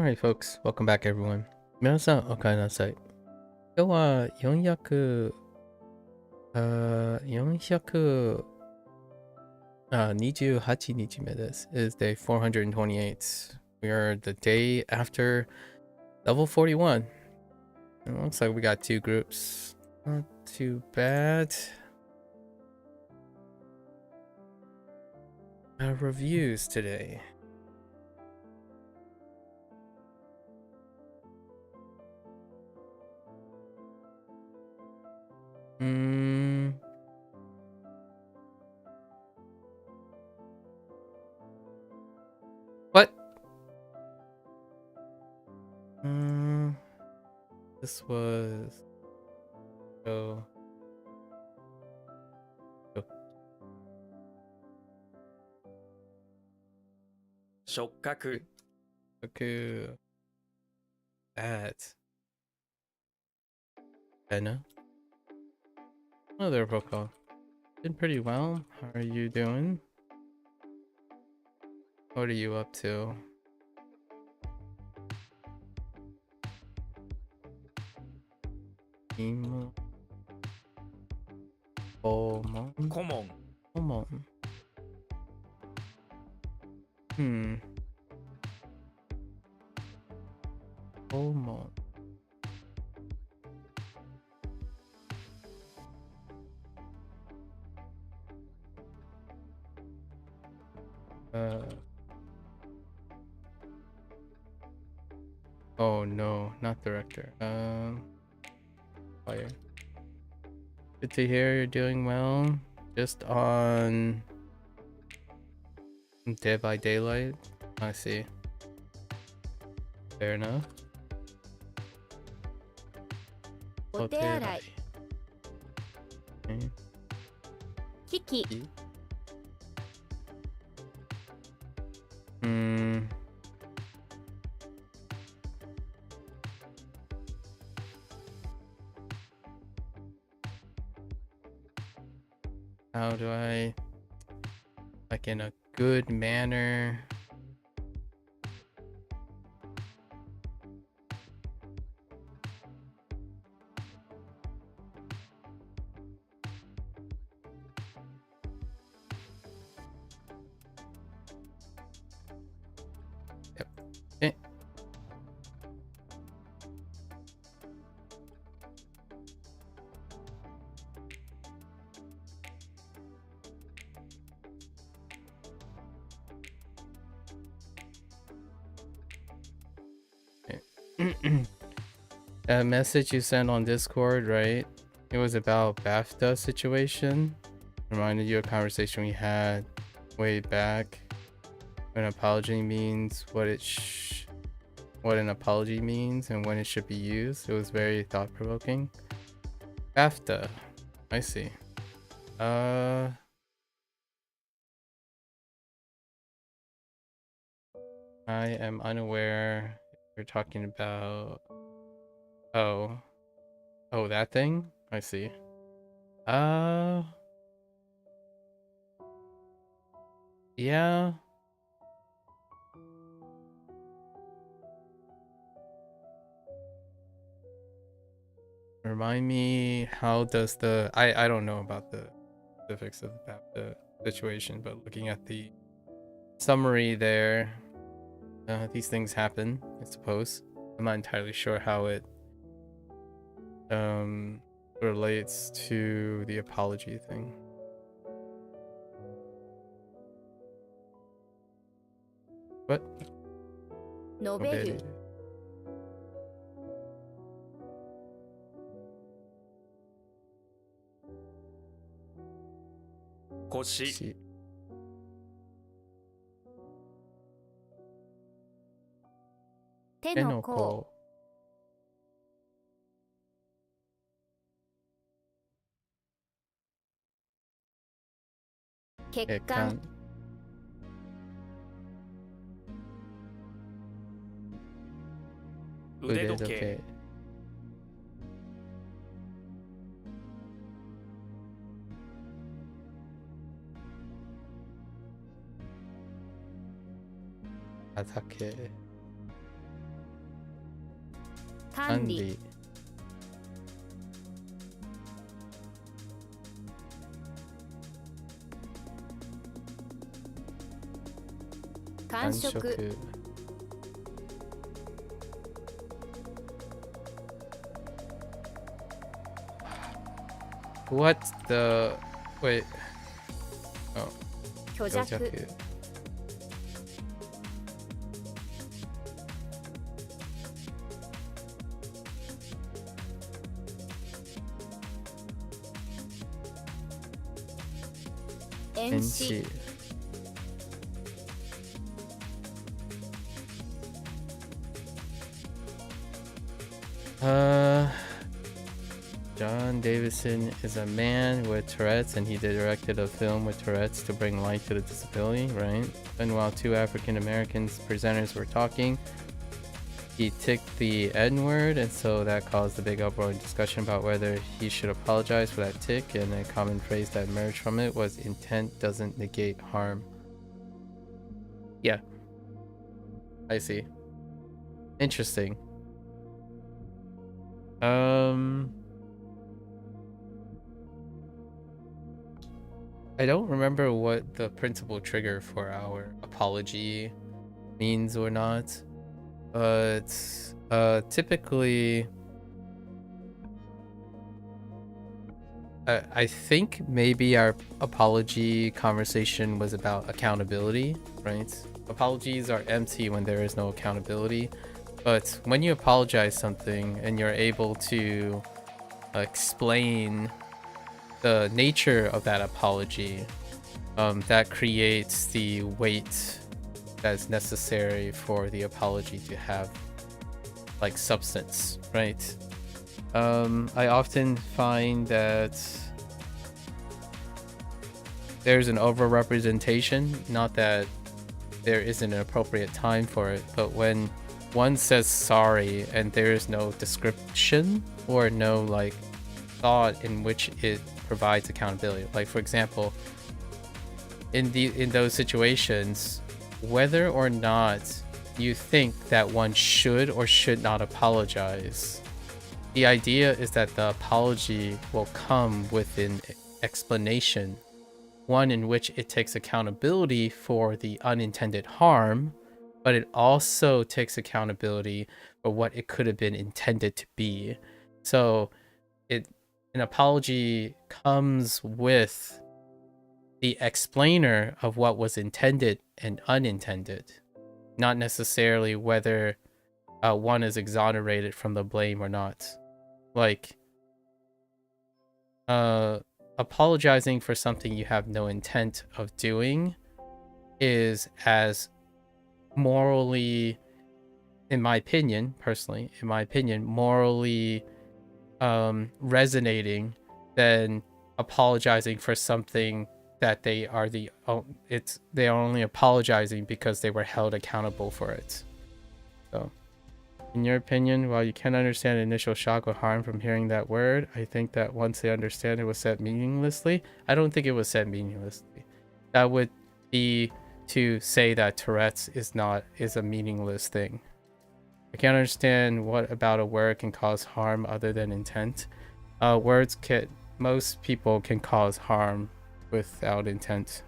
Alright folks, welcome back everyone. 皆さんお帰りなさい。今日は428日目です。It is day 428. We are the day after level 41. It looks like we got two groups. Not too bad. Reviews today. What? This was... Oh. 触覚 Gotoku. That. Anna. Hello there, Boko. Did pretty well. How are you doing? What are you up to? Emo. Omon. 顧問 Omon. Omon. Oh no, not director. Fire. Good to hear you're doing well. Just on Dead by Daylight. I see. Fair enough. お手洗い Okay. 機器 How do I, like in a good manner, yep. Okay. That message you sent on Discord, right? It was about BAFTA situation. Reminded you of a conversation we had way back when apology means what an apology means and when it should be used. It was very thought-provoking. BAFTA. I see. I am unaware if you're talking about... Oh, that thing? I see. Yeah. Remind me, how does the... I don't know about the specifics of the situation, but looking at the summary there, these things happen, I suppose. I'm not entirely sure how it relates to the apology thing. What? 述べる 腰 See. 手 手 の の 甲 甲 血血管 管 腕 腕 時 時 計 計 畑管理 Andy. 感触 What the... Wait. Oh, 虚弱 Gotoku. 遠視 NC. John Davidson is a man with Tourette's, and he directed a film with Tourette's to bring light to the disability, right? And while two African American presenters were talking, he ticked the N-word, and so that caused a big uproar and discussion about whether he should apologize for that tick, and a common phrase that emerged from it was intent doesn't negate harm. Yeah. I see. Interesting. I don't remember what the principal trigger for our apology means or not, but typically I think maybe our apology conversation was about accountability, right? Apologies are empty when there is no accountability, but when you apologize something and you're able to explain the nature of that apology, that creates the weight that's necessary for the apology to have like substance, right? I often find that there's an overrepresentation, not that there isn't an appropriate time for it, but when one says sorry and there is no description or no like thought in which it provides accountability. Like for example, in those situations, whether or not you think that one should or should not apologize, the idea is that the apology will come with an explanation, one in which it takes accountability for the unintended harm, but it also takes accountability for what it could have been intended to be. So an apology comes with the explainer of what was intended and unintended, not necessarily whether one is exonerated from the blame or not. Like, apologizing for something you have no intent of doing is as morally, in my opinion, personally, morally resonating than apologizing for something that they are only apologizing because they were held accountable for it. So in your opinion, while you can understand the initial shock or harm from hearing that word, I think that once they understand it was said meaninglessly, I don't think it was said meaninglessly. That would be to say that Tourette's is a meaningless thing. I can't understand what about a word can cause harm other than intent. Most people can cause harm without intent.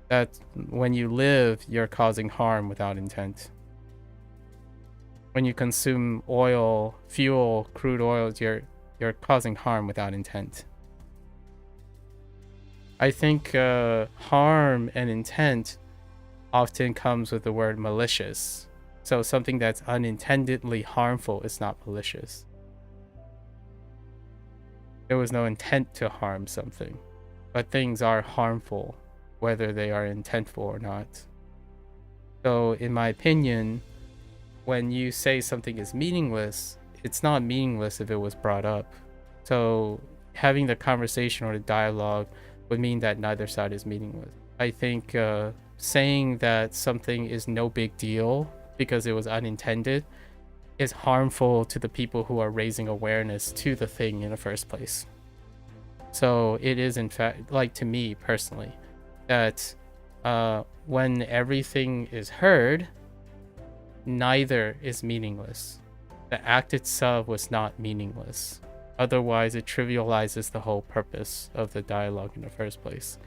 That when you live, you're causing harm without intent. When you consume oil, fuel, crude oils, you're causing harm without intent. I think harm and intent often comes with the word malicious. So something that's unintendedly harmful is not malicious. There was no intent to harm something, but things are harmful whether they are intentful or not. So in my opinion, when you say something is meaningless, it's not meaningless if it was brought up. So having the conversation or the dialogue would mean that neither side is meaningless. I think saying that something is no big deal because it was unintended is harmful to the people who are raising awareness to the thing in the first place. So it is, in fact, like, to me personally, that when everything is heard, neither is meaningless. the act itself was not meaningless. Otherwise, it trivializes the whole purpose of the dialogue in the first place.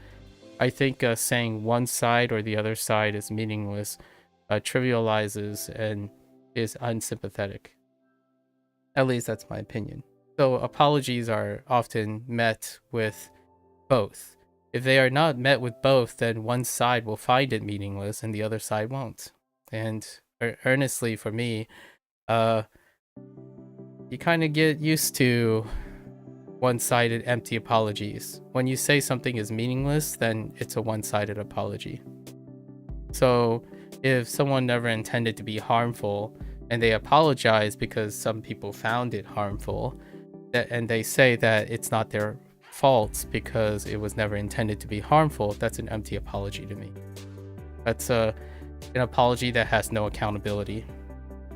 I think saying one side or the other side is meaningless trivializes and is unsympathetic. At least that's my opinion. So apologies are often met with both. If they are not met with both, then one side will find it meaningless and the other side won't. And earnestly for me, you kind of get used to one-sided empty apologies. When you say something is meaningless, then it's a one-sided apology. So if someone never intended to be harmful and they apologize because some people found it harmful, and they say that it's not their fault because it was never intended to be harmful, that's an empty apology to me. That's an apology that has no accountability.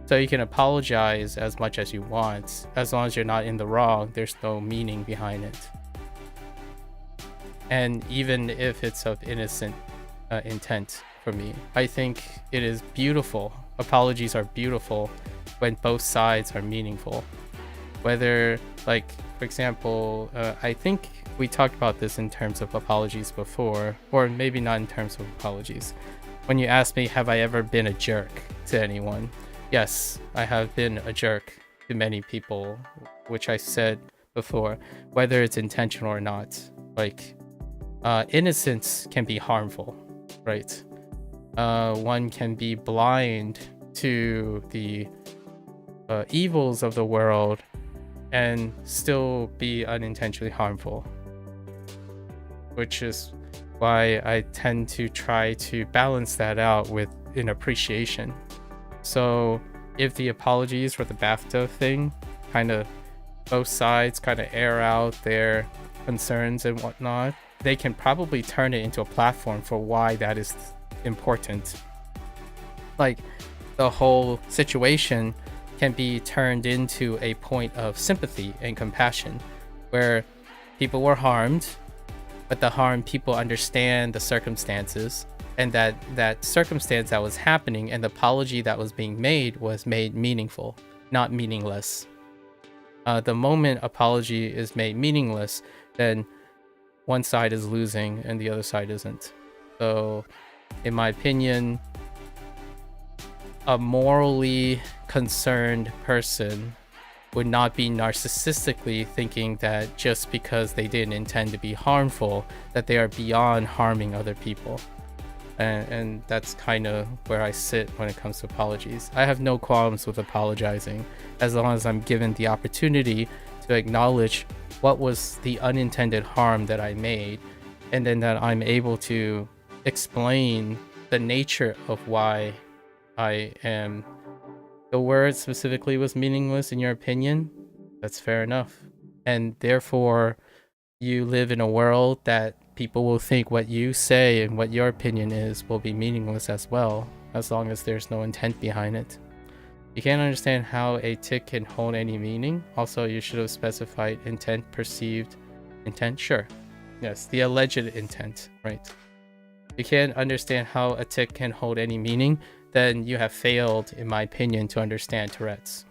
So you can apologize as much as you want. As long as you're not in the wrong, there's no meaning behind it. And even if it's of innocent intent for me, I think it is beautiful. Apologies are beautiful when both sides are meaningful. Whether, like, for example, I think we talked about this in terms of apologies before, or maybe not in terms of apologies. When you ask me, have I ever been a jerk to anyone? Yes, I have been a jerk to many people, which I said before, whether it's intentional or not. Like, innocence can be harmful, right? One can be blind to the evils of the world and still be unintentionally harmful, which is why I tend to try to balance that out with an appreciation. So if the apologies for the BAFTA thing, kind of both sides kind of air out their concerns and whatnot, they can probably turn it into a platform for why that is important. Like, the whole situation can be turned into a point of sympathy and compassion, where people were harmed, but the harmed people understand the circumstances, and that circumstance that was happening and the apology that was being made was made meaningful, not meaningless. The moment apology is made meaningless, then one side is losing and the other side isn't. So, in my opinion, a morally concerned person would not be narcissistically thinking that just because they didn't intend to be harmful, that they are beyond harming other people. And that's kind of where I sit when it comes to apologies. I have no qualms with apologizing as long as I'm given the opportunity to acknowledge what was the unintended harm that I made, and then that I'm able to explain the nature of why I am. The word specifically was meaningless in your opinion. That's fair enough. And therefore, you live in a world that people will think what you say and what your opinion is will be meaningless as well, as long as there's no intent behind it. You can't understand how a tick can hold any meaning. Also, you should have specified intent, perceived intent. Sure. Yes, the alleged intent, right? You can't understand how a tick can hold any meaning, then you have failed, in my opinion, to understand Tourette's.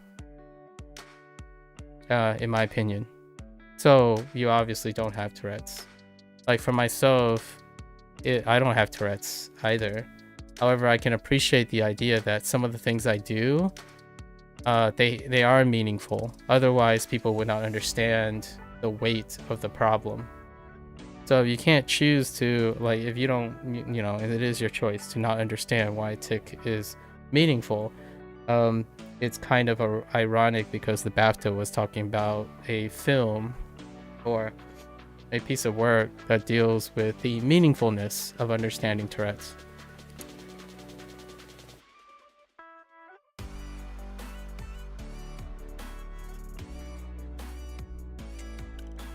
In my opinion. So, you obviously don't have Tourette's. Like, for myself, I don't have Tourette's either. However, I can appreciate the idea that some of the things I do, they are meaningful. Otherwise, people would not understand the weight of the problem. So you can't choose to, like, if you don't, you know, and it is your choice to not understand why a tick is meaningful. It's kind of ironic because the BAFTA was talking about a film or a piece of work that deals with the meaningfulness of understanding Tourette's.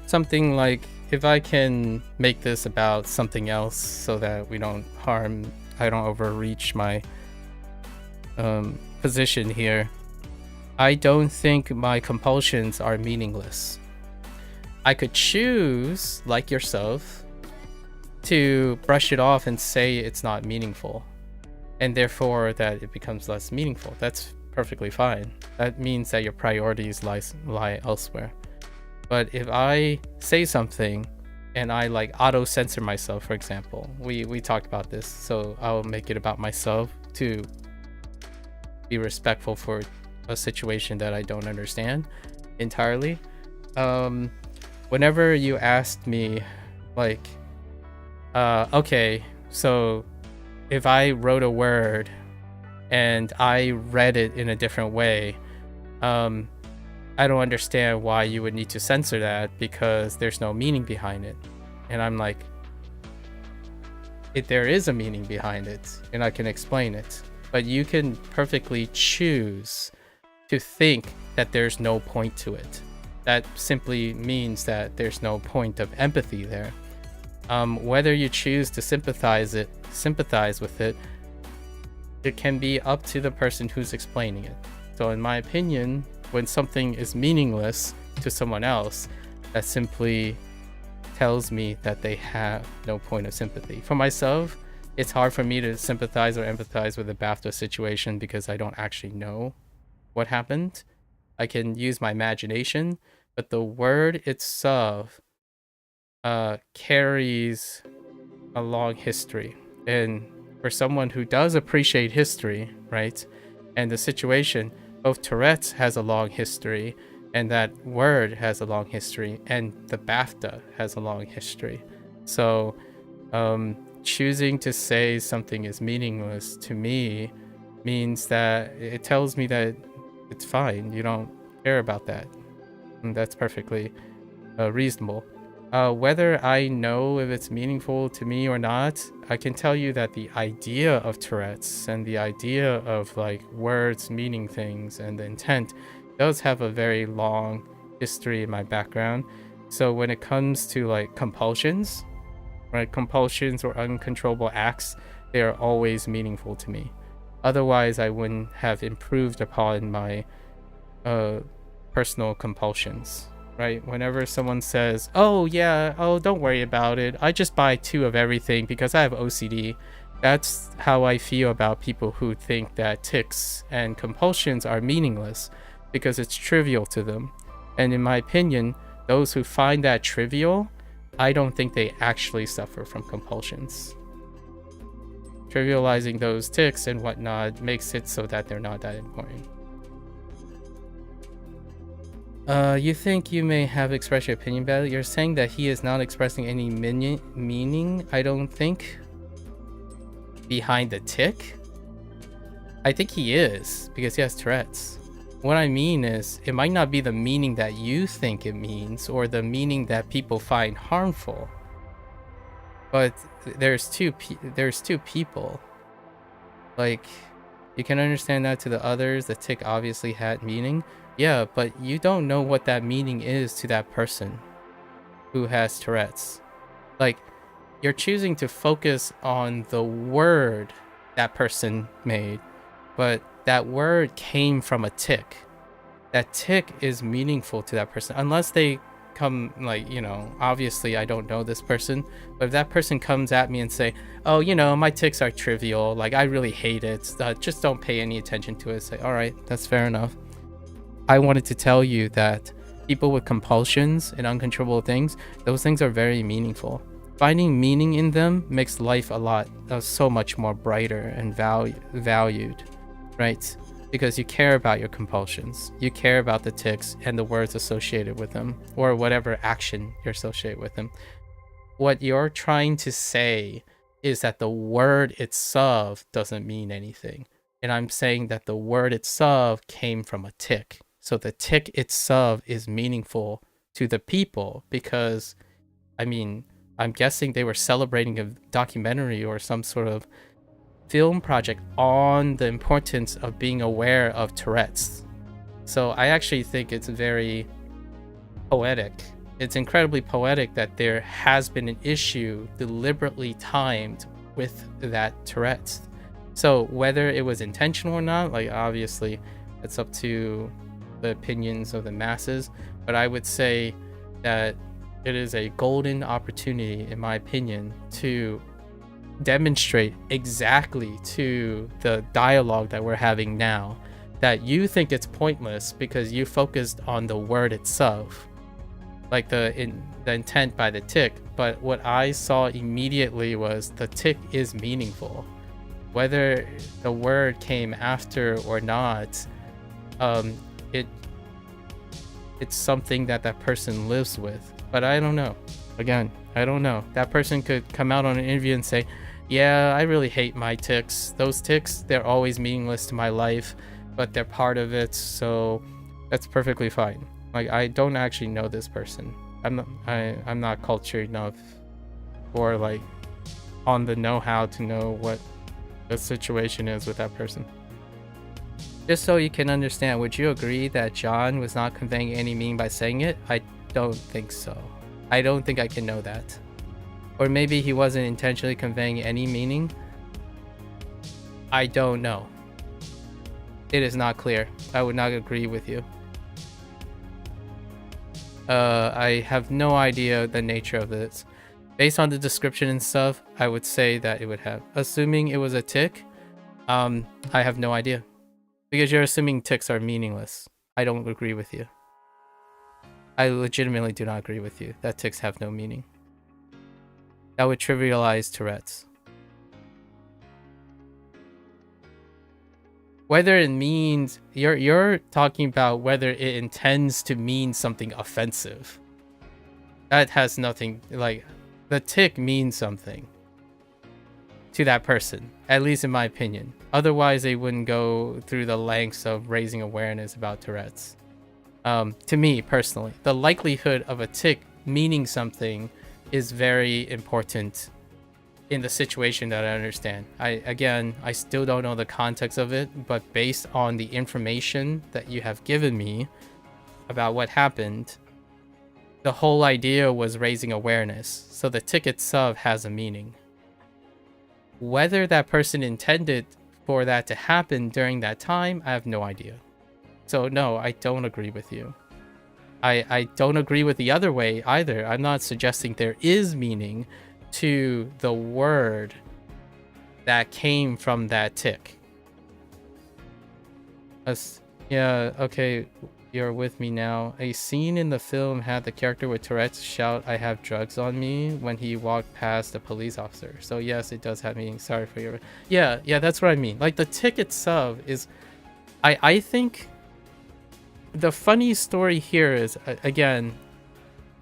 Something like, if I can make this about something else so that I don't overreach my position here. I don't think my compulsions are meaningless. I could choose, like yourself, to brush it off and say it's not meaningful, and therefore that it becomes less meaningful. That's perfectly fine. That means that your priorities lie elsewhere. But if I say something and I like auto censor myself, for example, we talked about this, so I'll make it about myself to be respectful for a situation that I don't understand entirely. Whenever you asked me like, okay, so if I wrote a word and I read it in a different way, I don't understand why you would need to censor that because there's no meaning behind it. And I'm like, there is a meaning behind it, and I can explain it. But you can perfectly choose to think that there's no point to it. That simply means that there's no point of empathy there. Whether you choose to sympathize with it, it can be up to the person who's explaining it. So in my opinion, when something is meaningless to someone else, that simply tells me that they have no point of sympathy. For myself, it's hard for me to sympathize or empathize with the BAFTA situation because I don't actually know what happened. I can use my imagination, but the word itself carries a long history. And for someone who does appreciate history, right, and the situation, both Tourette's has a long history, and that word has a long history, and the BAFTA has a long history. So choosing to say something is meaningless to me means that it tells me that it's fine, you don't care about that, and that's perfectly reasonable. Whether I know if it's meaningful to me or not, I can tell you that the idea of Tourette's and the idea of like words meaning things and the intent does have a very long history in my background. So when it comes to like compulsions, right, compulsions or uncontrollable acts, they are always meaningful to me. Otherwise, I wouldn't have improved upon my personal compulsions. Right? Whenever someone says, oh yeah, oh don't worry about it, I just buy 2 of everything because I have OCD, that's how I feel about people who think that tics and compulsions are meaningless because it's trivial to them. And in my opinion, those who find that trivial, I don't think they actually suffer from compulsions. Trivializing those tics and whatnot makes it so that they're not that important. You think you may have expressed your opinion about it. You're saying that he is not expressing any meaning, I don't think, behind the tic. I think he is, because he has Tourette's. What I mean is, it might not be the meaning that you think it means, or the meaning that people find harmful. But there's two people. Like, you can understand that to the others, the tic obviously had meaning. Yeah, but you don't know what that meaning is to that person who has Tourette's. Like, you're choosing to focus on the word that person made, but that word came from a tic. That tic is meaningful to that person, unless they come, like, you know, obviously I don't know this person, but if that person comes at me and say, oh, you know, my tics are trivial, like I really hate it, just don't pay any attention to it, say, all right, that's fair enough. I wanted to tell you that people with compulsions and uncontrollable things, those things are very meaningful. Finding meaning in them makes life so much more brighter and valued, right? Because you care about your compulsions, you care about the tics and the words associated with them, or whatever action you're associated with them. What you're trying to say is that the word itself doesn't mean anything. And I'm saying that the word itself came from a tic. So the tic itself is meaningful to the people because, I mean, I'm guessing they were celebrating a documentary or some sort of film project on the importance of being aware of Tourette's. So I actually think it's very poetic. It's incredibly poetic that there has been an issue deliberately timed with that Tourette's. So whether it was intentional or not, like obviously it's up to the opinions of the masses, but I would say that it is a golden opportunity, in my opinion, to demonstrate exactly to the dialogue that we're having now that you think it's pointless because you focused on the word itself, like the intent by the tick. But what I saw immediately was the tick is meaningful, whether the word came after or not. It's something that person lives with. But I don't know. Again, I don't know. That person could come out on an interview and say, yeah, I really hate my ticks. Those ticks, they're always meaningless to my life, but they're part of it, so that's perfectly fine. Like, I don't actually know this person. I'm not cultured enough or like on the know-how to know what the situation is with that person. Just so you can understand, would you agree that John was not conveying any meaning by saying it? I don't think so. I don't think I can know that. Or maybe he wasn't intentionally conveying any meaning. I don't know. It is not clear. I would not agree with you. I have no idea the nature of this. Based on the description and stuff, I would say that it would have. Assuming it was a tick, I have no idea. Because you're assuming ticks are meaningless. I don't agree with you. I legitimately do not agree with you that ticks have no meaning. That would trivialize Tourette's. Whether it means, you're talking about whether it intends to mean something offensive. That has nothing, like, the tick means something to that person, at least in my opinion. Otherwise, they wouldn't go through the lengths of raising awareness about Tourette's. To me, personally, the likelihood of a tick meaning something is very important in the situation that I understand. I still don't know the context of it, but based on the information that you have given me about what happened, the whole idea was raising awareness. So the tick itself has a meaning. Whether that person intended for that to happen during that time, I have no idea. So no, I don't agree with you. I don't agree with the other way either. I'm not suggesting there is meaning to the word that came from that tick. Yeah, okay, you're with me now. A scene in the film had the character with Tourette's shout, "I have drugs on me," when he walked past a police officer. So yes, it does have meaning. Sorry for your... Yeah, that's what I mean. Like, the tick itself is... I think the funny story here is, again,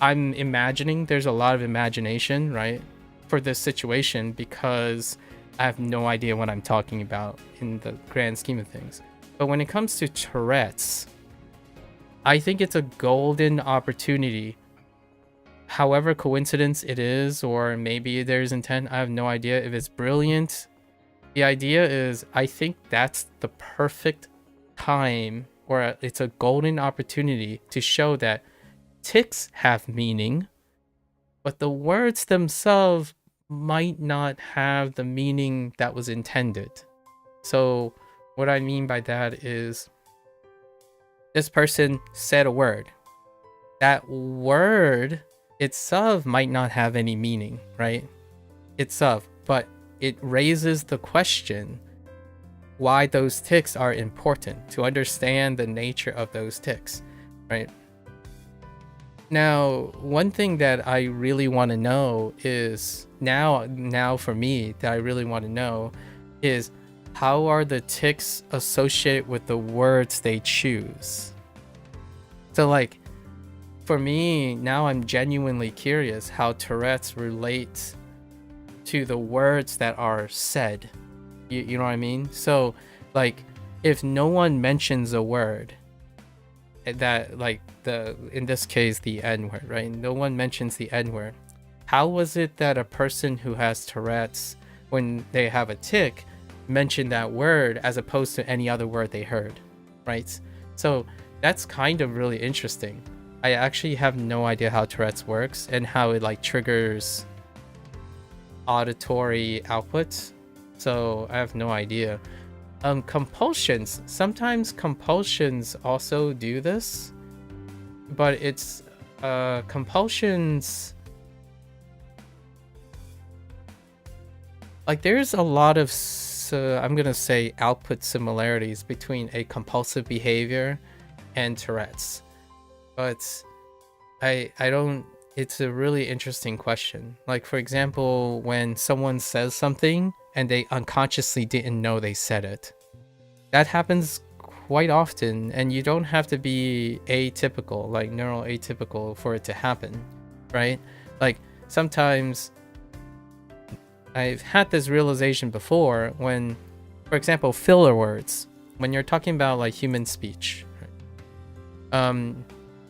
I'm imagining, there's a lot of imagination, right, for this situation, because I have no idea what I'm talking about in the grand scheme of things. But when it comes to Tourette's, I think it's a golden opportunity. However coincidence it is, or maybe there's intent, I have no idea. If it's brilliant, the idea is, I think that's the perfect time, or it's a golden opportunity to show that ticks have meaning, but the words themselves might not have the meaning that was intended. So what I mean by that is, this person said a word. That word itself might not have any meaning, right? Itself, but it raises the question why those ticks are important, to understand the nature of those ticks, right? Now, one thing that I really want to know is, now for me, that I really want to know is, how are the ticks associated with the words they choose? So, like, for me, now I'm genuinely curious how Tourette's relates to the words that are said. You know what I mean? So, like, if no one mentions a word that, like, in this case, the N-word, right? No one mentions the N-word. How was it that a person who has Tourette's, when they have a tick, mention that word as opposed to any other word they heard, right? So that's kind of really interesting. I actually have no idea how Tourette's works and how it, like, triggers auditory outputs. So I have no idea. Compulsions. Sometimes compulsions also do this, but it's compulsions. Like, there's a lot of I'm gonna say output similarities between a compulsive behavior and Tourette's, but I don't. It's a really interesting question. Like, for example, when someone says something and they unconsciously didn't know they said it, that happens quite often, and you don't have to be atypical, like neural atypical, for it to happen, right? Like, sometimes I've had this realization before when, for example, filler words, when you're talking about like human speech, right?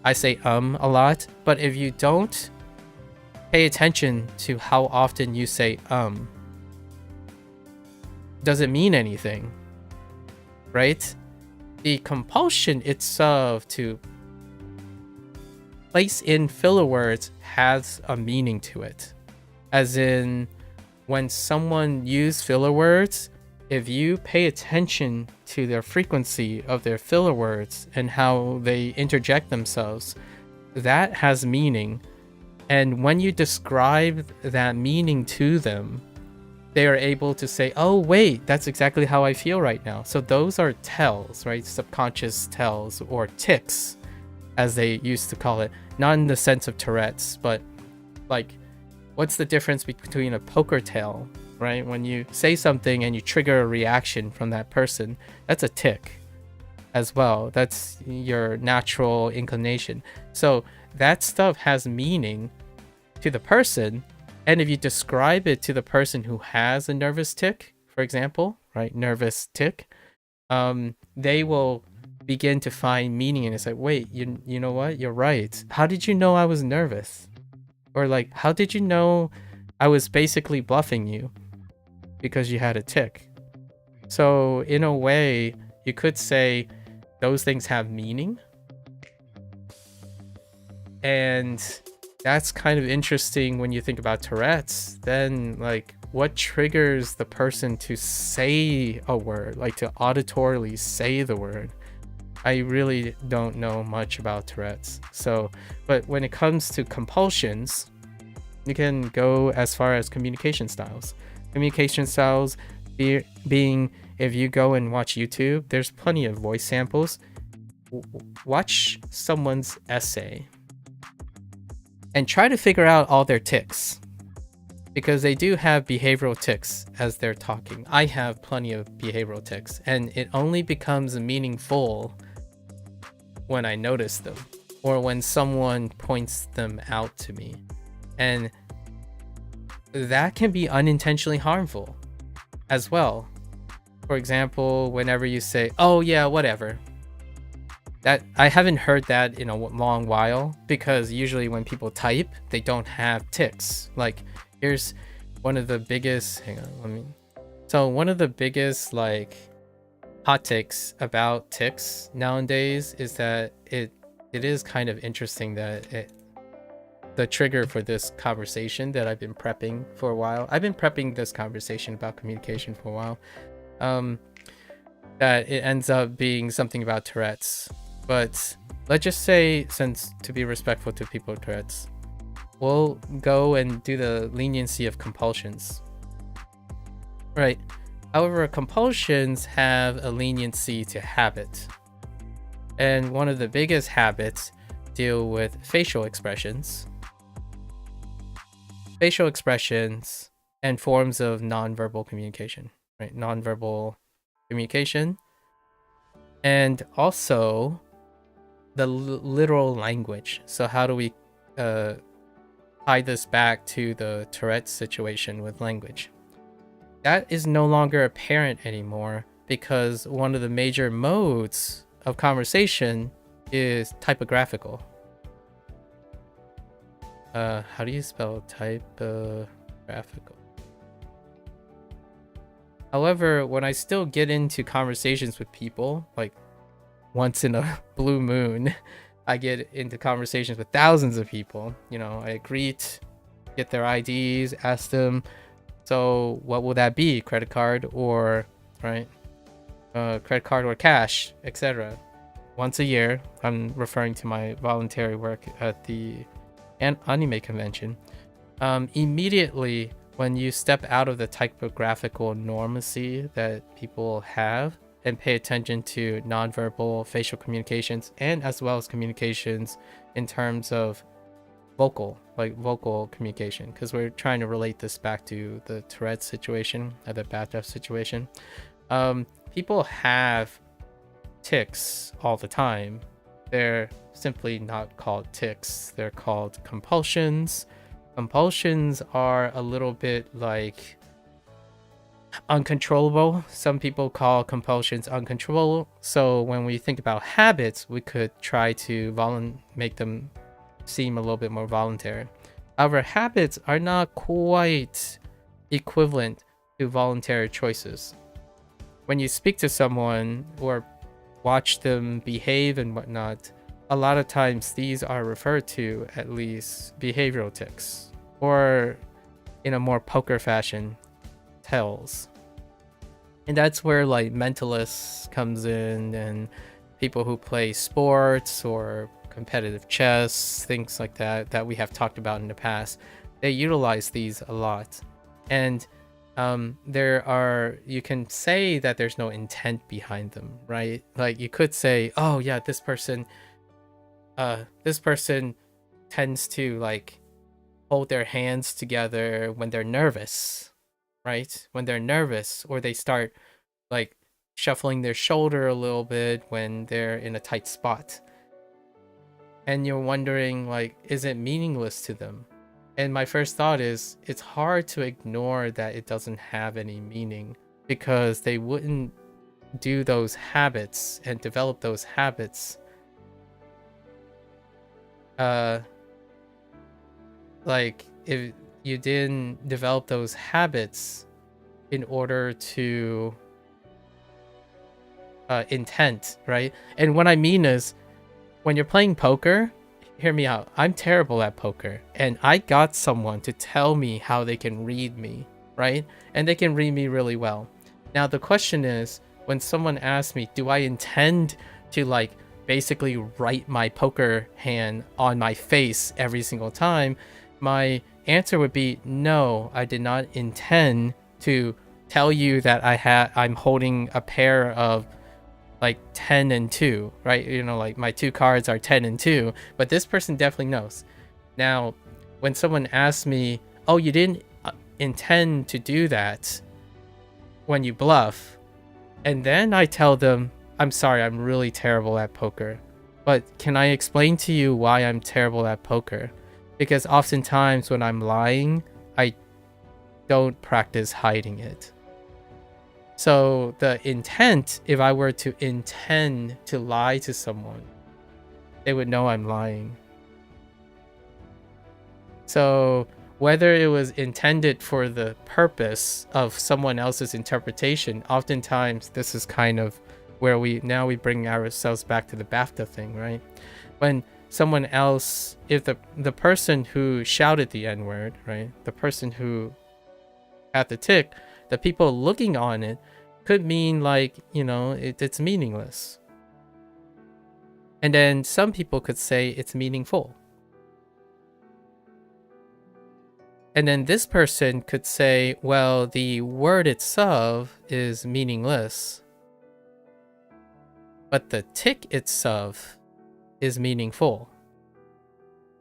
I say a lot, but if you don't pay attention to how often you say does it mean anything, right? The compulsion itself to place in filler words has a meaning to it. As in, when someone uses filler words, if you pay attention to their frequency of their filler words and how they interject themselves, that has meaning. And when you describe that meaning to them, they are able to say, oh, wait, that's exactly how I feel right now. So those are tells, right? Subconscious tells, or tics, as they used to call it. Not in the sense of Tourette's, but like, what's the difference between a poker tell, right? When you say something and you trigger a reaction from that person, that's a tic as well. That's your natural inclination. So that stuff has meaning to the person. And if you describe it to the person who has a nervous tic, for example, right? Nervous tic, they will begin to find meaning in it. It's like, wait, you know what? You're right. How did you know I was nervous? Or like, how did you know I was basically bluffing you because you had a tic? So in a way, you could say those things have meaning. And that's kind of interesting when you think about Tourette's. Then, like, what triggers the person to say a word, like to auditorily say the word? I really don't know much about Tourette's. So, but when it comes to compulsions, you can go as far as communication styles. Communication styles being, if you go and watch YouTube, there's plenty of voice samples. Watch someone's essay and try to figure out all their tics, because they do have behavioral tics as they're talking. I have plenty of behavioral tics, and it only becomes meaningful when I notice them or when someone points them out to me. And that can be unintentionally harmful as well. For example, whenever you say, oh yeah, whatever. That I haven't heard that in a long while, because usually when people type, they don't have tics. Like, here's one of the biggest, one of the biggest like hot takes about tics nowadays is that it is kind of interesting that the trigger for this conversation that I've been prepping for a while. I've been prepping this conversation about communication for a while. That it ends up being something about Tourette's. But let's just say, since to be respectful to people with Tourette's, we'll go and do the leniency of compulsions. Right. However, compulsions have a leniency to habit. And one of the biggest habits deal with facial expressions. Facial expressions and forms of nonverbal communication, right? Nonverbal communication. And also the literal language. So how do we tie this back to the Tourette's situation with language? That is no longer apparent anymore, because one of the major modes of conversation is typographical. How do you spell typographical? However, when I still get into conversations with people, like once in a blue moon, I get into conversations with thousands of people. You know, I greet, get their IDs, ask them, so what will that be? Credit card or, right? Credit card or cash, etc. Once a year, I'm referring to my voluntary work at the anime convention. Immediately when you step out of the typographical normacy that people have and pay attention to nonverbal facial communications and as well as communications in terms of vocal communication, because we're trying to relate this back to the Tourette situation, the bathtub situation. People have tics all the time. They're simply not called tics, they're called compulsions. Compulsions are a little bit like uncontrollable. Some people call compulsions uncontrollable. So when we think about habits, we could try to make them seem a little bit more voluntary. However, habits are not quite equivalent to voluntary choices. When you speak to someone or watch them behave and whatnot, a lot of times these are referred to at least behavioral tics, or in a more poker fashion, tells. And that's where like mentalists comes in, and people who play sports or competitive chess, things like that we have talked about in the past, they utilize these a lot. And you can say that there's no intent behind them, right? Like you could say, oh yeah, this person tends to like hold their hands together when they're nervous, right? When they're nervous, or they start like shuffling their shoulder a little bit when they're in a tight spot. And you're wondering, like, is it meaningless to them? And my first thought is, it's hard to ignore that it doesn't have any meaning, because they wouldn't do those habits and develop those habits like if you didn't develop those habits in order to intent, right? And what I mean is, when you're playing poker, hear me out, I'm terrible at poker, and I got someone to tell me how they can read me, right? And they can read me really well. Now the question is, when someone asks me, do I intend to like basically write my poker hand on my face every single time, my answer would be no, I did not intend to tell you that I'm holding a pair of like 10 and 2, right? You know, like my two cards are 10 and 2, but this person definitely knows. Now, when someone asks me, oh, you didn't intend to do that when you bluff, and then I tell them, I'm sorry, I'm really terrible at poker, but can I explain to you why I'm terrible at poker? Because oftentimes when I'm lying, I don't practice hiding it. So the intent, if I were to intend to lie to someone, they would know I'm lying. So whether it was intended for the purpose of someone else's interpretation, oftentimes this is kind of where we bring ourselves back to the BAFTA thing, right? When someone else, if the person who shouted the N-word, right? The person who had the tic, the people looking on it could mean like, you know, it's meaningless. And then some people could say it's meaningful. And then this person could say, well, the word itself is meaningless, but the tic itself is meaningful.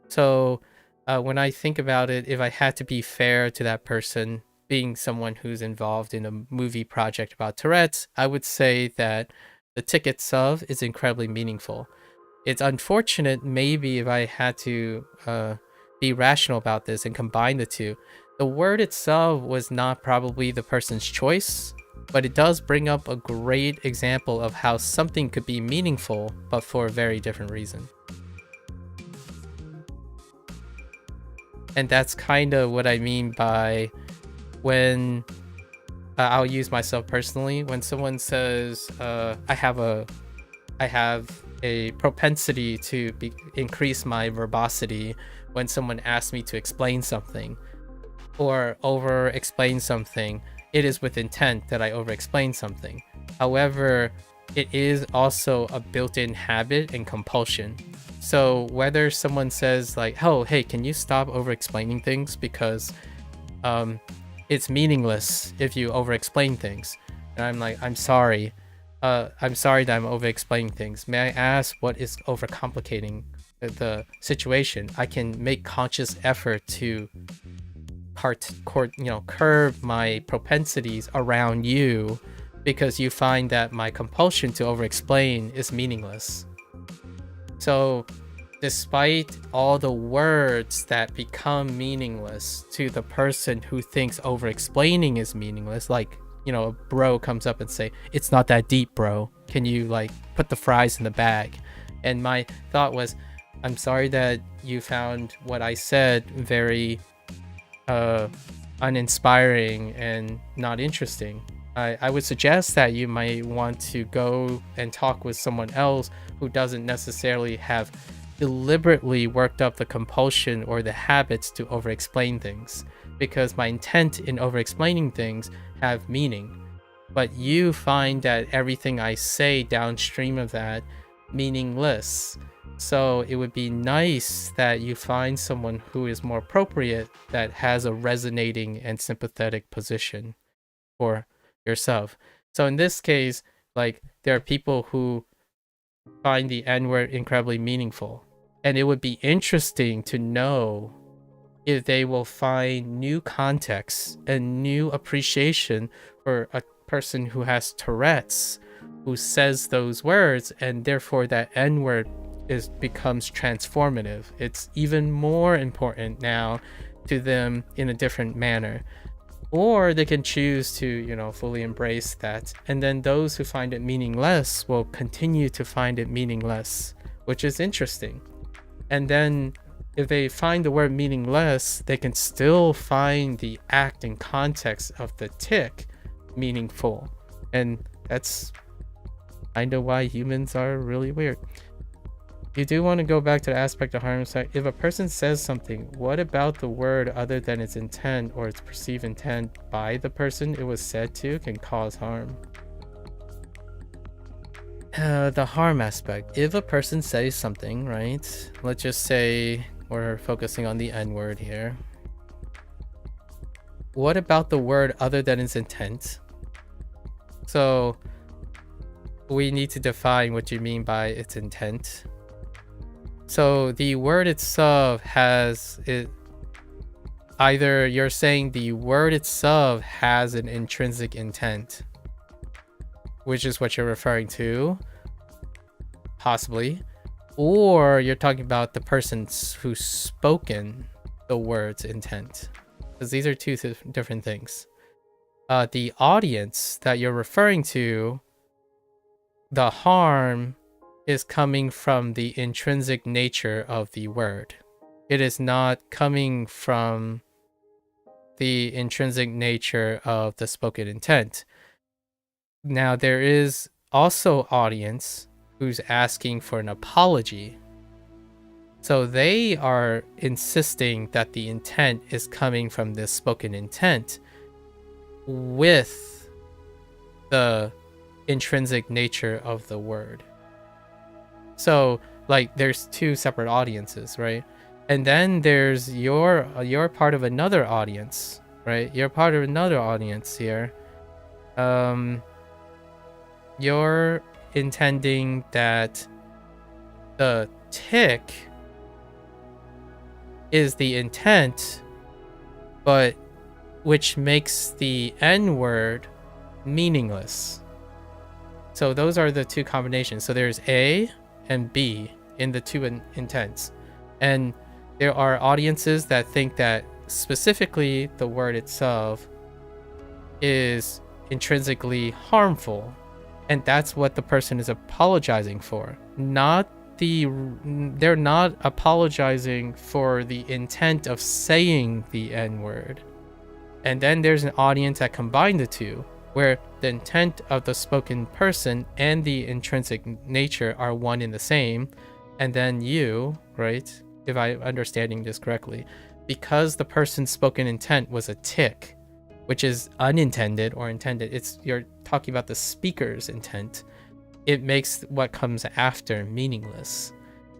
So when I think about it, if I had to be fair to that person, being someone who's involved in a movie project about Tourette's, I would say that the tic itself is incredibly meaningful. It's unfortunate, maybe if I had to be rational about this and combine the two, the word itself was not probably the person's choice, but it does bring up a great example of how something could be meaningful, but for a very different reason. And that's kind of what I mean by when I'll use myself personally. When someone says, I have a propensity to increase my verbosity when someone asks me to explain something or over explain something, it is with intent that I over explain something. However, it is also a built-in habit and compulsion. So whether someone says like, oh, hey, can you stop over explaining things because it's meaningless if you over explain things. And I'm like, I'm sorry that I'm over explaining things. May I ask what is overcomplicating the situation? I can make conscious effort to curb my propensities around you, because you find that my compulsion to over explain is meaningless. So despite all the words that become meaningless to the person who thinks over explaining is meaningless, like, a bro comes up and say, it's not that deep, bro, can you like put the fries in the bag? And my thought was, I'm sorry that you found what I said very uninspiring and not interesting. I would suggest that you might want to go and talk with someone else who doesn't necessarily have deliberately worked up the compulsion or the habits to over explain things, because my intent in over explaining things have meaning, but you find that everything I say downstream of that meaningless. So it would be nice that you find someone who is more appropriate, that has a resonating and sympathetic position for yourself. So in this case, like, there are people who find the N-word incredibly meaningful, and it would be interesting to know if they will find new context and new appreciation for a person who has Tourette's, who says those words, and therefore that N-word becomes transformative. It's even more important now to them in a different manner. Or they can choose to, fully embrace that. And then those who find it meaningless will continue to find it meaningless, which is interesting. And then if they find the word meaningless, they can still find the act and context of the tick meaningful. And that's kind of why humans are really weird. You do want to go back to the aspect of harm. If a person says something, what about the word other than its intent or its perceived intent by the person it was said to can cause harm? The harm aspect. If a person says something, right? Let's just say we're focusing on the N-word here. What about the word other than its intent? So we need to define what you mean by its intent. So the word itself has it. Either you're saying the word itself has an intrinsic intent, which is what you're referring to, possibly, or you're talking about the person who's spoken the word's intent, because these are two different things. The audience that you're referring to, the harm is coming from the intrinsic nature of the word. It is not coming from the intrinsic nature of the spoken intent. Now, there is also audience who's asking for an apology. So they are insisting that the intent is coming from this spoken intent with the intrinsic nature of the word. So, like, there's two separate audiences, right? And then there's you're part of another audience, right? You're part of another audience here. You're intending that the tick is the intent, but which makes the N-word meaningless. So those are the two combinations. So there's A and B in the two intents. And there are audiences that think that specifically the word itself is intrinsically harmful. And that's what the person is apologizing for. They're not apologizing for the intent of saying the N-word. And then there's an audience that combine the two, where the intent of the spoken person and the intrinsic nature are one and the same. And then you, right, if I'm understanding this correctly, because the person's spoken intent was a tick, which is unintended or intended, you're talking about the speaker's intent, it makes what comes after meaningless.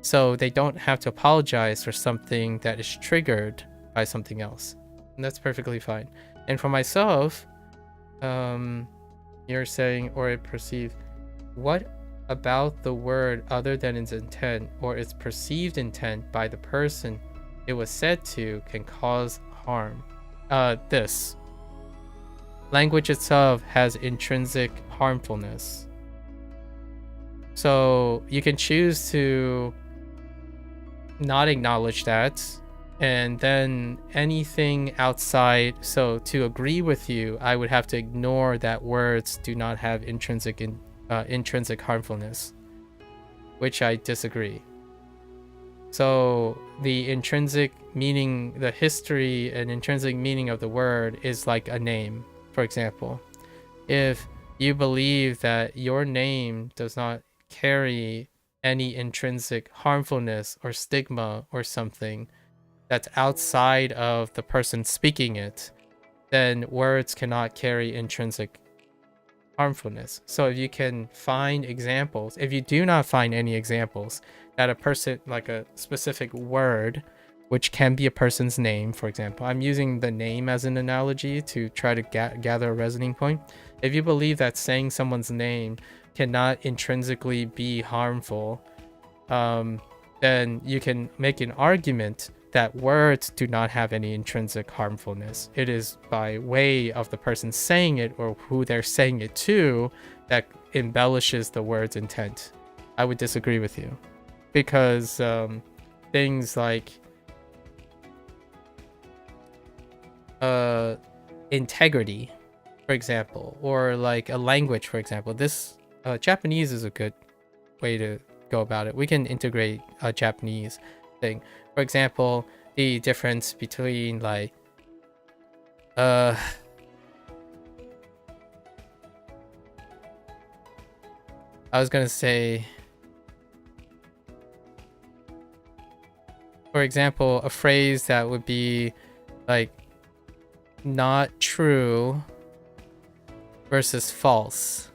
So they don't have to apologize for something that is triggered by something else. That's perfectly fine. And for myself, you're saying or it perceived. What about the word other than its intent or its perceived intent by the person it was said to can cause harm? This language itself has intrinsic harmfulness. So you can choose to not acknowledge that, and then anything outside. So to agree with you, I would have to ignore that words do not have intrinsic harmfulness, which I disagree. So the intrinsic meaning, the history and intrinsic meaning of the word is like a name. For example, if you believe that your name does not carry any intrinsic harmfulness or stigma or something that's outside of the person speaking it, then words cannot carry intrinsic harmfulness. So if you can find examples, if you do not find any examples that a person, like a specific word, which can be a person's name, for example, I'm using the name as an analogy to try to gather a resonating point. If you believe that saying someone's name cannot intrinsically be harmful, then you can make an argument that words do not have any intrinsic harmfulness. It is by way of the person saying it or who they're saying it to that embellishes the word's intent. I would disagree with you, because things like integrity, for example, or like a language, for example. This Japanese is a good way to go about it. We can integrate a Japanese thing. For example, the difference between like I was gonna say, for example, a phrase that would be like not true versus false.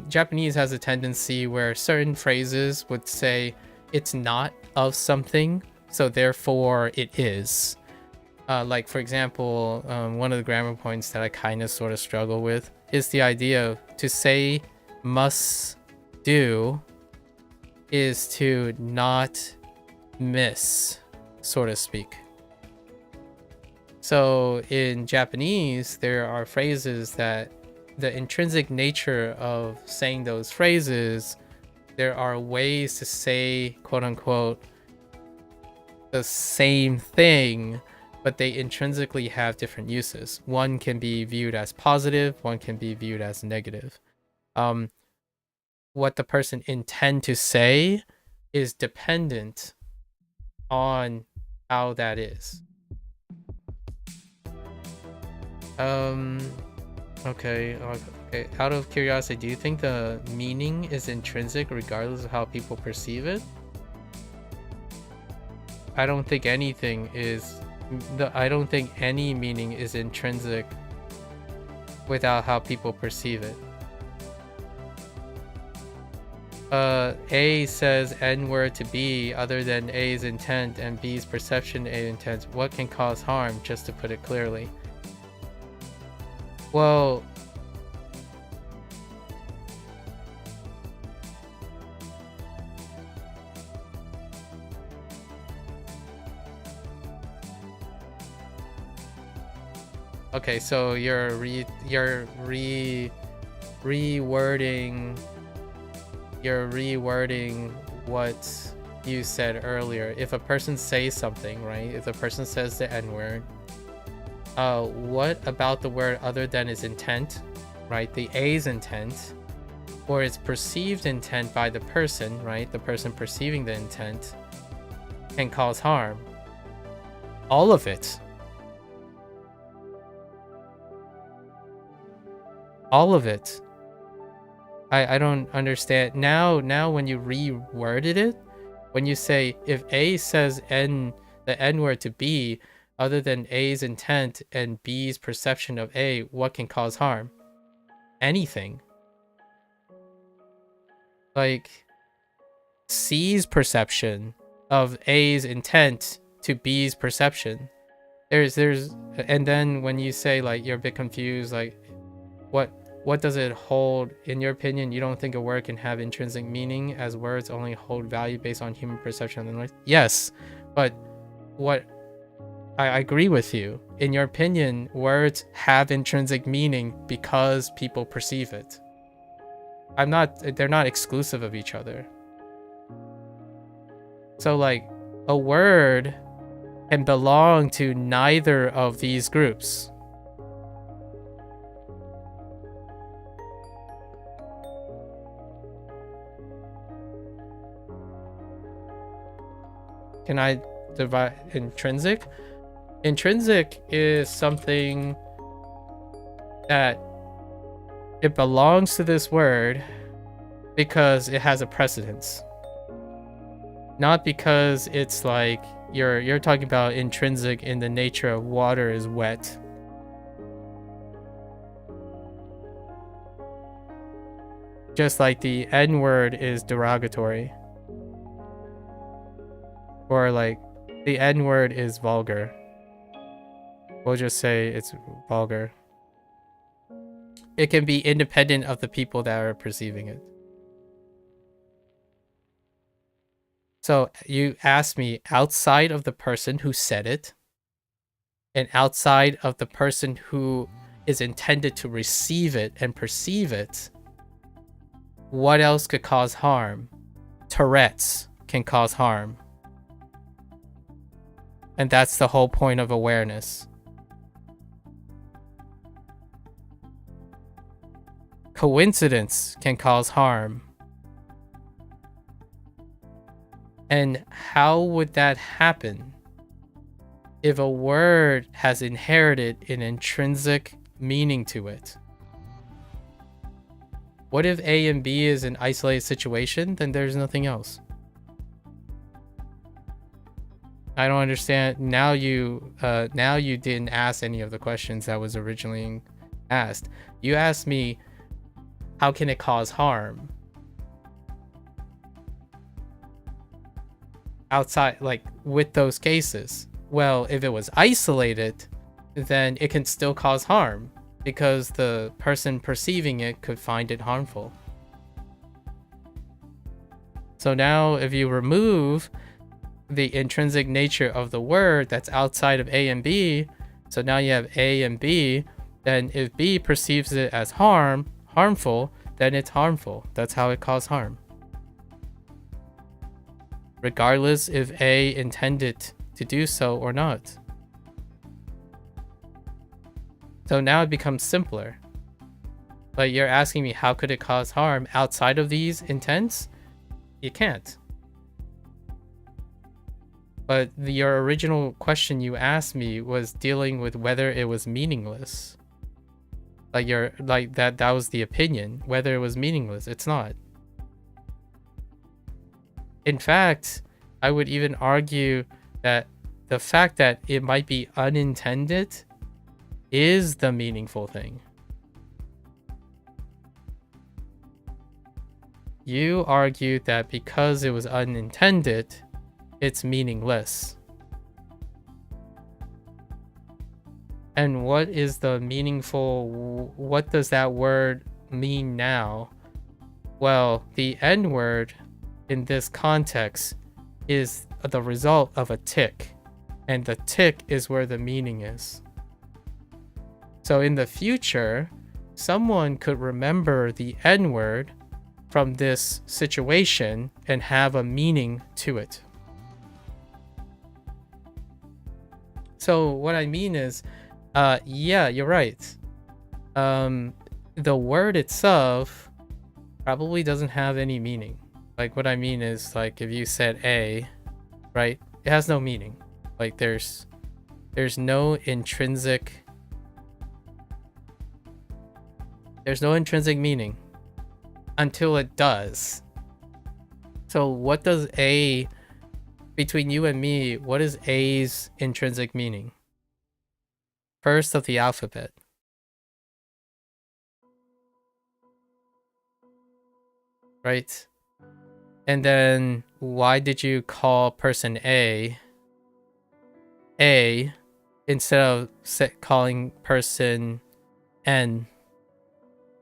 Japanese has a tendency where certain phrases would say it's not of something, so therefore it is. Like, for example, one of the grammar points that I kind of sort of struggle with is the idea of to say must do is to not miss, so to speak. So in Japanese, there are phrases that the intrinsic nature of saying those phrases, there are ways to say, quote unquote, the same thing, but they intrinsically have different uses. One can be viewed as positive, one can be viewed as negative. What the person intend to say is dependent on how that is. Okay. Out of curiosity, do you think the meaning is intrinsic regardless of how people perceive it? I don't think anything is. I don't think any meaning is intrinsic without how people perceive it. A says N word to B other than A's intent and B's perception A intent. What can cause harm, just to put it clearly? Well, okay, so you're rewording what you said earlier. If a person says something, right? If a person says the N-word, what about the word other than its intent, right? The A's intent, or its perceived intent by the person, right? The person perceiving the intent can cause harm. All of it. All of it. I don't understand. Now when you reworded it, when you say if A says the N-word to B, other than A's intent and B's perception of A, what can cause harm? Anything. Like C's perception of A's intent to B's perception. There's and then when you say like you're a bit confused, like what does it hold? In your opinion, you don't think a word can have intrinsic meaning, as words only hold value based on human perception of the noise? Yes, but what I agree with you. In your opinion, words have intrinsic meaning because people perceive it. They're not exclusive of each other. So like a word can belong to neither of these groups. Can I divide intrinsic? Intrinsic is something that it belongs to this word because it has a precedence. Not because it's like you're talking about intrinsic in the nature of water is wet. Just like the N word is derogatory. Or like the N word is vulgar. We'll just say it's vulgar. It can be independent of the people that are perceiving it. So you asked me, outside of the person who said it and outside of the person who is intended to receive it and perceive it, what else could cause harm? Tourette's can cause harm. And that's the whole point of awareness. Coincidence can cause harm. And how would that happen if a word has inherited an intrinsic meaning to it? What if A and B is an isolated situation? Then there's nothing else. I don't understand. Now you didn't ask any of the questions that was originally asked. You asked me, how can it cause harm? Outside, like with those cases. Well, if it was isolated, then it can still cause harm because the person perceiving it could find it harmful. So now if you remove the intrinsic nature of the word that's outside of A and B, so now you have A and B, then if B perceives it as harmful, then it's harmful. That's how it caused harm. Regardless if A intended to do so or not. So now it becomes simpler. But you're asking me, how could it cause harm outside of these intents? You can't. But your original question you asked me was dealing with whether it was meaningless. That was the opinion, whether it was meaningless. It's not. In fact, I would even argue that the fact that it might be unintended is the meaningful thing. You argued that because it was unintended, it's meaningless. And what is the meaningful, what does that word mean now? Well, the N word in this context is the result of a tick, and the tick is where the meaning is. So in the future, someone could remember the N word from this situation and have a meaning to it. So what I mean is, yeah, you're right. The word itself probably doesn't have any meaning. Like what I mean is, like if you said A, right? It has no meaning. Like there's no intrinsic meaning until it does. So what does A, between you and me, what is A's intrinsic meaning? First of the alphabet. Right? And then why did you call person A A instead of calling person N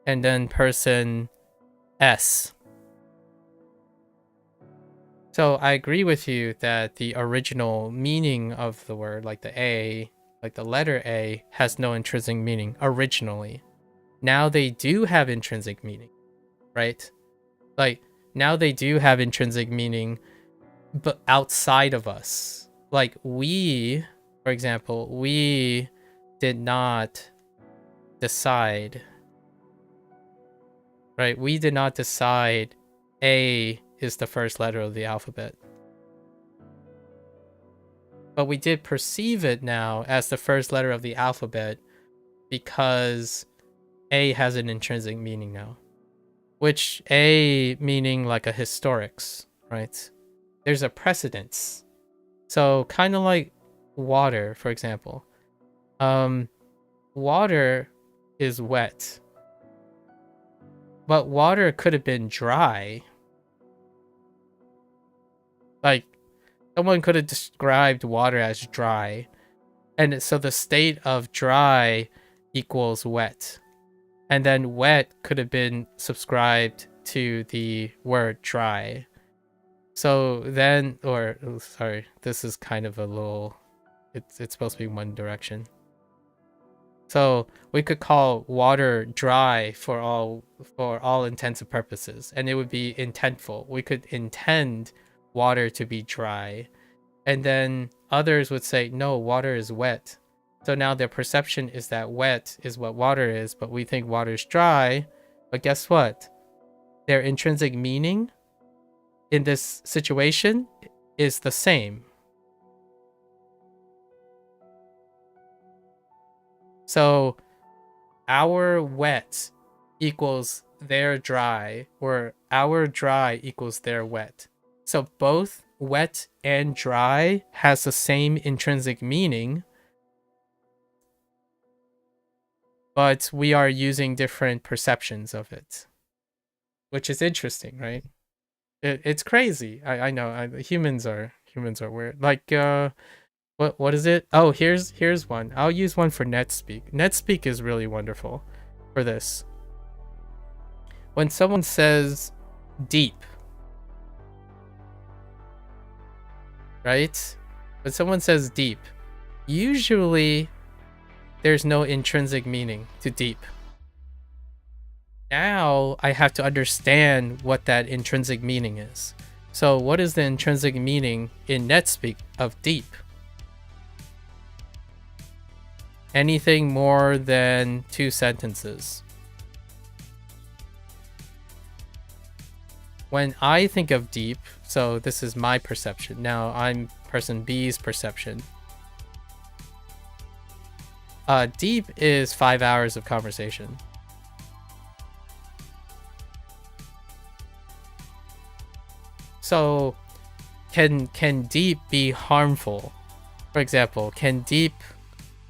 and then person S. So I agree with you that the original meaning of the word, like the A, like the letter A, has no intrinsic meaning originally. Now they do have intrinsic meaning, right? Like now they do have intrinsic meaning, but outside of us. Like we, for example, we did not decide, right? We did not decide A is the first letter of the alphabet. But we did perceive it now as the first letter of the alphabet because A has an intrinsic meaning now. Which A meaning like a historics, right? There's a precedence. So kind of like water, for example. Water is wet. But water could have been dry. Like, someone could have described water as dry. And so the state of dry equals wet. And then wet could have been subscribed to the word dry. So then, or sorry, this is kind of a little, it's supposed to be one direction. So we could call water dry for all intents and purposes, and it would be intentful. We could intend water to be dry, and then others would say no, water is wet. So now their perception is that wet is what water is, but we think water is dry. But guess what? Their intrinsic meaning in this situation is the same. So our wet equals their dry, or our dry equals their wet. So both wet and dry has the same intrinsic meaning, but we are using different perceptions of it, which is interesting, right? It's crazy. I know. Humans are weird. Like what is it? Oh, here's one. I'll use one for NetSpeak. NetSpeak is really wonderful for this. When someone says deep, right? When someone says deep, usually there's no intrinsic meaning to deep. Now I have to understand what that intrinsic meaning is. So what is the intrinsic meaning in NetSpeak of deep? Anything more than 2 sentences. When I think of deep, so this is my perception. Now I'm person B's perception. Deep is 5 hours of conversation. So can deep be harmful? For example, can deep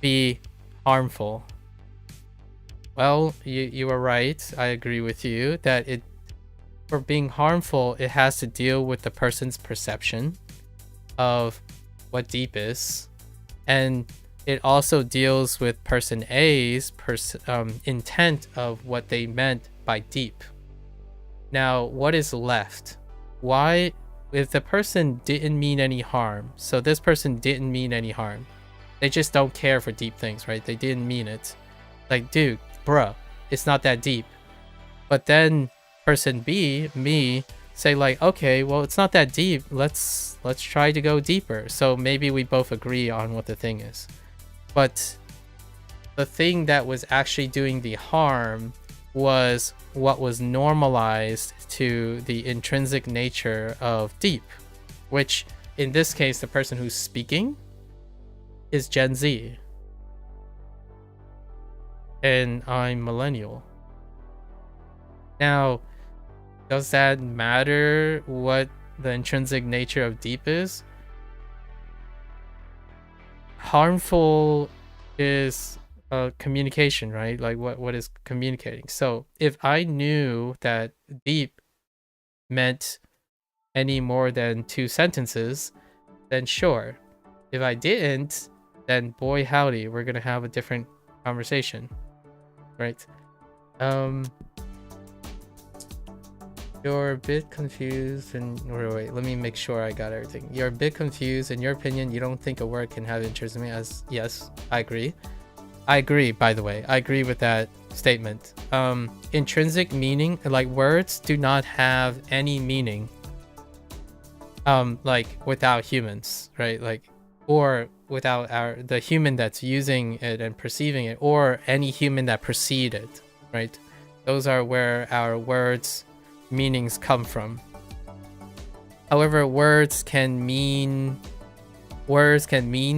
be harmful? Well, you are right. I agree with you that it, for being harmful, it has to deal with the person's perception of what deep is, and it also deals with person A's intent of what they meant by deep. Now, what is left? Why, if the person didn't mean any harm, so this person didn't mean any harm, they just don't care for deep things, right? They didn't mean it. Like, dude, bruh, it's not that deep. But then person B, me, say like, okay, well, it's not that deep. Let's try to go deeper. So maybe we both agree on what the thing is. But the thing that was actually doing the harm was what was normalized to the intrinsic nature of deep, which in this case, the person who's speaking is Gen Z. And I'm millennial. Now, does that matter what the intrinsic nature of deep is? Harmful is communication, right? Like what is communicating? So if I knew that deep meant any more than 2 sentences, then sure. If I didn't, then boy howdy, we're gonna have a different conversation, right? You're a bit confused and wait, let me make sure I got everything. You're a bit confused. In your opinion, you don't think a word can have intrinsic meaning. As yes, I agree. I agree, by the way. I agree with that statement. Intrinsic meaning, like words do not have any meaning. Like without humans, right? Like, or without the human that's using it and perceiving it, or any human that perceived it, right? Those are where our words meanings come from. However, words can mean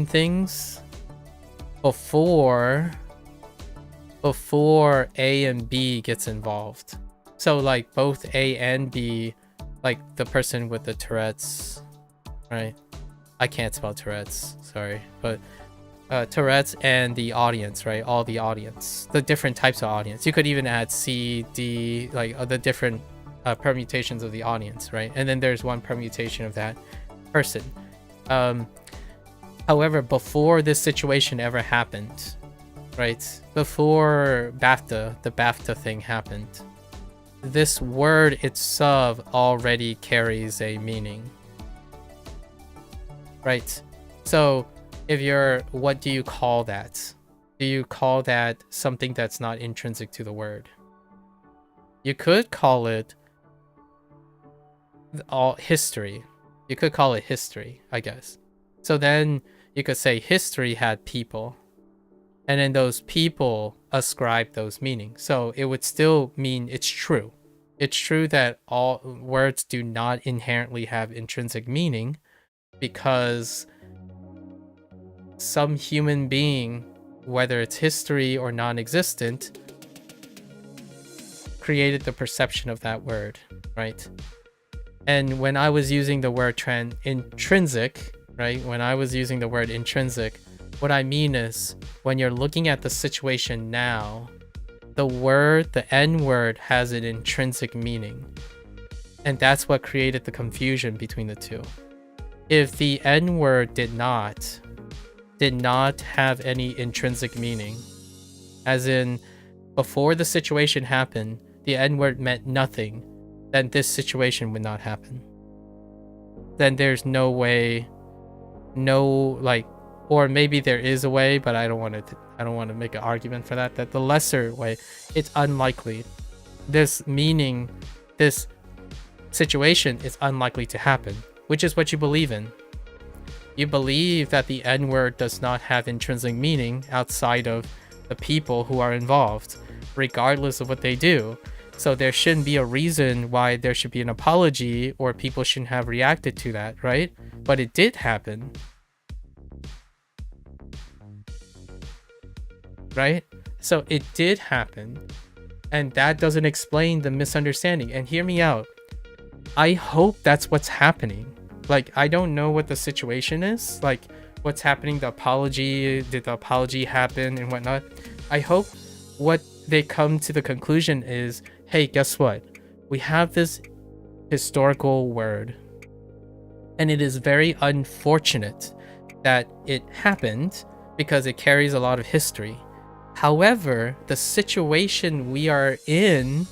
things before A and B gets involved. So like both A and B, like the person with the Tourette's, right? I can't spell Tourette's, sorry, but Tourette's and the audience, right? All the audience, the different types of audience. You could even add C, D, like the different permutations of the audience, right? And then there's one permutation of that person. However, before this situation ever happened, right? Before the BAFTA thing happened, this word itself already carries a meaning, right? So if you're, what do you call that? Do you call that something that's not intrinsic to the word? You could call it all history. You could call it history, I guess. So then you could say history had people, and then those people ascribe those meanings. So it would still mean it's true. It's true that all words do not inherently have intrinsic meaning, because some human being, whether it's history or non-existent, created the perception of that word, right? And when I was using the word intrinsic, right? When I was using the word intrinsic, what I mean is when you're looking at the situation now, the N word has an intrinsic meaning. And that's what created the confusion between the two. If the N word did not have any intrinsic meaning, as in before the situation happened, the N word meant nothing, then this situation would not happen. Then there's no way, or maybe there is a way, but I don't want to make an argument for that. That the lesser way, it's unlikely. This situation is unlikely to happen, which is what you believe in. You believe that the N word does not have intrinsic meaning outside of the people who are involved, regardless of what they do. So there shouldn't be a reason why there should be an apology or people shouldn't have reacted to that, right? But it did happen. Right? So it did happen. And that doesn't explain the misunderstanding. And hear me out. I hope that's what's happening. Like, I don't know what the situation is. Like, what's happening, the apology, did the apology happen and whatnot. I hope what they come to the conclusion is, hey, guess what? We have this historical word, and it is very unfortunate that it happened because it carries a lot of history. However, the situation we are in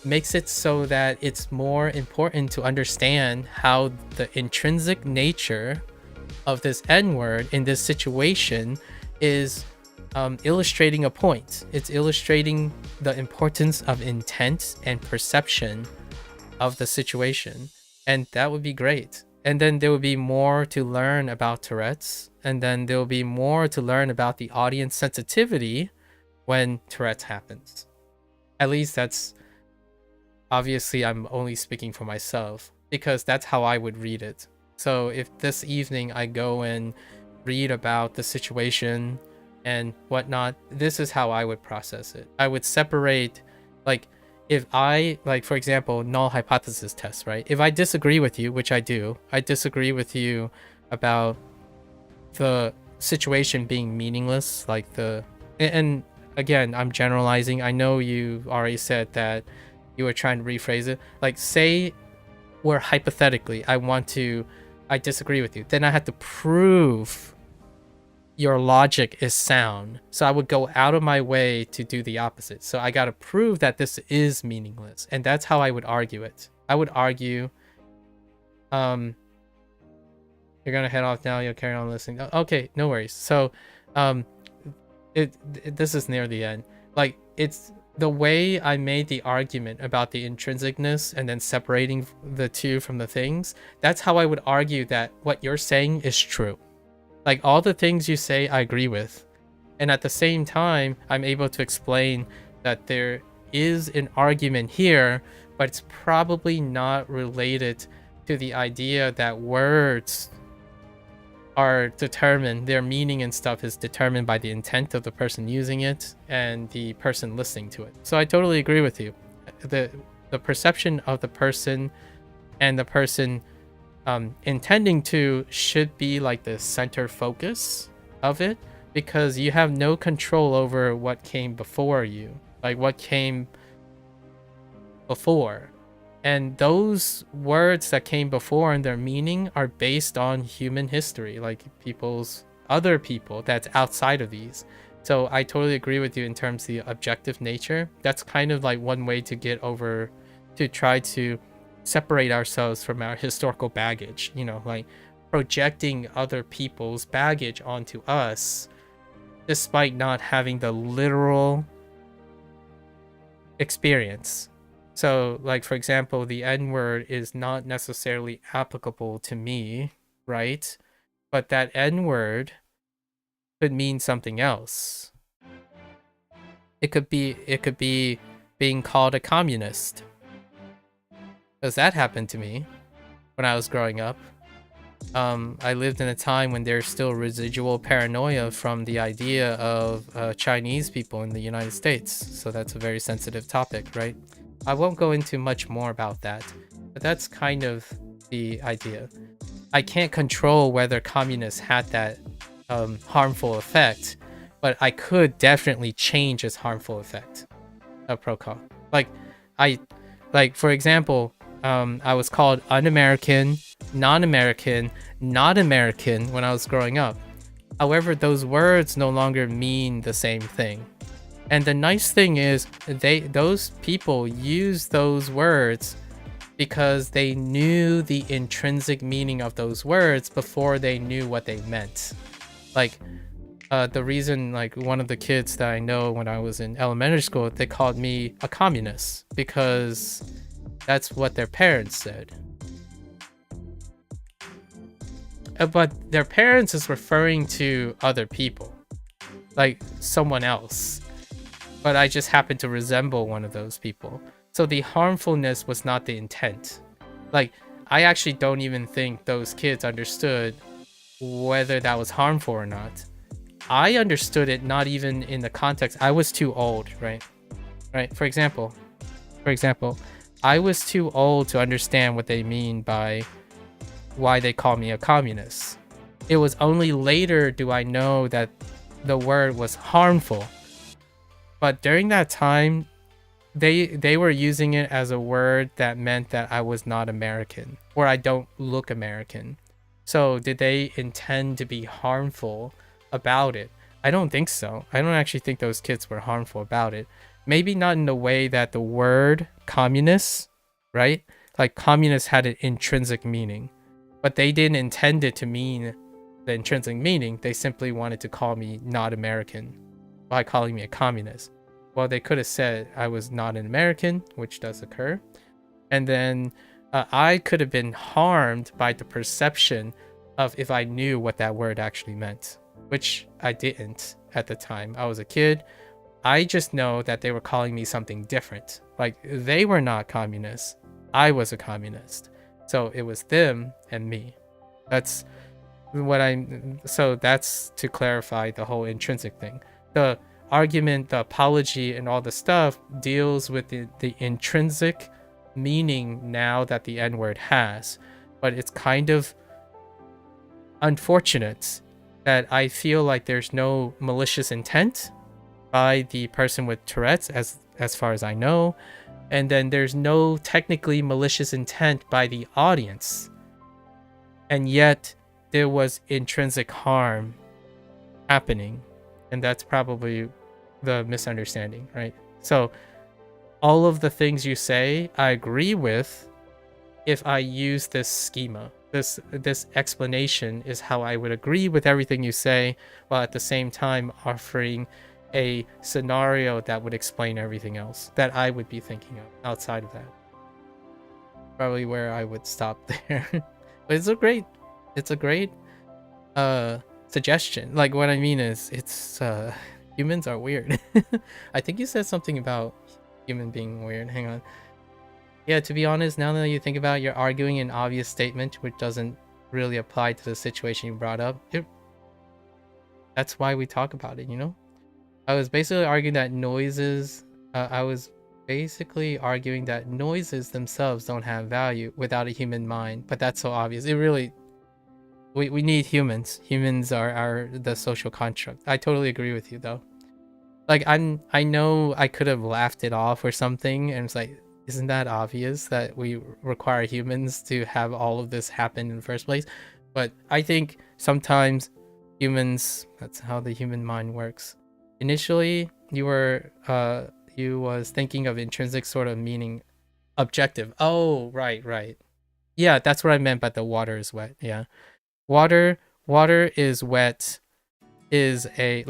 makes it so that it's more important to understand how the intrinsic nature of this N-word in this situation is illustrating a point. It's illustrating the importance of intent and perception of the situation. And that would be great. And then there would be more to learn about Tourette's. And then there will be more to learn about the audience sensitivity when Tourette's happens. At least that's, obviously I'm only speaking for myself, because that's how I would read it. So if this evening I go and read about the situation and whatnot, this is how I would process it. I would separate, like, if I, like, for example, null hypothesis test, right? If I disagree with you, which I do, I disagree with you about the situation being meaningless, like and again, I'm generalizing. I know you already said that you were trying to rephrase it. Like, say we're hypothetically, I disagree with you. Then I have to prove your logic is sound. So I would go out of my way to do the opposite. So I got to prove that this is meaningless. And that's how I would argue it. I would argue, you're going to head off now. You'll carry on listening. Okay, no worries. So, this is near the end. Like, it's the way I made the argument about the intrinsicness and then separating the two from the things. That's how I would argue that what you're saying is true. Like, all the things you say, I agree with. And at the same time, I'm able to explain that there is an argument here, but it's probably not related to the idea that words are determined, their meaning and stuff is determined by the intent of the person using it and the person listening to it. So I totally agree with you. The perception of the person and the person intending to should be like the center focus of it, because you have no control over what came before you, like what came before. And those words that came before and their meaning are based on human history, like other people that's outside of these. So I totally agree with you in terms of the objective nature. That's kind of like one way to get over, to try to separate ourselves from our historical baggage, you know, like projecting other people's baggage onto us, despite not having the literal experience. So, like, for example, the N-word is not necessarily applicable to me, right? But that N-word could mean something else. It could be being called a communist. Because that happened to me when I was growing up. I lived in a time when there's still residual paranoia from the idea of Chinese people in the United States. So that's a very sensitive topic, right? I won't go into much more about that, but that's kind of the idea. I can't control whether communists had that harmful effect, but I could definitely change its harmful effect of pro-con. Like for example, I was called un-American, non-American, not American when I was growing up. However, those words no longer mean the same thing. And the nice thing is those people use those words because they knew the intrinsic meaning of those words before they knew what they meant. Like, the reason, like, one of the kids that I know when I was in elementary school, they called me a communist because that's what their parents said. But their parents is referring to other people, like someone else. But I just happened to resemble one of those people. So the harmfulness was not the intent. Like, I actually don't even think those kids understood whether that was harmful or not. I understood it not even in the context. I was too old, right? For example, I was too old to understand what they mean by why they call me a communist. It was only later do I know that the word was harmful. But during that time, they were using it as a word that meant that I was not American, or I don't look American. So did they intend to be harmful about it? I don't think so. I don't actually think those kids were harmful about it. Maybe not in the way that the word communist, right? Like, communist had an intrinsic meaning, but they didn't intend it to mean the intrinsic meaning. They simply wanted to call me not American by calling me a communist. Well, they could have said I was not an American, which does occur. And then I could have been harmed by the perception of if I knew what that word actually meant, which I didn't at the time. I was a kid. I just know that they were calling me something different. Like, they were not communists. I was a communist. So it was them and me. That's that's to clarify the whole intrinsic thing. The argument, the apology, and all the stuff deals with the intrinsic meaning now that the N-word has. But it's kind of unfortunate that I feel like there's no malicious intent by the person with Tourette's, as far as I know, and then there's no technically malicious intent by the audience, and yet there was intrinsic harm happening, and that's probably the misunderstanding, right? So all of the things you say I agree with if I use this schema. This explanation is how I would agree with everything you say, while at the same time offering a scenario that would explain everything else that I would be thinking of outside of that. Probably where I would stop there. But it's a great suggestion. Like, what I mean is, it's humans are weird. I think you said something about human being weird. Hang on. Yeah, to be honest, now that you think about it, you're arguing an obvious statement which doesn't really apply to the situation you brought up. That's why we talk about it, you know? I was basically arguing that noises themselves don't have value without a human mind, but that's so obvious. It really, we need humans. Humans are the social construct. I totally agree with you though. Like, I know I could have laughed it off or something, and it's like, isn't that obvious that we require humans to have all of this happen in the first place? But I think sometimes humans, that's how the human mind works. Initially, you was thinking of intrinsic sort of meaning objective. Oh, right. Yeah, that's what I meant by the water is wet. Yeah. Water is wet is a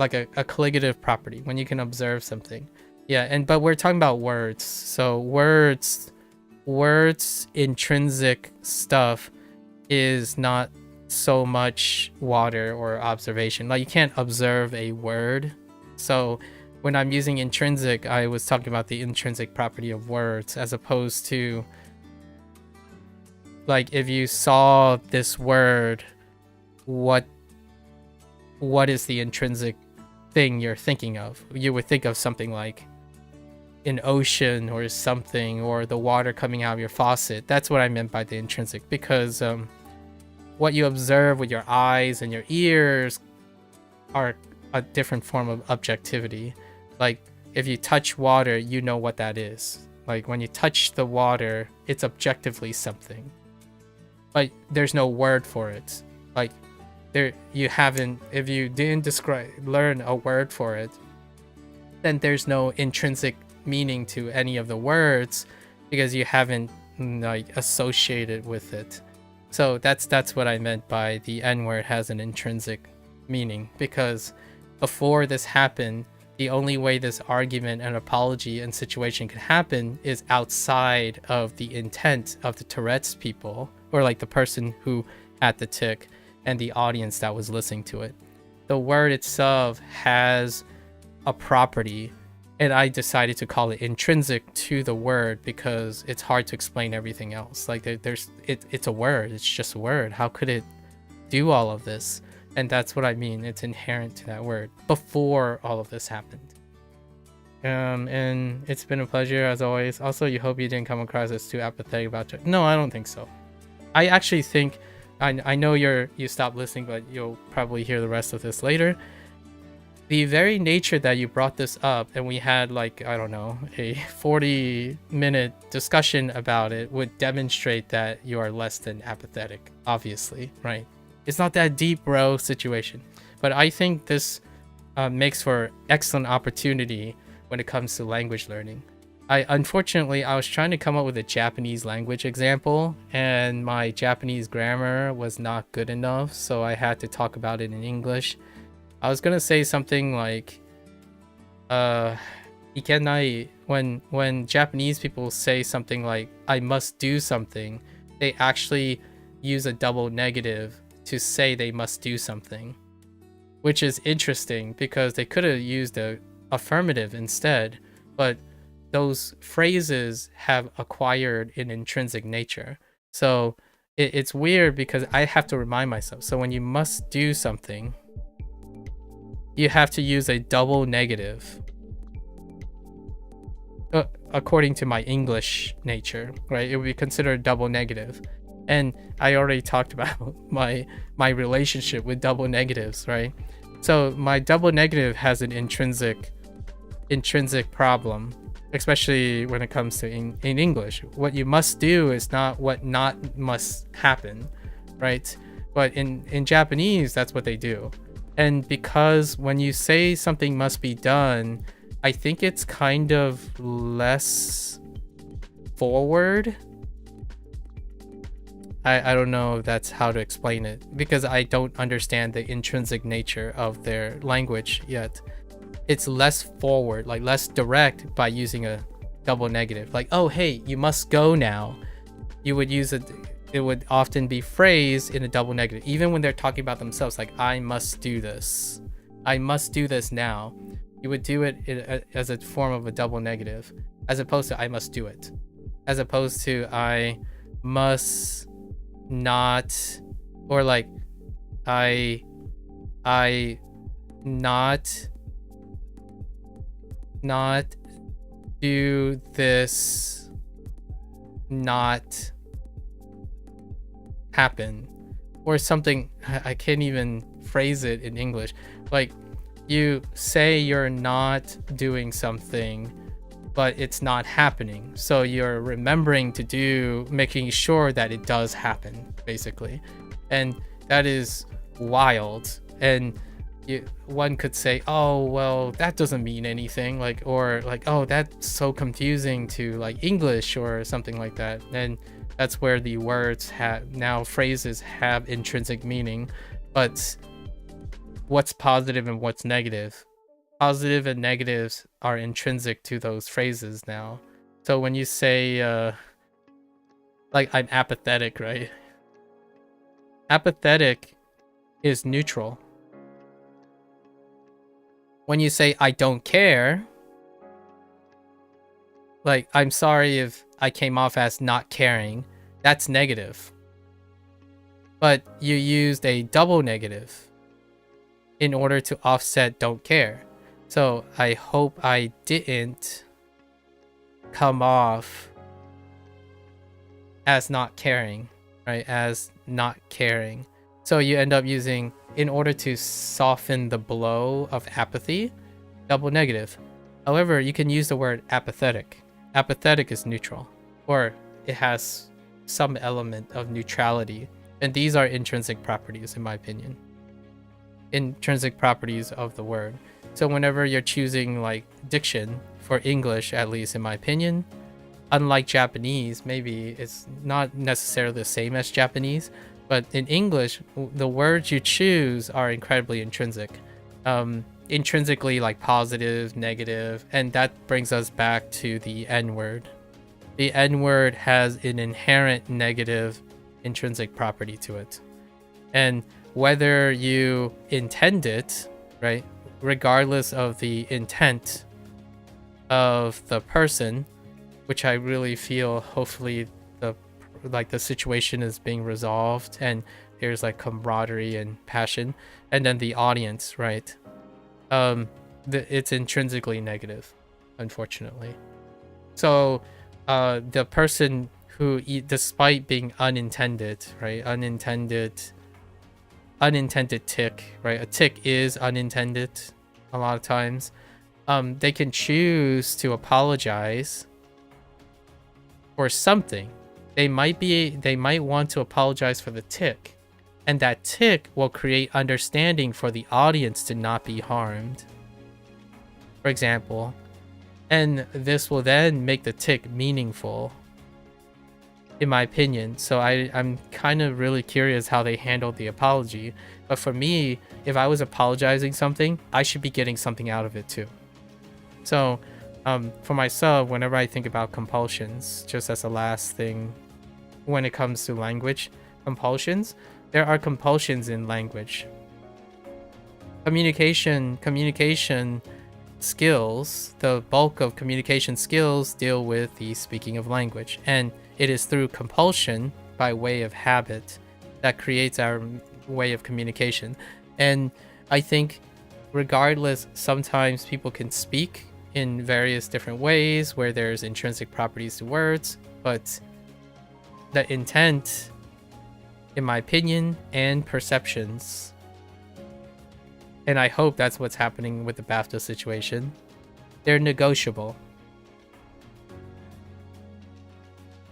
colligative property when you can observe something. Yeah, but we're talking about words. So words intrinsic stuff is not so much water or observation. Like, you can't observe a word. So when I'm using intrinsic, I was talking about the intrinsic property of words, as opposed to, like, if you saw this word, what is the intrinsic thing you're thinking of? You would think of something like an ocean or something, or the water coming out of your faucet. That's what I meant by the intrinsic, because what you observe with your eyes and your ears are a different form of objectivity. Like, if you touch water, you know what that is. Like, when you touch the water, it's objectively something, but there's no word for it. Like, if you didn't learn a word for it, then there's no intrinsic meaning to any of the words, because you haven't like associated with it. So that's what I meant by the N-word has an intrinsic meaning, because before this happened, the only way this argument and apology and situation could happen is outside of the intent of the Tourette's people, or like the person who had the tic and the audience that was listening to it. The word itself has a property, and I decided to call it intrinsic to the word because it's hard to explain everything else. Like, it's a word. It's just a word. How could it do all of this? And that's what I mean. It's inherent to that word before all of this happened. And it's been a pleasure as always. Also, you hope you didn't come across as too apathetic about it. No, I don't think so. I actually think, I know you stopped listening, but you'll probably hear the rest of this later. The very nature that you brought this up, and we had, like, I don't know, a 40-minute discussion about it, would demonstrate that you are less than apathetic, obviously, right? It's not that deep, bro, situation. But I think this makes for excellent opportunity when it comes to language learning. Unfortunately, I was trying to come up with a Japanese language example, and my Japanese grammar was not good enough, so I had to talk about it in English. I was gonna say something like, ikenai. When Japanese people say something like, I must do something, they actually use a double negative to say they must do something, which is interesting because they could have used a affirmative instead, but those phrases have acquired an intrinsic nature. So it's weird because I have to remind myself. So when you must do something, you have to use a double negative according to my English nature, right? It would be considered double negative. And I already talked about my relationship with double negatives, right? So my double negative has an intrinsic problem, especially when it comes to in English. What you must do is not what not must happen, right? But in Japanese, that's what they do. And because when you say something must be done, I think it's kind of less forward. I don't know if that's how to explain it, because I don't understand the intrinsic nature of their language yet. It's less forward, like less direct, by using a double negative. Like, oh, hey, you must go now. You would use it. It would often be phrased in a double negative, even when they're talking about themselves, like, I must do this. I must do this now. You would do it as a form of a double negative, as opposed to I must do it. As opposed to I must not, or like I not do this, not happen, or something. I can't even phrase it in English. Like, you say you're not doing something, but it's not happening, so you're remembering to do, making sure that it does happen, basically. And that is wild. And one could say, oh, well, that doesn't mean anything, like, or like, oh, that's so confusing to like English or something like that. And that's where the words phrases have intrinsic meaning. But what's positive and what's negative? Positive and negatives are intrinsic to those phrases now. So when you say, like, I'm apathetic, right? Apathetic is neutral. When you say, I don't care, like, I'm sorry if I came off as not caring, that's negative. But you used a double negative in order to offset don't care. So I hope I didn't come off as not caring, right? As not caring. So you end up using, in order to soften the blow of apathy, double negative. However, you can use the word apathetic. Apathetic is neutral, or it has some element of neutrality. And these are intrinsic properties, in my opinion. Intrinsic properties of the word. So whenever you're choosing like diction for English, at least in my opinion, unlike Japanese, maybe it's not necessarily the same as Japanese, but in English, the words you choose are incredibly intrinsic. Intrinsically, like positive, negative, and that brings us back to the N-word. The N-word has an inherent negative intrinsic property to it. And whether you intend it, right, regardless of the intent of the person, which I really feel hopefully the situation is being resolved and there's like camaraderie and passion, and then the audience, right, it's intrinsically negative, unfortunately. So the person who, despite being unintended, right, unintended tick, right, a tick is unintended a lot of times, they can choose to apologize for something. They might want to apologize for the tick, and that tick will create understanding for the audience to not be harmed, for example, and this will then make the tick meaningful, in my opinion. So I'm kind of really curious how they handled the apology. But for me, if I was apologizing something, I should be getting something out of it too. So for myself, whenever I think about compulsions, just as a last thing, when it comes to language compulsions, there are compulsions in language. Communication skills, the bulk of communication skills deal with the speaking of language, and it is through compulsion, by way of habit, that creates our way of communication. And I think regardless, sometimes people can speak in various different ways where there's intrinsic properties to words, but the intent, in my opinion, and perceptions, and I hope that's what's happening with the BAFTA situation, they're negotiable.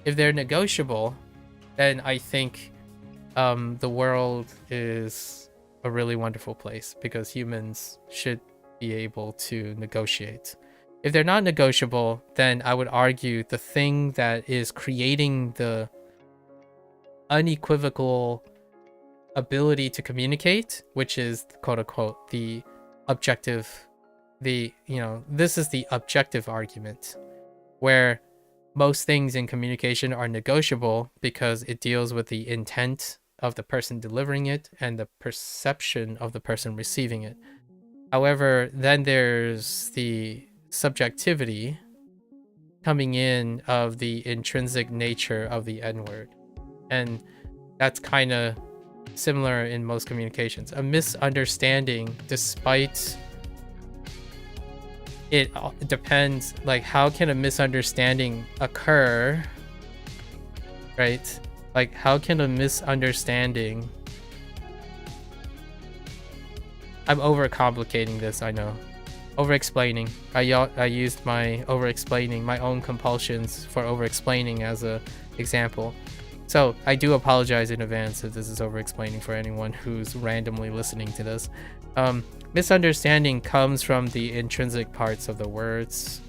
If they're negotiable, then I think the world is a really wonderful place because humans should be able to negotiate. If they're not negotiable, then I would argue the thing that is creating the unequivocal ability to communicate, which is quote unquote the objective, this is the objective argument where most things in communication are negotiable because it deals with the intent of the person delivering it and the perception of the person receiving it. However, then there's the subjectivity coming in of the intrinsic nature of the N-word. And that's kind of similar in most communications. A misunderstanding, despite it depends, like, how can a misunderstanding occur, right? Like, how can a misunderstanding... I'm overcomplicating this, I know. Over-explaining. I used my over-explaining, my own compulsions for over-explaining as a example. So I do apologize in advance if this is over-explaining for anyone who's randomly listening to this. Misunderstanding comes from the intrinsic parts of the words.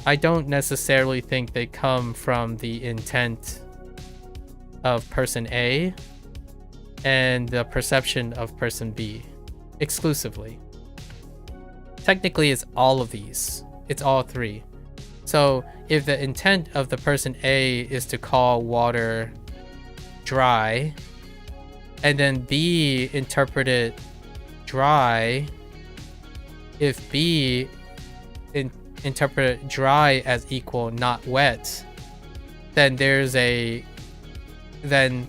I don't necessarily think they come from the intent of person A and the perception of person B exclusively. Technically, it's all of these. It's all three. So if the intent of the person A is to call water dry, and then B interpreted dry, if B interpreted dry as equal not wet, then then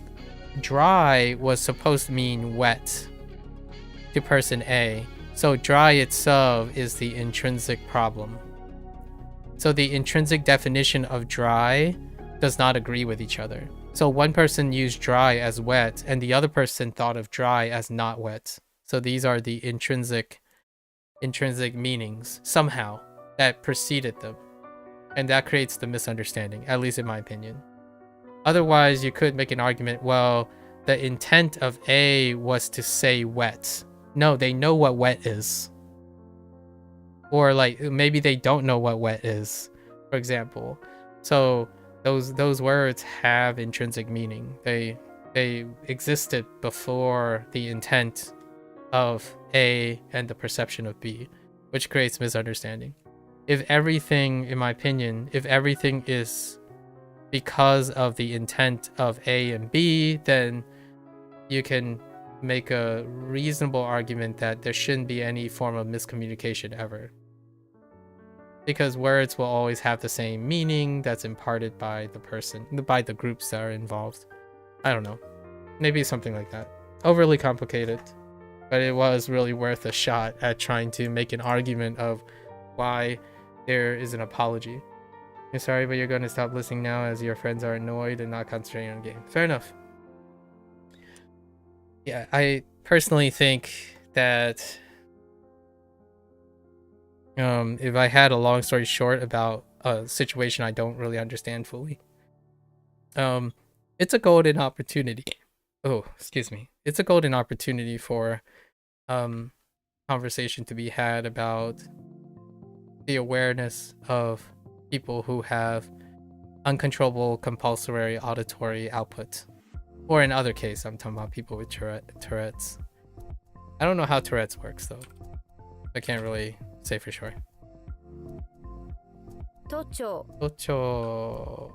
dry was supposed to mean wet to person A. So dry itself is the intrinsic problem. So the intrinsic definition of dry does not agree with each other. So one person used dry as wet and the other person thought of dry as not wet. So these are the intrinsic meanings somehow that preceded them. And that creates the misunderstanding, at least in my opinion. Otherwise, you could make an argument, well, the intent of A was to say wet. No, they know what wet is. Or like maybe they don't know what wet is, for example. So those words have intrinsic meaning. They existed before the intent of A and the perception of B, which creates misunderstanding. If everything, in my opinion, if everything is because of the intent of A and B, then you can make a reasonable argument that there shouldn't be any form of miscommunication ever. Because words will always have the same meaning that's imparted by the person, by the groups that are involved. I don't know. Maybe something like that. Overly complicated, but it was really worth a shot at trying to make an argument of why there is an apology. You're sorry, but you're going to stop listening now as your friends are annoyed and not concentrating on the game. Fair enough. Yeah, I personally think that if I had a long story short about a situation I don't really understand fully, it's a golden opportunity. Oh, excuse me. It's a golden opportunity for conversation to be had about the awareness of people who have uncontrollable compulsory auditory output. Or in other case, I'm talking about people with Tourette's. I don't know how Tourette's works though. I can't really say for sure. Tocho. Tocho.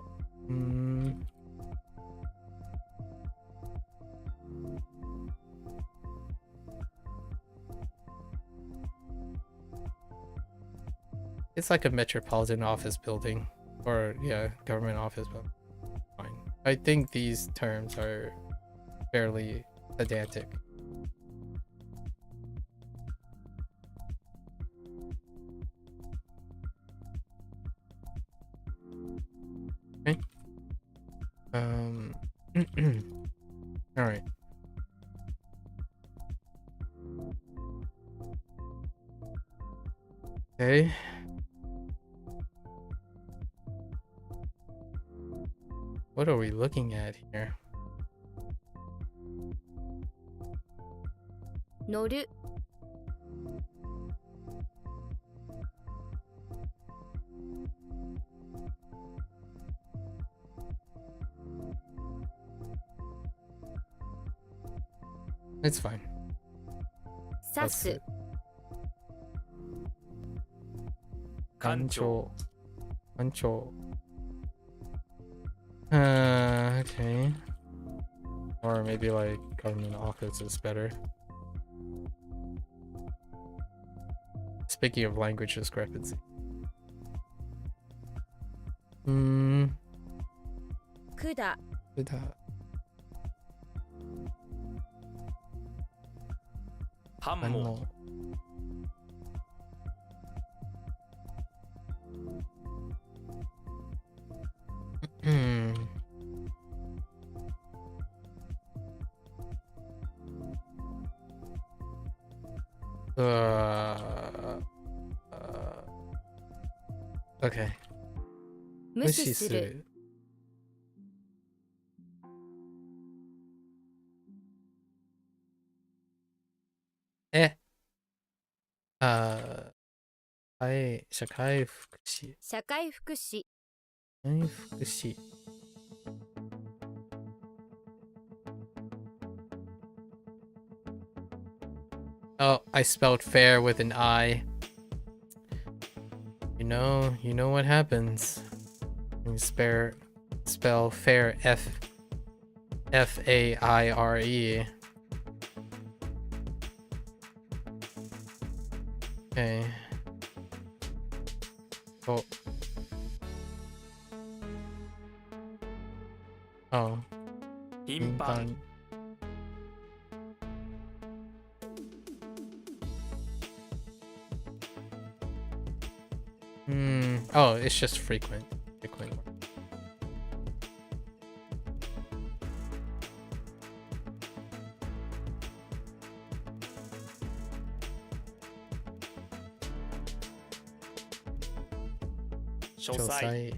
It's like a metropolitan office building, or yeah, government office building. Fine. I think these terms are fairly pedantic. Okay. All right. Okay. What are we looking at here? 乗る It's fine. 刺す 館長 Control. Okay. Or maybe like government office is better. Speaking of language discrepancy. くだ 繁忙 Okay. 無視する 社会福祉 社会福祉 Oh, I spelled fair with an I. You know what happens when you spell fair F-A-I-R-E. Okay. Oh. Oh. 頻繁 Oh, it's just frequent. Frequent. 書斎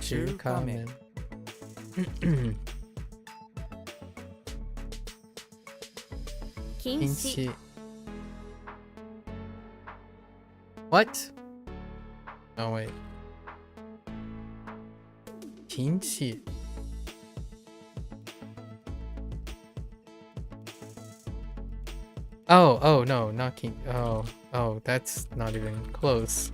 中華麺 禁止 What? Oh wait. 禁止 Oh, no, not king. Oh, that's not even close.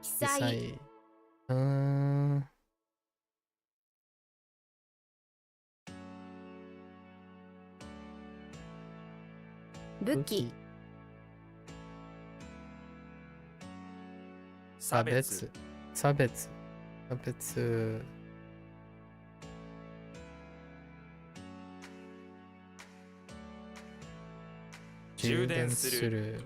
Kisai. Buki. 差別差別充電する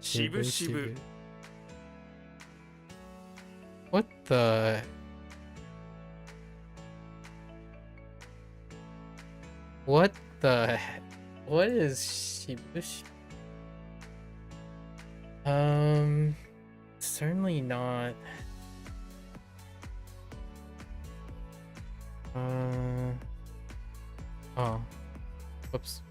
しぶしぶ What the What the What is shibushi? Certainly not. Oh. Whoops.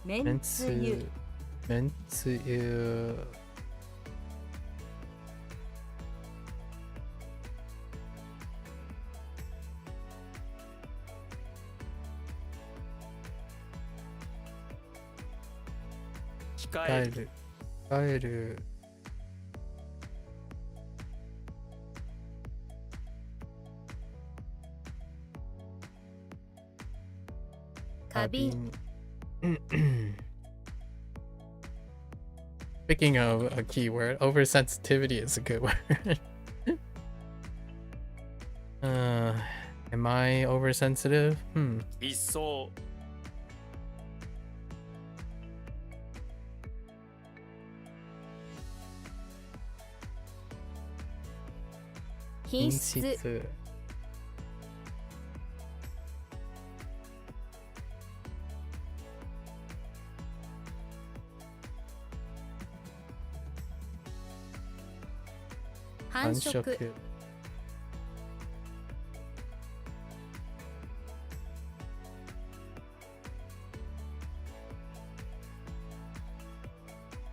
Mentsuyu. Mentsuyu. Kaeru. Kaeru. Kabin. Speaking of a keyword, oversensitivity is a good word. Am I oversensitive? 一層 品質 繁殖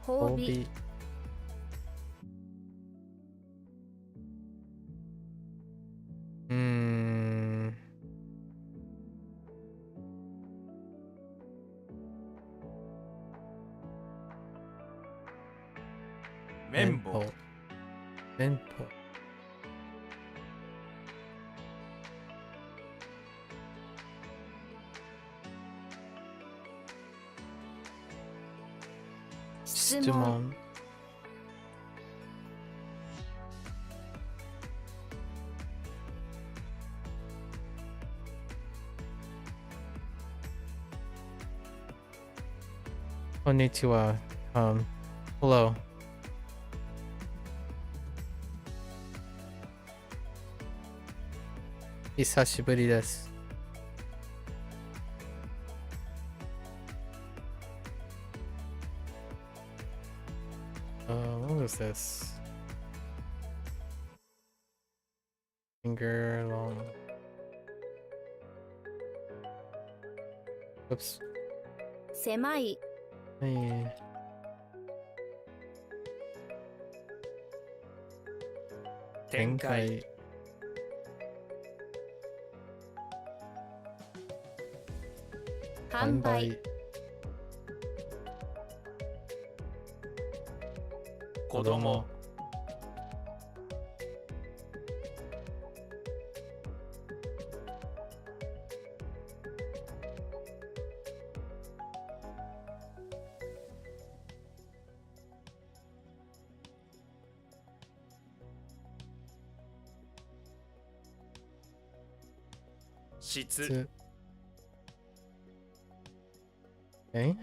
褒美 綿棒 綿棒 質質問 問 Konnichiwa. Hello. Hisashiburi desu. What was this? Finger long. Oops. 狭い Hey. 展開 販売 子供 質 質 Okay.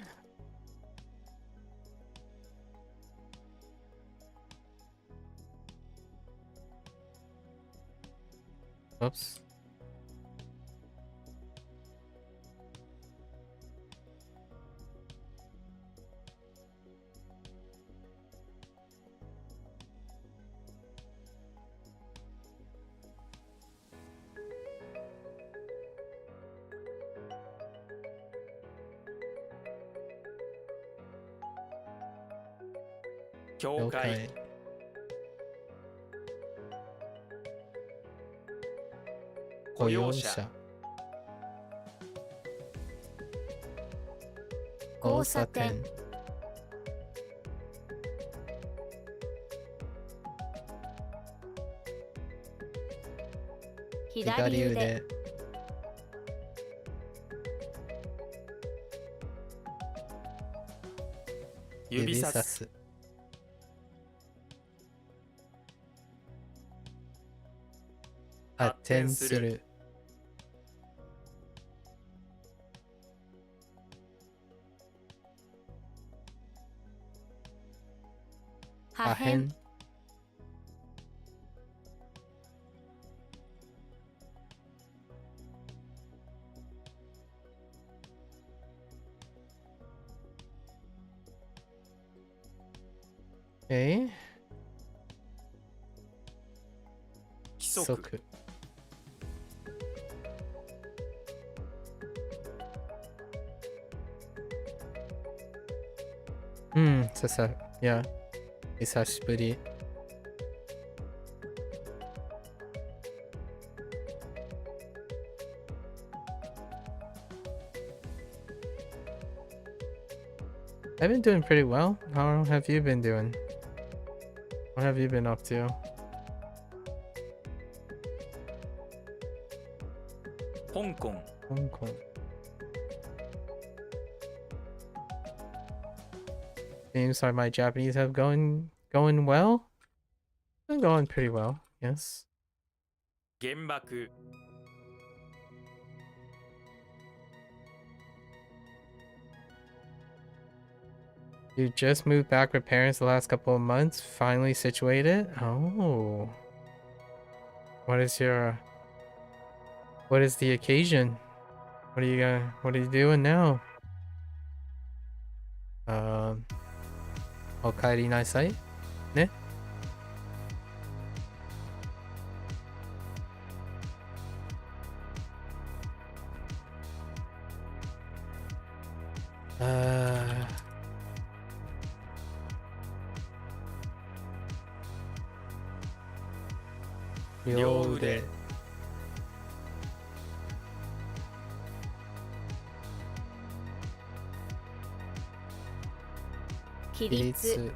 Oops. ,教会 雇用者 交差点 左左腕 腕 指さす 発展する 破片 Okay. 規則 規則 Yeah. 久しぶり I've been doing pretty well. How have you been doing? What have you been up to? 香港 Hong Kong. Seems like my Japanese have going well. Been going pretty well, yes. 原爆 You just moved back with parents the last couple of months, finally situated? Oh. What is the occasion? What are you doing now? Okaeri nasai? Ne? Ryode. 起比立率。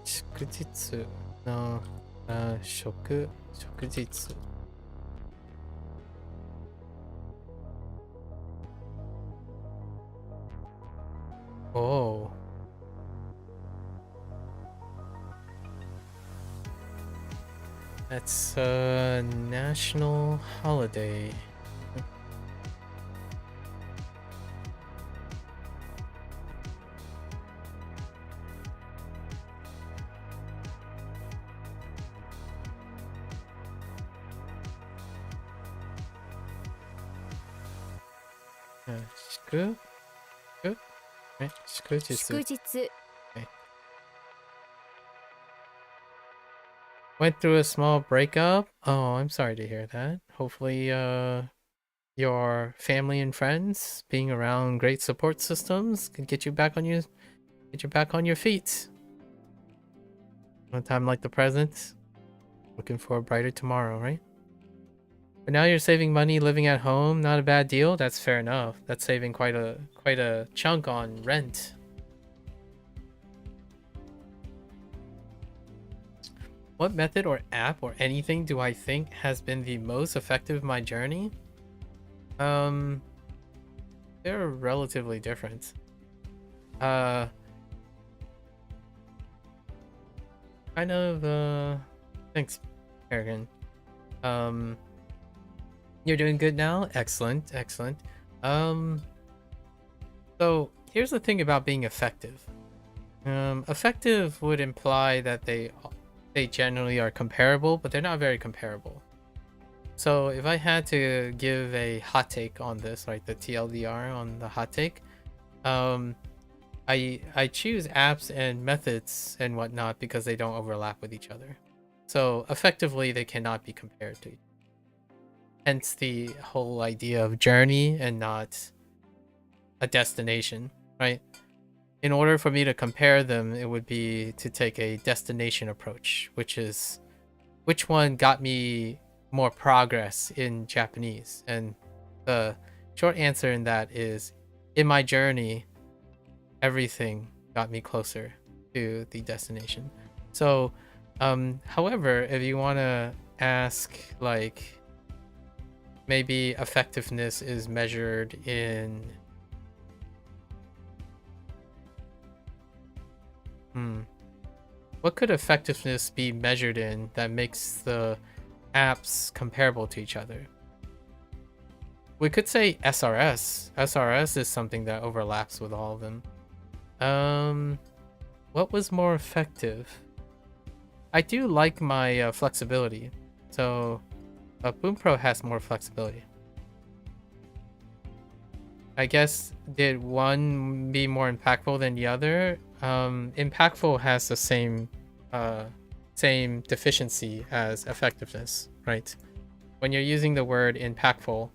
祝日の祝日。Oh. That's a national holiday. Right? 祝日。祝日 Went through a small breakup. Oh, I'm sorry to hear that. Hopefully, your family and friends being around great support systems can get you back on your feet. One time like the present, looking for a brighter tomorrow, right? But now you're saving money living at home. Not a bad deal. That's fair enough. That's saving quite a chunk on rent. What method or app or anything do I think has been the most effective in my journey? They're relatively different. Kind of, thanks, Paragon. You're doing good now? Excellent, excellent. So here's the thing about being effective. Effective would imply that they generally are comparable, but they're not very comparable. So if I had to give a hot take on this, like the TLDR on the hot take, I choose apps and methods and whatnot because they don't overlap with each other. So effectively, they cannot be compared to each other. Hence the whole idea of journey and not a destination, right? In order for me to compare them, it would be to take a destination approach, which is which one got me more progress in Japanese. And the short answer in that is, in my journey, everything got me closer to the destination. So, however, if you want to ask, like, maybe effectiveness is measured in what could effectiveness be measured in that makes the apps comparable to each other? We could say SRS. SRS is something that overlaps with all of them. What was more effective? I do like my flexibility. So Bunpro has more flexibility. I guess, did one be more impactful than the other? Impactful has the same deficiency as effectiveness, right? When you're using the word impactful,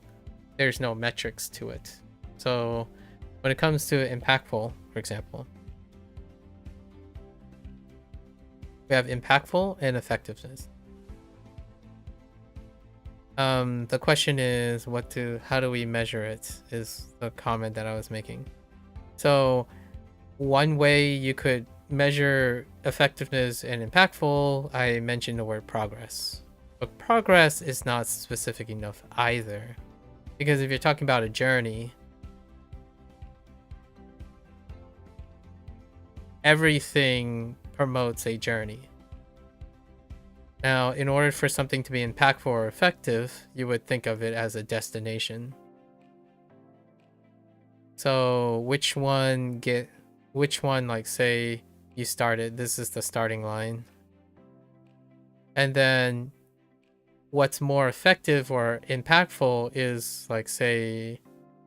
there's no metrics to it. So when it comes to impactful, for example, we have impactful and effectiveness. The question is how do we measure it, is the comment that I was making. So one way you could measure effectiveness and impactful, I mentioned the word progress. But progress is not specific enough either. Because if you're talking about a journey, everything promotes a journey. Now, in order for something to be impactful or effective, you would think of it as a destination. So which one, like, say you started, this is the starting line. And then what's more effective or impactful is, like, say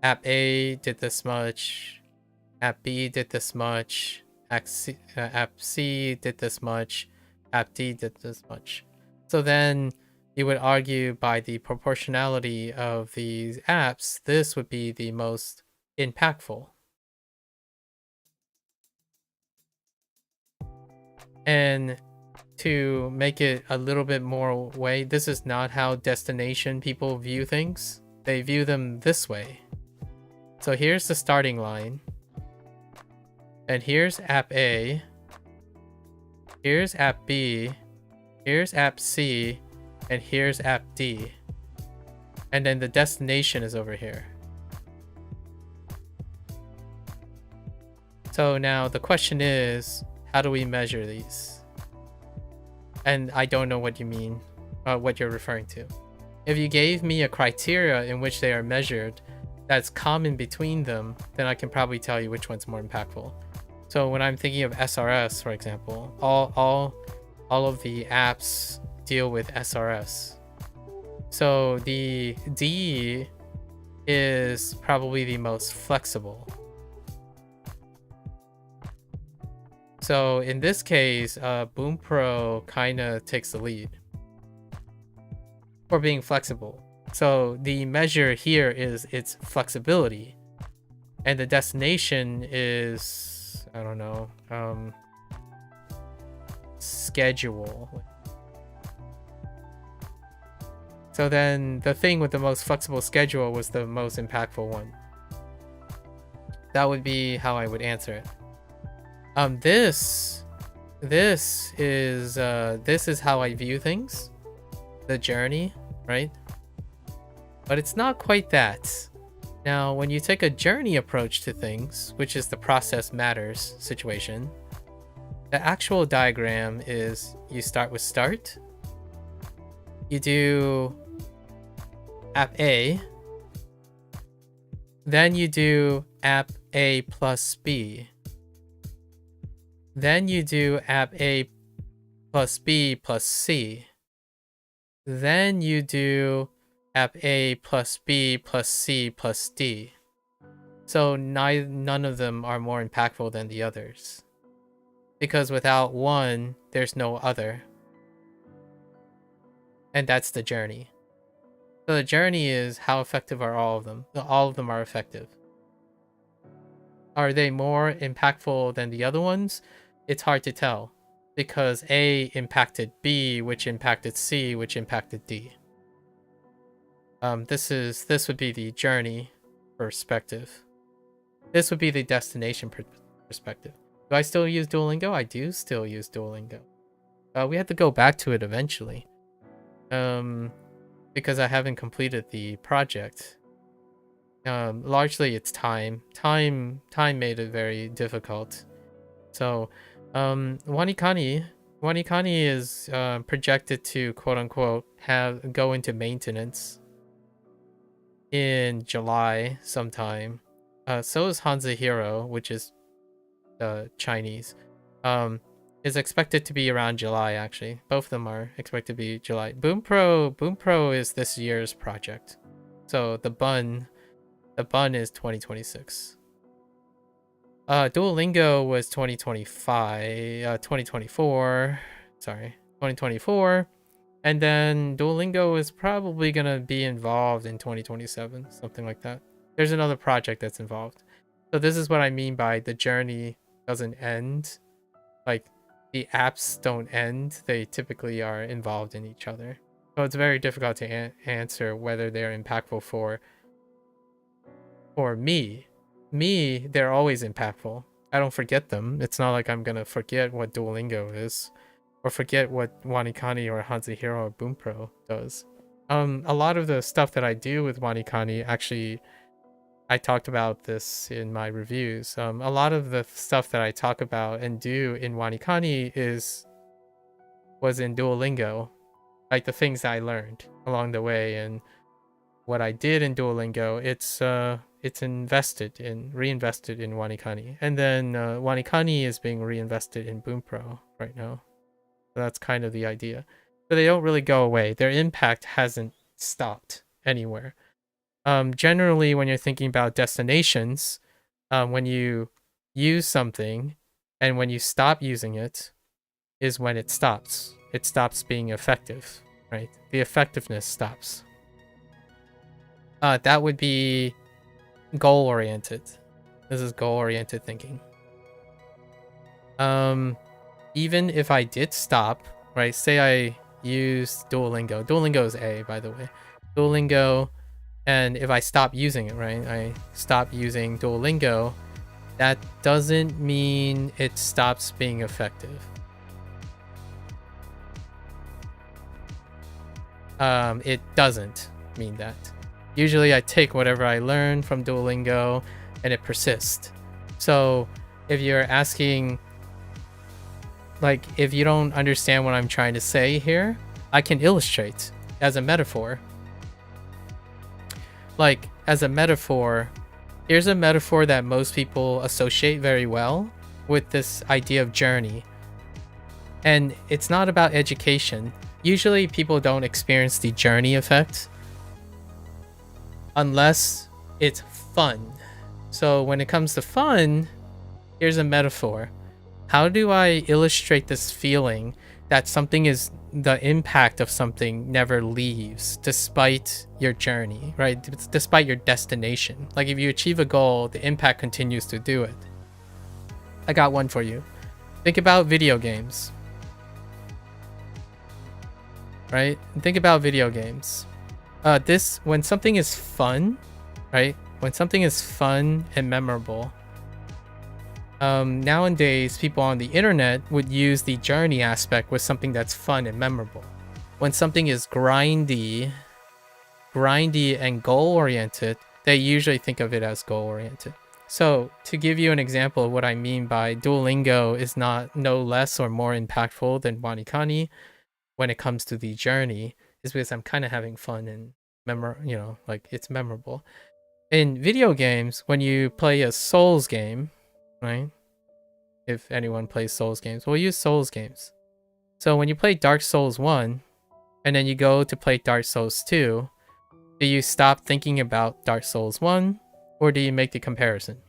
app A did this much, app B did this much, app C did this much, app D did this much. So then you would argue by the proportionality of these apps, this would be the most impactful. And to make it a little bit more way, this is not how destination people view things. They view them this way. So here's the starting line. And here's app A. Here's app B. Here's app C. And here's app D. And then the destination is over here. So now the question is, how do we measure these? And I don't know what you mean, what you're referring to. If you gave me a criteria in which they are measured that's common between them, then I can probably tell you which one's more impactful. So when I'm thinking of SRS, for example, all of the apps deal with SRS. So the D is probably the most flexible. So in this case, Bunpro kind of takes the lead for being flexible. So the measure here is its flexibility, and the destination is, I don't know, schedule. So then the thing with the most flexible schedule was the most impactful one. That would be how I would answer it. This is how I view things, the journey, right? But it's not quite that. Now, when you take a journey approach to things, which is the process matters situation, the actual diagram is you start with start, you do app A, then you do app A plus B. Then you do app A plus B plus C. Then you do app A plus B plus C plus D. So none of them are more impactful than the others. Because without one, there's no other. And that's the journey. So the journey is how effective are all of them? All of them are effective. Are they more impactful than the other ones? It's hard to tell, because A impacted B, which impacted C, which impacted D. This would be the journey perspective. This would be the destination perspective. Do I still use Duolingo? I do still use Duolingo. We have to go back to it eventually, because I haven't completed the project. Largely it's time. Time made it very difficult. So, WaniKani is projected to quote unquote go into maintenance in July sometime. So is HanziHero, which is Chinese. Is expected to be around July actually. Both of them are expected to be July. Bunpro is this year's project. So the bun is 2026. Duolingo was 2024, and then Duolingo is probably gonna be involved in 2027, something like that. There's another project that's involved. So this is what I mean by the journey doesn't end. Like, the apps don't end, they typically are involved in each other. So it's very difficult to answer whether they're impactful for me. They're always impactful. I don't forget them. It's not like I'm gonna forget what Duolingo is, or forget what WaniKani or HanziHero or Bunpro does. A lot of the stuff that I do with WaniKani actually I talked about this in my reviews. A lot of the stuff that I talk about and do in WaniKani was in Duolingo, like the things I learned along the way and what I did in Duolingo. It's reinvested in WaniKani, and then WaniKani is being reinvested in Bunpro right now. So that's kind of the idea. So they don't really go away. Their impact hasn't stopped anywhere. Generally, when you're thinking about destinations, when you use something and when you stop using it is when it stops. It stops being effective, right? The effectiveness stops. That would be goal-oriented. This is goal-oriented thinking. Even if I did stop, right? Say I used Duolingo. Duolingo is A, by the way. Duolingo, and if I stop using it, right? I stop using Duolingo, that doesn't mean it stops being effective. It doesn't mean that. Usually I take whatever I learn from Duolingo and it persists. So if you're asking, like, if you don't understand what I'm trying to say here, I can illustrate as a metaphor. Like, as a metaphor, here's a metaphor that most people associate very well with this idea of journey. And it's not about education. Usually people don't experience the journey effect unless it's fun. So when it comes to fun, here's a metaphor. How do I illustrate this feeling that something is, the impact of something never leaves despite your journey, right? Despite your destination. Like if you achieve a goal, the impact continues to do it. I got one for you. Think about video games. Right? Think about video games. When something is fun, right? When something is fun and memorable, nowadays people on the internet would use the journey aspect with something that's fun and memorable. When something is grindy and goal-oriented, they usually think of it as goal-oriented. So to give you an example of what I mean by Duolingo is no less or more impactful than WaniKani when it comes to the journey, is because I'm kind of having fun and like it's memorable. In video games, when you play a Souls game, right? If anyone plays Souls games, we'll use Souls games. So when you play Dark Souls 1 and then you go to play Dark Souls 2, do you stop thinking about Dark Souls 1 or do you make the comparison?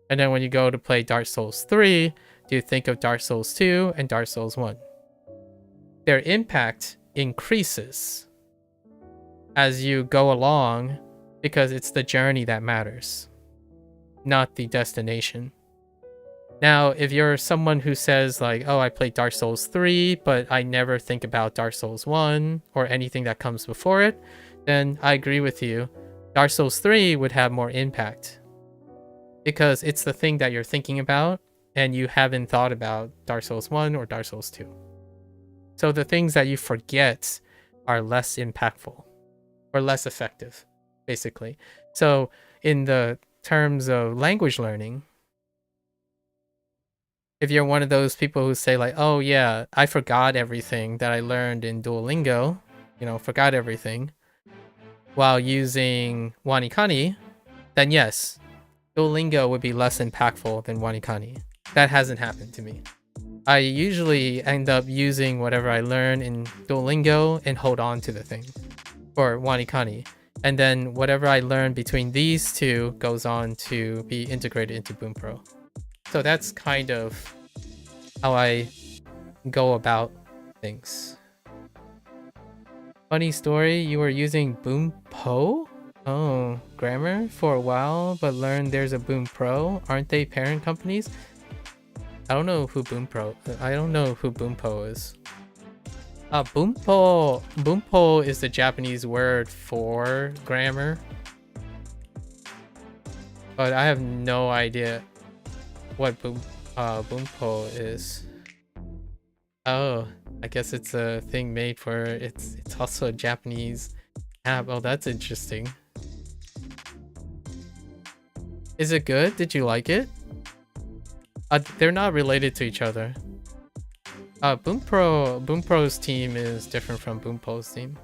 And then when you go to play Dark Souls 3, do you think of Dark Souls 2 and Dark Souls 1? Their impact increases as you go along because it's the journey that matters, not the destination. Now, if you're someone who says like, oh, I played Dark Souls 3, but I never think about Dark Souls 1 or anything that comes before it, then I agree with you. Dark Souls 3 would have more impact because it's the thing that you're thinking about and you haven't thought about Dark Souls 1 or Dark Souls 2. So the things that you forget are less impactful or less effective, basically. So in the terms of language learning, if you're one of those people who say like, oh yeah, I forgot everything that I learned in Duolingo, forgot everything, while using WaniKani, then yes, Duolingo would be less impactful than WaniKani. That hasn't happened to me. I usually end up using whatever I learn in Duolingo and hold on to the thing, or WaniKani. And then whatever I learn between these two goes on to be integrated into Bunpro. So that's kind of how I go about things. Funny story, you were using Bunpo? Oh, grammar for a while, but learned there's a Bunpro. Aren't they parent companies? I don't know who Bunpro is. Bunpo is the Japanese word for grammar. But I have no idea what Bunpo is. Oh, I guess it's a thing made for it's also a Japanese app. Oh, that's interesting. Is it good? Did you like it? They're not related to each other. Bunpro's team is different from Bunpo's team.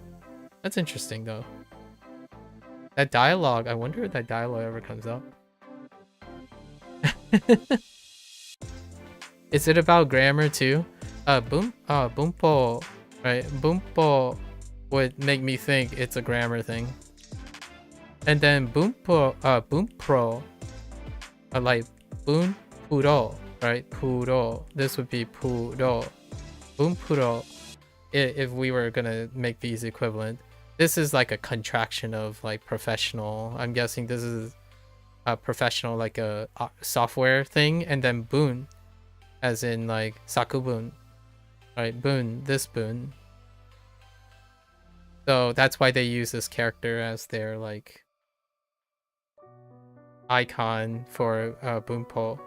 That's interesting though. That dialogue, I wonder if that dialogue ever comes up. Is it about grammar too? Bunpo, right? Bunpo would make me think it's a grammar thing. And then Bunpro, like Bunpuro, right? Puro. This would be Puro. Bunpuro, if we were gonna make these equivalent. This is like a contraction of like professional. I'm guessing this is a professional, like a software thing. And then Bun, as in like Sakubun, right? Bun, this Bun. So that's why they use this character as their like icon for Bunpo.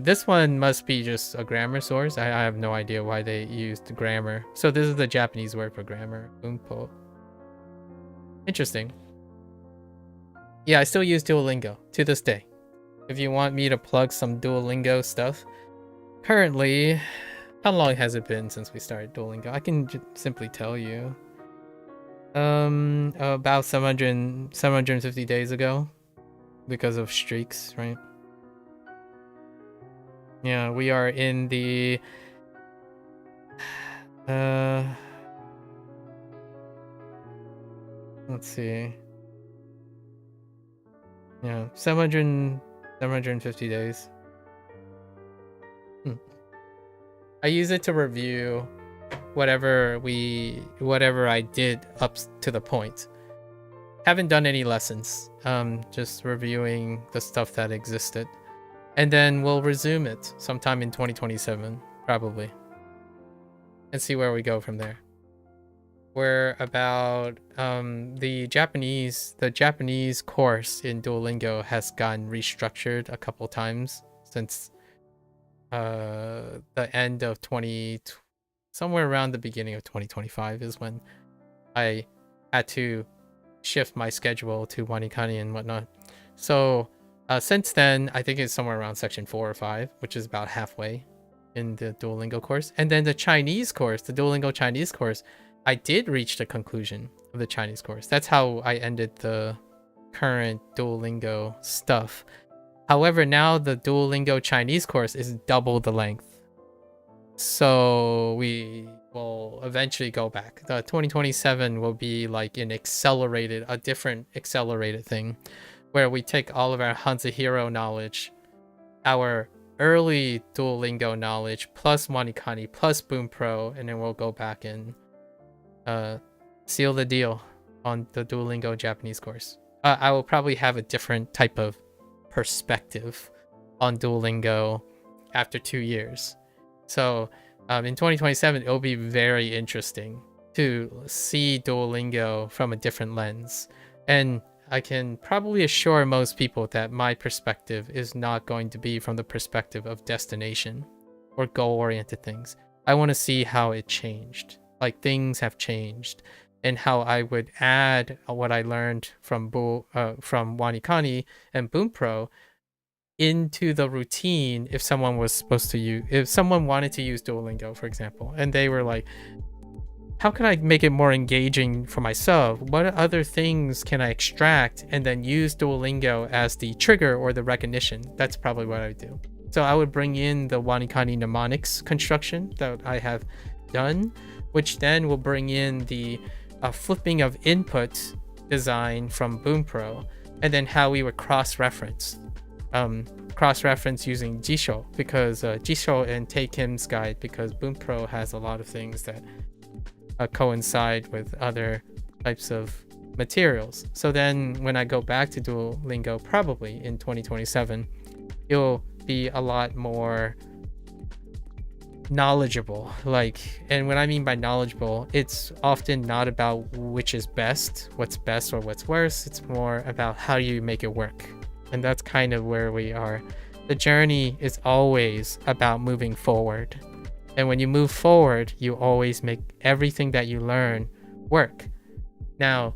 This one must be just a grammar source. I have no idea why they used grammar. So this is the Japanese word for grammar, Bunpo. Interesting. Yeah, I still use Duolingo to this day. If you want me to plug some Duolingo stuff, currently, how long has it been since we started Duolingo? I can simply tell you. About 750 days ago, because of streaks, right? Yeah, we are in the let's see. Yeah, 750 days. I use it to review whatever I did up to the point. Haven't done any lessons. Just reviewing the stuff that existed. And then we'll resume it sometime in 2027, probably. And see where we go from there. We're about the Japanese course in Duolingo has gotten restructured a couple times since the end of somewhere around the beginning of 2025 is when I had to shift my schedule to WaniKani and whatnot. So since then, I think it's somewhere around section 4 or 5, which is about halfway in the Duolingo course. And then the Chinese course, the Duolingo Chinese course, I did reach the conclusion of the Chinese course. That's how I ended the current Duolingo stuff. However, now the Duolingo Chinese course is double the length. So we will eventually go back. The 2027 will be like a different accelerated thing, where we take all of our HanziHero knowledge, our early Duolingo knowledge, plus WaniKani, plus Bunpro, and then we'll go back and seal the deal on the Duolingo Japanese course. I will probably have a different type of perspective on Duolingo after 2 years. So in 2027, it'll be very interesting to see Duolingo from a different lens. And I can probably assure most people that my perspective is not going to be from the perspective of destination or goal-oriented things. I want to see how it changed, like things have changed, and how I would add what I learned from WaniKani and Bunpro into the routine if someone wanted to use Duolingo, for example, and they were like, how can I make it more engaging for myself? What other things can I extract and then use Duolingo as the trigger or the recognition? That's probably what I would do. So I would bring in the WaniKani mnemonics construction that I have done, which then will bring in the flipping of input design from Bunpro, and then how we would cross-reference using Jisho, because Jisho and Take Him's guide, because Bunpro has a lot of things that coincide with other types of materials. So then when I go back to Duolingo, probably in 2027, it'll be a lot more knowledgeable. And when I mean by knowledgeable, it's often not about which is best, what's best or what's worse. It's more about how you make it work. And that's kind of where we are. The journey is always about moving forward. And when you move forward, you always make everything that you learn work. Now,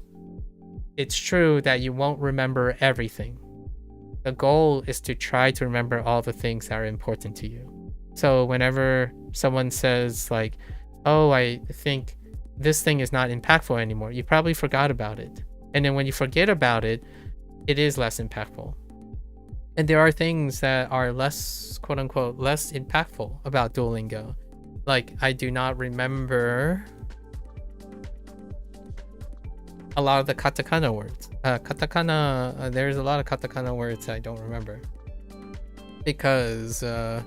it's true that you won't remember everything. The goal is to try to remember all the things that are important to you. So whenever someone says like, oh, I think this thing is not impactful anymore, you probably forgot about it. And then when you forget about it, it is less impactful. And there are things that are less, quote unquote, less impactful about Duolingo. Like, I do not remember a lot of the katakana words. There's a lot of katakana words I don't remember because they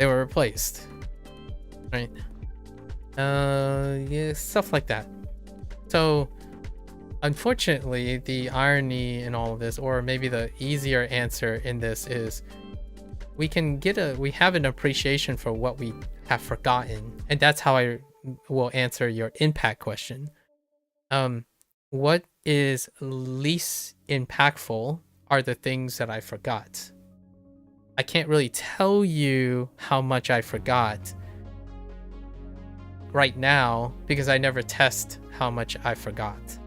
were replaced, right? Yeah, stuff like that. So unfortunately, the irony in all of this, or maybe the easier answer in this, is we have an appreciation for what we have forgotten, and that's how I will answer your impact question. What is least impactful are the things that I forgot. I can't really tell you how much I forgot right now because I never test how much I forgot.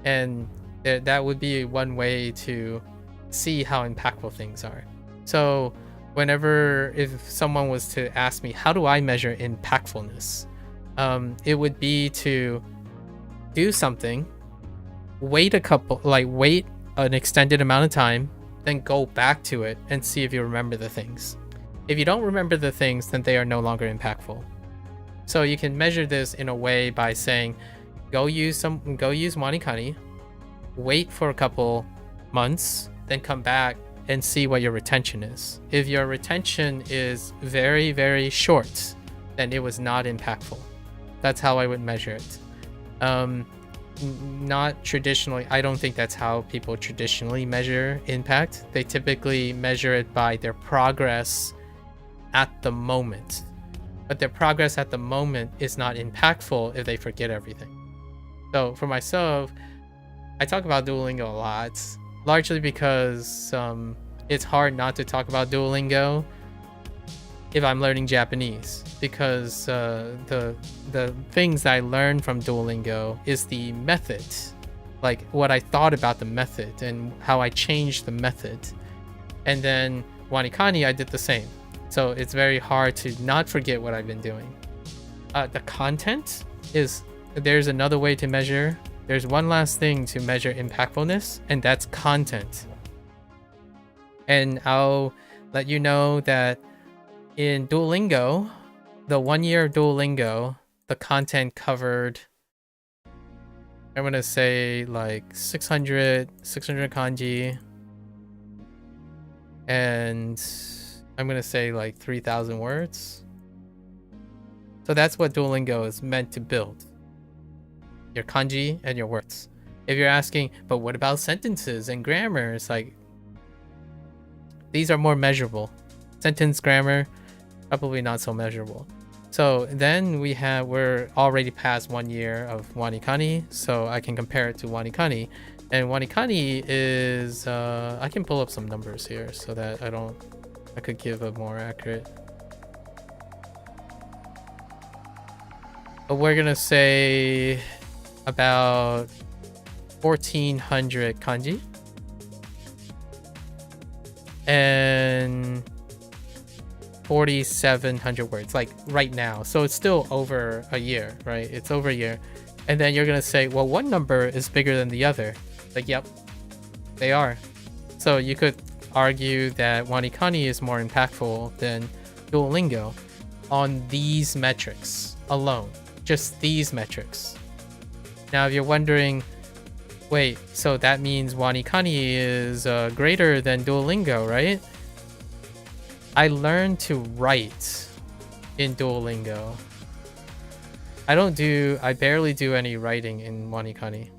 And that would be one way to see how impactful things are. So if someone was to ask me, how do I measure impactfulness? It would be to do something, wait an extended amount of time, then go back to it and see if you remember the things. If you don't remember the things, then they are no longer impactful. So you can measure this in a way by saying, go use WaniKani, wait for a couple months, then come back and see what your retention is. If your retention is very, very short, then it was not impactful. That's how I would measure it. Not traditionally, I don't think that's how people traditionally measure impact. They typically measure it by their progress at the moment. But their progress at the moment is not impactful if they forget everything. So for myself, I talk about Duolingo a lot, largely because it's hard not to talk about Duolingo if I'm learning Japanese, because the things that I learned from Duolingo is the method, like what I thought about the method and how I changed the method. And then WaniKani, I did the same. So it's very hard to not forget what I've been doing. The content is, there's another way to measure. There's one last thing to measure impactfulness, and that's content. And I'll let you know that in Duolingo, the 1 year of Duolingo, the content covered, I'm gonna say like 600 kanji, and I'm gonna say like 3,000 words. So that's what Duolingo is meant to build. Your kanji and your words. If you're asking, but what about sentences and grammar? It's like, these are more measurable. Sentence, grammar, probably not so measurable. So then we're already past 1 year of WaniKani, so I can compare it to WaniKani. And WaniKani is, I can pull up some numbers here so that I could give a more accurate. But we're gonna say about 1,400 kanji and 4,700 words, like right now. So it's still over a year, right? It's over a year. And then you're gonna say, well, one number is bigger than the other. Like, yep, they are. So you could argue that WaniKani is more impactful than Duolingo on these metrics alone, just these metrics. Now, if you're wondering, wait, so that means WaniKani is greater than Duolingo, right? I learned to write in Duolingo. I barely do any writing in WaniKani.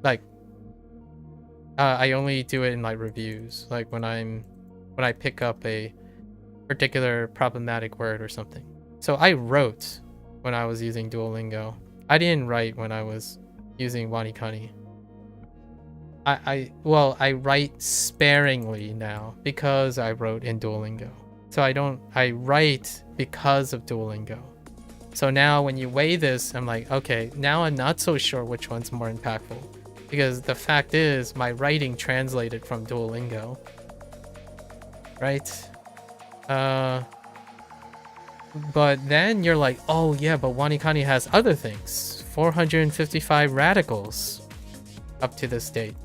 Like, I only do it in like reviews, like when I pick up a particular problematic word or something. So I wrote when I was using Duolingo. I didn't write when I was using WaniKani. I write sparingly now because I wrote in Duolingo. So I write because of Duolingo. So now when you weigh this, I'm like, okay, now I'm not so sure which one's more impactful. Because the fact is, my writing translated from Duolingo. Right? But then you're like, oh yeah, but WaniKani has other things. 455 radicals up to this date.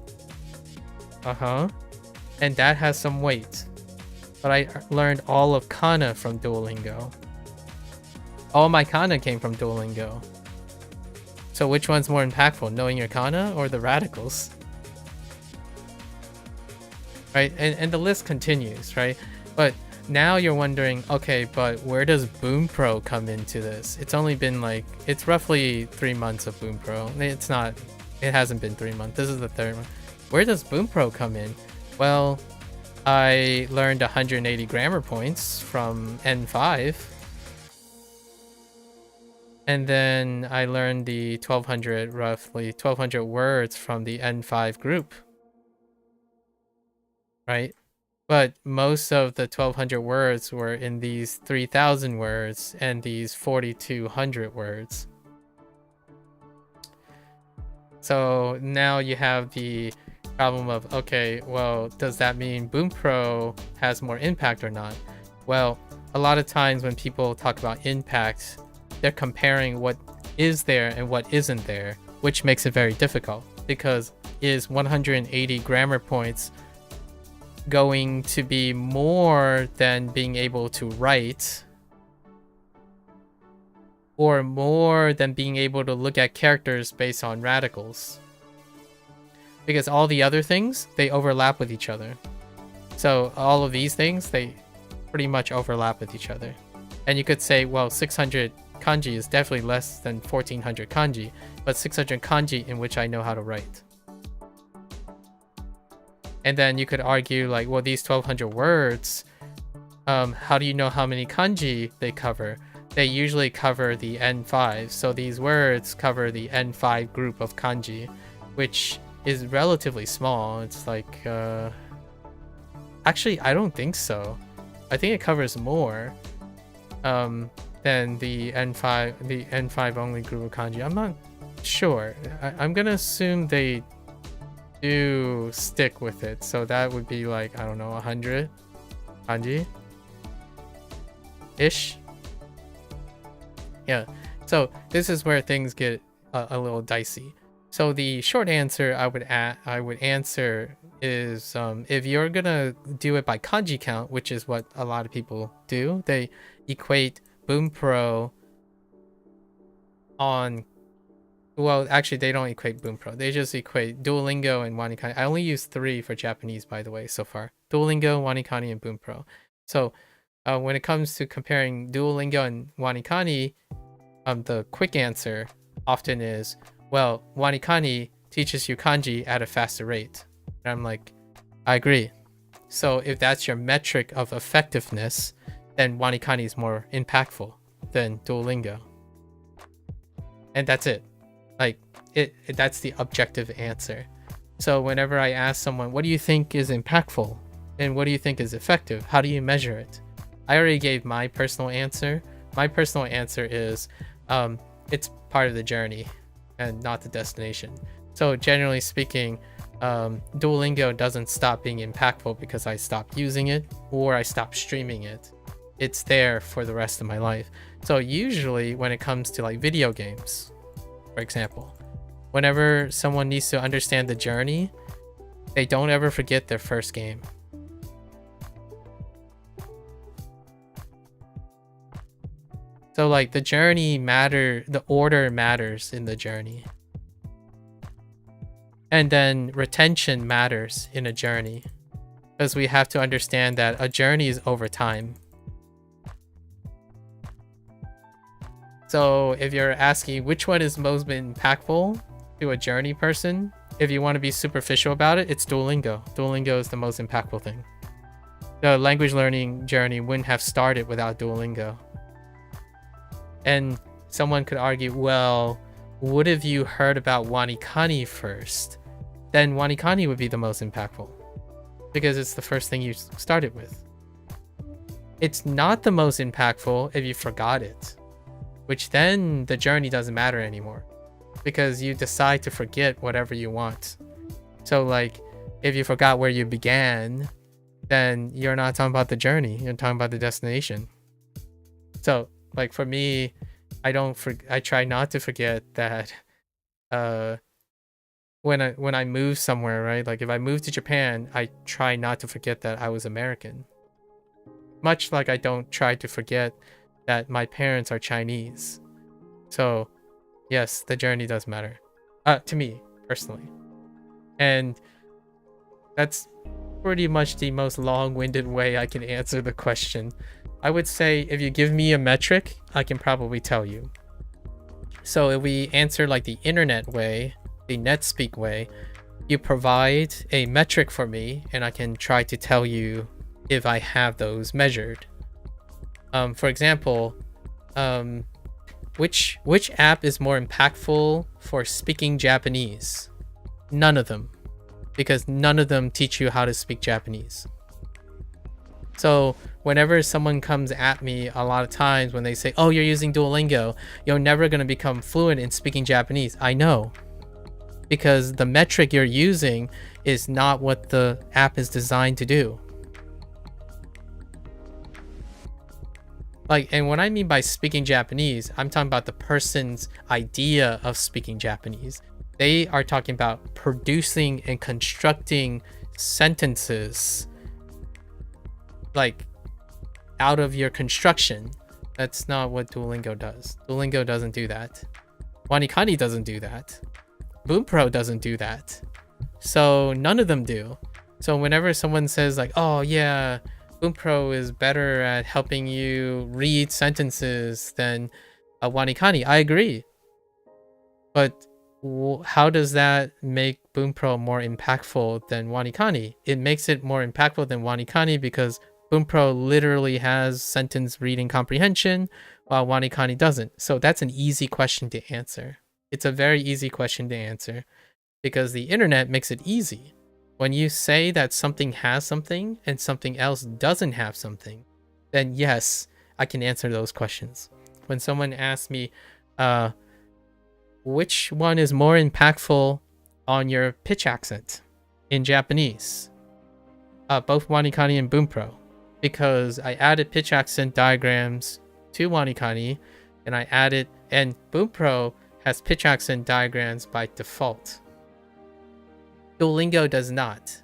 And that has some weight. But I learned all of Kana from Duolingo. All my Kana came from Duolingo. So which one's more impactful, knowing your Kana or the radicals? Right? And the list continues, right? But now you're wondering, okay, but where does Bunpro come into this? It's only been like, it's roughly 3 months of Bunpro. It hasn't been 3 months. This is the third one. Where does Bunpro come in? Well, I learned 180 grammar points from N5. And then I learned the roughly 1200 words from the N5 group. Right? But most of the 1200 words were in these 3000 words and these 4200 words. So now you have the problem of, okay, well, does that mean Bunpro has more impact or not? Well, a lot of times when people talk about impact, they're comparing what is there and what isn't there, which makes it very difficult, because is 180 grammar points going to be more than being able to write, or more than being able to look at characters based on radicals? Because all the other things, they overlap with each other. So all of these things, they pretty much overlap with each other. And you could say, well, 600 kanji is definitely less than 1400 kanji, but 600 kanji in which I know how to write. And then you could argue like, well, these 1200 words, how do you know how many kanji they cover? They usually cover the N5. So these words cover the N5 group of kanji, which is relatively small. It's like, actually, I don't think so. I think it covers more than the N5 only group of kanji. I'm not sure. I'm gonna assume they do stick with it. So that would be like, I don't know, 100 kanji ish. Yeah. So this is where things get a little dicey. So the short answer I would answer is, if you're gonna do it by kanji count, which is what a lot of people do, they equate Bunpro on, well, actually they don't equate Bunpro. They just equate Duolingo and WaniKani. I only use 3 for Japanese, by the way, so far. Duolingo, WaniKani, and Bunpro. So when it comes to comparing Duolingo and WaniKani, the quick answer often is, well, WaniKani teaches you kanji at a faster rate. And I'm like, I agree. So if that's your metric of effectiveness, then WaniKani is more impactful than Duolingo. And that's it. Like, that's the objective answer. So whenever I ask someone, what do you think is impactful? And what do you think is effective? How do you measure it? I already gave my personal answer. My personal answer is, it's part of the journey and not the destination. So generally speaking, Duolingo doesn't stop being impactful because I stopped using it or I stopped streaming it. It's there for the rest of my life. So usually when it comes to like video games, for example, whenever someone needs to understand the journey, they don't ever forget their first game. So like the journey the order matters in the journey. And then retention matters in a journey, because we have to understand that a journey is over time. So if you're asking which one is most impactful to a journey person, if you want to be superficial about it, it's Duolingo. Duolingo is the most impactful thing. The language learning journey wouldn't have started without Duolingo. And someone could argue, well, what if you heard about WaniKani first? Then WaniKani would be the most impactful, because it's the first thing you started with. It's not the most impactful if you forgot it. which then the journey doesn't matter anymore because you decide to forget whatever you want. So like if you forgot where you began, then you're not talking about the journey, you're talking about the destination. So like for me, I try not to forget that when I move somewhere, right? Like if I move to Japan, I try not to forget that I was American. Much like I don't try to forget that my parents are Chinese. So yes, the journey does matter. To me, personally. And that's pretty much the most long-winded way I can answer the question. I would say if you give me a metric, I can probably tell you. So if we answer like the internet way, the NetSpeak way, you provide a metric for me and I can try to tell you if I have those measured. For example, which app is more impactful for speaking Japanese? None of them, because none of them teach you how to speak Japanese. So whenever someone comes at me a lot of times when they say, oh, you're using Duolingo, you're never going to become fluent in speaking Japanese. I know, because the metric you're using is not what the app is designed to do. Like, and what I mean by speaking Japanese, I'm talking about the person's idea of speaking Japanese. They are talking about producing and constructing sentences like out of your construction. That's not what Duolingo does. Duolingo doesn't do that. WaniKani doesn't do that. Bunpro doesn't do that. So none of them do. So whenever someone says like, oh yeah, Bunpro is better at helping you read sentences than WaniKani, I agree. But how does that make Bunpro more impactful than WaniKani? It makes it more impactful than WaniKani because Bunpro literally has sentence reading comprehension while WaniKani doesn't. So that's an easy question to answer. It's a very easy question to answer because the internet makes it easy. When you say that something has something and something else doesn't have something, then yes, I can answer those questions. When someone asks me, which one is more impactful on your pitch accent in Japanese? Both WaniKani and Bunpro, because I added pitch accent diagrams to WaniKani, and Bunpro has pitch accent diagrams by default. Duolingo does not.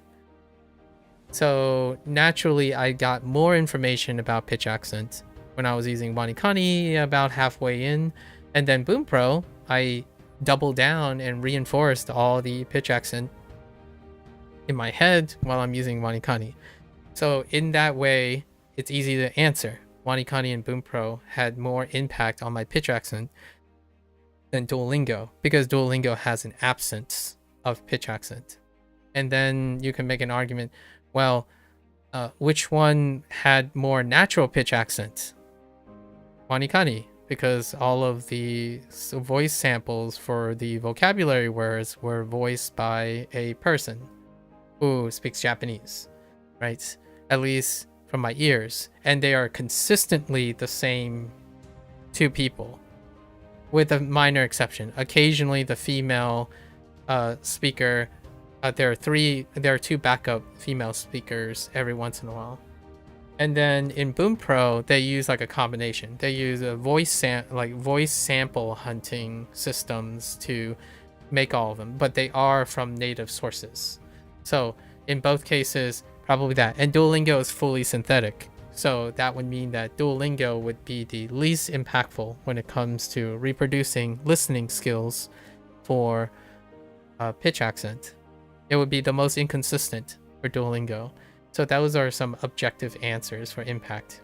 So naturally, I got more information about pitch accent when I was using WaniKani about halfway in, and then Bunpro, I doubled down and reinforced all the pitch accent in my head while I'm using WaniKani. So in that way, it's easy to answer. WaniKani and Bunpro had more impact on my pitch accent than Duolingo because Duolingo has an absence of pitch accent. And then you can make an argument, well, which one had more natural pitch accent? WaniKani, because all of the voice samples for the vocabulary words were voiced by a person who speaks Japanese, right? At least from my ears. And they are consistently the same two people, with a minor exception. Occasionally the female speaker, there are two backup female speakers every once in a while. And then in Bunpro, they use like a combination. They use a voice sample hunting systems to make all of them, but they are from native sources. So in both cases, probably that. And Duolingo is fully synthetic. So that would mean that Duolingo would be the least impactful when it comes to reproducing listening skills for pitch accent. It would be the most inconsistent for Duolingo. So those are some objective answers for impact.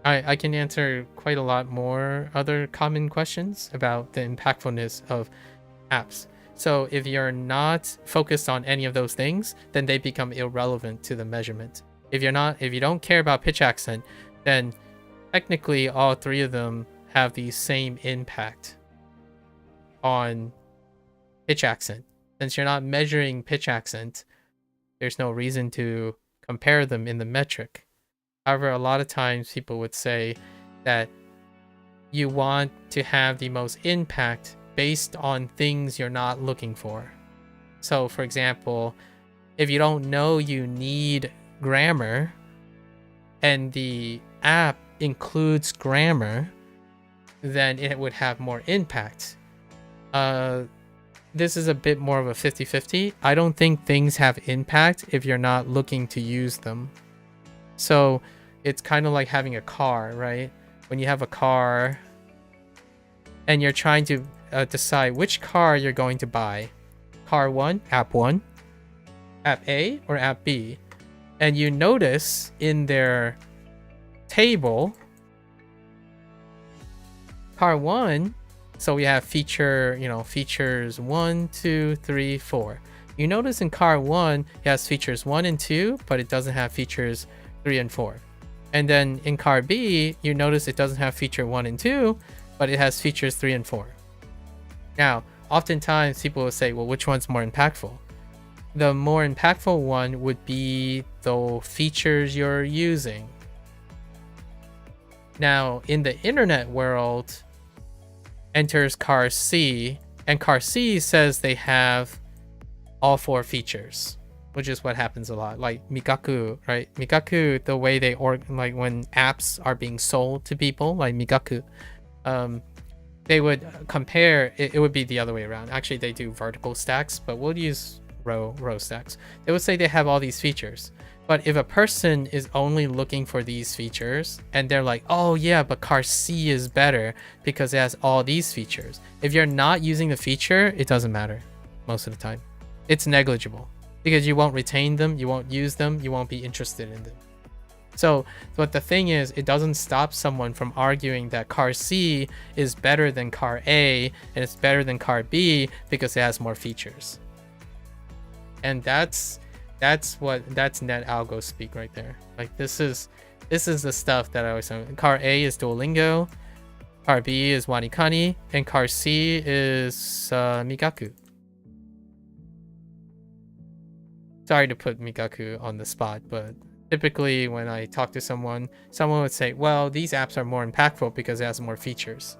I can answer quite a lot more other common questions about the impactfulness of apps. So if you're not focused on any of those things, then they become irrelevant to the measurement. If you don't care about pitch accent, then technically all three of them have the same impact on pitch accent. Since you're not measuring pitch accent, there's no reason to compare them in the metric. However, a lot of times people would say that you want to have the most impact based on things you're not looking for. So, for example, if you don't know you need grammar and the app includes grammar, then it would have more impact. This is a bit more of a 50-50. I don't think things have impact if you're not looking to use them. So it's kind of like having a car, right? When you have a car and you're trying to decide which car you're going to buy. Car 1, app A, or app B. And you notice in their table, car 1, so we have features 1, 2, 3, 4. You notice in car 1, it has features 1 and 2, but it doesn't have features 3 and 4. And then in car B, you notice it doesn't have feature 1 and 2, but it has features 3 and 4. Now, oftentimes people will say, well, which one's more impactful? The more impactful one would be the features you're using. Now, in the internet world, enters car C, and car C says they have all 4 features, which is what happens a lot. Like Mikaku, right? Mikaku, the way they like when apps are being sold to people, like Mikaku, they would compare. It would be the other way around. Actually, they do vertical stacks, but we'll use row stacks. They would say they have all these features. But if a person is only looking for these features and they're like, oh yeah, but car C is better because it has all these features. If you're not using the feature, it doesn't matter most of the time. It's negligible because you won't retain them, you won't use them, you won't be interested in them. So, but the thing is, it doesn't stop someone from arguing that car C is better than car A and it's better than car B because it has more features. And that's net algo speak right there. Like this is the stuff that I always say. Car A is Duolingo, car B is WaniKani, and car C is Mikaku. Sorry to put Mikaku on the spot, but typically when I talk to someone would say, well, these apps are more impactful because it has more features.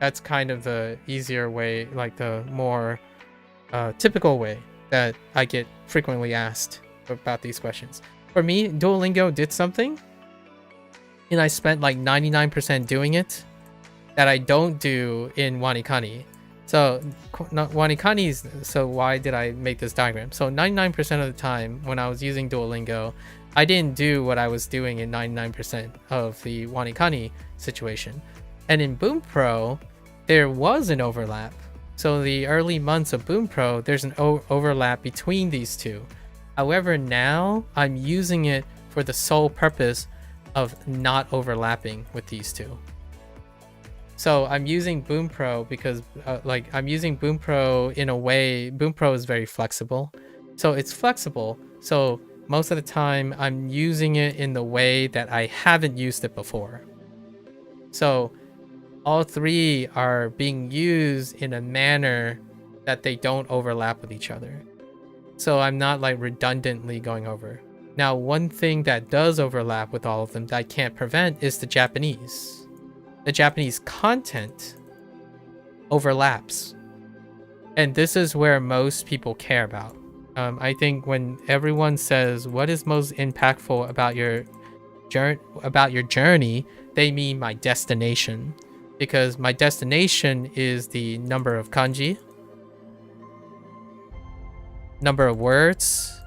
That's kind of the easier way, like the more typical way that I get frequently asked about these questions. For me, Duolingo did something and I spent like 99% doing it that I don't do in WaniKani. So WaniKani's, so why did I make this diagram? So 99% of the time when I was using Duolingo, I didn't do what I was doing in 99% of the WaniKani situation. And in Bunpro, there was an overlap. So the early months of Bunpro, there's an overlap between these two. However, now I'm using it for the sole purpose of not overlapping with these two. So I'm using Bunpro because I'm using Bunpro in a way, Bunpro is very flexible. So it's flexible. So most of the time I'm using it in the way that I haven't used it before. So all three are being used in a manner that they don't overlap with each other. So I'm not like redundantly going over. Now, one thing that does overlap with all of them that I can't prevent is the Japanese. The Japanese content overlaps. And this is where most people care about. I think when everyone says, what is most impactful about your journey, they mean my destination. Because my destination is the number of kanji, number of words,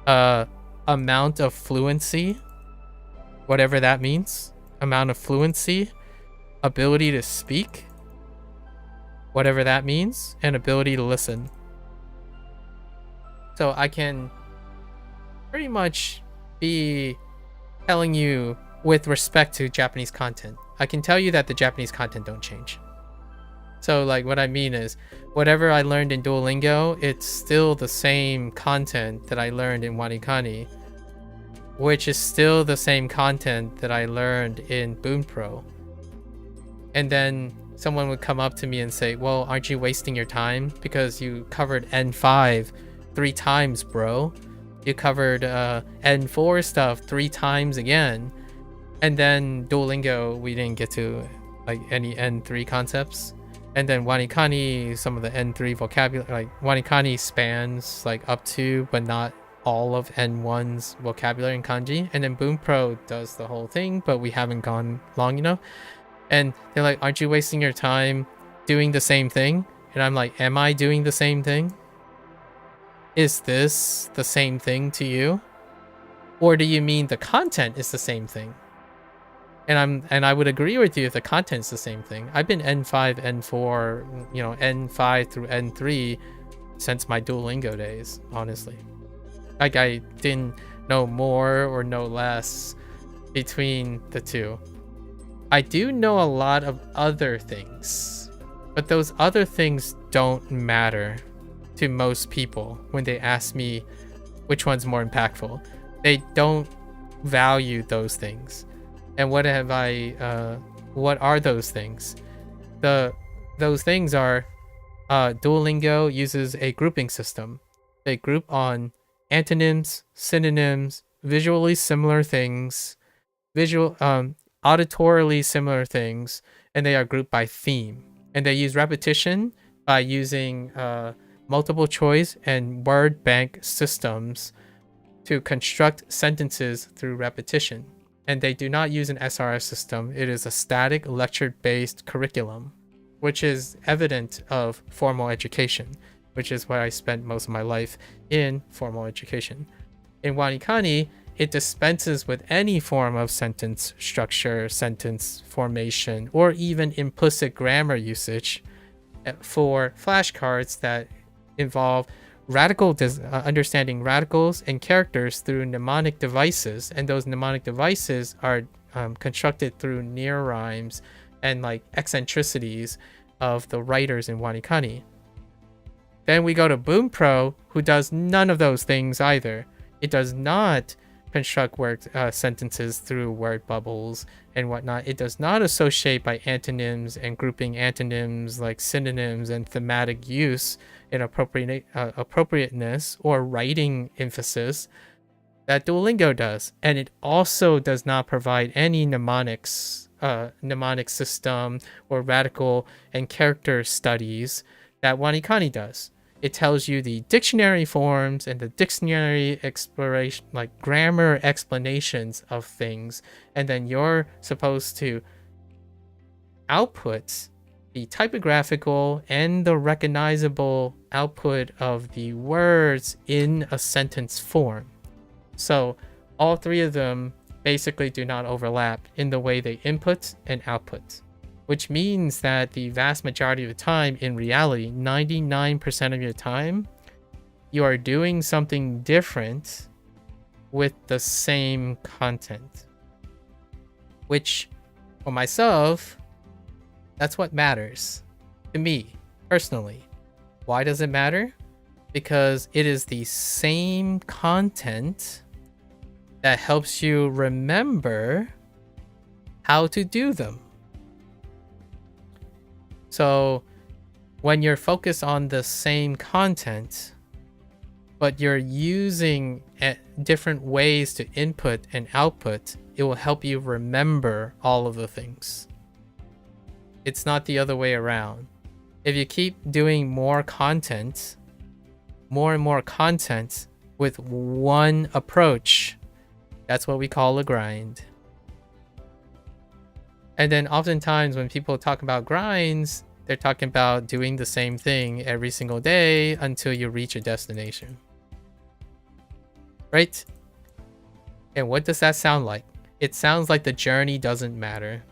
amount of fluency, whatever that means, amount of fluency, ability to speak, whatever that means, and ability to listen. So I can pretty much be telling you with respect to Japanese content. I can tell you that the Japanese content don't change. So like what I mean is, whatever I learned in Duolingo, it's still the same content that I learned in WaniKani, which is still the same content that I learned in Bunpro. And then someone would come up to me and say, well, aren't you wasting your time? Because you covered N5 3 times, bro. You covered N4 stuff 3 times again. And then Duolingo, we didn't get to like any N3 concepts. And then WaniKani, some of the N3 vocabulary, like WaniKani spans like up to, but not all of N1's vocabulary and kanji. And then Bunpro does the whole thing, but we haven't gone long enough. And they're like, aren't you wasting your time doing the same thing? And I'm like, am I doing the same thing? Is this the same thing to you? Or do you mean the content is the same thing? And I would agree with you if the content's the same thing. I've been N5, N4, you know, N5 through N3 since my Duolingo days, honestly. Like, I didn't know more or know less between the two. I do know a lot of other things, but those other things don't matter to most people when they ask me which one's more impactful. They don't value those things. And what are those things? Those things are Duolingo uses a grouping system. They group on antonyms, synonyms, visually similar things, auditorily similar things, and they are grouped by theme. And they use repetition by using multiple choice and word bank systems to construct sentences through repetition. And they do not use an SRS system. It is a static lecture-based curriculum, which is evident of formal education, which is why I spent most of my life in formal education. In WaniKani, it dispenses with any form of sentence structure, sentence formation, or even implicit grammar usage for flashcards that involve understanding radicals and characters through mnemonic devices, and those mnemonic devices are constructed through near rhymes and like eccentricities of the writers in WaniKani. Then we go to Bunpro, who does none of those things either. It does not construct word sentences through word bubbles and whatnot. It does not associate by antonyms and grouping antonyms like synonyms and thematic use in appropriateness or writing emphasis that Duolingo does. And it also does not provide any mnemonic system or radical and character studies that WaniKani does. It tells you the dictionary forms and the dictionary exploration, like grammar explanations of things, and then you're supposed to output the typographical and the recognizable output of the words in a sentence form. So all three of them basically do not overlap in the way they input and output, which means that the vast majority of the time, in reality, 99% of your time, you are doing something different with the same content. Which, for myself, that's what matters to me, personally. Why does it matter? Because it is the same content that helps you remember how to do them. So when you're focused on the same content, but you're using different ways to input and output, it will help you remember all of the things. It's not the other way around. If you keep doing more and more content with one approach, that's what we call a grind. And then oftentimes when people talk about grinds, they're talking about doing the same thing every single day until you reach a destination. Right? And what does that sound like? It sounds like the journey doesn't matter.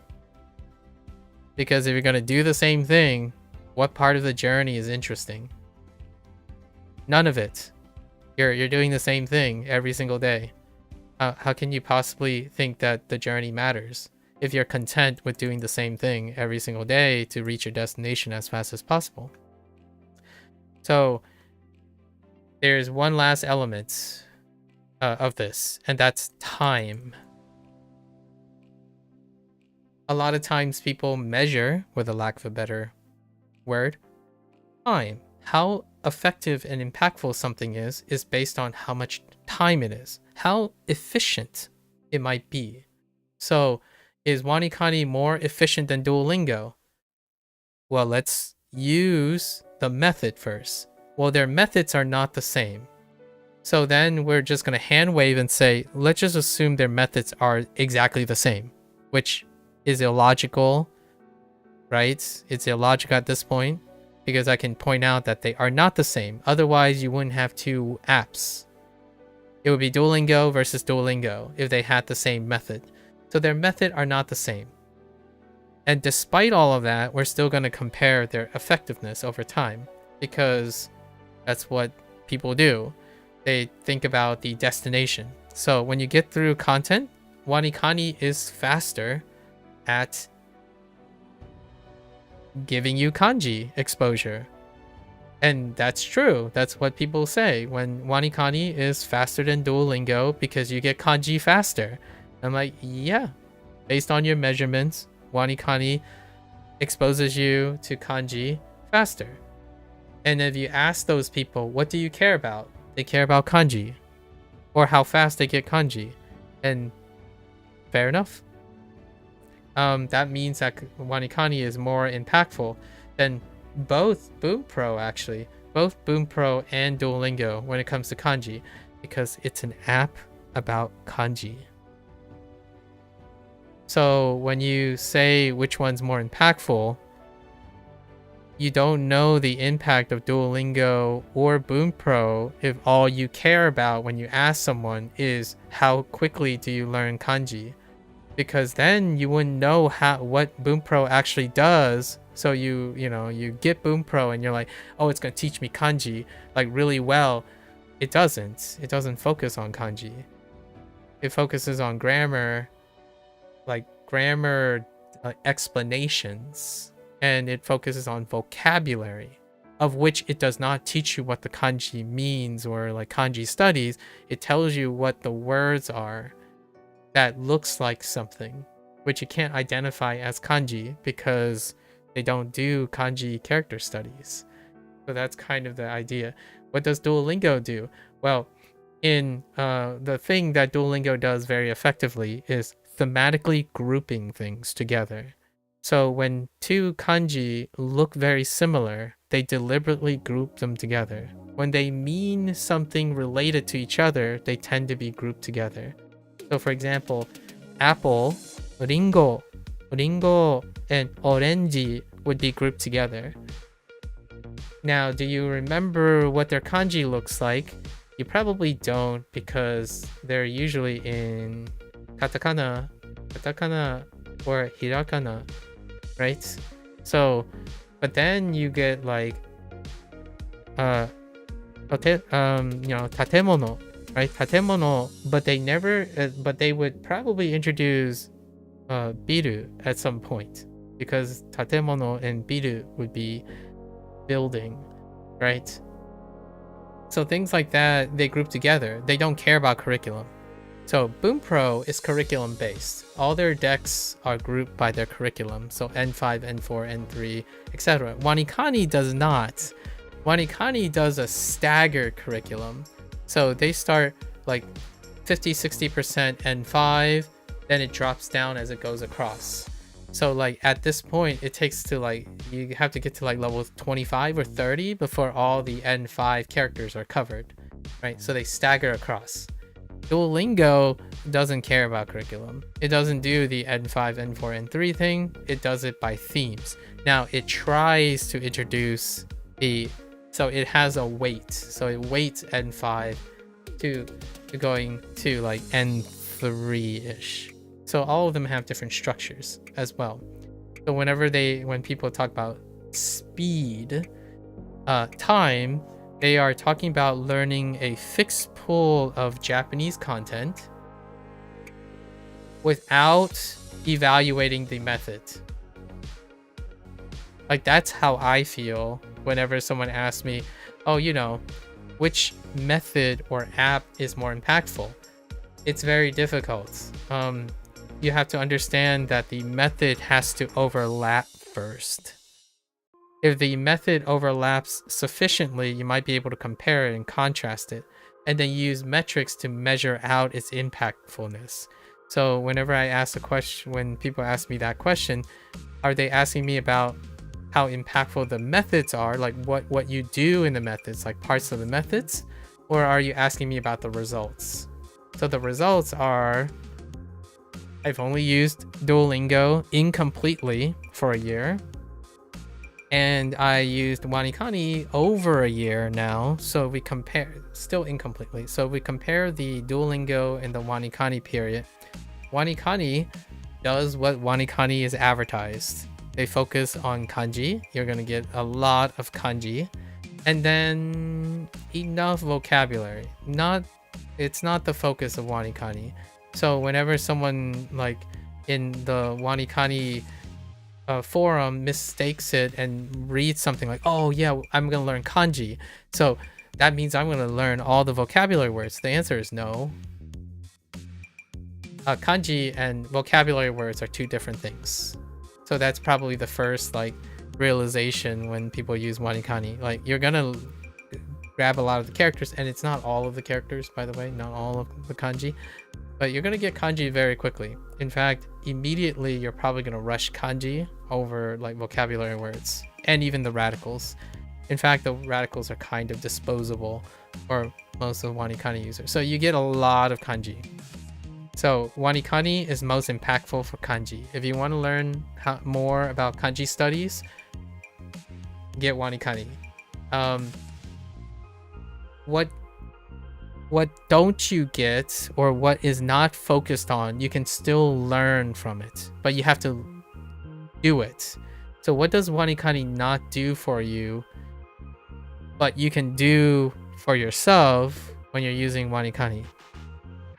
Because if you're going to do the same thing, what part of the journey is interesting? None of it. You're doing the same thing every single day. How can you possibly think that the journey matters if you're content with doing the same thing every single day to reach your destination as fast as possible? So there's one last element of this, and that's time. A lot of times people measure, with a lack of a better word, time. How effective and impactful something is based on how much time it is, how efficient it might be. So is WaniKani more efficient than Duolingo? Well, let's use the method first. Well, their methods are not the same. So then we're just going to hand wave and say, let's just assume their methods are exactly the same, which is illogical, right? It's illogical at this point because I can point out that they are not the same. Otherwise, you wouldn't have two apps. It would be Duolingo versus Duolingo if they had the same method. So their method are not the same. And despite all of that, we're still going to compare their effectiveness over time because that's what people do. They think about the destination. So when you get through content, WaniKani is faster at giving you kanji exposure. And that's true. That's what people say when WaniKani is faster than Duolingo because you get kanji faster. I'm like, yeah, based on your measurements, WaniKani exposes you to kanji faster. And if you ask those people, what do you care about? They care about kanji or how fast they get kanji. And fair enough. That means that WaniKani is more impactful than both Bunpro, actually. Both Bunpro and Duolingo when it comes to kanji, because it's an app about kanji. So when you say which one's more impactful, you don't know the impact of Duolingo or Bunpro if all you care about when you ask someone is how quickly do you learn kanji. Because then you wouldn't know what Bunpro actually does. So you get Bunpro and you're like, oh, it's gonna teach me kanji like really well. It doesn't. It doesn't focus on kanji. It focuses on grammar, explanations, and it focuses on vocabulary, of which it does not teach you what the kanji means or like kanji studies. It tells you what the words are that looks like something, which you can't identify as kanji because they don't do kanji character studies. So that's kind of the idea. What does Duolingo do? Well, in the thing that Duolingo does very effectively is thematically grouping things together. So when two kanji look very similar, they deliberately group them together. When they mean something related to each other, they tend to be grouped together. So for example, apple, ringo, and orange would be grouped together. Now, do you remember what their kanji looks like? You probably don't because they're usually in katakana or hirakana, right? So, but then you get like tatemono, right? Tatemono, but they never but they would probably introduce biru at some point because tatemono and biru would be building, right? So things like that, they group together. They don't care about curriculum. So Bunpro is curriculum based. All their decks are grouped by their curriculum. So N5, N4, N3, etc. WaniKani does not. WaniKani does a staggered curriculum. So they start like 50-60% N5, then it drops down as it goes across. So like at this point, it takes to like, you have to get to like level 25 or 30 before all the N5 characters are covered, right? So they stagger across. Duolingo doesn't care about curriculum. It doesn't do the N5, N4, N3 thing. It does it by themes. Now it tries to introduce so it has a weight. So it weights N5 to going to like N3-ish. So all of them have different structures as well. So when people talk about speed, time, they are talking about learning a fixed pool of Japanese content without evaluating the method. Like that's how I feel whenever someone asks me, oh, which method or app is more impactful? It's very difficult. You have to understand that the method has to overlap first. If the method overlaps sufficiently, you might be able to compare it and contrast it, and then use metrics to measure out its impactfulness. So whenever I ask a question, when people ask me that question, are they asking me about how impactful the methods are, like what you do in the methods, like parts of the methods, or are you asking me about the results? So the results are, I've only used Duolingo incompletely for a year, and I used WaniKani over a year now. So we compare, still incompletely. So we compare the Duolingo and the WaniKani period. WaniKani does what WaniKani is advertised. They focus on kanji. You're gonna get a lot of kanji, and then enough vocabulary. It's not the focus of WaniKani. So whenever someone like in the WaniKani forum mistakes it and reads something like, oh yeah, I'm gonna learn kanji, so that means I'm gonna learn all the vocabulary words. The answer is no. Kanji and vocabulary words are two different things. So that's probably the first like realization when people use WaniKani. Like, you're gonna grab a lot of the characters, and it's not all of the characters, by the way, not all of the kanji, but you're gonna get kanji very quickly. In fact, immediately you're probably gonna rush kanji over like vocabulary words and even the radicals. In fact, the radicals are kind of disposable for most of the WaniKani users. So you get a lot of kanji. So WaniKani is most impactful for kanji. If you want to learn more about kanji studies, get WaniKani. What don't you get, or what is not focused on, you can still learn from it, but you have to do it. So what does WaniKani not do for you, but you can do for yourself when you're using WaniKani?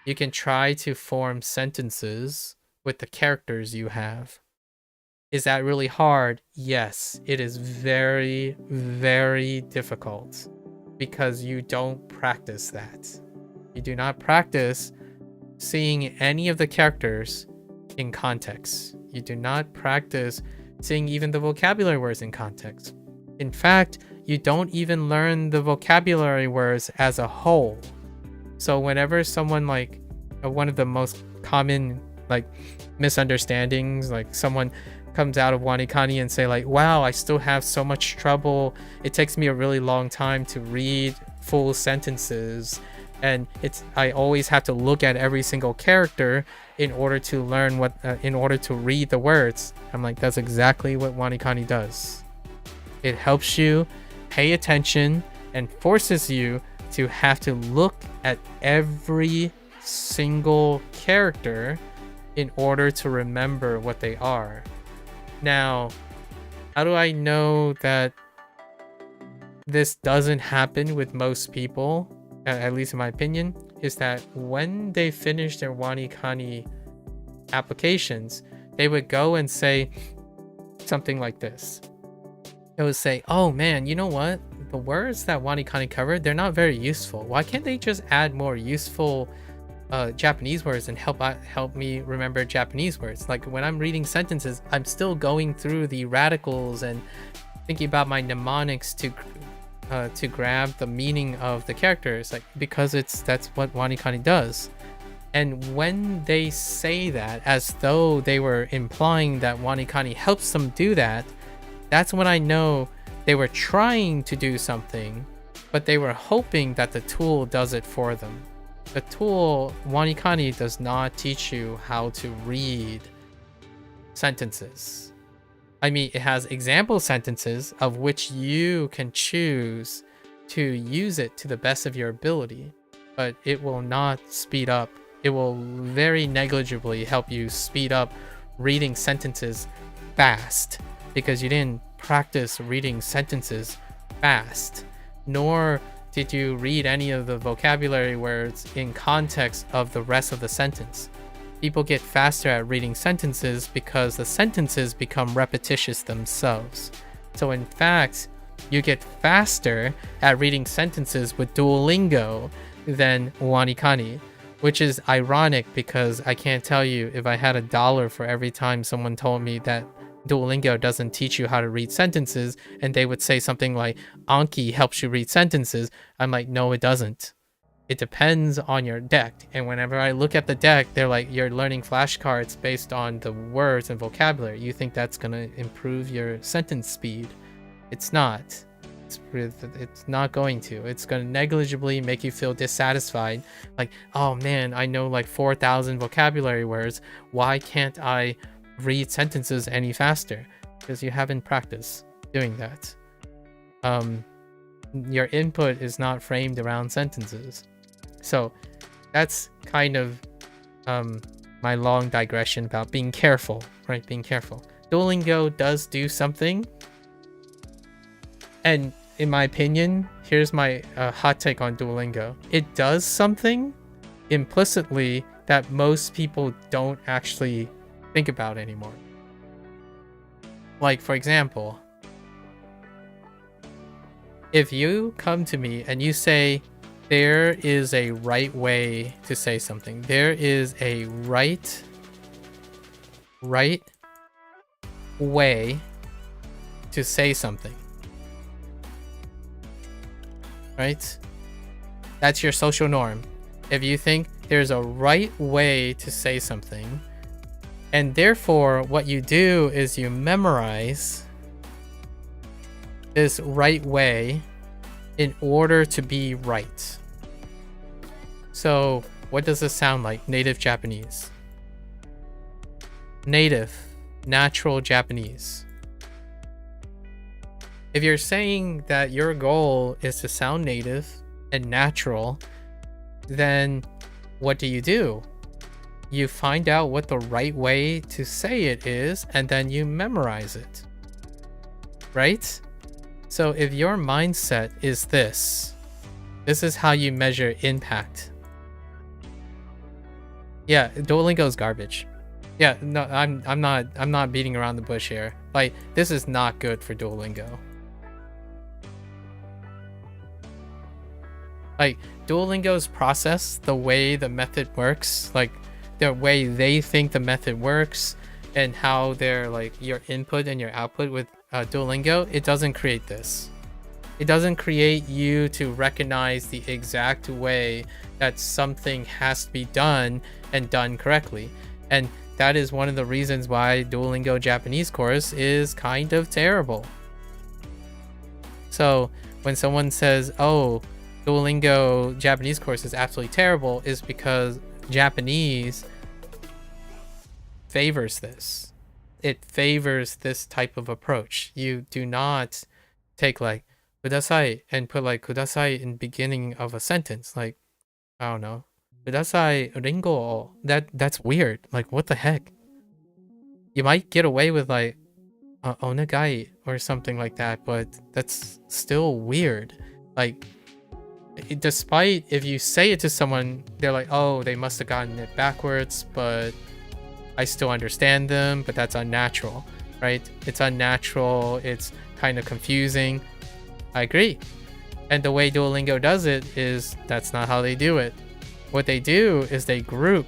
You can try to form sentences with the characters you have. Is that really hard? Yes, it is very, very difficult because you don't practice that. You do not practice seeing any of the characters in context. You do not practice seeing even the vocabulary words in context. In fact, you don't even learn the vocabulary words as a whole. So whenever someone like one of the most common like misunderstandings, like someone comes out of WaniKani and say like, wow, I still have so much trouble. It takes me a really long time to read full sentences, and I always have to look at every single character in order to learn in order to read the words. I'm like, that's exactly what WaniKani does. It helps you pay attention and forces you to have to look at every single character in order to remember what they are. Now, how do I know that this doesn't happen with most people, at least in my opinion, is that when they finish their WaniKani applications, they would go and say something like this. It would say, oh man, you know what? The words that WaniKani covered, they're not very useful. Why can't they just add more useful Japanese words and help me remember Japanese words? Like when I'm reading sentences, I'm still going through the radicals and thinking about my mnemonics to grab the meaning of the characters, like because that's what WaniKani does. And when they say that as though they were implying that WaniKani helps them do that, that's when I know they were trying to do something, but they were hoping that the tool does it for them. The tool, WaniKani, does not teach you how to read sentences. I mean, it has example sentences of which you can choose to use it to the best of your ability, but it will not speed up. It will very negligibly help you speed up reading sentences fast because you didn't practice reading sentences fast, nor did you read any of the vocabulary words in context of the rest of the sentence. People get faster at reading sentences because the sentences become repetitious themselves. So in fact, you get faster at reading sentences with Duolingo than WaniKani, which is ironic because I can't tell you, if I had $1 for every time someone told me that Duolingo doesn't teach you how to read sentences, and they would say something like Anki helps you read sentences, I'm like, no, it doesn't. it depends on your deck. And whenever I look at the deck, they're like, you're learning flashcards based on the words and vocabulary. You think that's going to improve your sentence speed. It's not. It's not going to. It's going to negligibly make you feel dissatisfied. Like, oh man, I know like 4,000 vocabulary words. Why can't I read sentences any faster? Because you haven't practiced doing that. Your input is not framed around sentences. So that's kind of my long digression about being careful, right? Being careful. Duolingo does do something. And in my opinion, here's my hot take on Duolingo. It does something implicitly that most people don't actually think about anymore. Like, for example, if you come to me and you say, there is a right way to say something. There is a right way to say something. Right? That's your social norm. If you think there's a right way to say something, and therefore what you do is you memorize this right way in order to be right. So what does this sound like? Native Japanese. Native, natural Japanese. If you're saying that your goal is to sound native and natural, then what do? You find out what the right way to say it is, and then you memorize it. Right? So if your mindset is this is how you measure impact. Yeah, Duolingo is garbage. Yeah, no, I'm not beating around the bush here. Like, this is not good for Duolingo. Like, Duolingo's process, the way the method works, like the way they think the method works, and how they're like your input and your output with Duolingo, it doesn't create this. It doesn't create you to recognize the exact way that something has to be done and done correctly. And that is one of the reasons why Duolingo Japanese course is kind of terrible. So when someone says, oh, Duolingo Japanese course is absolutely terrible, is because Japanese favors this. It favors this type of approach. You do not take like kudasai and put like kudasai in beginning of a sentence. Like, I don't know, kudasai ringo. That's weird. Like, what the heck? You might get away with like onegai or something like that, but that's still weird. Like, despite if you say it to someone, they're like, oh, they must have gotten it backwards, but I still understand them, but that's unnatural, right? It's unnatural. It's kind of confusing. I agree. And the way Duolingo does it is that's not how they do it. What they do is they group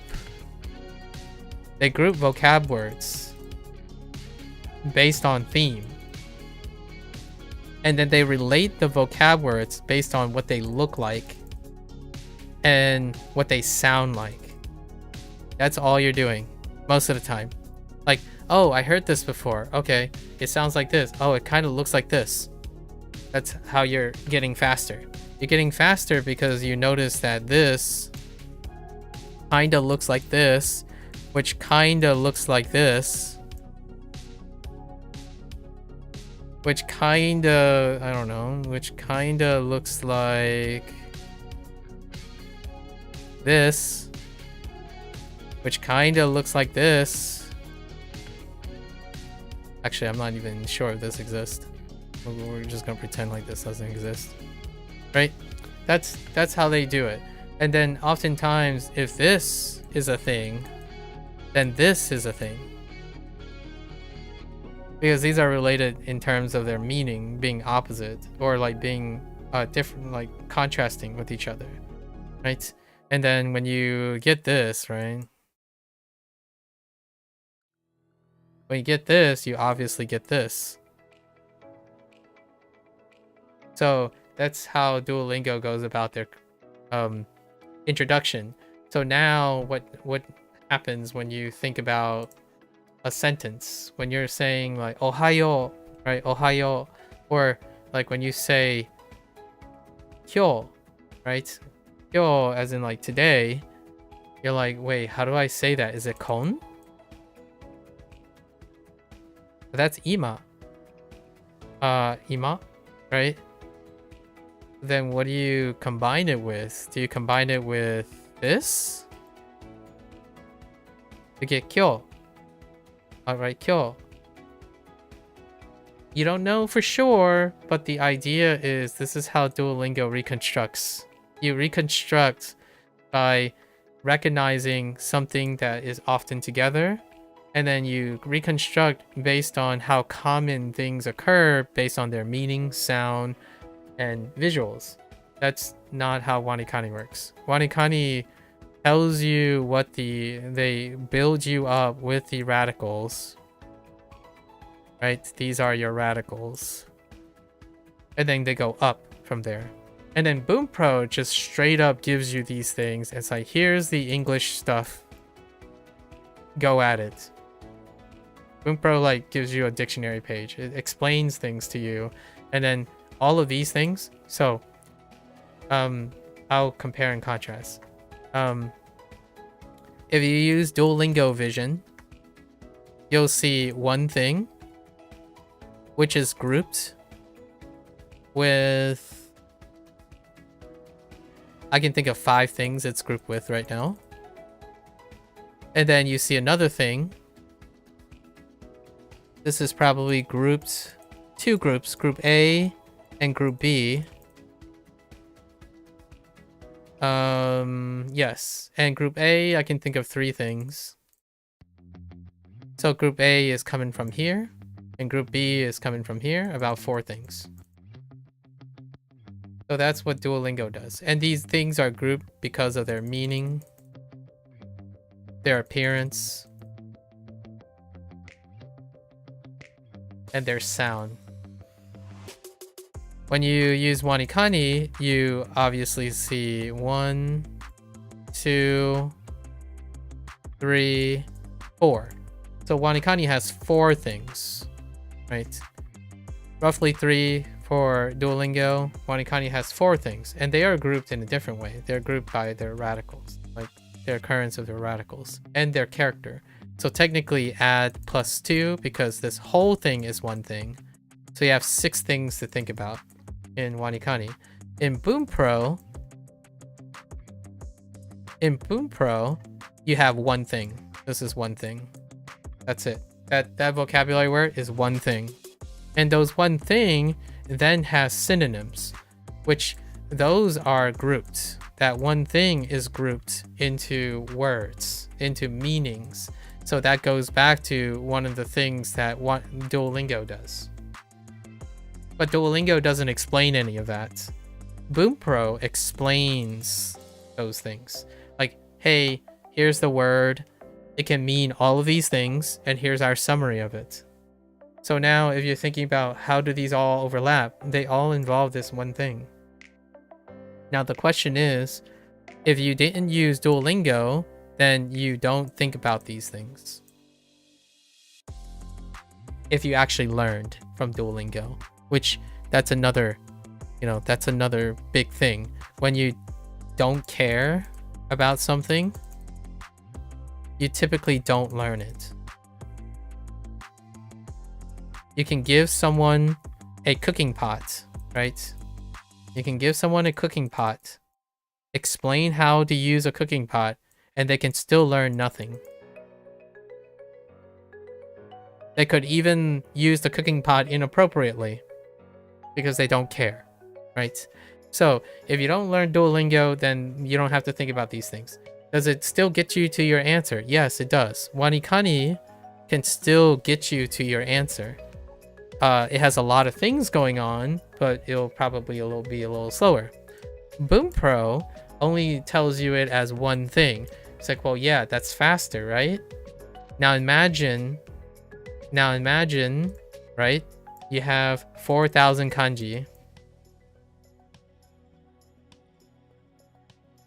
vocab words based on theme. And then they relate the vocab words based on what they look like and what they sound like. That's all you're doing most of the time. Like, oh, I heard this before. Okay, it sounds like this. Oh, it kind of looks like this. That's how you're getting faster. You're getting faster because you notice that this kind of looks like this, which kind of looks like this, which kind of, I don't know, which kind of looks like this, which kind of looks like this. Actually, I'm not even sure if this exists. We're just gonna pretend like this doesn't exist, right? That's how they do it. And then oftentimes, if this is a thing, then this is a thing, because these are related in terms of their meaning being opposite, or like being different, like contrasting with each other, right? And then when you get this, right? When you get this, you obviously get this. So that's how Duolingo goes about their introduction. So now what happens when you think about a sentence? When you're saying like Ohayo, right? Ohayo, or like when you say Kyo, right? Kyo as in like today, you're like, wait, how do I say that? Is it kon? That's ima. Ima, right? Then what do you combine it with? Do you combine it with this? To get kyo. Alright, kyo. You don't know for sure, but the idea is this is how Duolingo reconstructs. You reconstruct by recognizing something that is often together, and then you reconstruct based on how common things occur based on their meaning, sound, and visuals. That's not how WaniKani works. WaniKani tells you what they build you up with the radicals. Right? These are your radicals. And then they go up from there. And then Bunpro just straight up gives you these things. It's like, here's the English stuff. Go at it. Bunpro like gives you a dictionary page. It explains things to you. And then all of these things. So, I'll compare and contrast. If you use Duolingo Vision, you'll see one thing, which is grouped with, I can think of 5 things it's grouped with right now. And then you see another thing. This is probably grouped, 2 groups, group A and group B. Yes, and group A, I can think of 3 things. So group A is coming from here, and group B is coming from here, about 4 things. So that's what Duolingo does. And these things are grouped because of their meaning, their appearance, and their sound. When you use WaniKani, you obviously see 1, 2, 3, 4. So WaniKani has 4 things, right? Roughly 3 for Duolingo. WaniKani has 4 things, and they are grouped in a different way. They're grouped by their radicals, like their occurrence of their radicals, and their character. So technically add +2 because this whole thing is one thing. So you have 6 things to think about in WaniKani. In Bunpro, you have one thing. This is one thing. That's it. That vocabulary word is one thing. And those one thing then has synonyms, which those are grouped. That one thing is grouped into words, into meanings. So that goes back to one of the things that Duolingo does. But Duolingo doesn't explain any of that. Bunpro explains those things. Like, hey, here's the word. It can mean all of these things, and here's our summary of it. So now if you're thinking about how do these all overlap, they all involve this one thing. Now the question is, if you didn't use Duolingo, then you don't think about these things. If you actually learned from Duolingo, which that's another, that's another big thing. When you don't care about something, you typically don't learn it. You can give someone a cooking pot, right? You can give someone a cooking pot, explain how to use a cooking pot, and they can still learn nothing. They could even use the cooking pot inappropriately because they don't care, right? So if you don't learn Duolingo, then you don't have to think about these things. Does it still get you to your answer? Yes, it does. WaniKani can still get you to your answer. It has a lot of things going on, but it'll probably be a little slower. Bunpro only tells you it as one thing. It's like, well, yeah, that's faster, right? Now imagine, right? You have 4,000 kanji.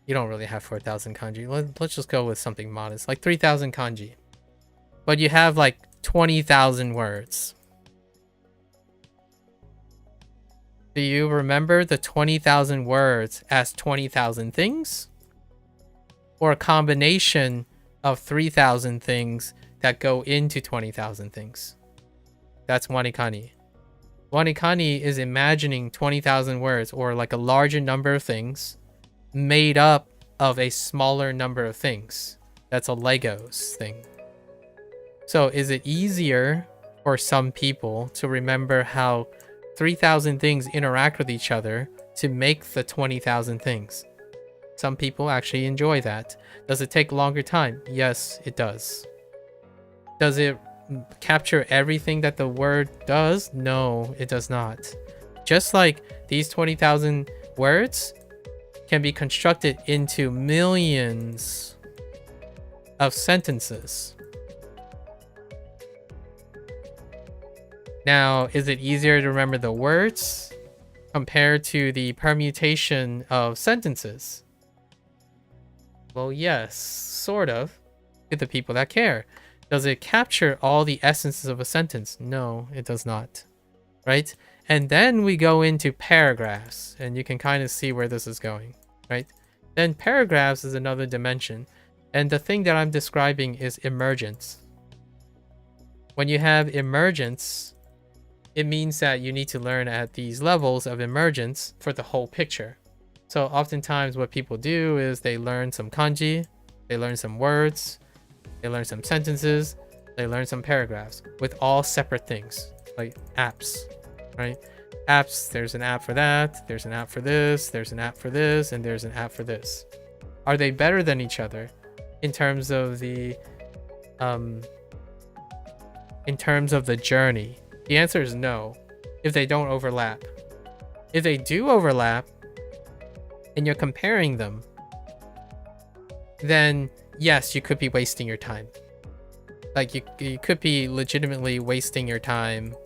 You don't really have 4,000 kanji. Let's just go with something modest, like 3,000 kanji. But you have like 20,000 words. Do you remember the 20,000 words as 20,000 things? Or a combination of 3,000 things that go into 20,000 things? That's WaniKani. WaniKani is imagining 20,000 words, or like a larger number of things made up of a smaller number of things. That's a Legos thing. So is it easier for some people to remember how 3,000 things interact with each other to make the 20,000 things? Some people actually enjoy that. Does it take longer time? Yes, it does. Does it capture everything that the word does? No, it does not. Just like these 20,000 words can be constructed into millions of sentences. Now, is it easier to remember the words compared to the permutation of sentences? Well, yes, sort of, to the people that care. Does it capture all the essences of a sentence? No, it does not. Right? And then we go into paragraphs, and you can kind of see where this is going, right? Then paragraphs is another dimension. And the thing that I'm describing is emergence. When you have emergence, it means that you need to learn at these levels of emergence for the whole picture. So oftentimes what people do is they learn some kanji, they learn some words, they learn some sentences, they learn some paragraphs with all separate things, like apps, right? Apps, there's an app for that, there's an app for this, there's an app for this, and there's an app for this. Are they better than each other in terms of the journey? The answer is no, if they don't overlap. If they do overlap, and you're comparing them, then yes, you could be wasting your time. Like you could be legitimately wasting your time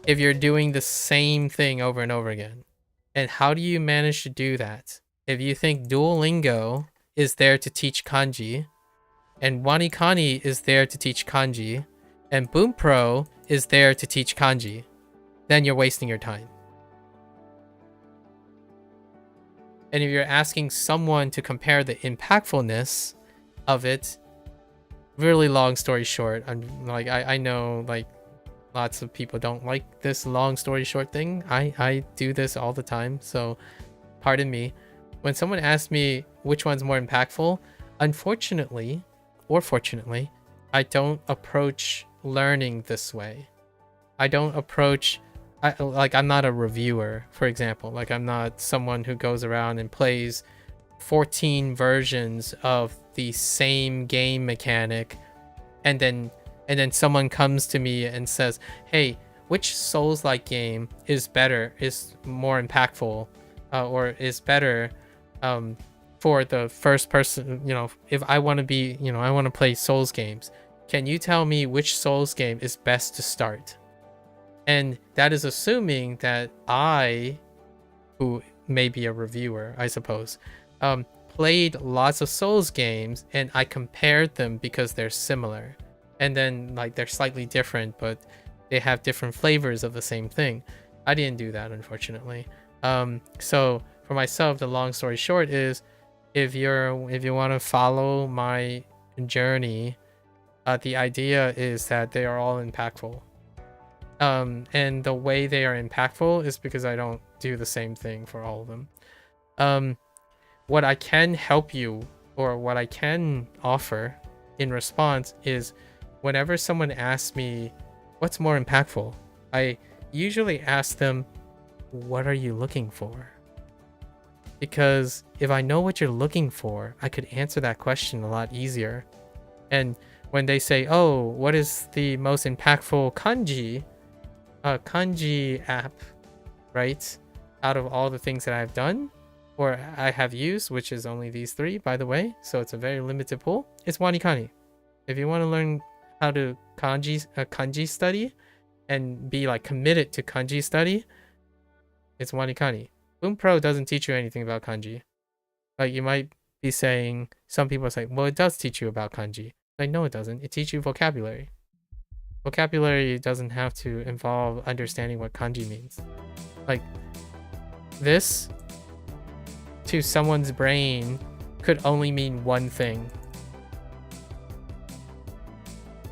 if you're doing the same thing over and over again. And how do you manage to do that? If you think Duolingo is there to teach kanji, and WaniKani is there to teach kanji, and Bunpro is there to teach kanji, then you're wasting your time. And if you're asking someone to compare the impactfulness of it, really long story short, I know like lots of people don't like this long story short thing. I do this all the time, so pardon me. When someone asks me which one's more impactful, unfortunately or fortunately, I don't approach learning this way. I don't approach I'm not a reviewer, for example. Like I'm not someone who goes around and plays 14 versions of the same game mechanic and then someone comes to me and says, hey, which Souls-like game is better, is more impactful, or is better for the first person, if I want to be, I want to play Souls games. Can you tell me which Souls game is best to start? And that is assuming that I, who may be a reviewer, I suppose, played lots of Souls games and I compared them because they're similar. And then like they're slightly different, but they have different flavors of the same thing. I didn't do that, unfortunately. So for myself, the long story short is, if you want to follow my journey, the idea is that they are all impactful. And the way they are impactful is because I don't do the same thing for all of them. What I can help you, or what I can offer in response, is whenever someone asks me what's more impactful, I usually ask them, what are you looking for? Because if I know what you're looking for, I could answer that question a lot easier. And when they say, oh, what is the most impactful kanji app, right, out of all the things that I've done or I have used, which is only these 3, by the way, so it's a very limited pool, it's WaniKani. If you want to learn how to kanji study and be like committed to kanji study, it's WaniKani. Bunpro doesn't teach you anything about kanji. Like, you might be saying, some people say, well, it does teach you about kanji. Like, no, it doesn't. It teaches you vocabulary. Vocabulary doesn't have to involve understanding what kanji means. Like, this, to someone's brain, could only mean one thing.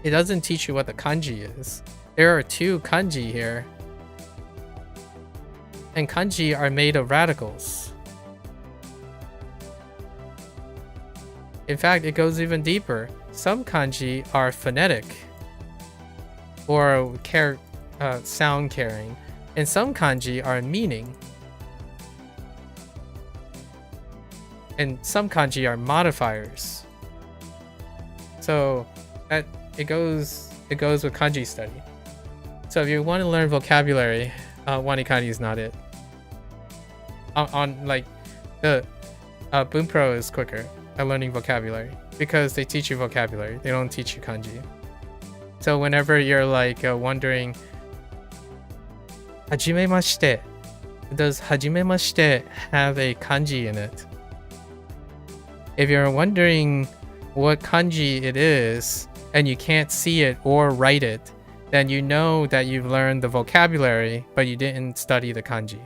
It doesn't teach you what the kanji is. There are 2 kanji here. And kanji are made of radicals. In fact, it goes even deeper. Some kanji are phonetic or sound carrying, and some kanji are meaning. And some kanji are modifiers. So that it goes with kanji study. So if you want to learn vocabulary, WaniKani is not it. On like the Bunpro is quicker at learning vocabulary because they teach you vocabulary. They don't teach you kanji. So whenever you're like wondering, hajimemashite, does hajimemashite have a kanji in it? If you're wondering what kanji it is and you can't see it or write it, then you know that you've learned the vocabulary, but you didn't study the kanji.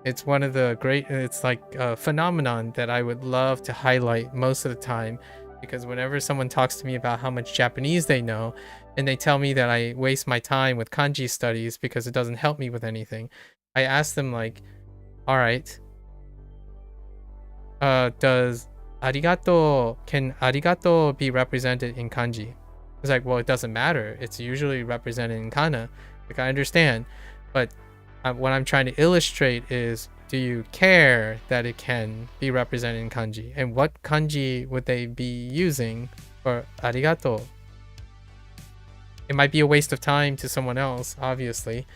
It's one of the it's like a phenomenon that I would love to highlight most of the time, because whenever someone talks to me about how much Japanese they know, and they tell me that I waste my time with kanji studies because it doesn't help me with anything, I ask them like, all right, does can arigato be represented in kanji? It's like, well, it doesn't matter. It's usually represented in kana. Like, I understand, but what I'm trying to illustrate is, do you care that it can be represented in kanji? And what kanji would they be using for arigato? It might be a waste of time to someone else, obviously.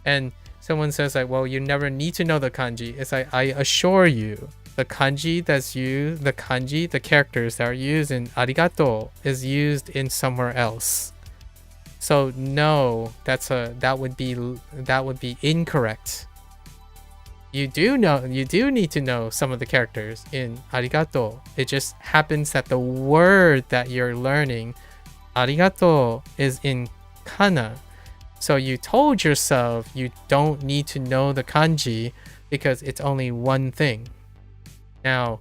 And someone says like, well, you never need to know the kanji. It's like, I assure you, the kanji that's used, the characters that are used in arigato is used in somewhere else. So no, that would be incorrect. You do need to know some of the characters in arigato. It just happens that the word that you're learning, arigato, is in kana. So you told yourself you don't need to know the kanji because it's only one thing. Now,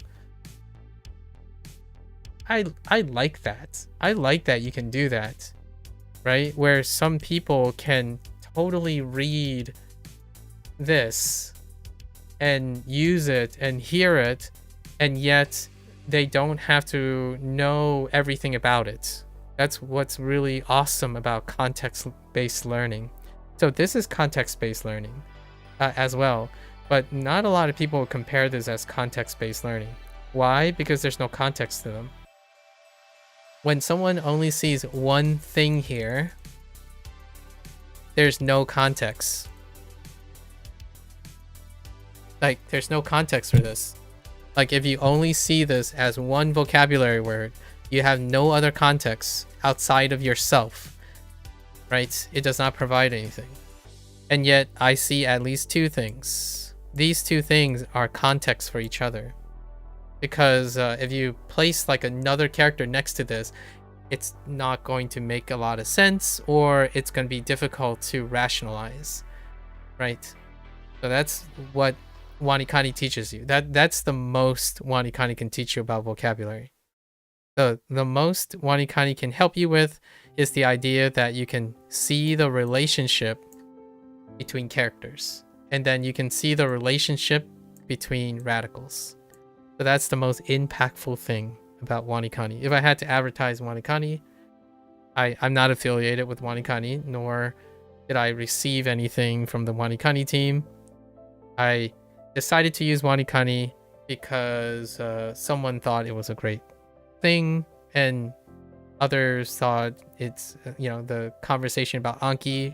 I like that. I like that you can do that, right? Where some people can totally read this and use it and hear it, and yet they don't have to know everything about it. That's what's really awesome about context-based learning. So this is context-based learning as well. But not a lot of people compare this as context-based learning. Why? Because there's no context to them. When someone only sees one thing here, there's no context. Like, there's no context for this. Like, if you only see this as one vocabulary word, you have no other context outside of yourself, right? It does not provide anything. And yet, I see at least 2 things. These 2 things are context for each other, because if you place like another character next to this, it's not going to make a lot of sense, or it's going to be difficult to rationalize, right? So that's what WaniKani teaches you. That's the most WaniKani can teach you about vocabulary. The most WaniKani can help you with is the idea that you can see the relationship between characters. And then you can see the relationship between radicals. So that's the most impactful thing about WaniKani. If I had to advertise WaniKani, I'm not affiliated with WaniKani, nor did I receive anything from the WaniKani team. I decided to use WaniKani because someone thought it was a great thing, and others thought it's, the conversation about Anki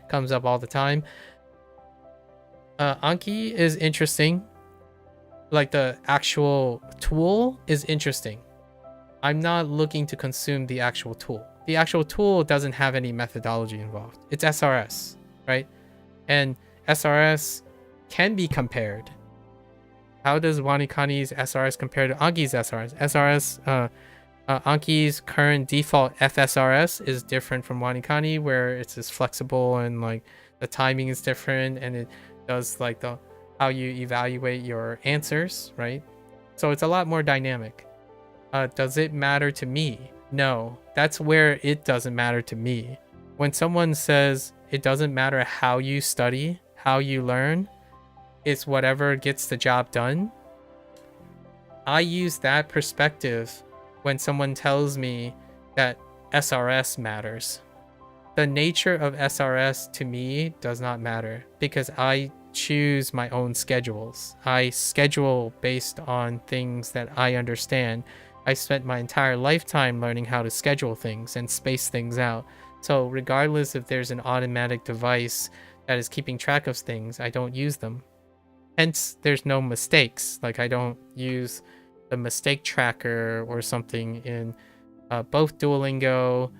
comes up all the time. Anki is interesting. Like, the actual tool is interesting. I'm not looking to consume the actual tool. The actual tool doesn't have any methodology involved. It's SRS, right? And SRS can be compared. How does WaniKani's SRS compare to Anki's SRS? Anki's current default FSRS is different from WaniKani, where it's just flexible and like the timing is different, and it does like the how you evaluate your answers, right? So it's a lot more dynamic. Does it matter to me? No, that's where it doesn't matter to me. When someone says it doesn't matter how you study, how you learn, it's whatever gets the job done. I use that perspective when someone tells me that SRS matters. The nature of SRS to me does not matter because I choose my own schedules. I schedule based on things that I understand. I spent my entire lifetime learning how to schedule things and space things out. So regardless if there's an automatic device that is keeping track of things, I don't use them. Hence, there's no mistakes. Like I don't use the mistake tracker or something in both Duolingo,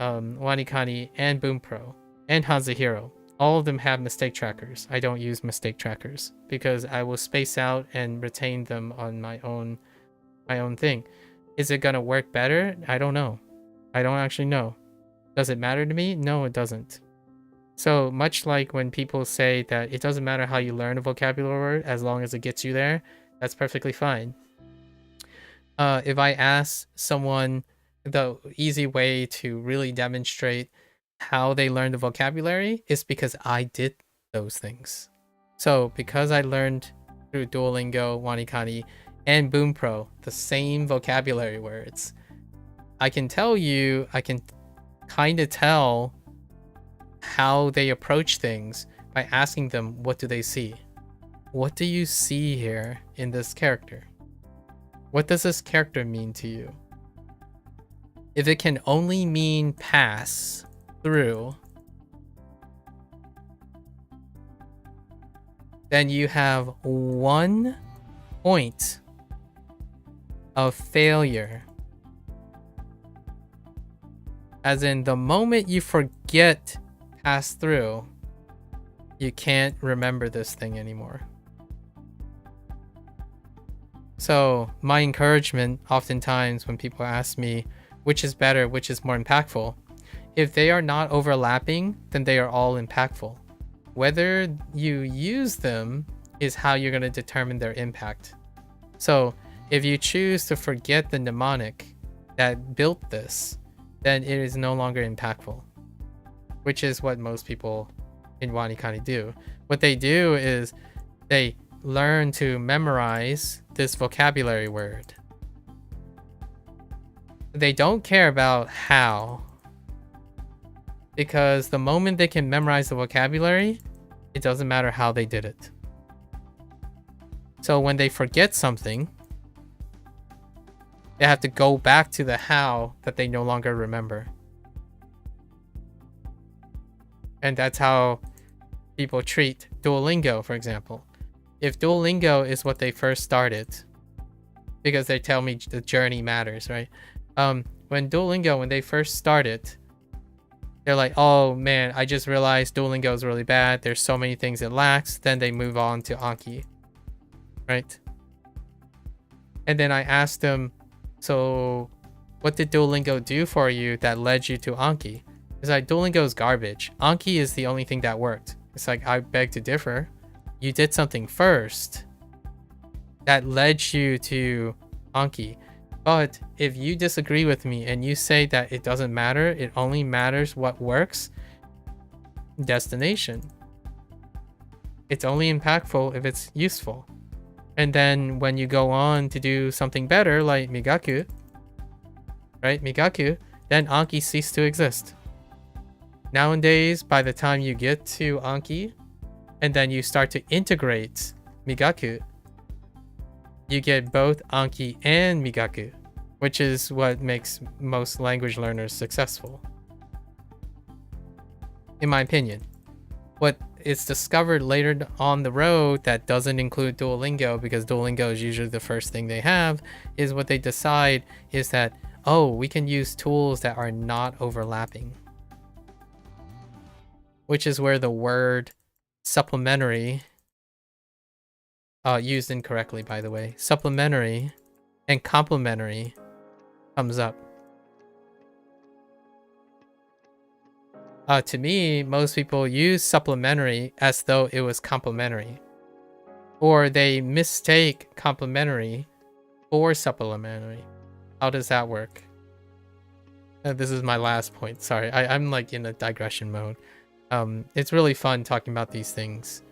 WaniKani, and Bunpro, and HanziHero. All of them have mistake trackers. I don't use mistake trackers because I will space out and retain them on my own thing. Is it gonna work better? I don't know. I don't actually know. Does it matter to me? No, it doesn't. So much like when people say that it doesn't matter how you learn a vocabulary word as long as it gets you there, that's perfectly fine. If I ask someone the easy way to really demonstrate how they learned the vocabulary is because I did those things. So because I learned through Duolingo, WaniKani, and Bunpro the same vocabulary words, I can kind of tell how they approach things by asking them, what do they see? What do you see here in this character? What does this character mean to you? If it can only mean pass through, then you have 1 point of failure. As in, the moment you forget pass through, you can't remember this thing anymore. So my encouragement oftentimes when people ask me which is better, which is more impactful, if they are not overlapping, then they are all impactful. Whether you use them is how you're going to determine their impact. So if you choose to forget the mnemonic that built this, then it is no longer impactful, which is what most people in WaniKani do. What they do is they learn to memorize this vocabulary word. They don't care about how, because the moment they can memorize the vocabulary, it doesn't matter how they did it. So when they forget something, they have to go back to the how that they no longer remember. And that's how people treat Duolingo, for example. If Duolingo is what they first started, because they tell me the journey matters, right? When Duolingo, when they first started, they're like, oh man, I just realized Duolingo is really bad. There's so many things it lacks. Then they move on to Anki, right? And then I asked them, so what did Duolingo do for you that led you to Anki? It's like, Duolingo is garbage. Anki is the only thing that worked. It's like, I beg to differ. You did something first that led you to Anki. But if you disagree with me and you say that it doesn't matter, it only matters what works, destination. It's only impactful if it's useful. And then when you go on to do something better like Migaku, right? Migaku, then Anki ceased to exist. Nowadays, by the time you get to Anki, and then you start to integrate Migaku, you get both Anki and Migaku, which is what makes most language learners successful, in my opinion. What is discovered later on the road that doesn't include Duolingo, because Duolingo is usually the first thing they have, is what they decide is that, oh, we can use tools that are not overlapping. Which is where the word supplementary used incorrectly, by the way. Supplementary and complementary comes up. To me, most people use supplementary as though it was complementary. Or they mistake complementary for supplementary. How does that work? This is my last point. Sorry, I'm like in a digression mode. It's really fun talking about these things.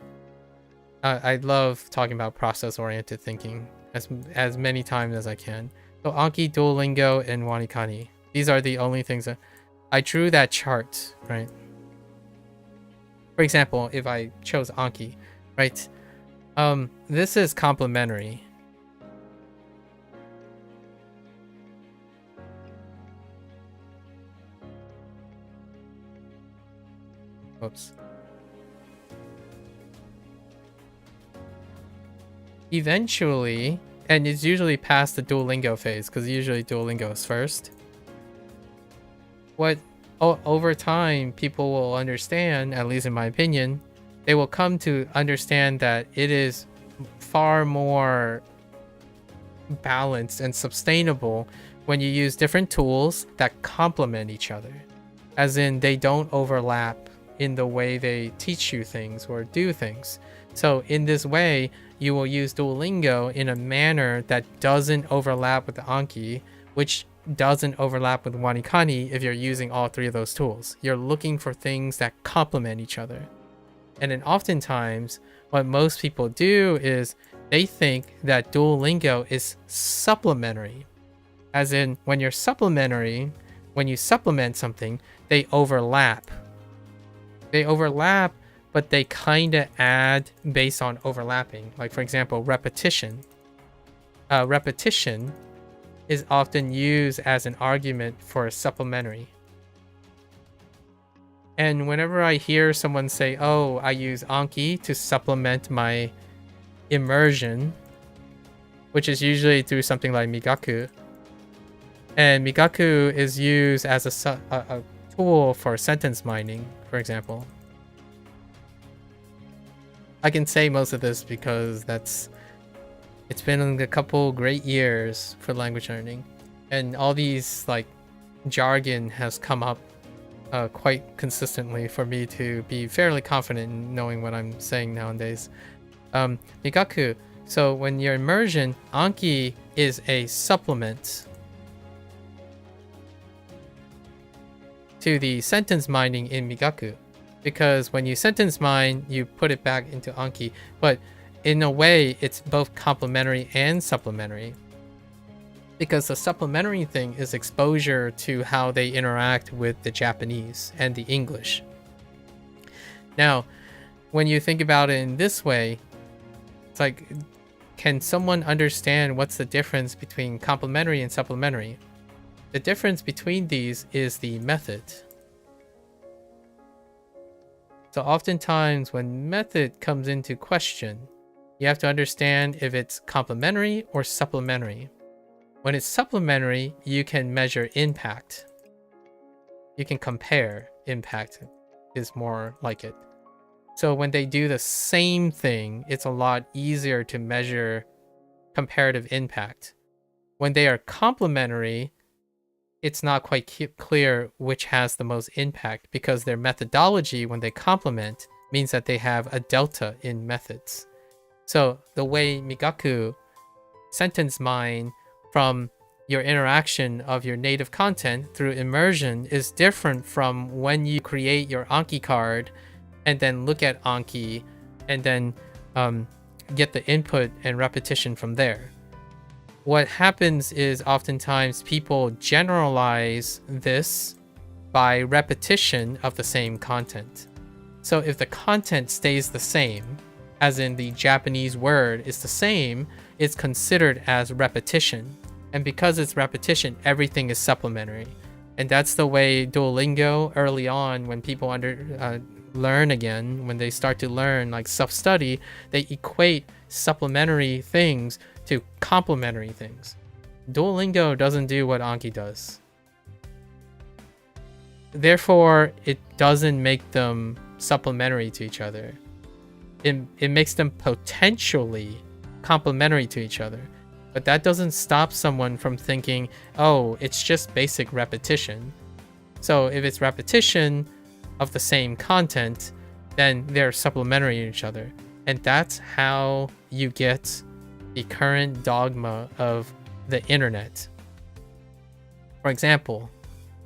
I love talking about process-oriented thinking as many times as I can. So Anki, Duolingo, and WaniKani. These are the only things that I drew that chart, right? For example, if I chose Anki, right? This is complementary. Oops. Eventually, and it's usually past the Duolingo phase, because usually Duolingo is first. Over time, people will understand, at least in my opinion, they will come to understand that it is far more balanced and sustainable when you use different tools that complement each other. As in, they don't overlap in the way they teach you things or do things. So in this way, you will use Duolingo in a manner that doesn't overlap with the Anki, which doesn't overlap with WaniKani if you're using all three of those tools. You're looking for things that complement each other. And then oftentimes, what most people do is they think that Duolingo is supplementary. As in, when you're supplementary, when you supplement something, they overlap. They overlap, but they kind of add based on overlapping. Like, for example, repetition. Repetition is often used as an argument for supplementary. And whenever I hear someone say, oh, I use Anki to supplement my immersion, which is usually through something like Migaku. And Migaku is used as a tool for sentence mining, for example. I can say most of this because it's been a couple great years for language learning. And all these like jargon has come up quite consistently for me to be fairly confident in knowing what I'm saying nowadays. Migaku. So when you're immersion, Anki is a supplement to the sentence mining in Migaku. Because when you sentence mine, you put it back into Anki. But in a way, it's both complementary and supplementary. Because the supplementary thing is exposure to how they interact with the Japanese and the English. Now, when you think about it in this way, it's like, can someone understand what's the difference between complementary and supplementary? The difference between these is the method. So oftentimes when method comes into question, you have to understand if it's complementary or supplementary. When it's supplementary, you can measure impact. You can compare impact is more like it. So when they do the same thing, it's a lot easier to measure comparative impact. When they are complementary, it's not quite clear which has the most impact because their methodology, when they complement, means that they have a delta in methods. So the way Migaku sentence mine from your interaction of your native content through immersion is different from when you create your Anki card and then look at Anki and then get the input and repetition from there. What happens is oftentimes people generalize this by repetition of the same content. So if the content stays the same, as in the Japanese word is the same, it's considered as repetition. And because it's repetition, everything is supplementary. And that's the way Duolingo early on, when people learn again, when they start to learn like self-study, they equate supplementary things to complementary things. Duolingo doesn't do what Anki does. Therefore, it doesn't make them supplementary to each other. It makes them potentially complementary to each other. But that doesn't stop someone from thinking, oh, it's just basic repetition. So if it's repetition of the same content, then they're supplementary to each other. And that's how you get the current dogma of the internet. For example,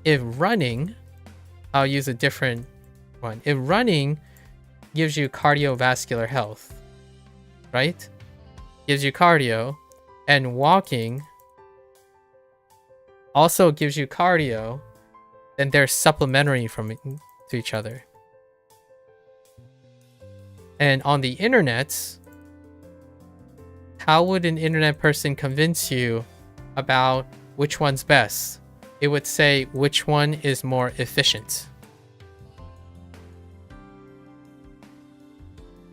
if running, I'll use a different one. If running gives you cardiovascular health, right? Gives you cardio, and walking also gives you cardio, then they're supplementary to each other. And on the internet, how would an internet person convince you about which one's best? It would say which one is more efficient.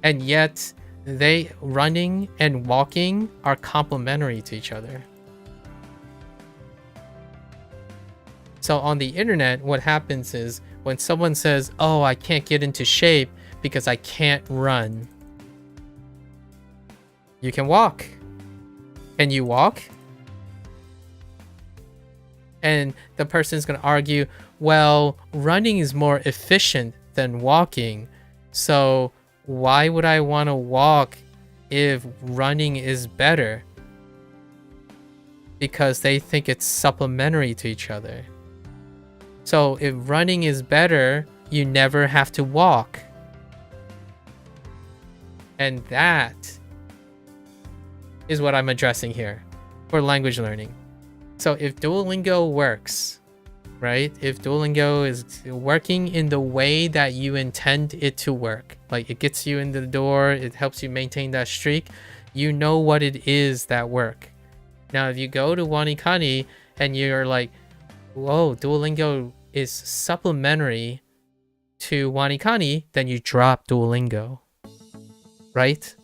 And yet, running and walking are complementary to each other. So on the internet, what happens is when someone says, oh, I can't get into shape because I can't run. You can walk. Can you walk? And the person's going to argue, well, running is more efficient than walking. So why would I want to walk if running is better? Because they think it's supplementary to each other. So if running is better, you never have to walk. And that is what I'm addressing here for language learning. So if Duolingo works, right? If Duolingo is working in the way that you intend it to work, like it gets you into the door, it helps you maintain that streak, you know what it is that work. Now, if you go to WaniKani and you're like, whoa, Duolingo is supplementary to WaniKani, then you drop Duolingo, right?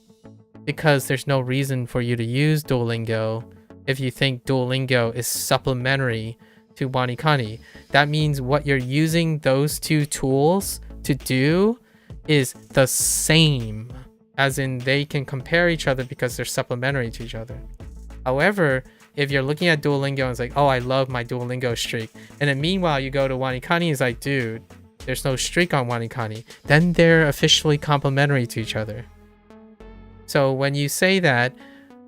Because there's no reason for you to use Duolingo if you think Duolingo is supplementary to WaniKani. That means what you're using those two tools to do is the same, as in they can compare each other because they're supplementary to each other. However, if you're looking at Duolingo and it's like, oh, I love my Duolingo streak, and then meanwhile you go to WaniKani, it's like, dude, there's no streak on WaniKani, then they're officially complementary to each other. So when you say that,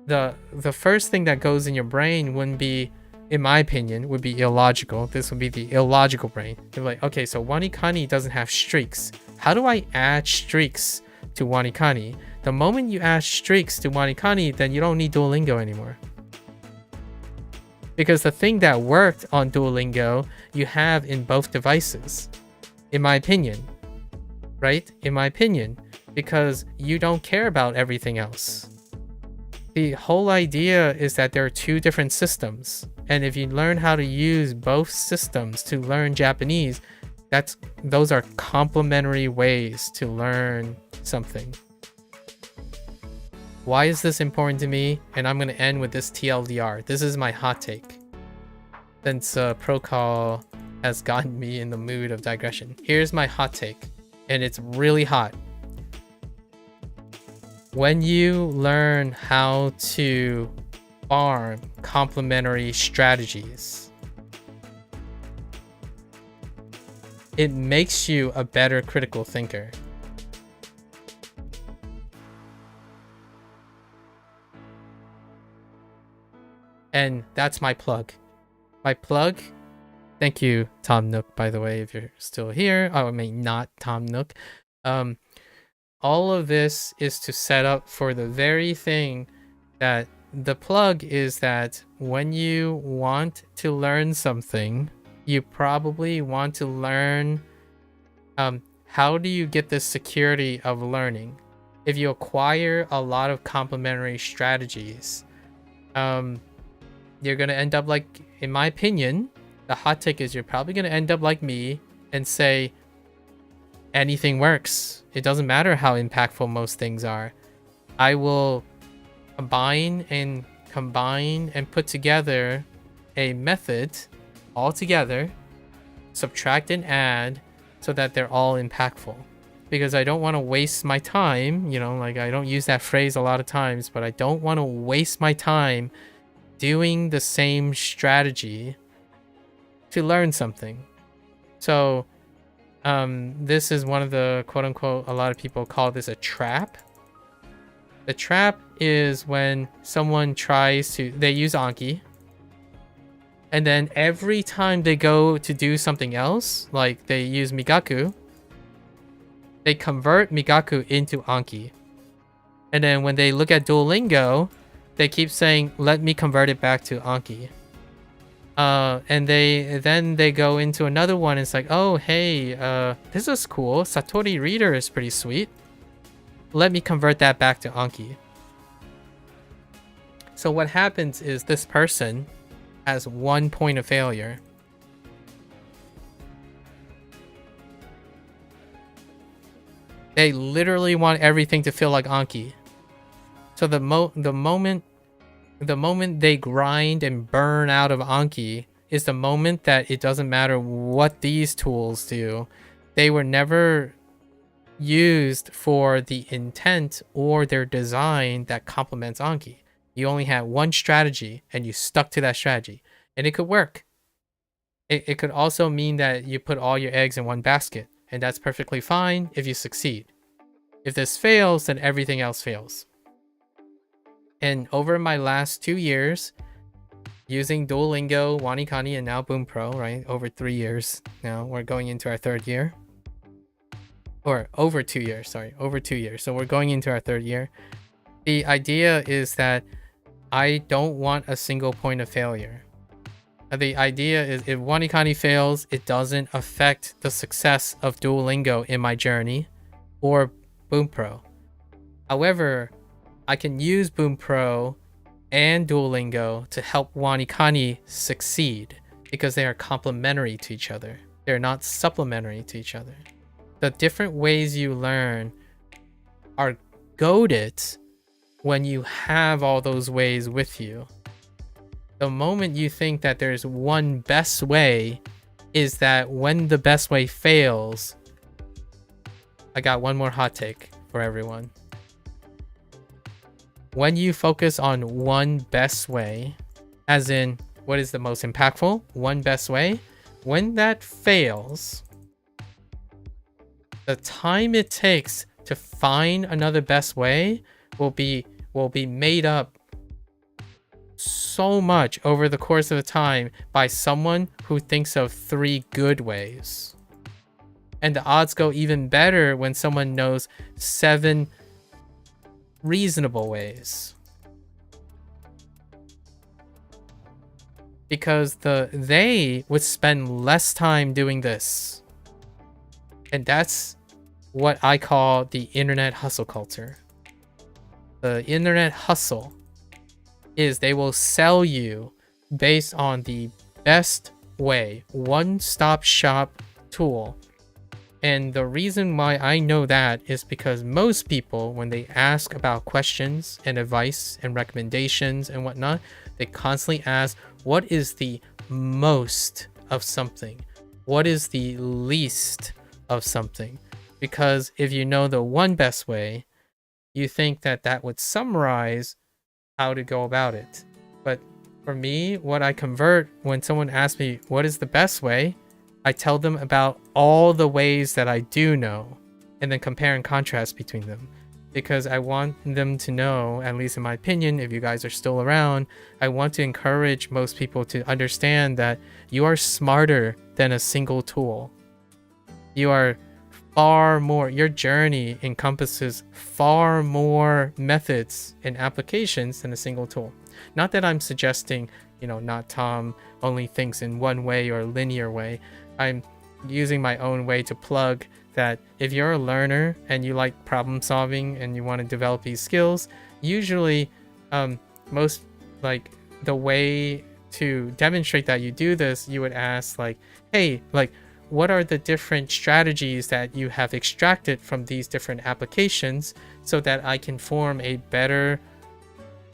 the first thing that goes in your brain wouldn't be, in my opinion, would be illogical. This would be the illogical brain. You're like, okay, so WaniKani doesn't have streaks. How do I add streaks to WaniKani? The moment you add streaks to WaniKani, then you don't need Duolingo anymore. Because the thing that worked on Duolingo, you have in both devices, in my opinion, right? In my opinion, because you don't care about everything else. The whole idea is that there are two different systems. And if you learn how to use both systems to learn Japanese, those are complementary ways to learn something. Why is this important to me? And I'm going to end with this TLDR. This is my hot take. Since Procall has gotten me in the mood of digression. Here's my hot take. And it's really hot. When you learn how to farm complementary strategies, it makes you a better critical thinker. And that's my plug. My plug. Thank you, Tom Nook, by the way, if you're still here. Oh, I mean, not Tom Nook. All of this is to set up for the very thing that the plug is, that when you want to learn something, you probably want to learn how do you get the security of learning. If you acquire a lot of complementary strategies, you're going to end up like, in my opinion, the hot take is you're probably going to end up like me and say, anything works. It doesn't matter how impactful most things are. I will combine and put together a method all together, subtract and add, so that they're all impactful. because I don't want to waste my time. You know, like I don't use that phrase a lot of times, but I don't want to waste my time doing the same strategy to learn something. So this is one of the quote unquote, a lot of people call this a trap. The trap is when someone tries to, they use Anki, and then every time they go to do something else, like they use Migaku, they convert Migaku into Anki. And then when they look at Duolingo, they keep saying, let me convert it back to Anki. And they go into another one. It's like, oh, hey, this is cool. Satori Reader is pretty sweet. Let me convert that back to Anki. So what happens is this person has 1 point of failure. They literally want everything to feel like Anki. So the moment they grind and burn out of Anki is the moment that it doesn't matter what these tools do. They were never used for the intent or their design that complements Anki. You only had one strategy and you stuck to that strategy, and it could work. It could also mean that you put all your eggs in one basket, and that's perfectly fine if you succeed. If this fails, then everything else fails. And over my last 2 years, using Duolingo, WaniKani, and now Bunpro, right? Over 3 years now. We're going into our 3rd year. Or over 2 years, sorry. Over 2 years. So we're going into our 3rd year. The idea is that I don't want a single point of failure. The idea is if WaniKani fails, it doesn't affect the success of Duolingo in my journey or Bunpro. However, I can use Bunpro and Duolingo to help WaniKani succeed because they are complementary to each other. They're not supplementary to each other. The different ways you learn are goated when you have all those ways with you. The moment you think that there's one best way is that when the best way fails, I got one more hot take for everyone. When you focus on one best way, as in what is the most impactful, one best way, when that fails, the time it takes to find another best way will be made up so much over the course of the time by someone who thinks of 3 good ways. And the odds go even better when someone knows 7 reasonable ways. Because they would spend less time doing this. And that's what I call the internet hustle culture. The internet hustle is they will sell you based on the best way, one-stop shop tool. And the reason why I know that is because most people, when they ask about questions and advice and recommendations and whatnot, they constantly ask, what is the most of something? What is the least of something? Because if you know the one best way, you think that that would summarize how to go about it. But for me, what I convert when someone asks me what is the best way, I tell them about all the ways that I do know and then compare and contrast between them. Because I want them to know, at least in my opinion, if you guys are still around, I want to encourage most people to understand that you are smarter than a single tool. You are far more, your journey encompasses far more methods and applications than a single tool. Not that I'm suggesting, not Tom only thinks in one way or a linear way. I'm using my own way to plug that if you're a learner and you like problem solving and you want to develop these skills, usually most like the way to demonstrate that you do this, you would ask like, hey, like, what are the different strategies that you have extracted from these different applications so that I can form a better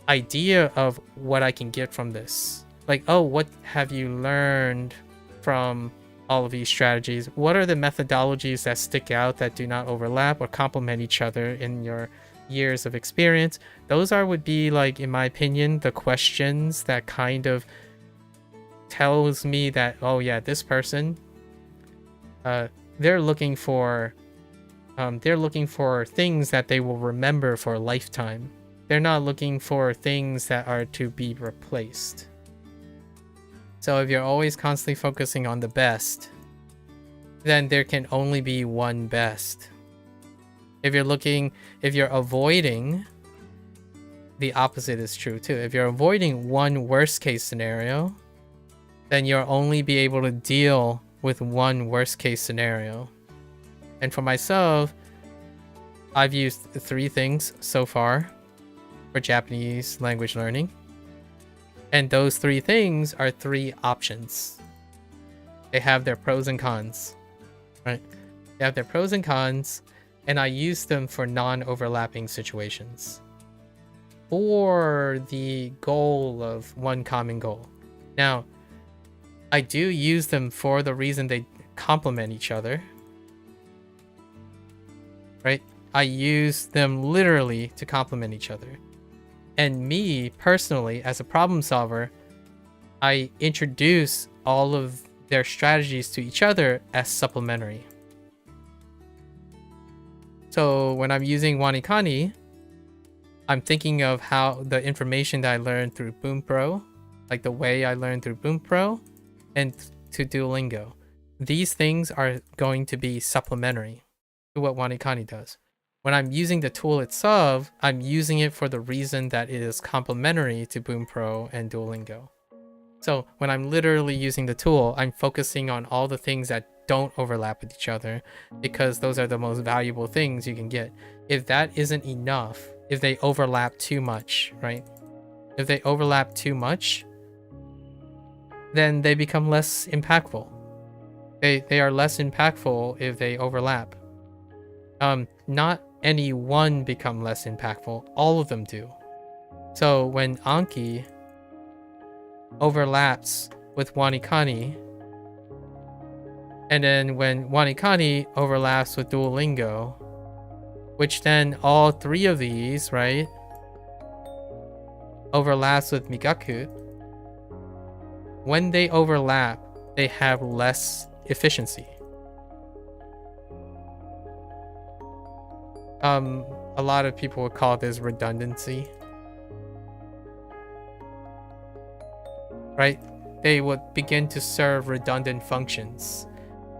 idea of what I can get from this? Like, oh, what have you learned from all of these strategies? What are the methodologies that stick out, that do not overlap or complement each other in your years of experience? Those would be, like, in my opinion, the questions that kind of tells me that, oh yeah, this person, they're looking for things that they will remember for a lifetime. They're not looking for things that are to be replaced. So if you're always constantly focusing on the best, then there can only be one best. If you're avoiding, the opposite is true too. If you're avoiding one worst case scenario, then you'll only be able to deal with one worst case scenario. And for myself, I've used 3 things so far for Japanese language learning. And those 3 things are 3 options. They have their pros and cons, right? They have their pros and cons, and I use them for non-overlapping situations, for the goal of one common goal. Now, I do use them for the reason they complement each other, right? I use them literally to complement each other. And me, personally, as a problem solver, I introduce all of their strategies to each other as supplementary. So when I'm using WaniKani, I'm thinking of how the information that I learned through Bunpro, like the way I learned through Bunpro, and to Duolingo. These things are going to be supplementary to what WaniKani does. When I'm using the tool itself, I'm using it for the reason that it is complementary to Bunpro and Duolingo. So when I'm literally using the tool, I'm focusing on all the things that don't overlap with each other, because those are the most valuable things you can get. If that isn't enough, if they overlap too much, right? If they overlap too much, then they become less impactful. They are less impactful if they overlap. Not any one become less impactful, all of them do. So when Anki overlaps with WaniKani, and then when WaniKani overlaps with Duolingo, which then all 3 of these, right, overlaps with Migaku, when they overlap, they have less efficiency. A lot of people would call this redundancy, right? They would begin to serve redundant functions.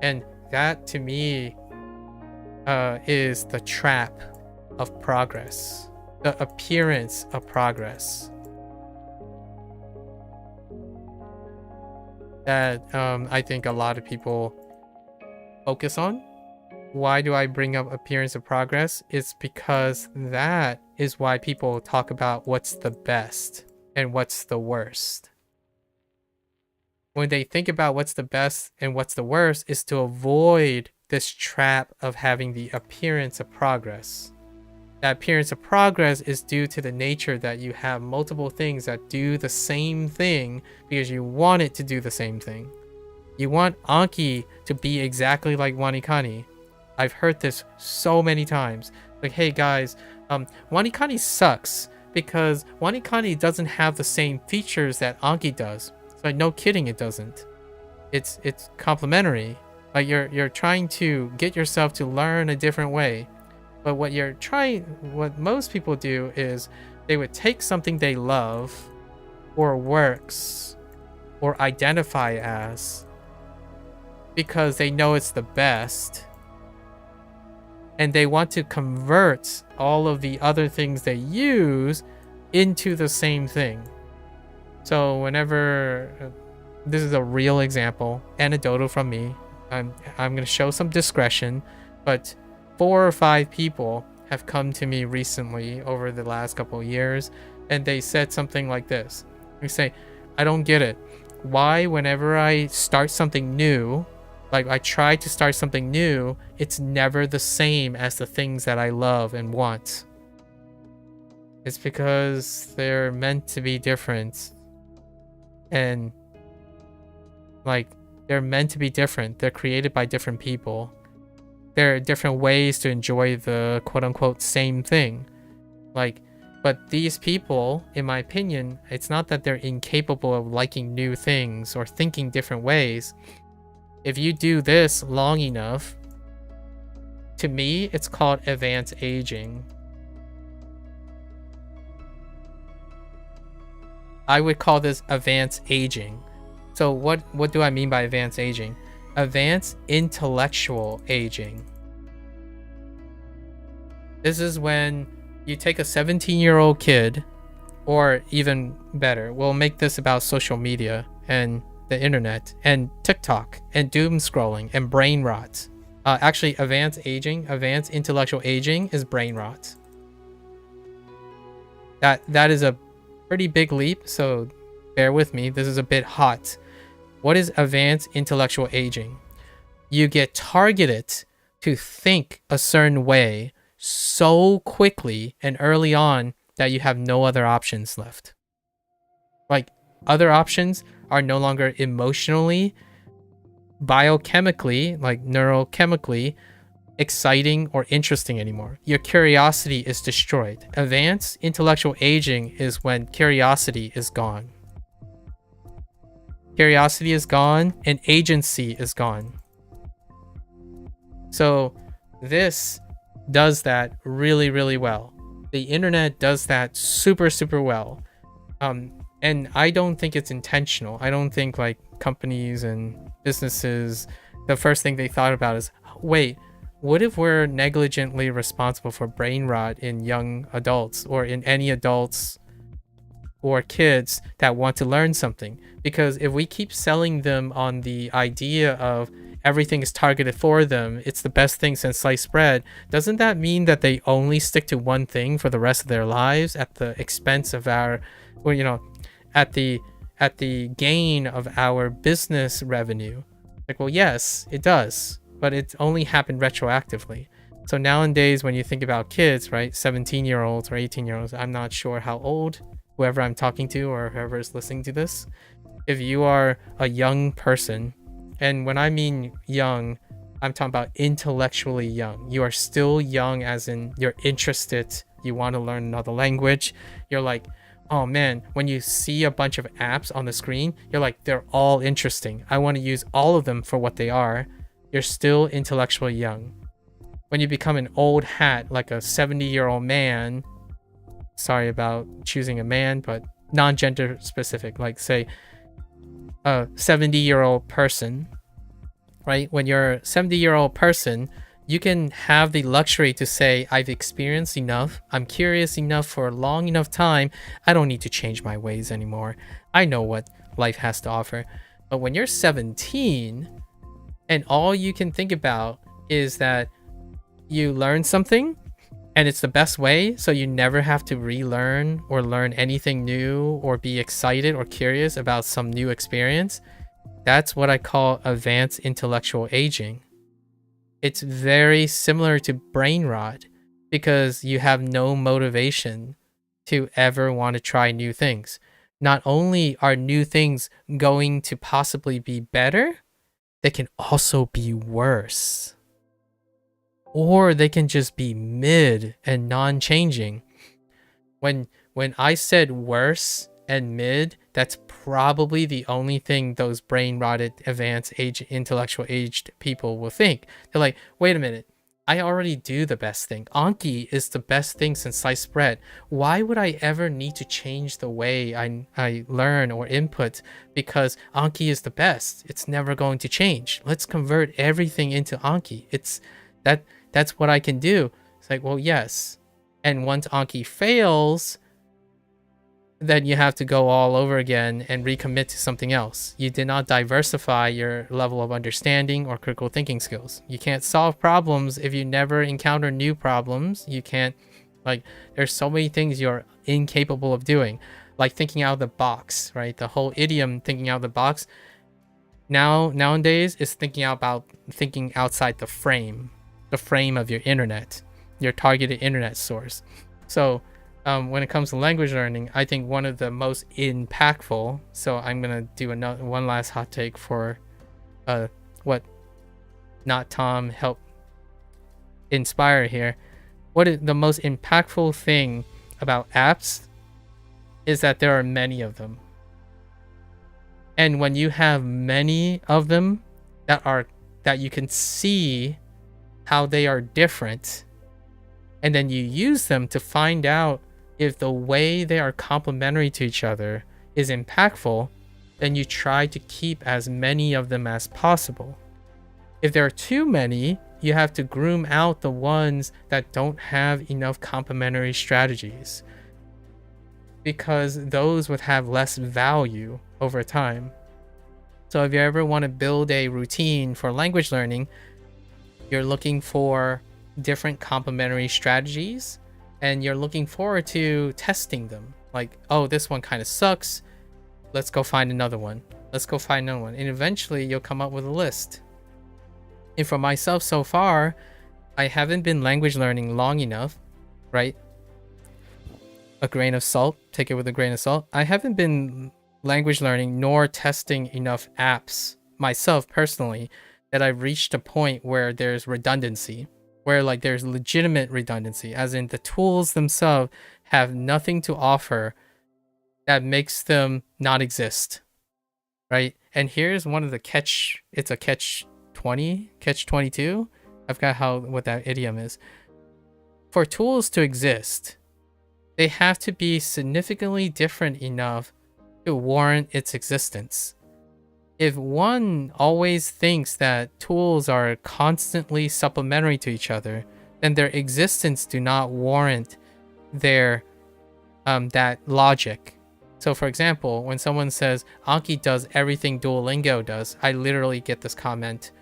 And that, to me, is the trap of progress, the appearance of progress. That I think a lot of people focus on. Why do I bring up appearance of progress? It's because that is why people talk about what's the best and what's the worst. When they think about what's the best and what's the worst, is to avoid this trap of having the appearance of progress. That appearance of progress is due to the nature that you have multiple things that do the same thing because you want it to do the same thing. You want Anki to be exactly like WaniKani. I've heard this so many times. Like, hey guys, WaniKani sucks because WaniKani doesn't have the same features that Anki does. It's like, no kidding, it doesn't. It's complementary. Like you're trying to get yourself to learn a different way. But what most people do is they would take something they love or works or identify as because they know it's the best, and they want to convert all of the other things they use into the same thing. So whenever, this is a real example, anecdotal from me, I'm going to show some discretion, but 4 or 5 people have come to me recently over the last couple of years, and they said something like this. They say, I don't get it. Why whenever I start something new, like I try to start something new, it's never the same as the things that I love and want? It's because they're meant to be different. And like They're meant to be different. They're created by different people. There are different ways to enjoy the quote-unquote same thing. Like, but these people, in my opinion, it's not that they're incapable of liking new things or thinking different ways. If you do this long enough, to me, it's called advanced aging. I would call this advanced aging. So what do I mean by advanced aging? Advanced intellectual aging. This is when you take a 17-year-old kid, or even better, we'll make this about social media and the internet and TikTok and doom scrolling and brain rot. Actually, advanced intellectual aging is brain rot. That is a pretty big leap, so bear with me. This is a bit hot. What is advanced intellectual aging? You get targeted to think a certain way so quickly and early on that you have no other options left. Like, other options are no longer emotionally, biochemically, like neurochemically exciting or interesting anymore. Your curiosity is destroyed. Advanced intellectual aging is when curiosity is gone. Curiosity is gone and agency is gone. So this does that really, really well. The internet does that super, super well. And I don't think it's intentional. I don't think like companies and businesses, the first thing they thought about is, wait, what if we're negligently responsible for brain rot in young adults or in any adults or kids that want to learn something? Because if we keep selling them on the idea of everything is targeted for them, it's the best thing since sliced bread, doesn't that mean that they only stick to one thing for the rest of their lives at the expense of our, well, you know, at the gain of our business revenue? Like, well, yes, it does, but it only happened retroactively. So nowadays, when you think about kids, right, 17-year-olds or 18-year-olds, I'm not sure how old whoever I'm talking to or whoever is listening to this, if you are a young person, and when I mean young, I'm talking about intellectually young. You are still young as in you're interested, you want to learn another language. You're like, oh man, when you see a bunch of apps on the screen, you're like, they're all interesting. I want to use all of them for what they are. You're still intellectually young. When you become an old hat, like a 70-year-old man, sorry about choosing a man, but non-gender specific, like say a 70-year-old person, right? When you're a 70-year-old person, you can have the luxury to say, I've experienced enough. I'm curious enough for a long enough time. I don't need to change my ways anymore. I know what life has to offer. But when you're 17 and all you can think about is that you learn something and it's the best way, so you never have to relearn or learn anything new or be excited or curious about some new experience, that's what I call advanced intellectual aging. It's very similar to brain rot because you have no motivation to ever want to try new things. Not only are new things going to possibly be better, they can also be worse. Or they can just be mid and non-changing. When I said worse and mid, that's probably the only thing those brain rotted advanced intellectual aged people will think. They're like, wait a minute, I already do the best thing. Anki is the best thing since sliced bread. Why would I ever need to change the way I learn or input? Because Anki is the best. It's never going to change. Let's convert everything into Anki. That's what I can do. It's like, well, yes. And once Anki fails, then you have to go all over again and recommit to something else. You did not diversify your level of understanding or critical thinking skills. You can't solve problems if you never encounter new problems. You can't, like, there's so many things you're incapable of doing, like thinking out of the box, right? The whole idiom thinking out of the box nowadays is thinking outside the frame of your internet, your targeted internet source. So when it comes to language learning, I think one of the most impactful, so I'm gonna do one last hot take for what not Tom helped inspire here. What is the most impactful thing about apps is that there are many of them. And when you have many of them that you can see how they are different, and then you use them to find out if the way they are complementary to each other is impactful, then you try to keep as many of them as possible. If there are too many, you have to groom out the ones that don't have enough complementary strategies, because those would have less value over time. So if you ever want to build a routine for language learning, you're looking for different complementary strategies, and you're looking forward to testing them. Like, oh, this one kind of sucks. Let's go find another one. Let's go find another one. And eventually you'll come up with a list. And for myself so far, I haven't been language learning long enough, right? A grain of salt, take it with a grain of salt. I haven't been language learning nor testing enough apps myself personally that I've reached a point where there's redundancy, where like there's legitimate redundancy, as in the tools themselves have nothing to offer that makes them not exist, right? And here's one of the it's a catch 22. I forgot what that idiom is. For tools to exist, they have to be significantly different enough to warrant its existence. If one always thinks that tools are constantly supplementary to each other, then their existence do not warrant their that logic. So for example, when someone says Anki does everything Duolingo does, I literally get this comment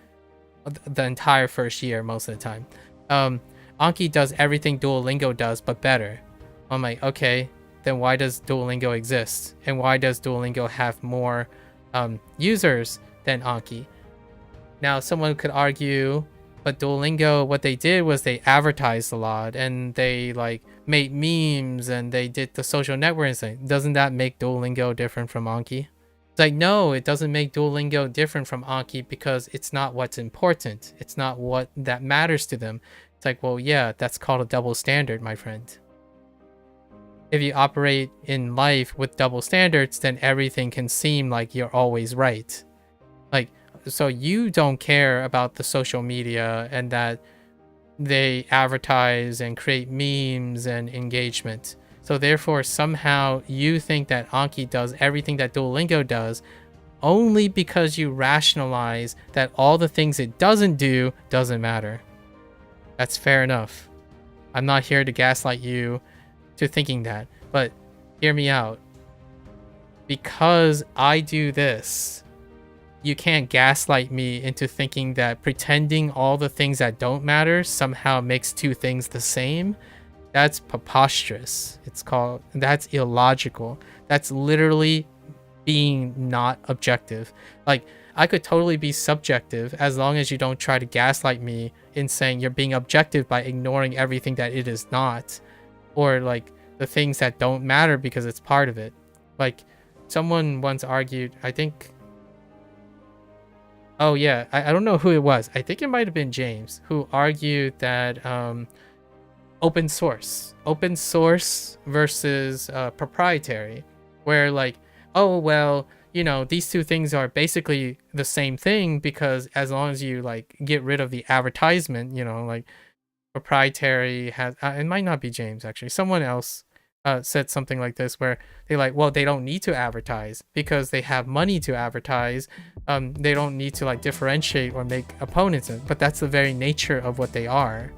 the entire first year most of the time. Anki does everything Duolingo does but better. I'm like, okay, then why does Duolingo exist? And why does Duolingo have more users than Anki? Now someone could argue, but Duolingo, what they did was they advertised a lot, and they like made memes, and they did the social networking thing. Doesn't that make Duolingo different from Anki? It's like, no, it doesn't make Duolingo different from Anki, because it's not what's important. It's not what that matters to them. It's like, well, yeah, that's called a double standard, my friend. If you operate in life with double standards, then everything can seem like you're always right. Like, so you don't care about the social media and that they advertise and create memes and engagement. So therefore, somehow you think that Anki does everything that Duolingo does only because you rationalize that all the things it doesn't do doesn't matter. That's fair enough. I'm not here to gaslight you to thinking that, but hear me out. Because I do this, you can't gaslight me into thinking that pretending all the things that don't matter somehow makes two things the same. That's preposterous. That's illogical. That's literally being not objective. Like, I could totally be subjective as long as you don't try to gaslight me in saying you're being objective by ignoring everything that it is not, or like the things that don't matter because it's part of it. Like, someone once argued, I think, oh yeah, I don't know who it was. I think it might have been James, who argued that open source versus proprietary, where like, oh well, you know, these two things are basically the same thing, because as long as you like get rid of the advertisement, you know, like proprietary has it might not be James, actually someone else said something like this, where they like, well, they don't need to advertise because they have money to advertise. They don't need to like differentiate or make opponents, but that's the very nature of what they are.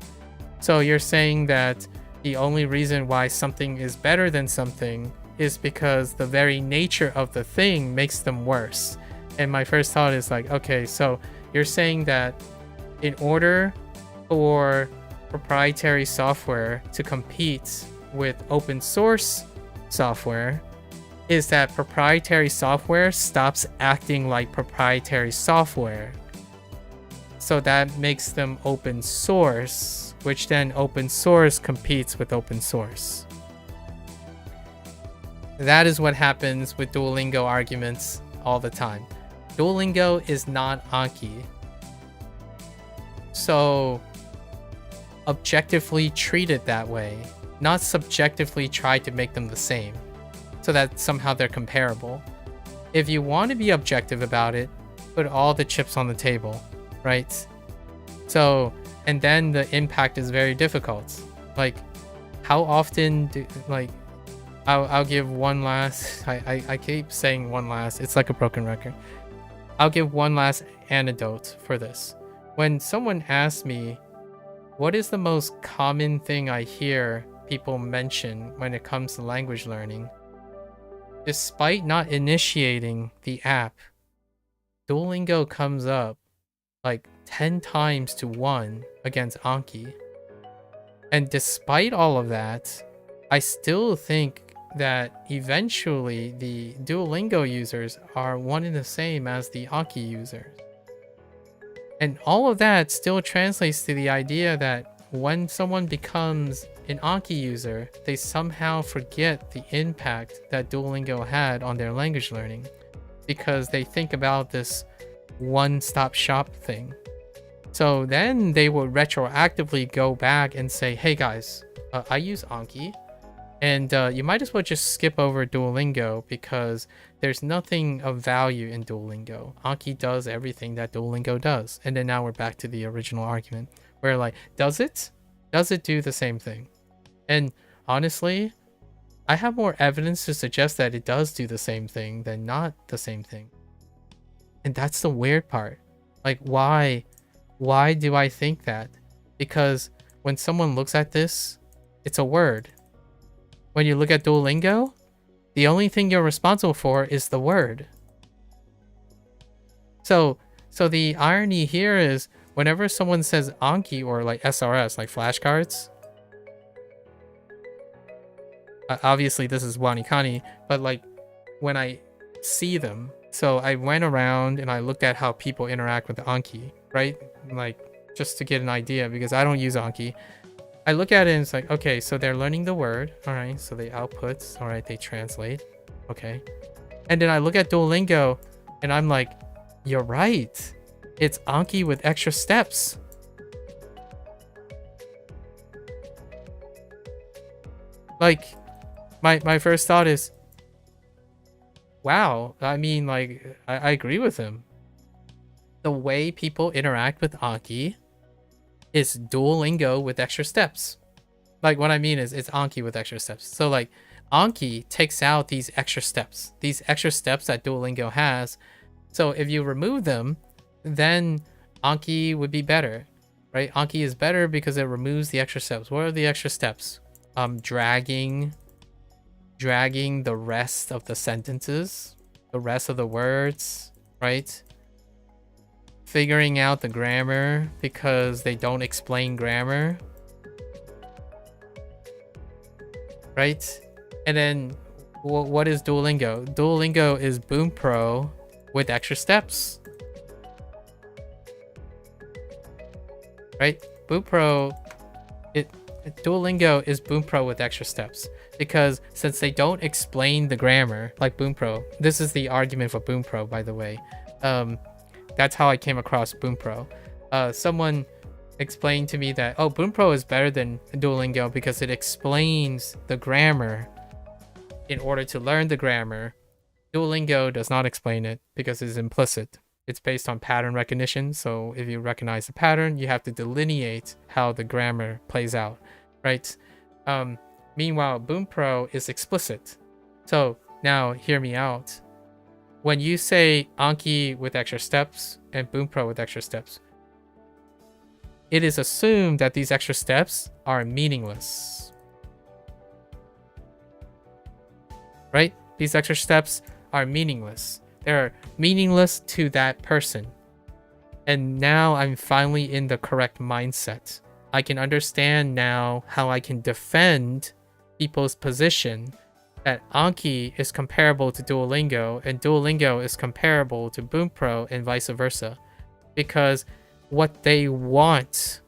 So you're saying that the only reason why something is better than something is because the very nature of the thing makes them worse. And my first thought is like, okay, so you're saying that in order for proprietary software to compete with open source software, is that proprietary software stops acting like proprietary software. So that makes them open source, which then open source competes with open source. That is what happens with Duolingo arguments all the time. Duolingo is not Anki. So objectively treat it that way, not subjectively try to make them the same so that somehow they're comparable. If you want to be objective about it, put all the chips on the table, right? So, and then the impact is very difficult. Like, how often do, like, I'll give one last, I keep saying one last, it's like a broken record. I'll give one last anecdote for this. When someone asks me, what is the most common thing I hear people mention when it comes to language learning? Despite not initiating the app, Duolingo comes up like 10 times to 1 against Anki. And despite all of that, I still think that eventually the Duolingo users are one and the same as the Anki users. And all of that still translates to the idea that when someone becomes an Anki user, they somehow forget the impact that Duolingo had on their language learning because they think about this one-stop shop thing. So then they will retroactively go back and say, hey guys, I use Anki, and you might as well just skip over Duolingo because there's nothing of value in Duolingo. Anki does everything that Duolingo does. And then now we're back to the original argument where like, does it? Does it do the same thing? And honestly, I have more evidence to suggest that it does do the same thing than not the same thing. And that's the weird part. Like, why do I think that? Because when someone looks at this, it's a word. When you look at Duolingo, the only thing you're responsible for is the word. So the irony here is whenever someone says Anki or like SRS, like flashcards, obviously this is WaniKani, but like when I see them, so I went around and I looked at how people interact with the Anki, right? Like just to get an idea because I don't use Anki. I look at it and it's like, okay, so they're learning the word. All right, so they output. All right, they translate. Okay. And then I look at Duolingo and I'm like, you're right. It's Anki with extra steps. Like, my first thought is, wow. I mean, like, I agree with him. The way people interact with Anki is Duolingo with extra steps. Like what I mean is it's Anki with extra steps. So like Anki takes out these extra steps that Duolingo has. So if you remove them, then Anki would be better, right? Anki is better because it removes the extra steps. What are the extra steps? Dragging the rest of the sentences, the rest of the words, right? Figuring out the grammar because they don't explain grammar, right? And then what is Duolingo? Duolingo is Bunpro with extra steps, right? Duolingo is Bunpro with extra steps because since they don't explain the grammar like Bunpro, this is the argument for Bunpro, by the way. That's how I came across Bunpro. Someone explained to me that, oh, Bunpro is better than Duolingo because it explains the grammar in order to learn the grammar. Duolingo does not explain it because it's implicit. It's based on pattern recognition. So if you recognize the pattern, you have to delineate how the grammar plays out, right? Meanwhile, Bunpro is explicit. So now hear me out. When you say Anki with extra steps and Bunpro with extra steps, it is assumed that these extra steps are meaningless. Right? These extra steps are meaningless. They're meaningless to that person. And now I'm finally in the correct mindset. I can understand now how I can defend people's position that Anki is comparable to Duolingo and Duolingo is comparable to Bunpro and vice versa. Because what they want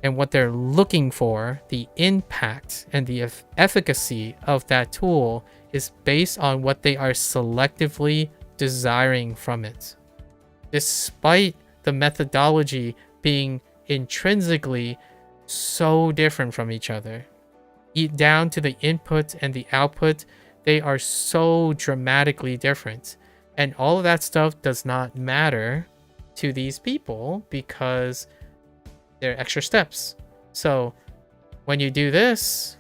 and what they're looking for, the impact and the efficacy of that tool is based on what they are selectively desiring from it. despite the methodology being intrinsically so different from each other. Down to the input and the output, they are so dramatically different. And all of that stuff does not matter to these people because they're extra steps. So when you do this,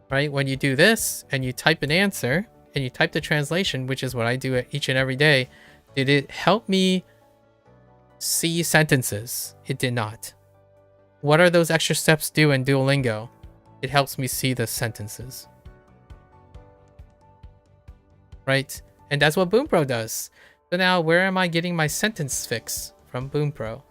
right? When you do this and you type an answer and you type the translation, which is what I do each and every day, did it help me see sentences? It did not. What are those extra steps do in Duolingo? It helps me see the sentences. Right? And that's what Bunpro does. So now where am I getting my sentence fix? From Bunpro.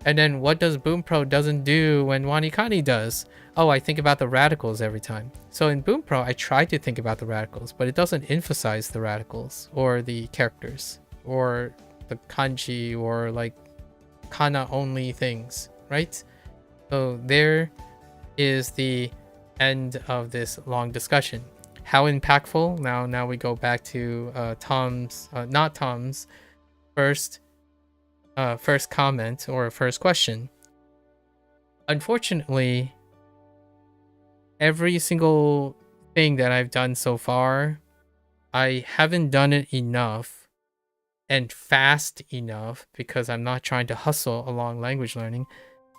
And then what does Bunpro doesn't do when WaniKani does? Oh, I think about the radicals every time. So in Bunpro, I try to think about the radicals, but it doesn't emphasize the radicals or the characters or the kanji or like kana only things, right? So there is the end of this long discussion. How impactful? Now we go back to not Tom's first comment or first question. Unfortunately, every single thing that I've done so far, I haven't done it enough and fast enough because I'm not trying to hustle along language learning.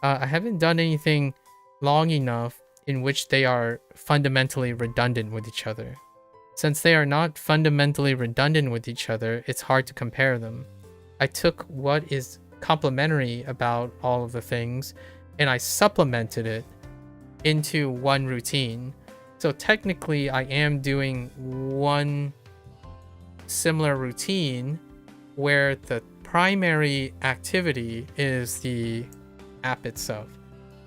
I haven't done anything long enough in which they are fundamentally redundant with each other. Since they are not fundamentally redundant with each other, it's hard to compare them. I took what is complementary about all of the things and I supplemented it into one routine. So technically I am doing one similar routine where the primary activity is the app itself.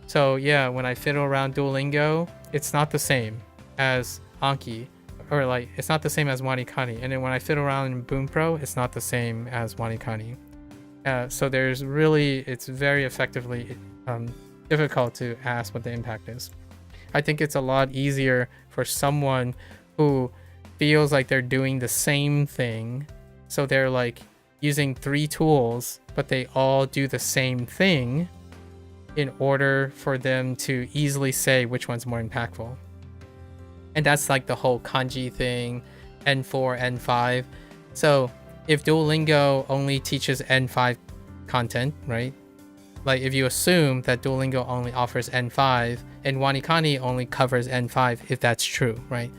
So yeah, when I fiddle around Duolingo, it's not the same as Anki, or like it's not the same as WaniKani. And then when I fiddle around in Bunpro, it's not the same as WaniKani. So there's really, it's very effectively difficult to ask what the impact is. I think it's a lot easier for someone who feels like they're doing the same thing. So they're like using 3 tools, but they all do the same thing in order for them to easily say which one's more impactful. And that's like the whole kanji thing, N4, N5. So if Duolingo only teaches N5 content, right? Like if you assume that Duolingo only offers N5 and WaniKani only covers N5, if that's true, right?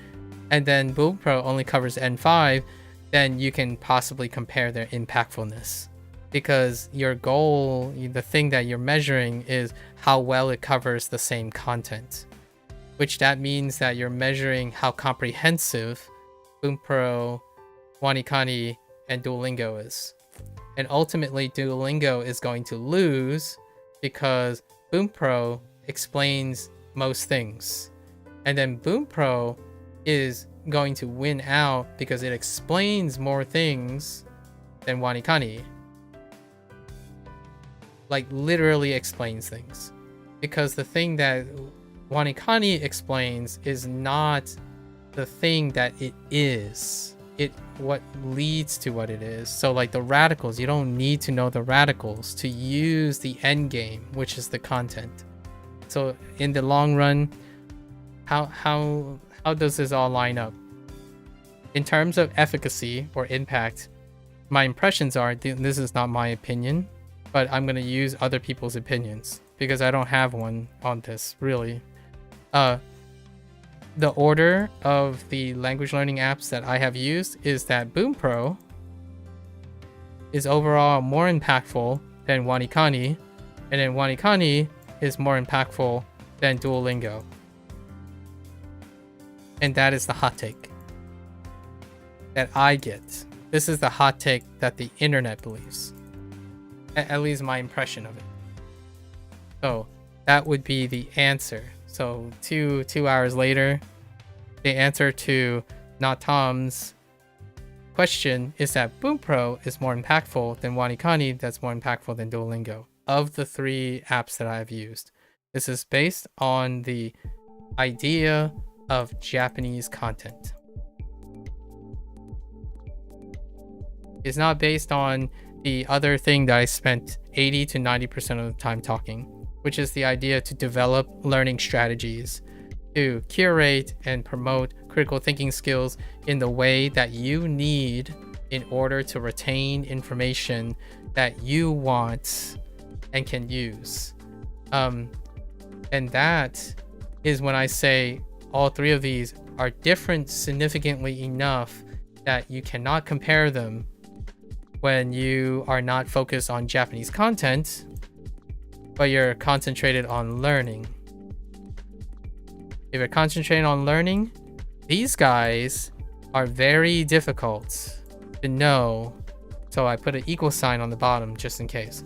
And then Bunpro only covers N5, then you can possibly compare their impactfulness. Because your goal, the thing that you're measuring is how well it covers the same content. Which that means that you're measuring how comprehensive Bunpro, WaniKani, and Duolingo is. And ultimately, Duolingo is going to lose because Bunpro explains most things. And then Bunpro is going to win out because it explains more things than WaniKani. Like literally explains things. Because the thing that WaniKani explains is not the thing that it is. What leads to what it is. So like the radicals, you don't need to know the radicals to use the end game, which is the content. So in the long run, how does this all line up? In terms of efficacy or impact, my impressions are, this is not my opinion, but I'm going to use other people's opinions because I don't have one on this really. The order of the language learning apps that I have used is that Bunpro is overall more impactful than WaniKani, and then WaniKani is more impactful than Duolingo. And that is the hot take that I get. This is the hot take that the internet believes. At least my impression of it. So that would be the answer. So two hours later, the answer to not Tom's question is that Bunpro is more impactful than WaniKani, that's more impactful than Duolingo. Of the 3 apps that I've used, this is based on the idea of Japanese content. It's not based on the other thing that I spent 80 to 90% of the time talking, which is the idea to develop learning strategies, to curate and promote critical thinking skills in the way that you need in order to retain information that you want and can use. And that is when I say all three of these are different significantly enough that you cannot compare them when you are not focused on Japanese content, but you're concentrated on learning. If you're concentrating on learning, these guys are very difficult to know. So I put an equal sign on the bottom just in case.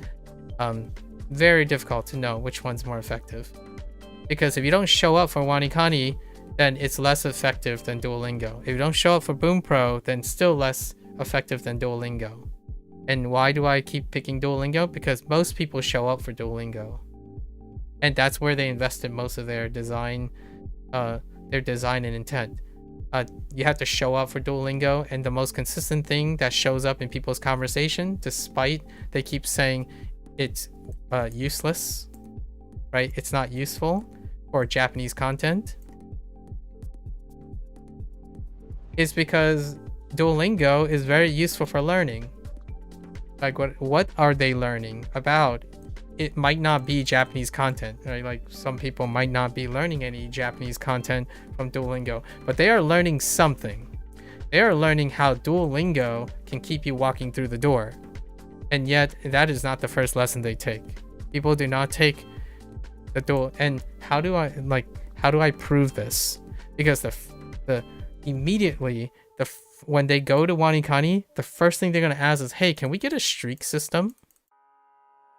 Very difficult to know which one's more effective. Because if you don't show up for WaniKani, then it's less effective than Duolingo. If you don't show up for Bunpro, then still less effective than Duolingo. And why do I keep picking Duolingo? Because most people show up for Duolingo. And that's where they invested most of their design and intent. You have to show up for Duolingo, and the most consistent thing that shows up in people's conversation, despite they keep saying it's useless, right? It's not useful for Japanese content, is because Duolingo is very useful for learning. Like what are they learning about? It might not be Japanese content, right? Like some people might not be learning any Japanese content from Duolingo, but they are learning something. They are learning how Duolingo can keep you walking through the door. And yet that is not the first lesson they take. People do not take the Duolingo. And how do I prove this? Because when they go to WaniKani, the first thing they're going to ask is, hey, can we get a streak system?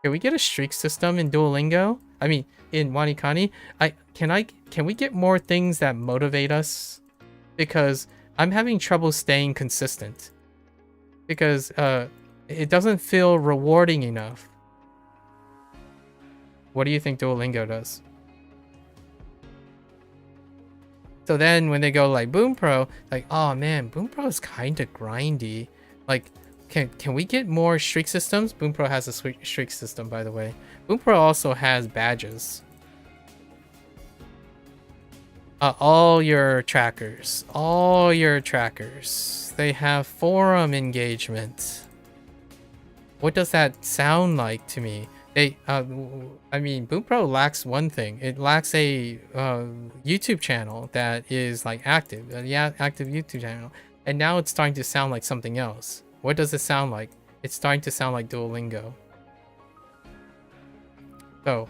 Can we get a streak system in Duolingo? I mean, in WaniKani? Can we get more things that motivate us? Because I'm having trouble staying consistent. Because it doesn't feel rewarding enough. What do you think Duolingo does? So then when they go like Bunpro, like, oh man, Bunpro is kind of grindy. Like, can we get more streak systems? Bunpro has a streak system, by the way. Bunpro also has badges. All your trackers. They have forum engagement. What does that sound like to me? Bunpro lacks one thing. It lacks a YouTube channel that is like active. Active YouTube channel. And now it's starting to sound like something else. What does it sound like? It's starting to sound like Duolingo. So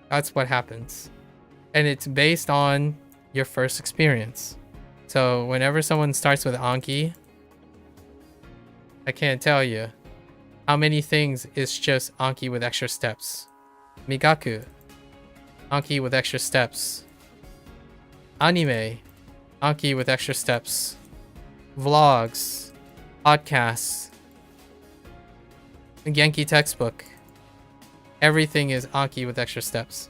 that's what happens. And it's based on your first experience. So whenever someone starts with Anki, I can't tell you how many things is just Anki with extra steps. Migaku, Anki with extra steps. Anime, Anki with extra steps. Vlogs, podcasts, Genki textbook. Everything is Anki with extra steps.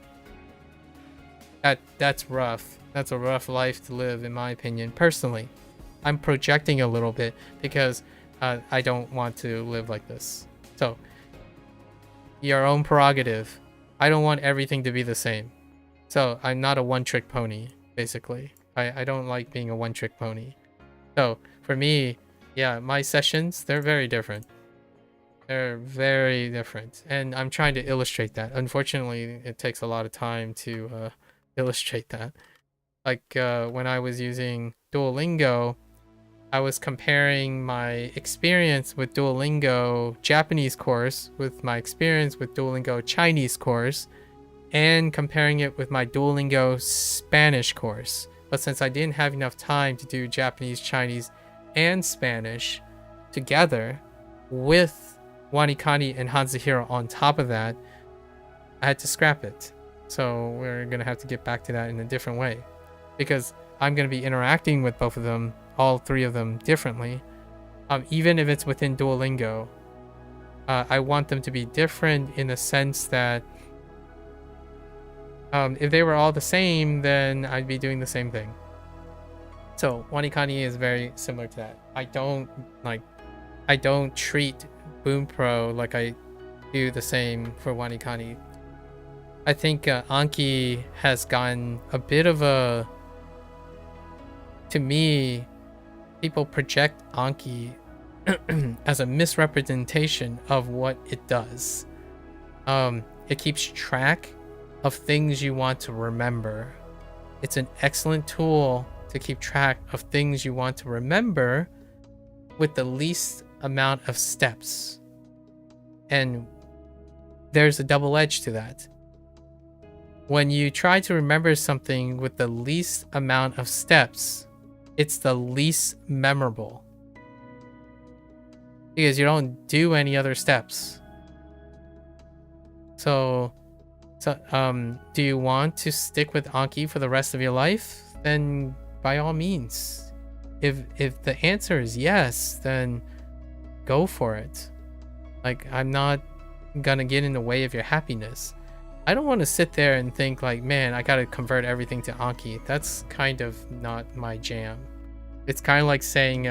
That's rough. That's a rough life to live, in my opinion. Personally, I'm projecting a little bit because I don't want to live like this. So, your own prerogative. I don't want everything to be the same. So, I'm not a one-trick pony, basically. I don't like being a one-trick pony. So, for me, yeah, my sessions, they're very different. They're very different. And I'm trying to illustrate that. Unfortunately, it takes a lot of time to illustrate that. Like, when I was using Duolingo, I was comparing my experience with Duolingo Japanese course with my experience with Duolingo Chinese course and comparing it with my Duolingo Spanish course. But since I didn't have enough time to do Japanese, Chinese, and Spanish together with WaniKani and HanziHero on top of that, I had to scrap it. So we're going to have to get back to that in a different way because I'm going to be interacting with both of them, all three of them, differently. Even if it's within Duolingo, I want them to be different in the sense that if they were all the same, then I'd be doing the same thing. So WaniKani is very similar to that. I don't like I don't treat Bunpro like I do the same for WaniKani. I think Anki has gotten a bit of a... To me, people project Anki as a misrepresentation of what it does. It keeps track of things you want to remember. It's an excellent tool to keep track of things you want to remember with the least amount of steps. And there's a double edge to that. When you try to remember something with the least amount of steps, it's the least memorable. Because you don't do any other steps. So do you want to stick with Anki for the rest of your life? Then by all means. If the answer is yes, then go for it. Like, I'm not gonna get in the way of your happiness. I don't want to sit there and think like, man, I gotta convert everything to Anki. That's kind of not my jam. It's kind of like saying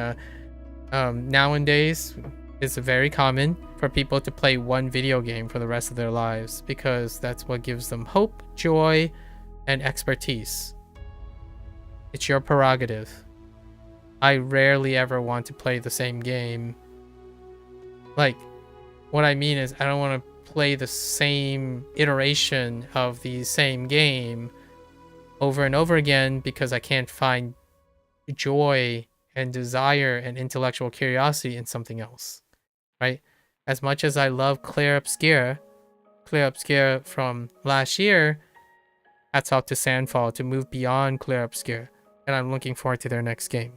nowadays it's very common for people to play one video game for the rest of their lives because that's what gives them hope, joy, and expertise. It's your prerogative. I rarely ever want to play the same game. Like, what I mean is I don't want to play the same iteration of the same game over and over again because I can't find joy and desire and intellectual curiosity in something else, right? As much as I love Clair Obscure from last year, hats off to Sandfall to move beyond Clair Obscure, and I'm looking forward to their next game.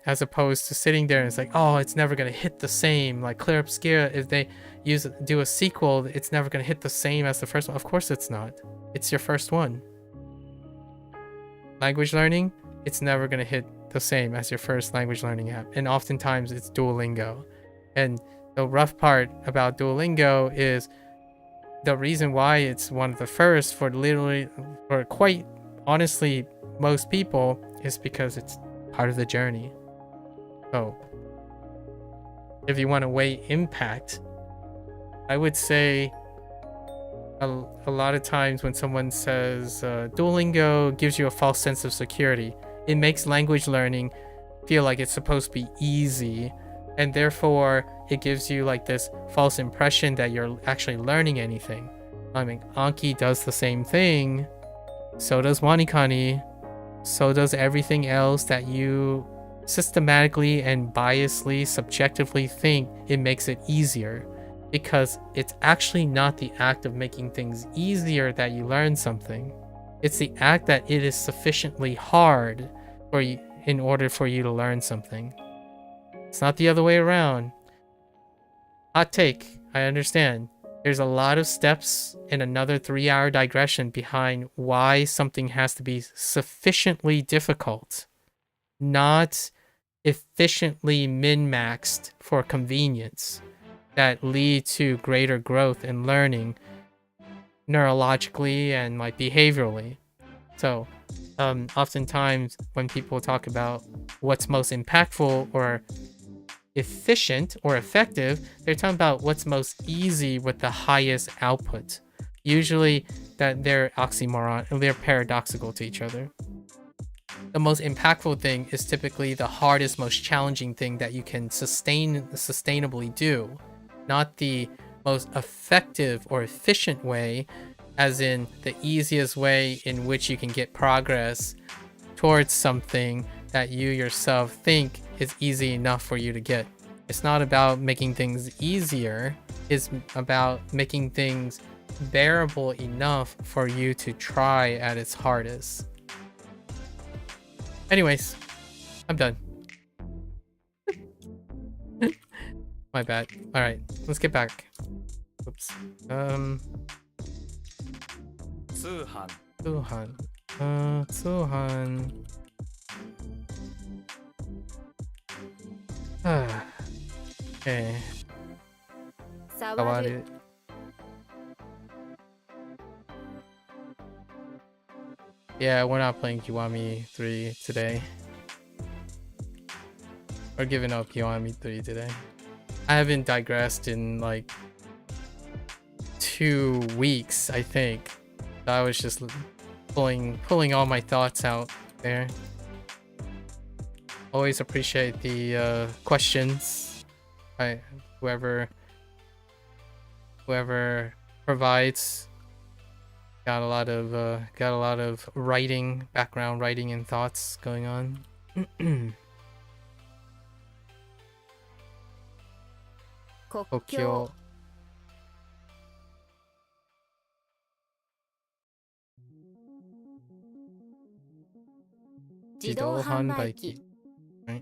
As opposed to sitting there and it's like, oh, it's never gonna hit the same. Like Clair Obscure, if they do a sequel, it's never gonna hit the same as the first one. Of course it's not. It's your first one. Language learning, it's never gonna hit the same as your first language learning app. And oftentimes it's Duolingo. And the rough part about Duolingo is the reason why it's one of the first for quite honestly most people is because it's part of the journey. So if you want to weigh impact, I would say a lot of times when someone says Duolingo gives you a false sense of security, it makes language learning feel like it's supposed to be easy, and therefore it gives you like this false impression that you're actually learning anything. I mean, Anki does the same thing, so does WaniKani, so does everything else that you systematically and biasly, subjectively think it makes it easier. Because it's actually not the act of making things easier that you learn something. It's the act that it is sufficiently hard for you in order for you to learn something. It's not the other way around. Hot take, I understand. There's a lot of steps and another 3-hour digression behind why something has to be sufficiently difficult, not efficiently min-maxed for convenience, that lead to greater growth and learning neurologically and like behaviorally. So oftentimes when people talk about what's most impactful or efficient or effective, they're talking about what's most easy with the highest output. Usually that they're oxymoron, they're paradoxical to each other. The most impactful thing is typically the hardest, most challenging thing that you can sustainably do, not the most effective or efficient way, as in the easiest way in which you can get progress towards something that you yourself think is easy enough for you to get. It's not about making things easier, it's about making things bearable enough for you to try at its hardest. Anyways, I'm done. My bad. Alright, let's get back. Oops. 通販 通販 Okay. 触る Yeah, we're not playing Kiwami 3 today. We're giving up Kiwami 3 today. I haven't digressed in like 2 weeks, I think. So I was just pulling all my thoughts out there. Always appreciate the questions. Whoever provides got a lot of background writing and thoughts going on. 国国境境自動販売機 Right?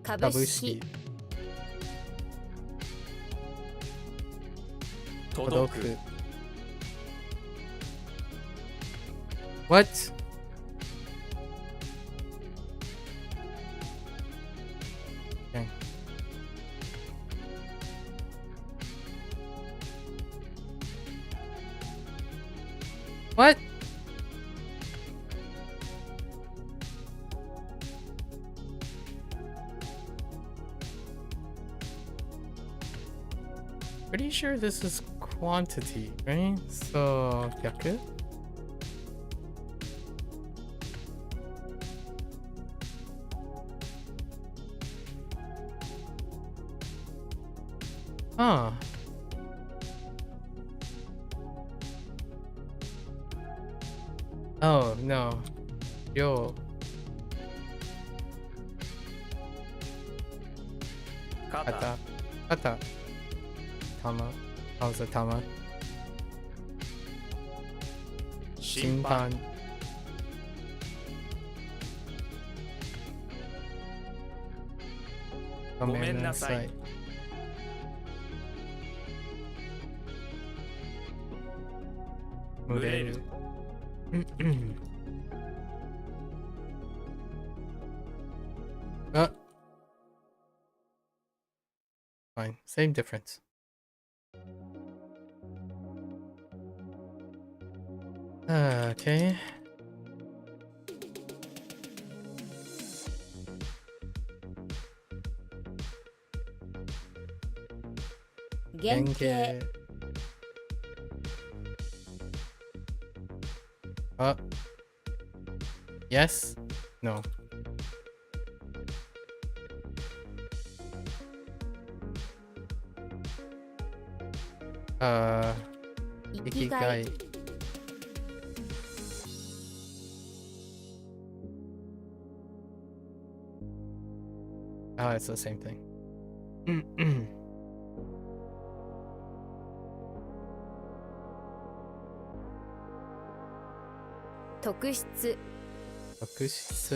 株株式式届く Gotoku. What? Okay. What? Pretty sure this is quantity, right? So, 100? Huh. Oh, no. Yo. 肩 Kata. Kata. Tama. How's the tama? 審 Simpan. 判ごめんなさい 群れる Fine. Same difference. Okay. 原型 Yes? No. 生きがい Ikigai. Oh, it's the same thing. 特質 特質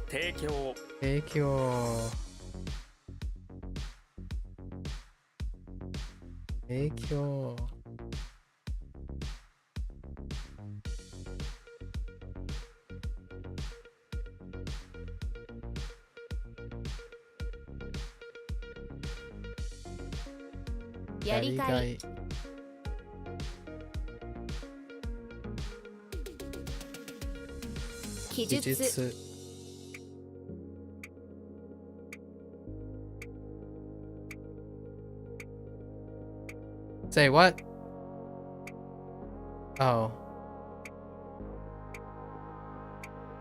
提供 提供 提供 やりがい 記技述術 Say what? Oh.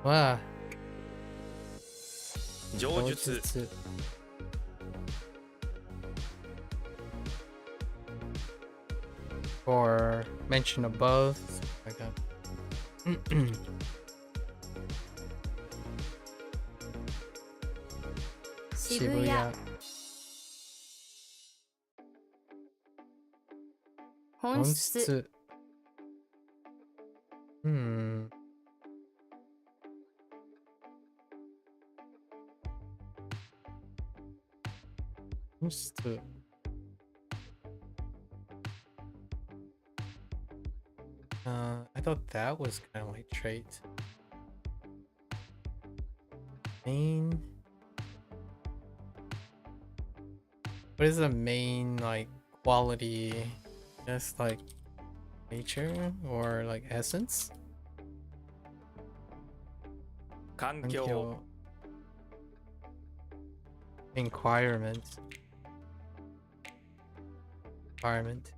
Wow. 上術 Or mentioned above, something like that. 渋谷 Shibuya. 本質 Honshitsu. Hmm. Honshitsu. I thought that was kind of like trait. Main. What is the main like quality? Just like nature or like essence? 環境 Sankyo. Environment. Environment.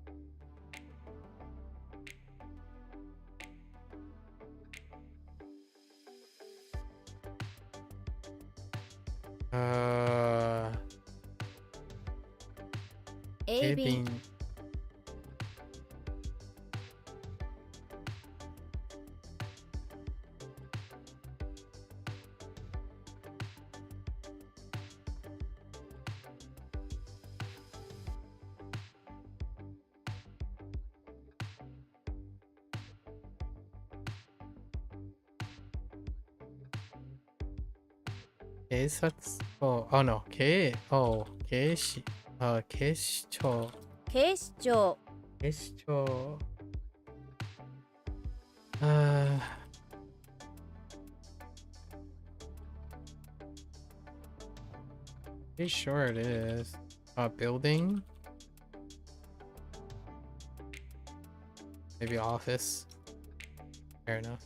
A 便 Being oh no, Keishi. Keishicho. 警視庁 Keishicho. Pretty sure it is. Building. Maybe office. Fair enough.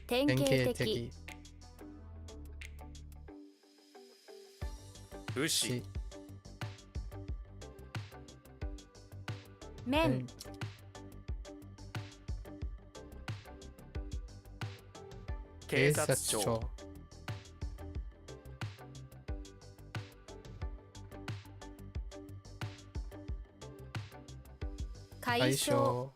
典型的 Denkei-teki. 武士 面 警察庁 解消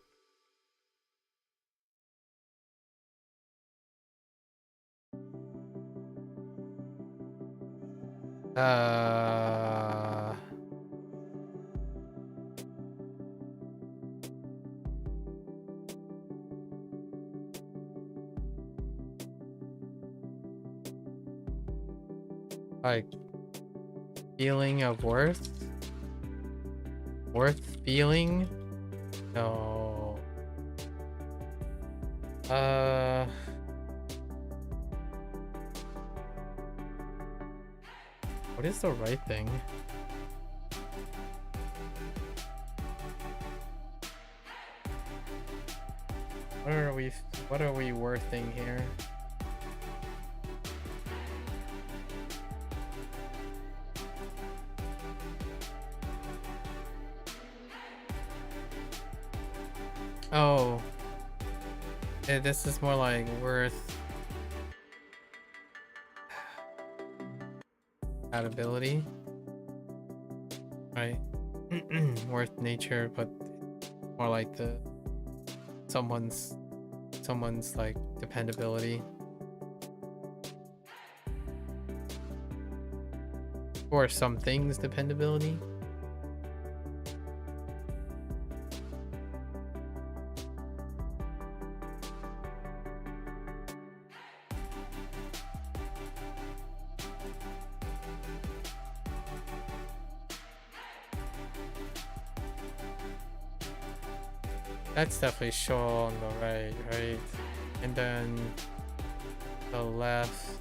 Like feeling of worth feeling. No. What is the right thing? What are we worthing here? Oh. Yeah, this is more like worth compatibility. Right? Worth nature, but more like the someone's like dependability. Or some things dependability. That's definitely show on the right? And then the left.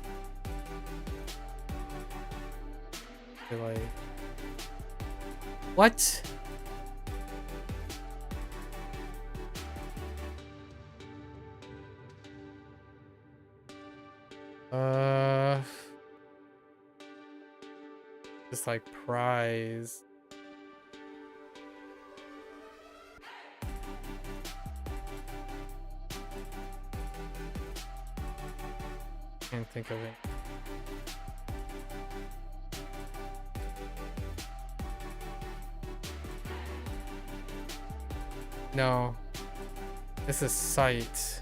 Like what? Just like prize. Can't think of it. No. This is sight.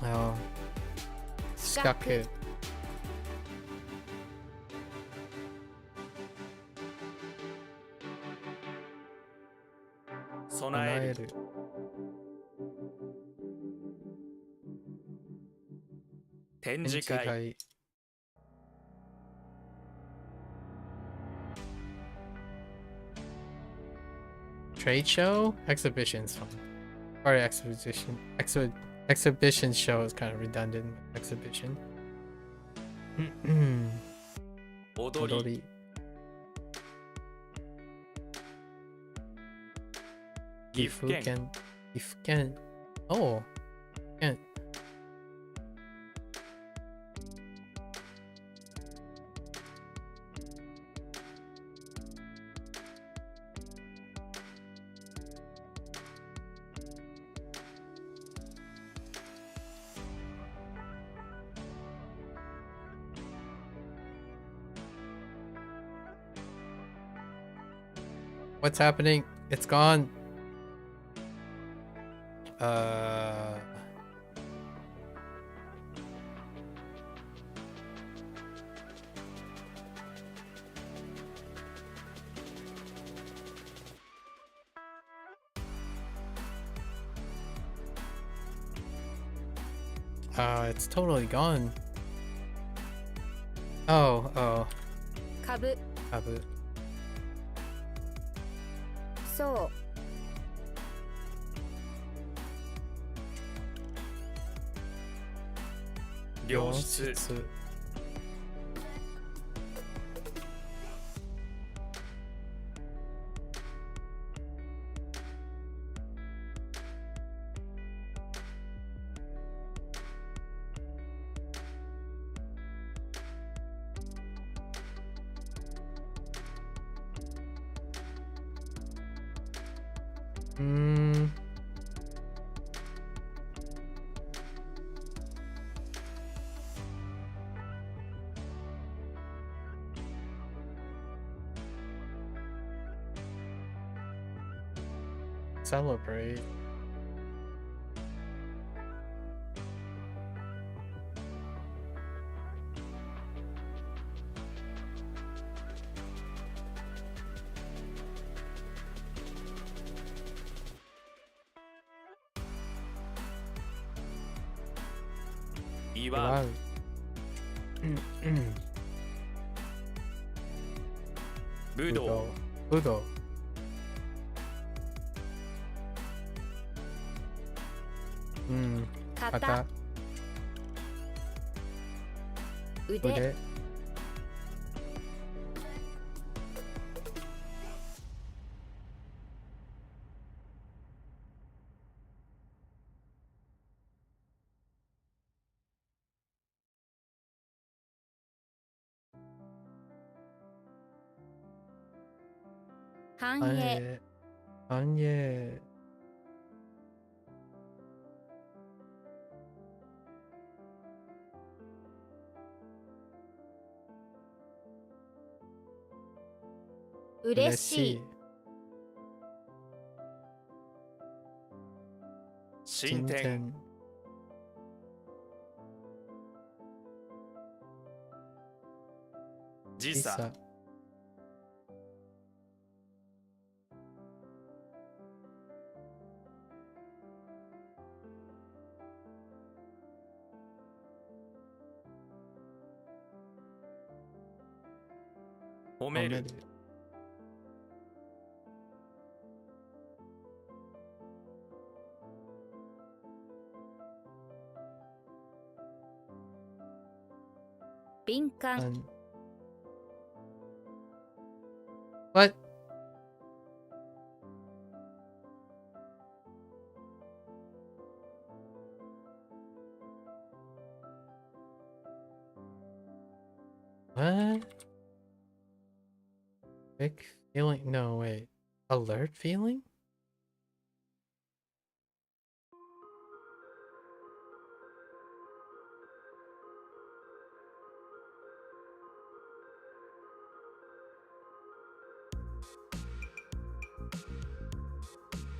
Oh. Skaku. 備える 展示会 展示会 trade show? Exhibition's fun. Or exhibition show is kind of redundant. Exhibition. 踊り Odori. 岐阜県 Gifuken. Gifuken. Oh. Ken. What's happening? It's gone. It's totally gone. Oh. 株 Abu. そう 良質 Celebrate. Wow. Wow. Budo. Budo. Kata. Kata. 腕 Ude. Hanye. Anye. Ureshi. 進展 時差 褒める 敏感 What? What? Big feeling? No, wait. Alert feeling?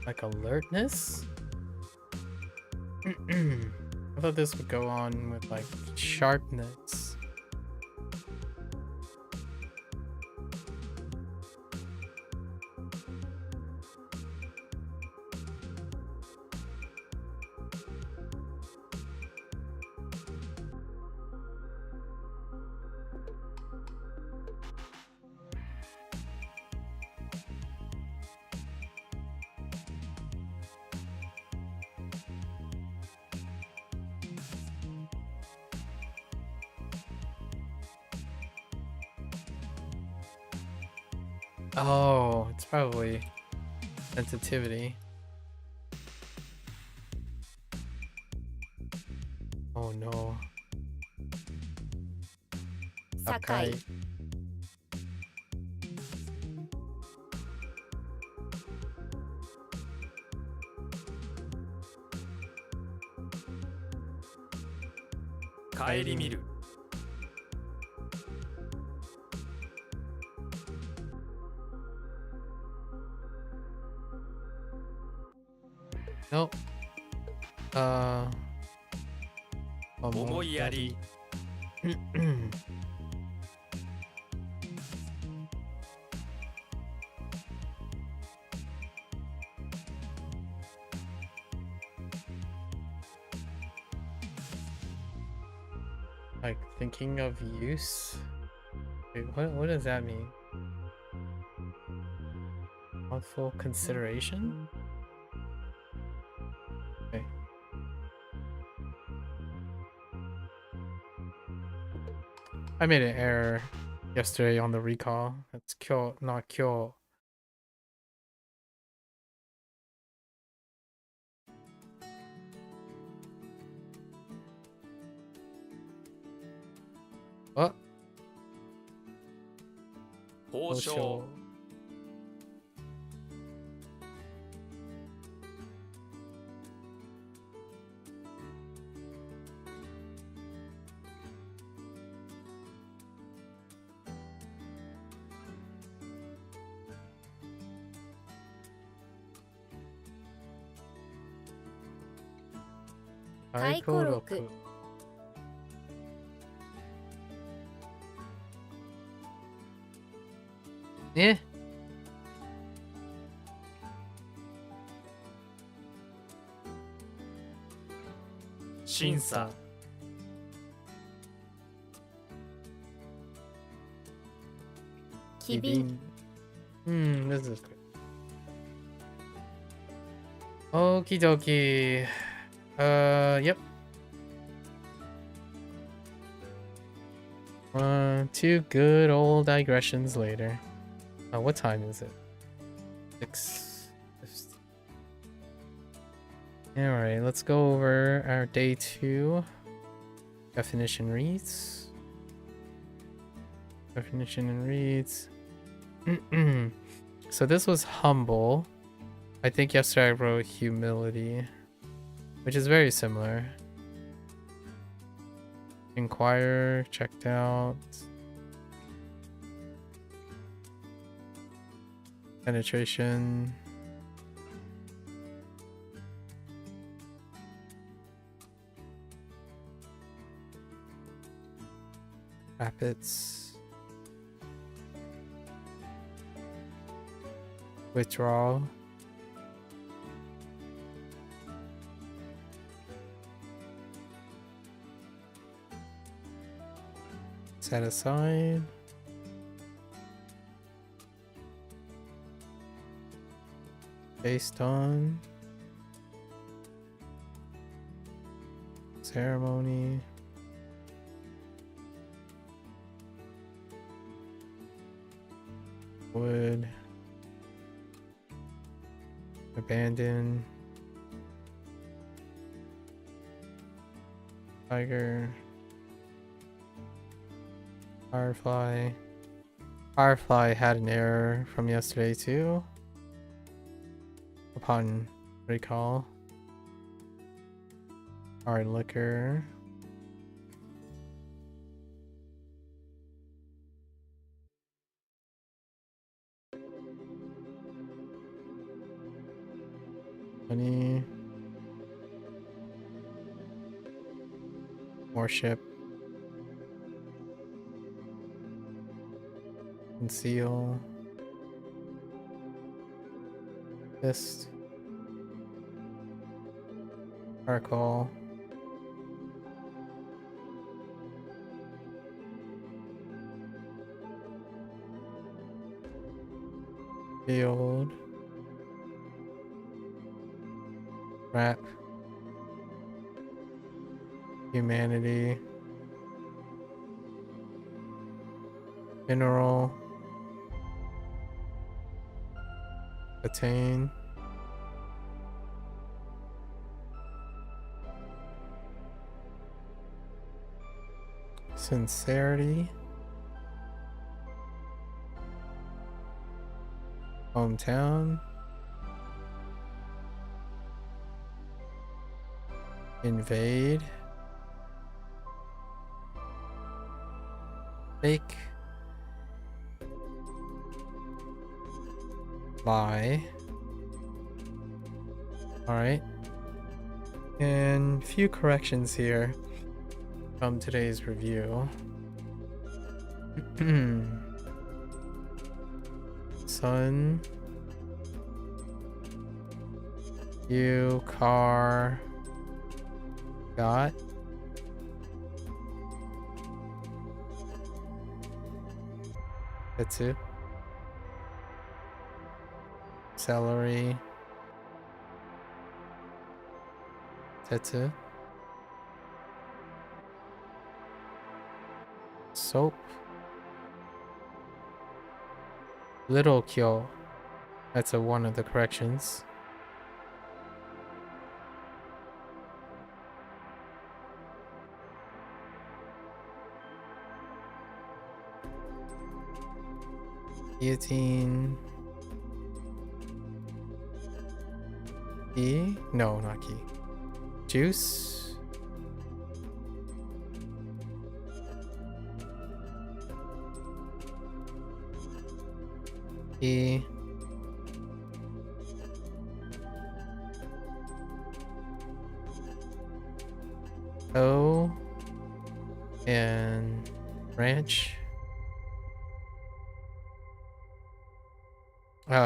Like alertness? I thought this would go on with like sharpness. Oh, it's probably sensitivity. Oh no. 堺 顧みる Nope. 思いやり Like thinking of use? Wait, what does that mean? Thoughtful consideration? Okay. I made an error yesterday on the recall. That's kyo, not kyo. What? 交渉 回顧録 Eh? 審査 機敏 This is good. Okie dokie. Yep. 2 good old digressions later. What time is it? 6:50. Alright, let's go over our day 2. Definition reads. Definition reads. So this was humble. I think yesterday I wrote humility, which is very similar. Inquire, checked out. Penetration. Rapids. Withdrawal. Set aside. Based on. Ceremony. Would. Abandon. Tiger. Firefly. Firefly had an error from yesterday too. Upon recall. Hard liquor. Money. Worship. Conceal. Fist. Charcoal. Field. Wrap. Humanity. Mineral. Attain. Sincerity. Hometown. Invade. Fake. Lie. Alright. And few corrections here from today's review. Sun. You, car. Got. That's it. Celery. Tetsu. Soap. Little Kyo. That's one of the corrections. Guillotine. Key? No, not key. Juice. Key. O. And ranch.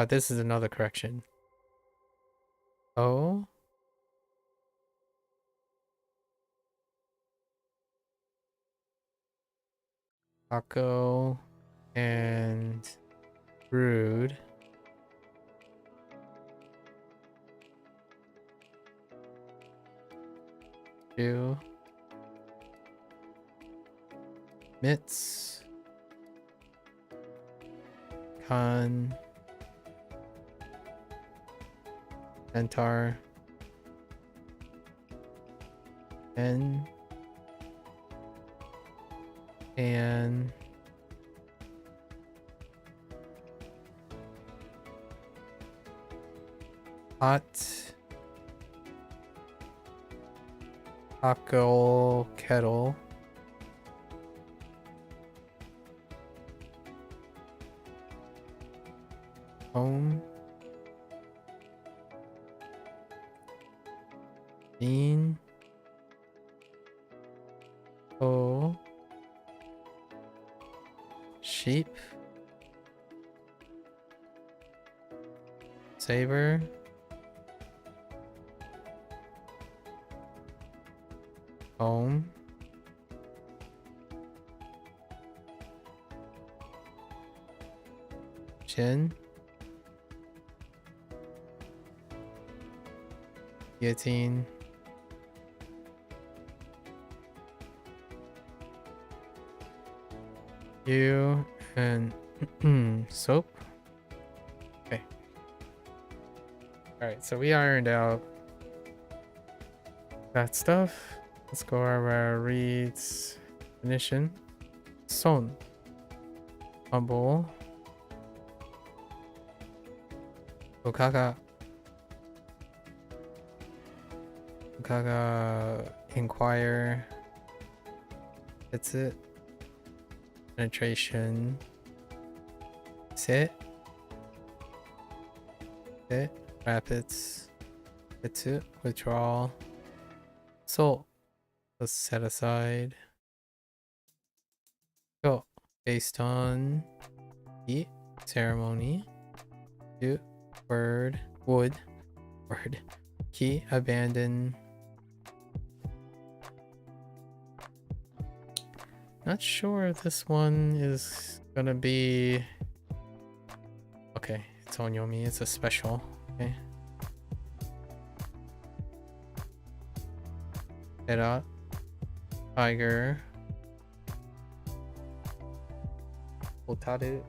This is another correction. O. Taco and rude. Two. Mitts. Con. Centaur. N. And hot taco kettle. Home. Bean. O. Sheep. Saber. Home. Chin. Guillotine. You and soap. Okay. Alright, so we ironed out that stuff. Let's go over our reads. Definition. Son. Humble. Okaga. Okaga. Inquire. That's it. Penetration. Sit. Sit. Rapids. That's it. Withdrawal. Soul. Let's set aside. Go. Based on eat. Ceremony. Do. Word. Wood. Word. Key. Abandon. Not sure if this one is gonna be okay. It's onyomi. It's a special. Okay. Head up. Tiger. Otaru.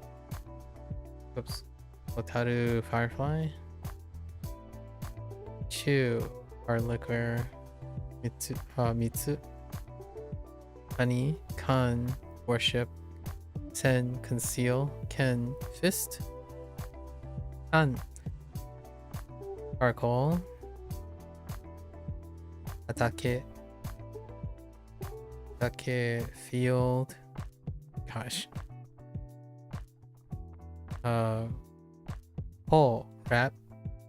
Oops. Otaru Firefly. Chu, hard liquor. Mitsu. Honey. Kan, worship. Sen, conceal. Ken, fist. Kan, charcoal. Atake. Atake, field. Gosh. Ho, rap.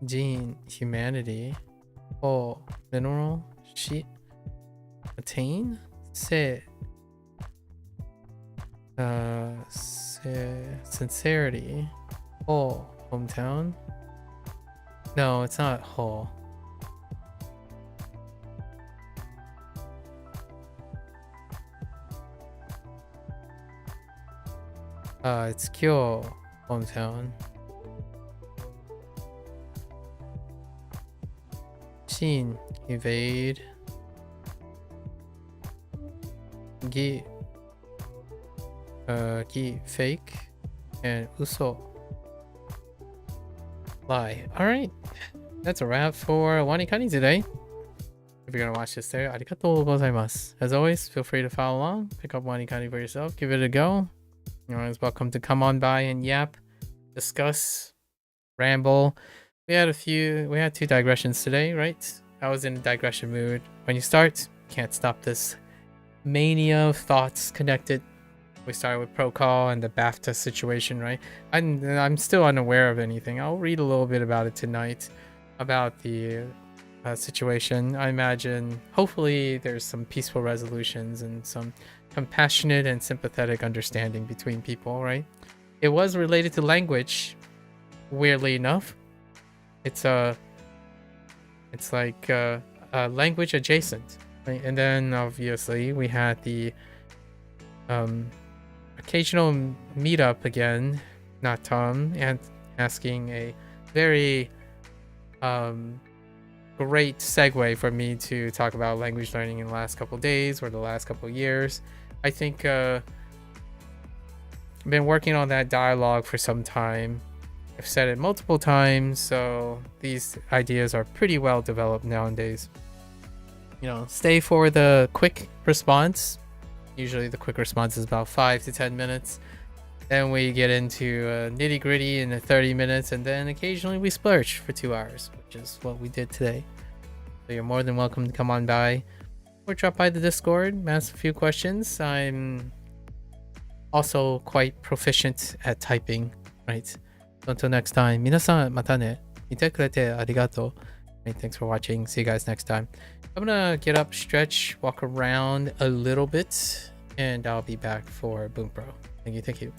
Gene, humanity. Ho, mineral. Sheet. Attain. Se. Sincerity. Ho, hometown. No, it's not Ho. It's Kyo, hometown. Shin, evade. Gi, fake. And Uso, lie. Alright, that's a wrap for WaniKani today. If you're gonna watch this there, arigatou gozaimasu. As always, feel free to follow along, pick up WaniKani for yourself, give it a go. You're always welcome to come on by and yap, discuss, ramble. We had two digressions today, right? I was in a digression mood. When you start, can't stop this mania of thoughts connected. We started with Procol and the BAFTA situation, right? I'm still unaware of anything. I'll read a little bit about it tonight, about the situation. I imagine, hopefully, there's some peaceful resolutions and some compassionate and sympathetic understanding between people, right? It was related to language, weirdly enough. It's like language adjacent, right? And then obviously we had the occasional meetup again, not Tom, and asking a very great segue for me to talk about language learning in the last couple days or the last couple years. I think I've been working on that dialogue for some time. I've said it multiple times, so these ideas are pretty well developed nowadays. You know, stay for the quick response. Usually the quick response is about 5 to 10 minutes. Then we get into nitty gritty in the 30 minutes, and then occasionally we splurge for 2 hours, which is what we did today. So you're more than welcome to come on by or drop by the Discord, ask a few questions. I'm also quite proficient at typing, right? So until next time, 皆さんまたね。見てくれてありがとう. Right, thanks for watching. See you guys next time. I'm gonna get up, stretch, walk around a little bit, and I'll be back for Bunpro. Thank you.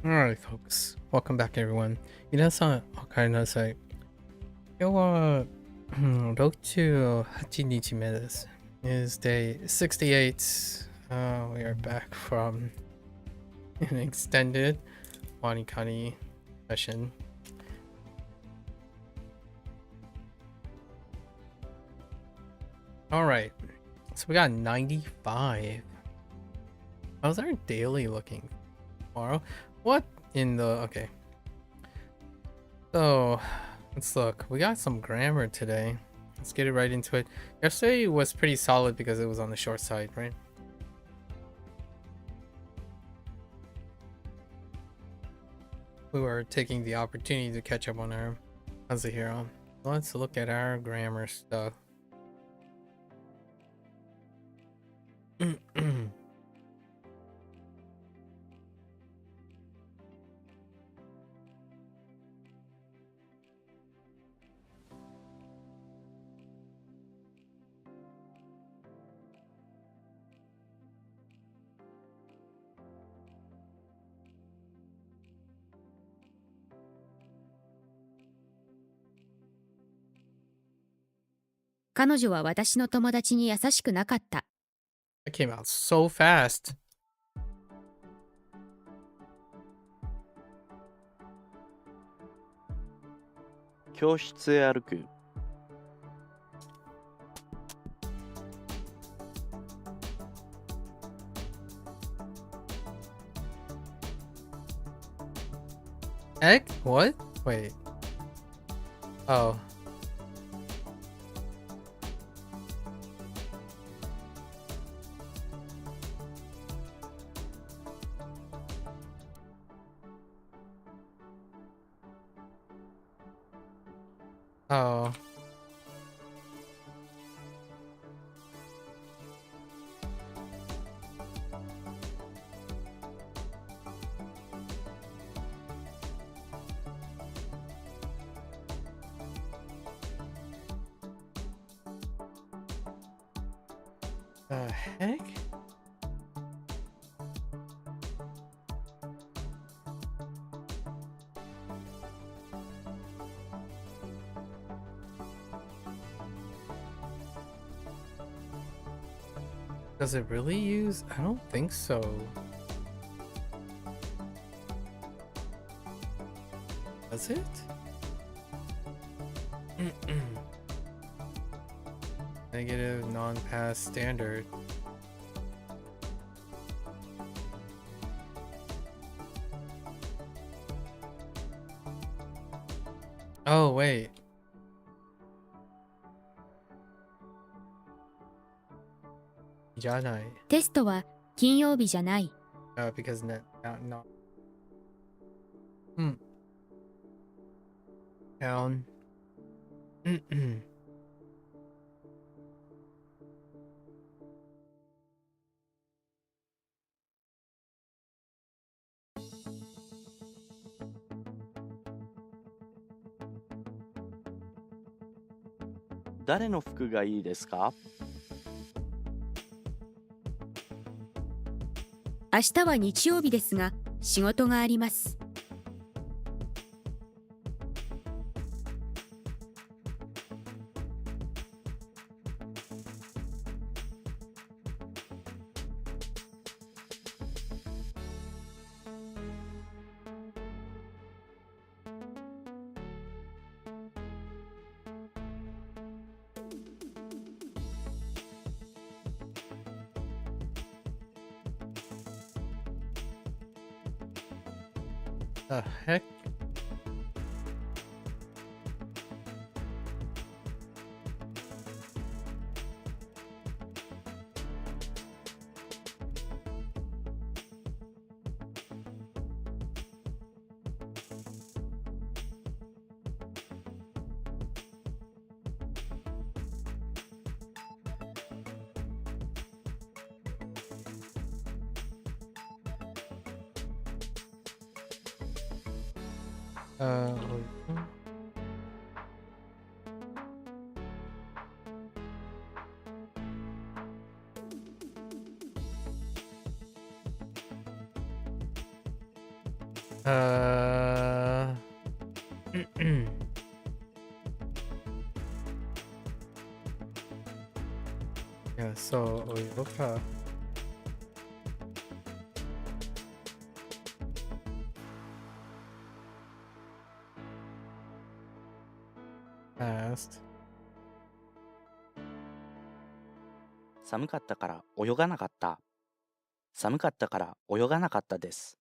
Alright, folks. Welcome back, everyone. 皆さん、お帰りなさい。今日は、68日目です。Is day 68. We are back from an extended WaniKani session. Alright, so we got 95. How's our daily looking tomorrow? What in the... Okay. So, let's look. We got some grammar today. Let's get it right into it. Yesterday was pretty solid because it was on the short side, right? We were taking the opportunity to catch up on our HanziHero. Let's look at our grammar stuff. "彼女は私の友達に優しくなかった." That came out so fast. "教室へ歩く." Egg? What? Wait. Oh. Oh. The heck? Does it really use? I don't think so. Does it? Negative non-pass standard. Oh, wait. Janai. テストは金曜日じゃない。 Because not. Down. "誰の服がいいですか?" 明日は日曜日ですが、仕事があります。The heck? Yeah, so Oyoka. Asked. 寒かったから泳がなかった。寒かったから泳がなかったです。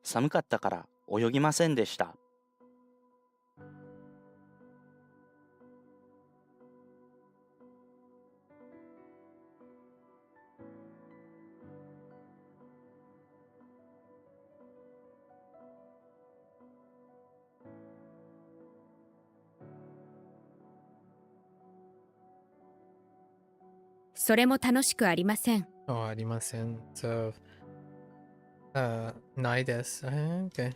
寒かったから泳ぎませんでした。それも楽しくありません。 Oh, ありません。So, ないです。Okay.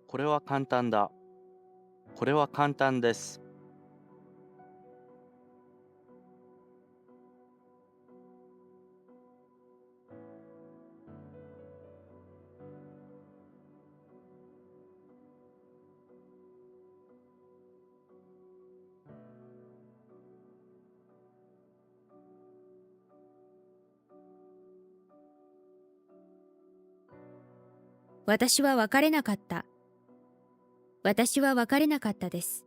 これは簡単だ。これは簡単です。私は別れなかった。私は別れなかったです。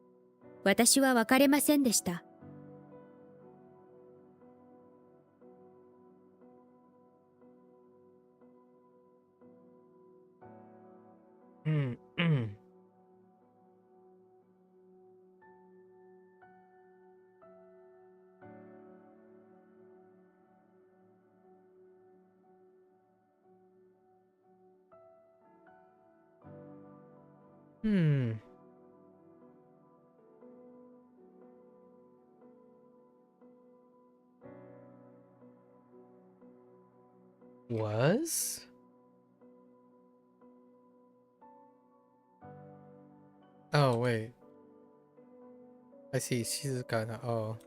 私は別れませんでした。Hmm. Was? Oh, wait. I see. Shizuka. Oh.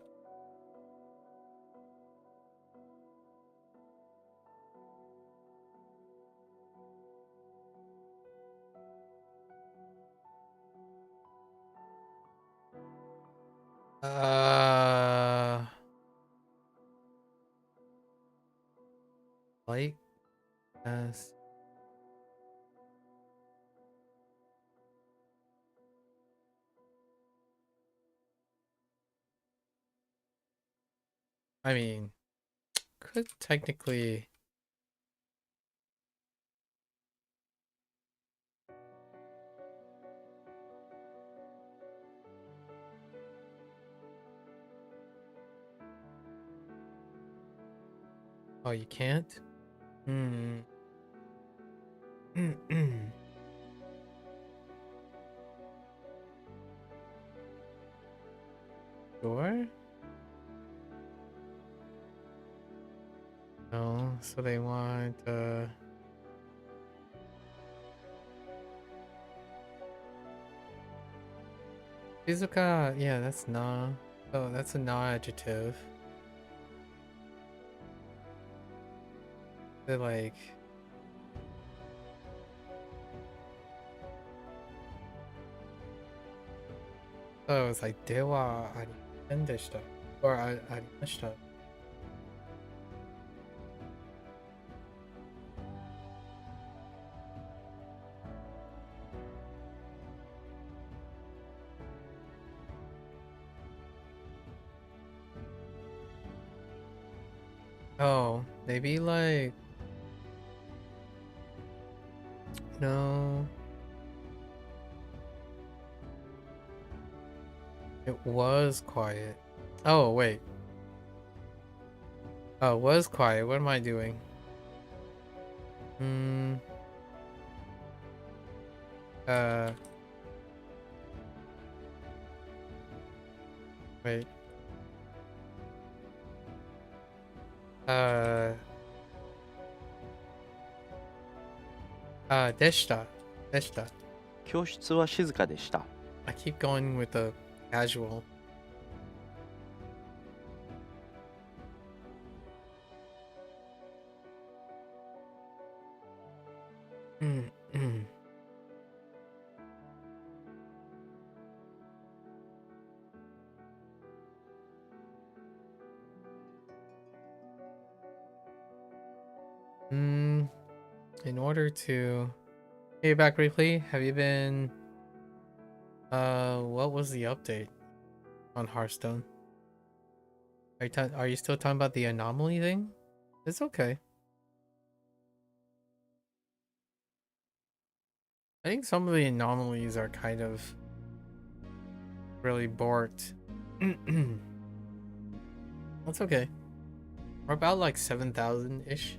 Like as I mean, could technically. Oh, you can't? Hmm. Sure? No, so they want, Shizuka, yeah, that's na. Oh, that's a na adjective. They're like. Oh, it's like, ではありませんでした。or ありました。Oh, maybe like. No. It was quiet. Oh, wait. Oh, it was quiet. What am I doing? Wait. でした。でした。教室は静かでした。I keep going with the casual. In order to hey, back briefly, have you been what was the update on Hearthstone? Are you still talking about the anomaly thing? It's okay. I think some of the anomalies are kind of really borked. That's okay. We're about like 7,000-ish.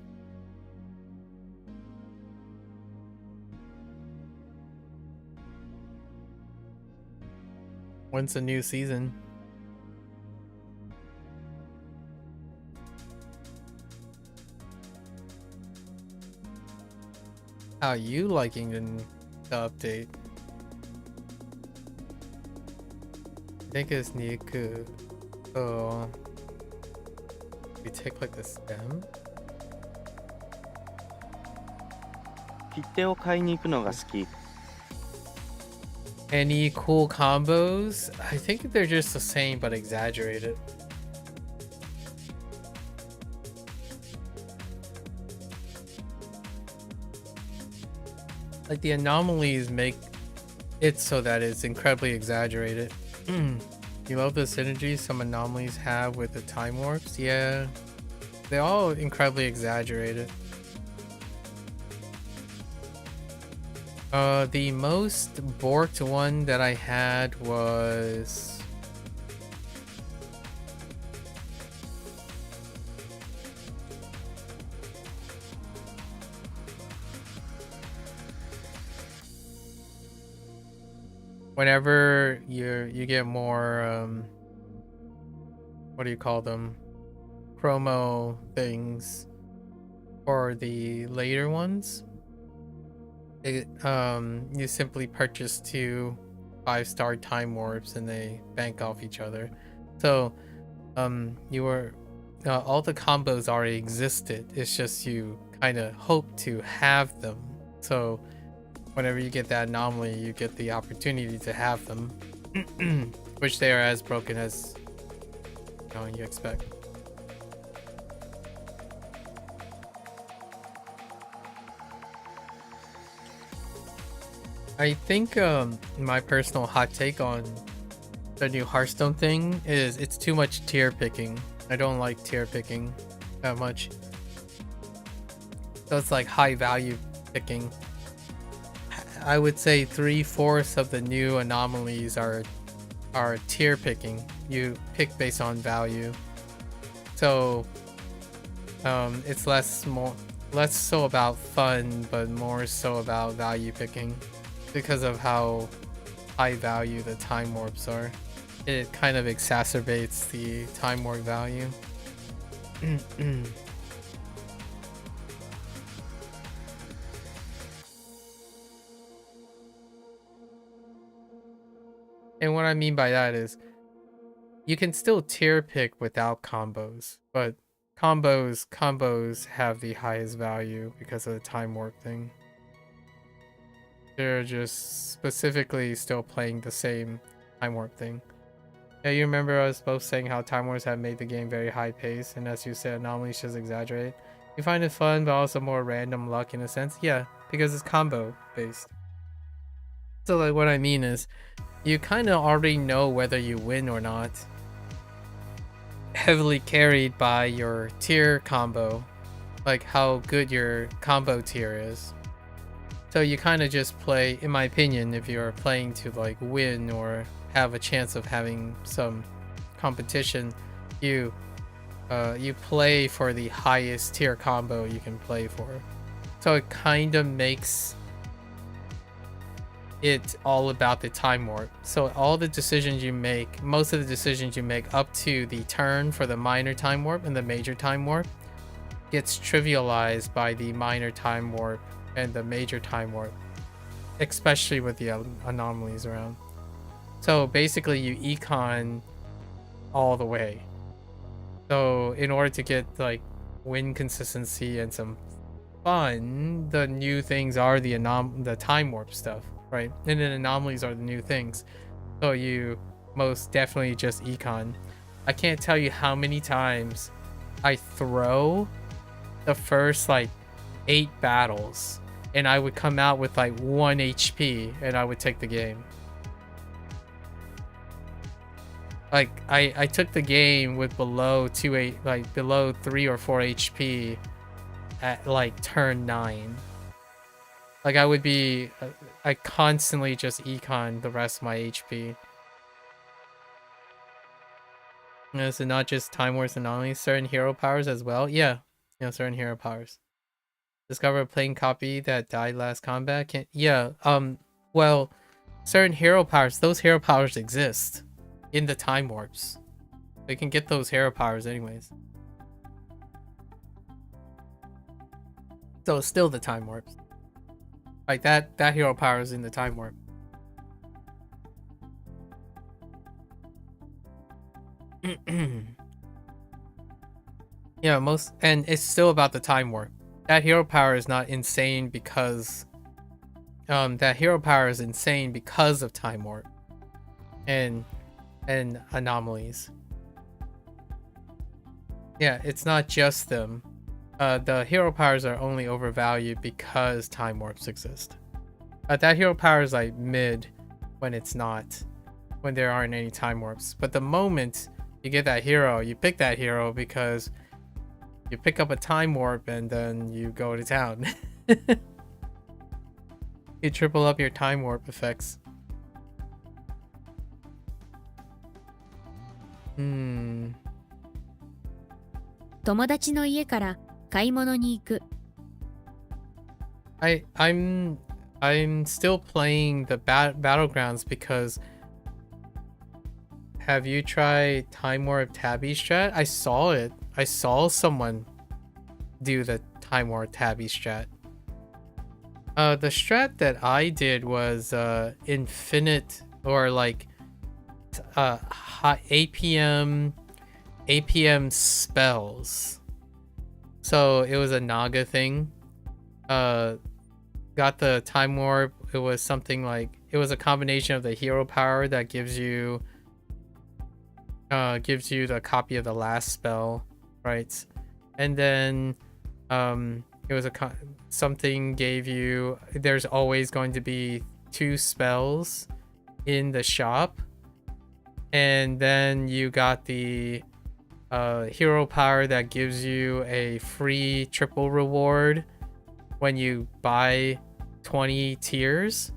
When's the new season? How are you liking the update? I think it's Niku. Oh, we take like the stem. 切手を買いに行くのが好き。 Any cool combos? I think they're just the same but exaggerated. Like the anomalies make it so that it's incredibly exaggerated. You love the synergy some anomalies have with the time warps? Yeah, they're all incredibly exaggerated. The most borked one that I had was whenever you get more what do you call them, promo things for the later ones. You simply purchase 2 5-star time warps and they bank off each other. So you were all the combos already existed. It's just you kind of hope to have them. So whenever you get that anomaly, you get the opportunity to have them, which they are as broken as you expect. I think my personal hot take on the new Hearthstone thing is it's too much tier picking. I don't like tier picking that much. So it's like high value picking. I would say 3/4 of the new anomalies are tier picking. You pick based on value. So it's less so about fun, but more so about value picking. Because of how high value the time warps are, it kind of exacerbates the time warp value. And what I mean by that is you can still tier pick without combos, but combos have the highest value because of the time warp thing. They're just specifically still playing the same time warp thing. Yeah, you remember us both saying how time wars have made the game very high paced, and as you said, anomalies just exaggerate. You find it fun, but also more random luck in a sense. Yeah, because it's combo based. So like what I mean is, you kind of already know whether you win or not, heavily carried by your tier combo, like how good your combo tier is. So you kind of just play, in my opinion, if you're playing to like win or have a chance of having some competition, you play for the highest tier combo you can play for. So it kind of makes it all about the time warp. So all the decisions you make, most of the decisions you make up to the turn for the minor time warp and the major time warp gets trivialized by the minor time warp and the major time warp, especially with the anomalies around. So basically you econ all the way. So in order to get like win consistency and some fun, the new things are the time warp stuff, right? And then anomalies are the new things. So you most definitely just econ. I can't tell you how many times I throw the first like 8 battles, and I would come out with like 1 HP, and I would take the game. Like I took the game with below 3 or 4 HP at like turn 9. Like I constantly just econ the rest of my HP. So not just Time Wars anomalies, certain hero powers as well. Yeah, certain hero powers. Discover a playing copy that died last combat. Well, certain hero powers, those hero powers exist in the time warps. They can get those hero powers anyways. So it's still the time warps. Like that hero power is in the time warp. Yeah, and it's still about the time warp. That hero power is not insane because that hero power is insane because of time warp and anomalies. Yeah, it's not just them. The hero powers are only overvalued because time warps exist. That hero power is like mid when there aren't any time warps. But the moment you get that hero, you pick that hero because you pick up a time warp and then you go to town. You triple up your time warp effects. 友達の家から買い物に行く。I'm still playing the battlegrounds because have you tried Time Warp Tabby strat? I saw it. I saw someone do the Time Warp Tabby strat. The strat that I did was infinite or like APM spells. So it was a Naga thing. Got the Time Warp. It was something like, it was a combination of the hero power that gives you the copy of the last spell, right? And then it was something gave you, there's always going to be 2 spells in the shop, and then you got the hero power that gives you a free triple reward when you buy 20 tiers.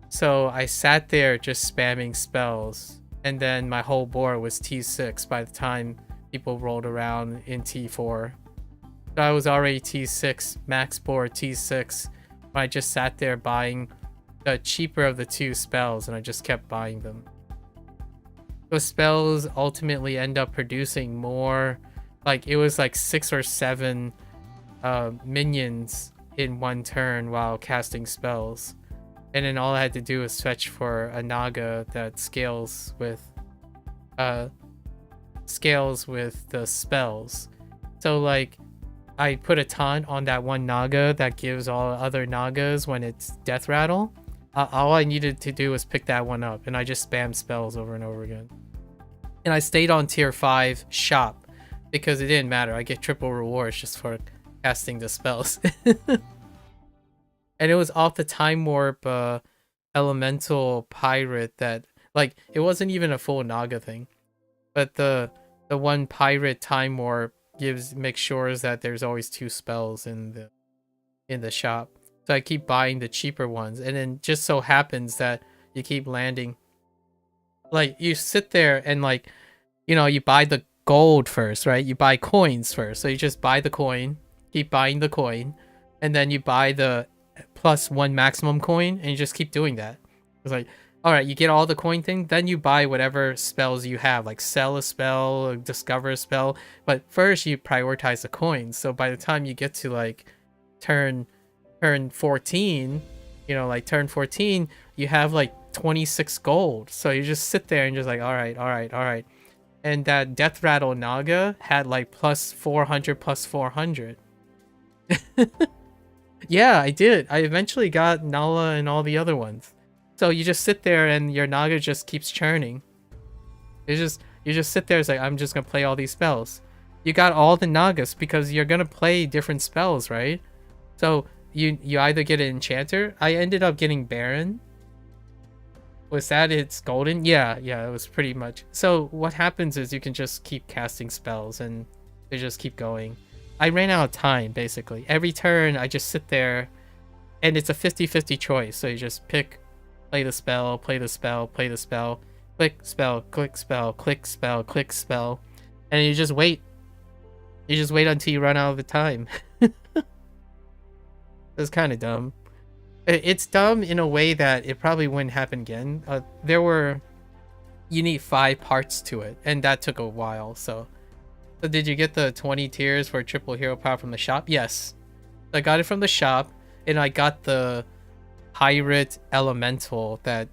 So I sat there just spamming spells, and then my whole board was T6 by the time people rolled around in T4. So I was already T6, max board T6. I just sat there buying the cheaper of the 2 spells, and I just kept buying them. Those spells ultimately end up producing more, like it was like 6 or 7 minions in one turn while casting spells. And then all I had to do was fetch for a Naga that scales with the spells. So like I put a taunt on that one Naga that gives all other Nagas when it's death rattle. All I needed to do was pick that one up, and I just spammed spells over and over again. And I stayed on tier 5 shop because it didn't matter. I get triple rewards just for casting the spells. And it was off the time warp elemental pirate that, like, it wasn't even a full Naga thing, but the one pirate time warp makes sure that there's always 2 spells in the shop. So I keep buying the cheaper ones, and then just so happens that you keep landing. Like, you sit there and, like, you buy the gold first, right? You buy coins first. So you just buy the coin, keep buying the coin, and then you buy the +1 maximum coin, and you just keep doing that. It's like, all right, you get all the coin thing, then you buy whatever spells you have, like sell a spell, or discover a spell. But first you prioritize the coins. So by the time you get to like turn 14, like turn 14, you have like 26 gold. So you just sit there and just like, all right. And that Death Rattle Naga had like +400, +400. Yeah, I did. I eventually got Nala and all the other ones. So you just sit there and your Naga just keeps churning. You just sit there, it's like, I'm just gonna play all these spells. You got all the Nagas because you're gonna play different spells, right? So you either get an enchanter. I ended up getting Baron. Was that it's golden? Yeah, it was pretty much. So what happens is you can just keep casting spells and they just keep going. I ran out of time basically. Every turn I just sit there and it's a 50-50 choice. So you just pick, play the spell, play the spell, play the spell, click spell, click spell, click spell, click spell, and you just wait. You just wait until you run out of the time. It's kind of dumb. It's dumb in a way that it probably wouldn't happen again. You need 5 parts to it, and that took a while. So did you get the 20 tiers for triple hero power from the shop? Yes, I got it from the shop, and I got the pirate elemental that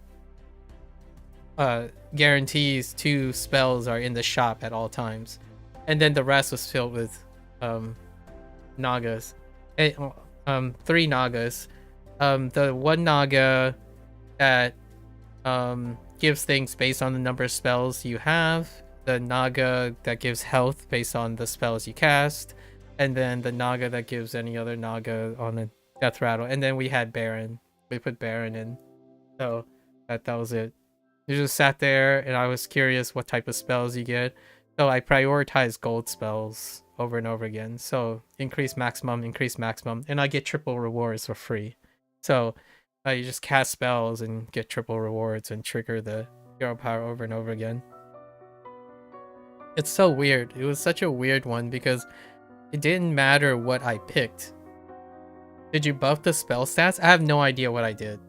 guarantees 2 spells are in the shop at all times, and then the rest was filled with nagas. 3 nagas. The one naga that gives things based on the number of spells you have, the naga that gives health based on the spells you cast, and then the naga that gives any other naga on a death rattle. And then we had Baron. We put Baron in. So that was it. You just sat there and I was curious what type of spells you get. So I prioritized gold spells over and over again. So increase maximum, and I get triple rewards for free. So you just cast spells and get triple rewards and trigger the hero power over and over again. It's so weird. It was such a weird one because it didn't matter what I picked. Did you buff the spell stats? I have no idea what I did.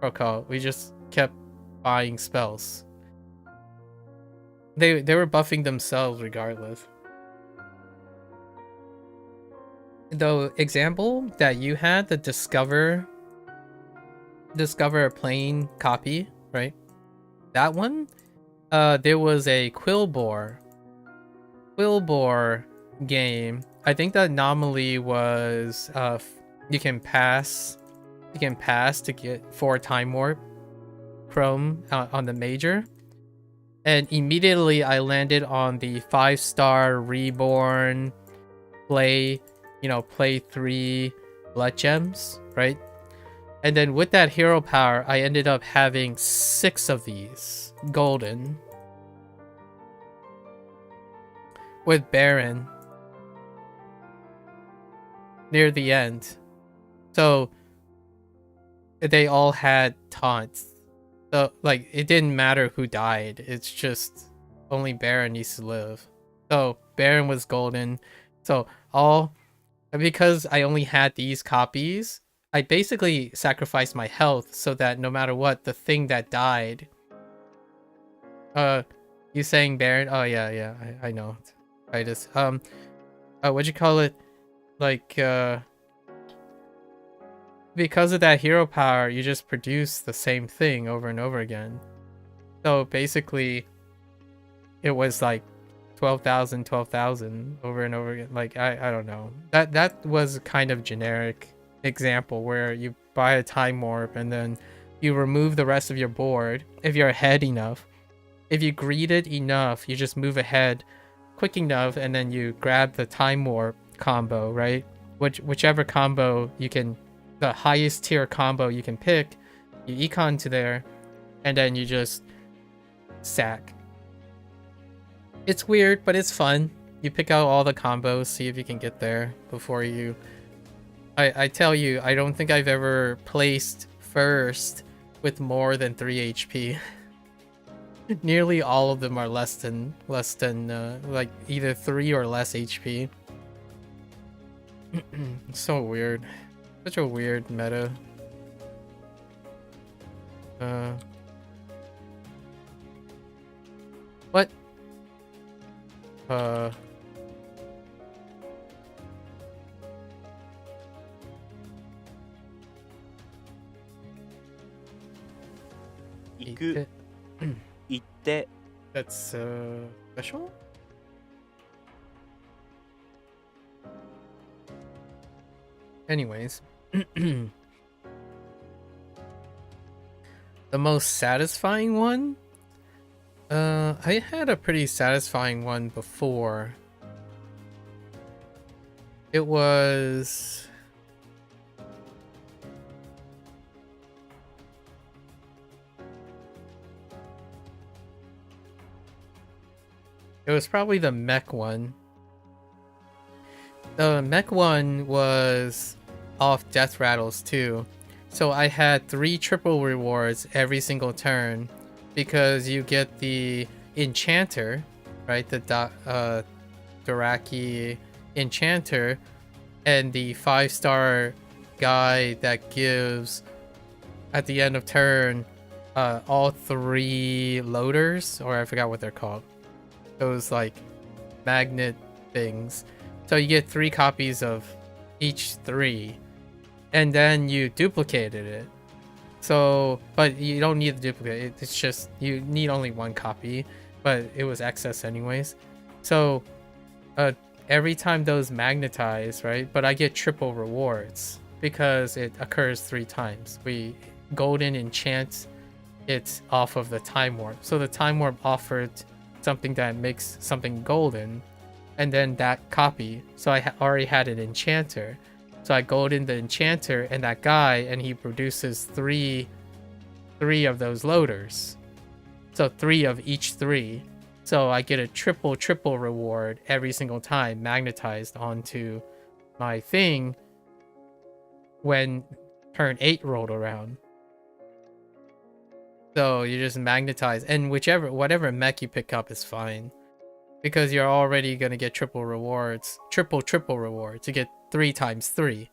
Okay, we just kept buying spells. They were buffing themselves regardless. The example that you had, the discover a plane copy, right? That one, there was a Quillbore game. I think the anomaly was you can pass to get 4 time warp chrome on the major, and immediately I landed on the 5-star reborn play 3 blood gems, right? And then with that hero power, I ended up having 6 of these golden with Baron near the end. So they all had taunts. So like it didn't matter who died. It's just only Baron needs to live. So Baron was golden. So because I only had these copies, I basically sacrificed my health so that no matter what, the thing that died. You saying Baron? Oh yeah, I know. I just what'd you call it? Like because of that hero power, you just produce the same thing over and over again. So basically, it was like 12,000 over and over again. Like I don't know. That was kind of generic example where you buy a time warp and then you remove the rest of your board if you're ahead enough. If you greed it enough, you just move ahead quick enough and then you grab the time warp combo, right? Whichever combo you can, the highest tier combo you can pick, you econ to there, and then you just sack. It's weird, but it's fun. You pick out all the combos, see if you can get there before you... I tell you, I don't think I've ever placed first with more than 3 HP. Nearly all of them are less than like either 3 or less HP. So weird. Such a weird meta. What? Iku. Itte. That's special? Anyways. The most satisfying one? I had a pretty satisfying one before. It was It was probably the mech one. The mech one was off death rattles too. So I had 3 triple rewards every single turn because you get the enchanter, right? The Doraki enchanter and the 5-star guy that gives at the end of turn all 3 loaders, or I forgot what they're called. Those like magnet things. So you get 3 copies of each 3, and then you duplicated it. So, but you don't need the duplicate. It's just you need only 1 copy, but it was excess anyways. So, every time those magnetize, right? But I get triple rewards because it occurs 3 times. We golden enchant it off of the time warp. So the time warp offered something that makes something golden, and then that copy. So I already had an enchanter. So I golden the enchanter and that guy, and he produces 3 of those loaders. So 3 of each 3. So I get a triple reward every single time magnetized onto my thing when turn 8 rolled around. So you just magnetize, and whatever mech you pick up is fine, because you're already gonna get triple rewards, triple rewards. You get 3 times 3.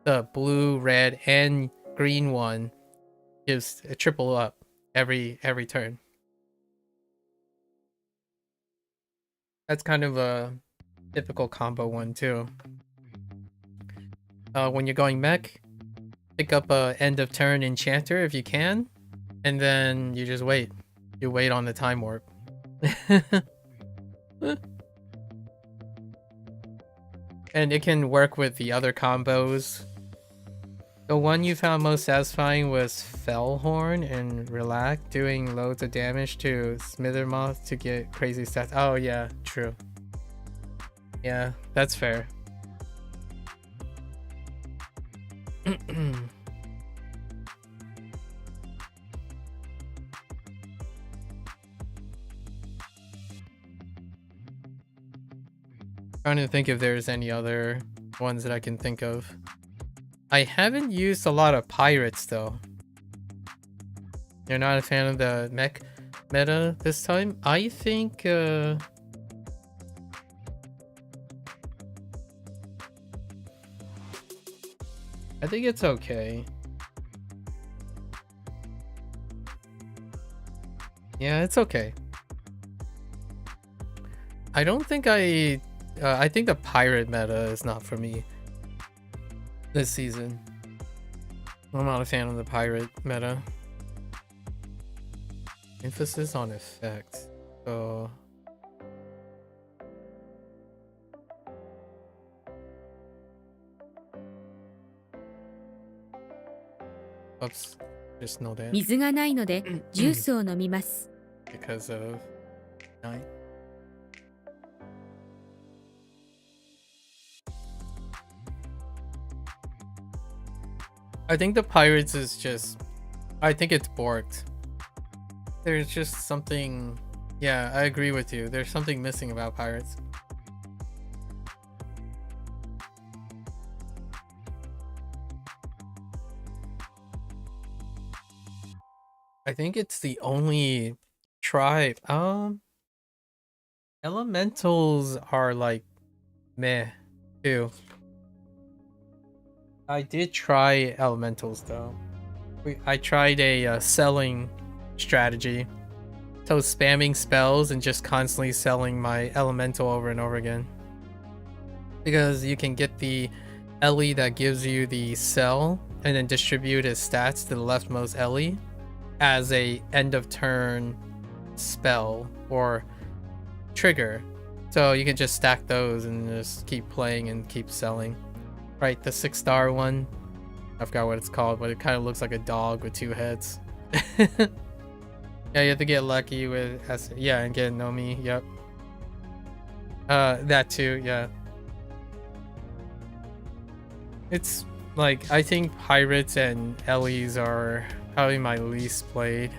The blue, red, and green one gives a triple up every turn. That's kind of a typical combo one too. When you're going mech, pick up a end of turn enchanter if you can, and then you just wait. You wait on the time warp. And it can work with the other combos. The one you found most satisfying was Fellhorn and Relax, doing loads of damage to Smithermoth to get crazy stats. Oh yeah, true. Yeah, that's fair. Trying to think if there's any other ones that I can think of. I haven't used a lot of pirates though. You're not a fan of the mech meta this time? I think I think it's okay. Yeah, it's okay. I don't think I think the pirate meta is not for me this season. I'm not a fan of the pirate meta. Emphasis on effects. So oops, just know that 水がないのでジュースを飲みます。 because of 9. I think the pirates is just, I think it's borked. There's just something, yeah, I agree with you. There's something missing about pirates. I think it's the only tribe. Elementals are like meh too. I did try elementals though. I tried a selling strategy. So spamming spells and just constantly selling my elemental over and over again. Because you can get the Ellie that gives you the sell and then distribute his stats to the leftmost Ellie as a end of turn spell or trigger. So you can just stack those and just keep playing and keep selling. Right, the 6-star one. I forgot what it's called, but it kind of looks like a dog with 2 heads. Yeah, you have to get lucky with yeah, and get Nomi, yep. That too, yeah. It's like, I think pirates and Ellies are probably my least played.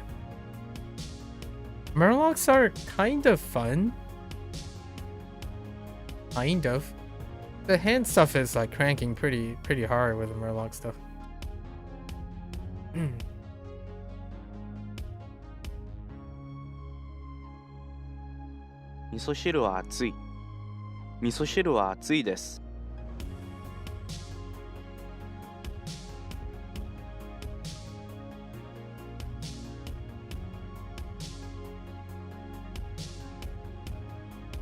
Murlocs are kind of fun. Kind of. The hand stuff is like cranking pretty hard with the Murloc stuff. Mm. 味噌汁は熱い。味噌汁は熱いです。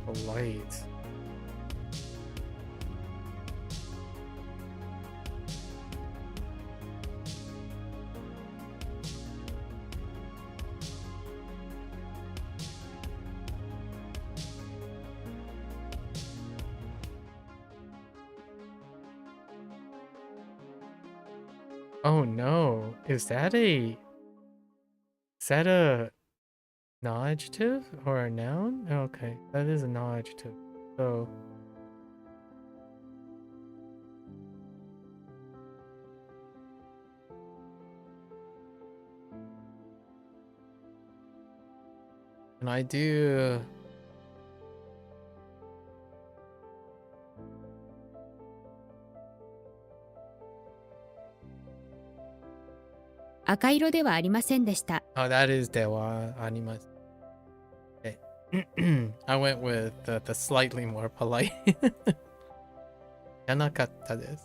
Polite. Oh no, is that a non-adjective or a noun? Okay, that is a non-adjective. So can I do赤色ではありませんでした。 Oh, that is dewa animas. Okay. I went with the slightly more polite. Yanakatta desu.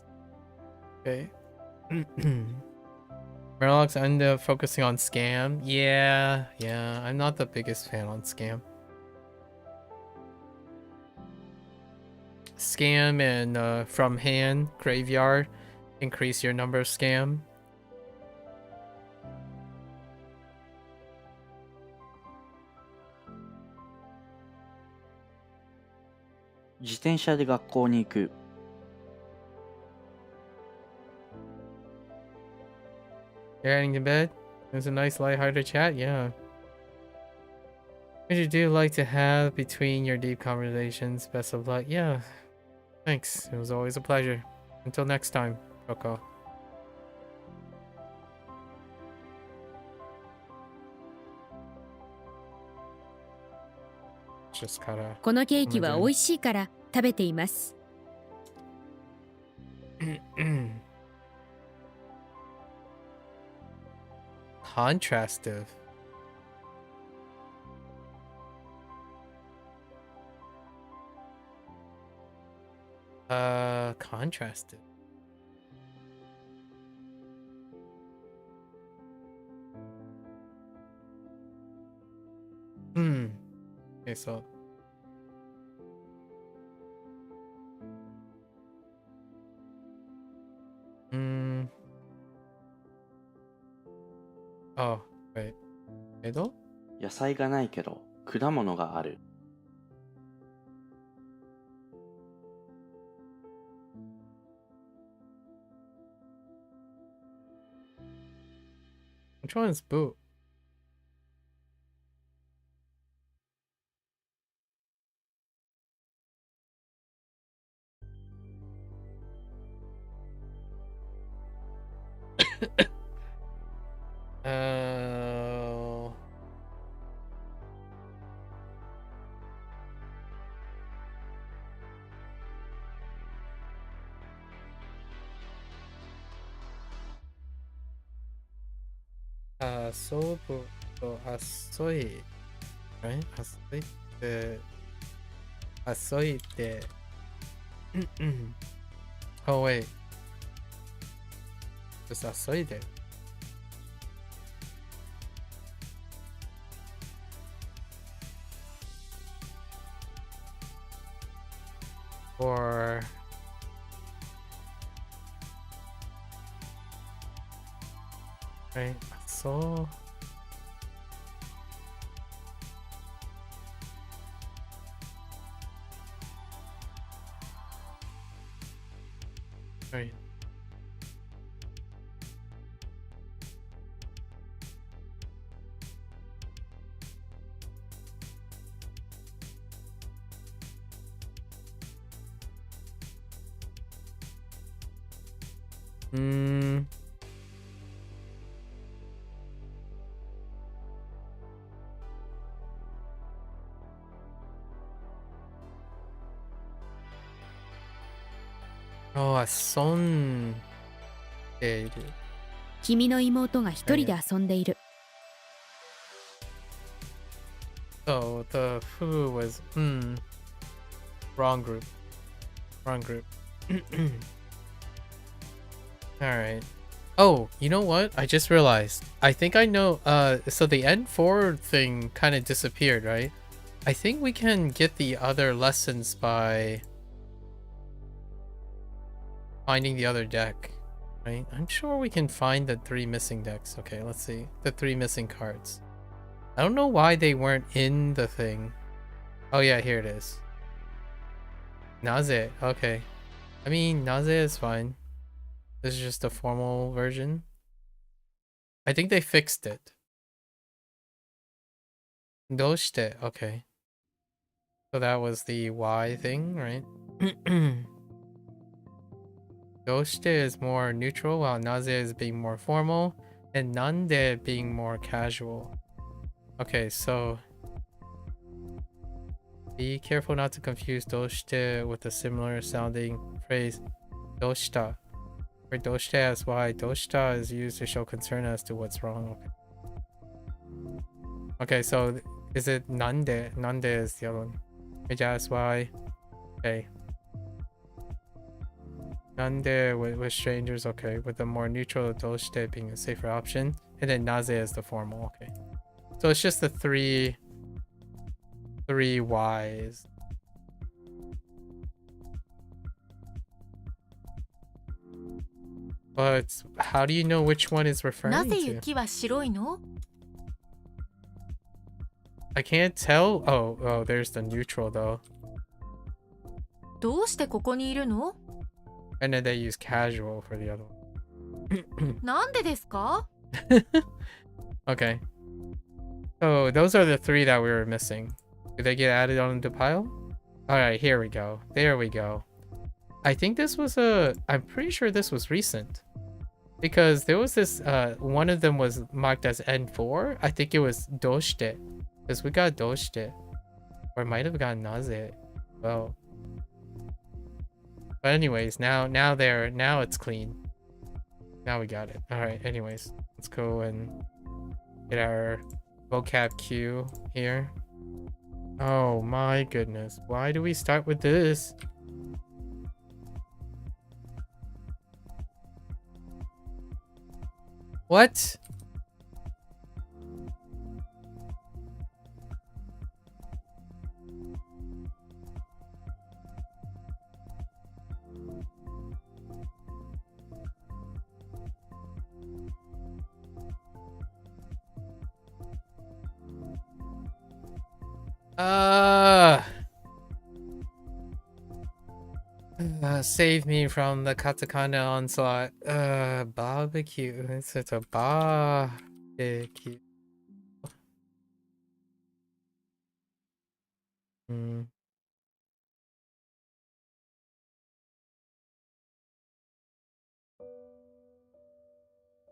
Okay. Murlocs end up focusing on scam. Yeah, I'm not the biggest fan on scam. Scam and from hand graveyard increase your number of scam. 自転車で学校に行く。 You're heading to bed? It was a nice lighthearted chat, yeah. What you do like to have between your deep conversations? Best of luck. Yeah. Thanks. It was always a pleasure. Until next time, Coco. Just gotta このケーキは美味しいから食べています。 contrastive. Contrastive. Okay, so oh, wait. 江戸? 野菜がないけど果物がある。 Which one is Boo? Sobu to Asoi, right? Asoi de. Oh wait, it's Asoi de. Or right, so right. 遊んでいる。君の妹が一人で遊んでいる。So the foo was wrong group. Wrong group. Alright. Oh, you know what? I just realized. I think I know so the N4 thing kind of disappeared, right? I think we can get the other lessons by finding the other deck, right? I'm sure we can find the 3 missing decks. Okay, let's see. The 3 missing cards. I don't know why they weren't in the thing. Oh yeah, here it is. Naze. Okay. I mean, Naze is fine. This is just a formal version. I think they fixed it. Doshite. Okay. So that was the Y thing, right? Doshite is more neutral, while Naze is being more formal, and Nande being more casual. Okay, so be careful not to confuse doshite with a similar sounding phrase doshita, where doshite as why doshita is used to show concern as to what's wrong. Okay, so is it nande? Nande is the other one. That's why. Okay. Nande with strangers, okay. With the more neutral doshite being a safer option. And then naze is the formal, okay. So it's just the three Ys. But how do you know which one is な referring ぜ to? 雪は白いの？ I can't tell. Oh, there's the neutral though. どうしてここにいるの？ And then they use casual for the other one. なんでですか？ Okay. So those are the 3 that we were missing. Did they get added on the pile? Alright, here we go. There we go. I think this was I'm pretty sure this was recent. Because there was this, one of them was marked as N4. I think it was Doshite. Because we got Doshite. Or might have gotten Naze. Well. But anyways, now it's clean. Now we got it. Alright, anyways. Let's go and get our vocab queue here. Oh my goodness. Why do we start with this? What? Save me from the katakana onslaught. Barbecue. It's a barbecue. Hmm.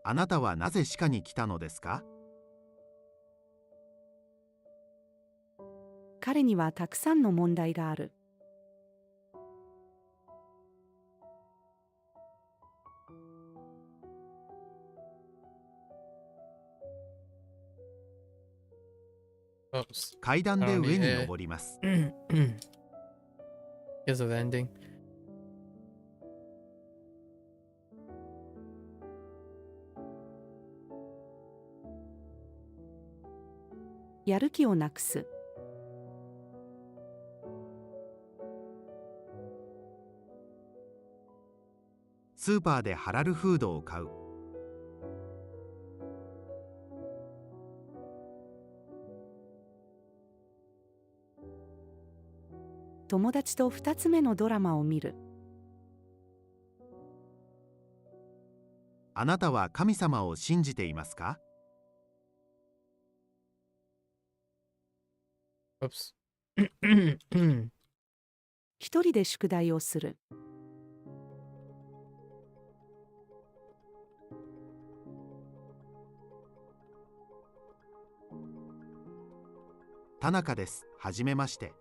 あなたはなぜ歯科に来たのですか？彼にはたくさんの問題がある。Oops. 階段で上に登ります。Here's a ending. やる気をなくす。スーパーでハラルフードを買う。友達と2つ目のドラマを見る。あなたは神様を信じていますか？ Oops. 一人で宿題をする。田中です。はじめまして。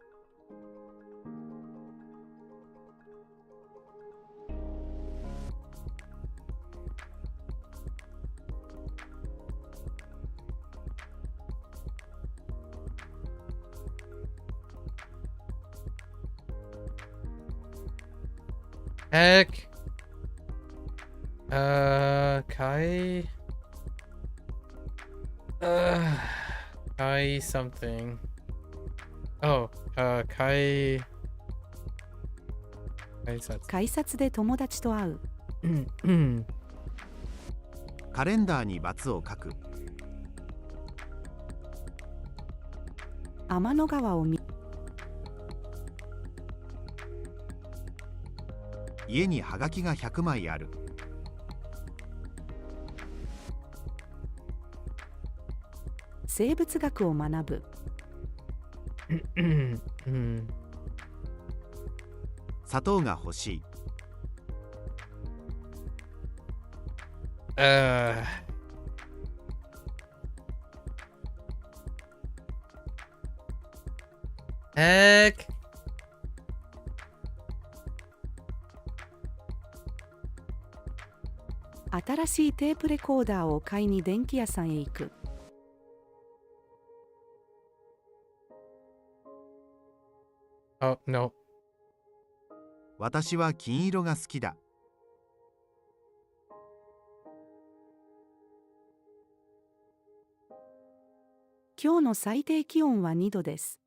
Heck. Kai. Kai something. Oh, Kai. 改札で友達と会う。カレンダーに×を書く。天の川を見家にハガキが100枚ある。生物学を学ぶ。砂糖が欲しい。Heck. 新しいテープレコーダーを買いに電気屋さんへ行く。Oh, no. 私は金色が好きだ。今日の最低気温は2度です。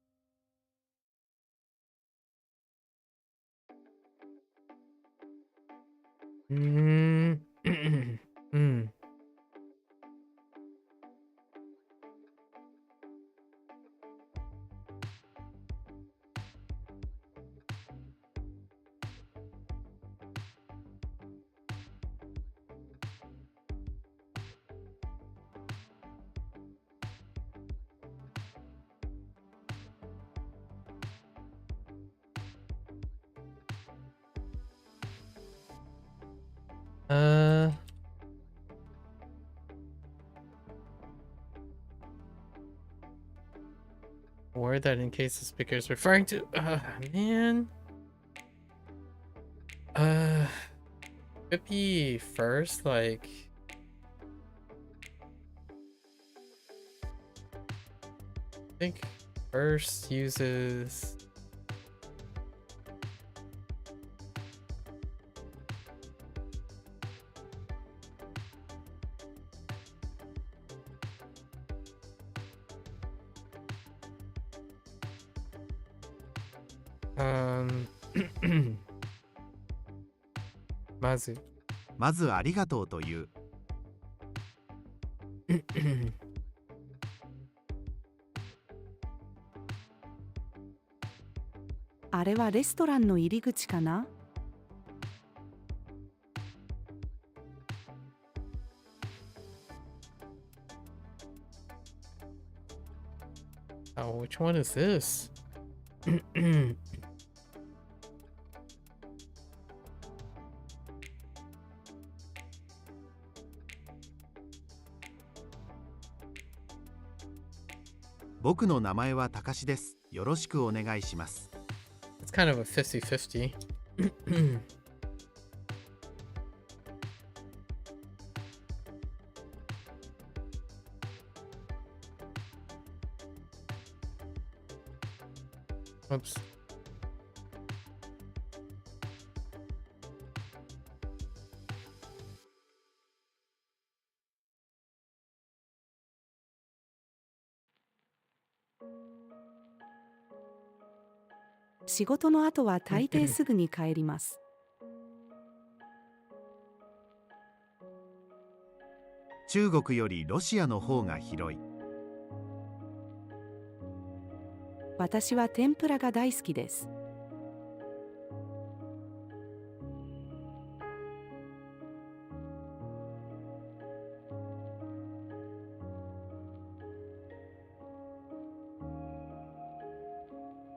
Word that in case the speaker is referring to. Man. Could be first, like. I think first uses. Mazu. まずありがとうという。あれはレストランの入り口かな？ Oh, which one is this?「僕の名前はたかしです。よろしくお願いします。 It's kind of a 50-50. Oops.「仕事の後は大抵すぐに帰ります。中国よりロシアの方が広い。私は天ぷらが大好きです。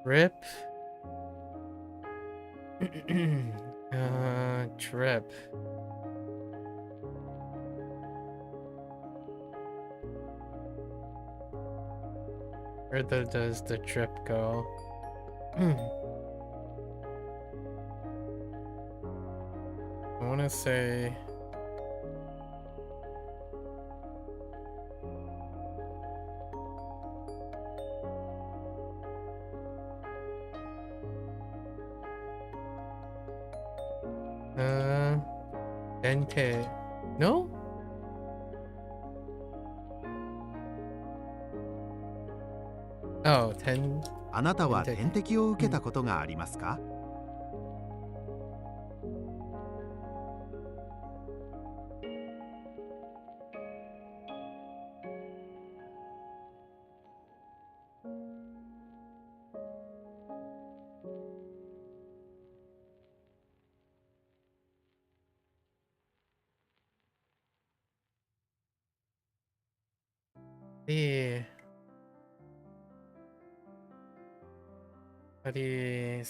Trip. Trip. Where does the trip go? I want to say. 10K. No? Oh, 10. あなたは点滴を受けたことがありますか？やっぱり、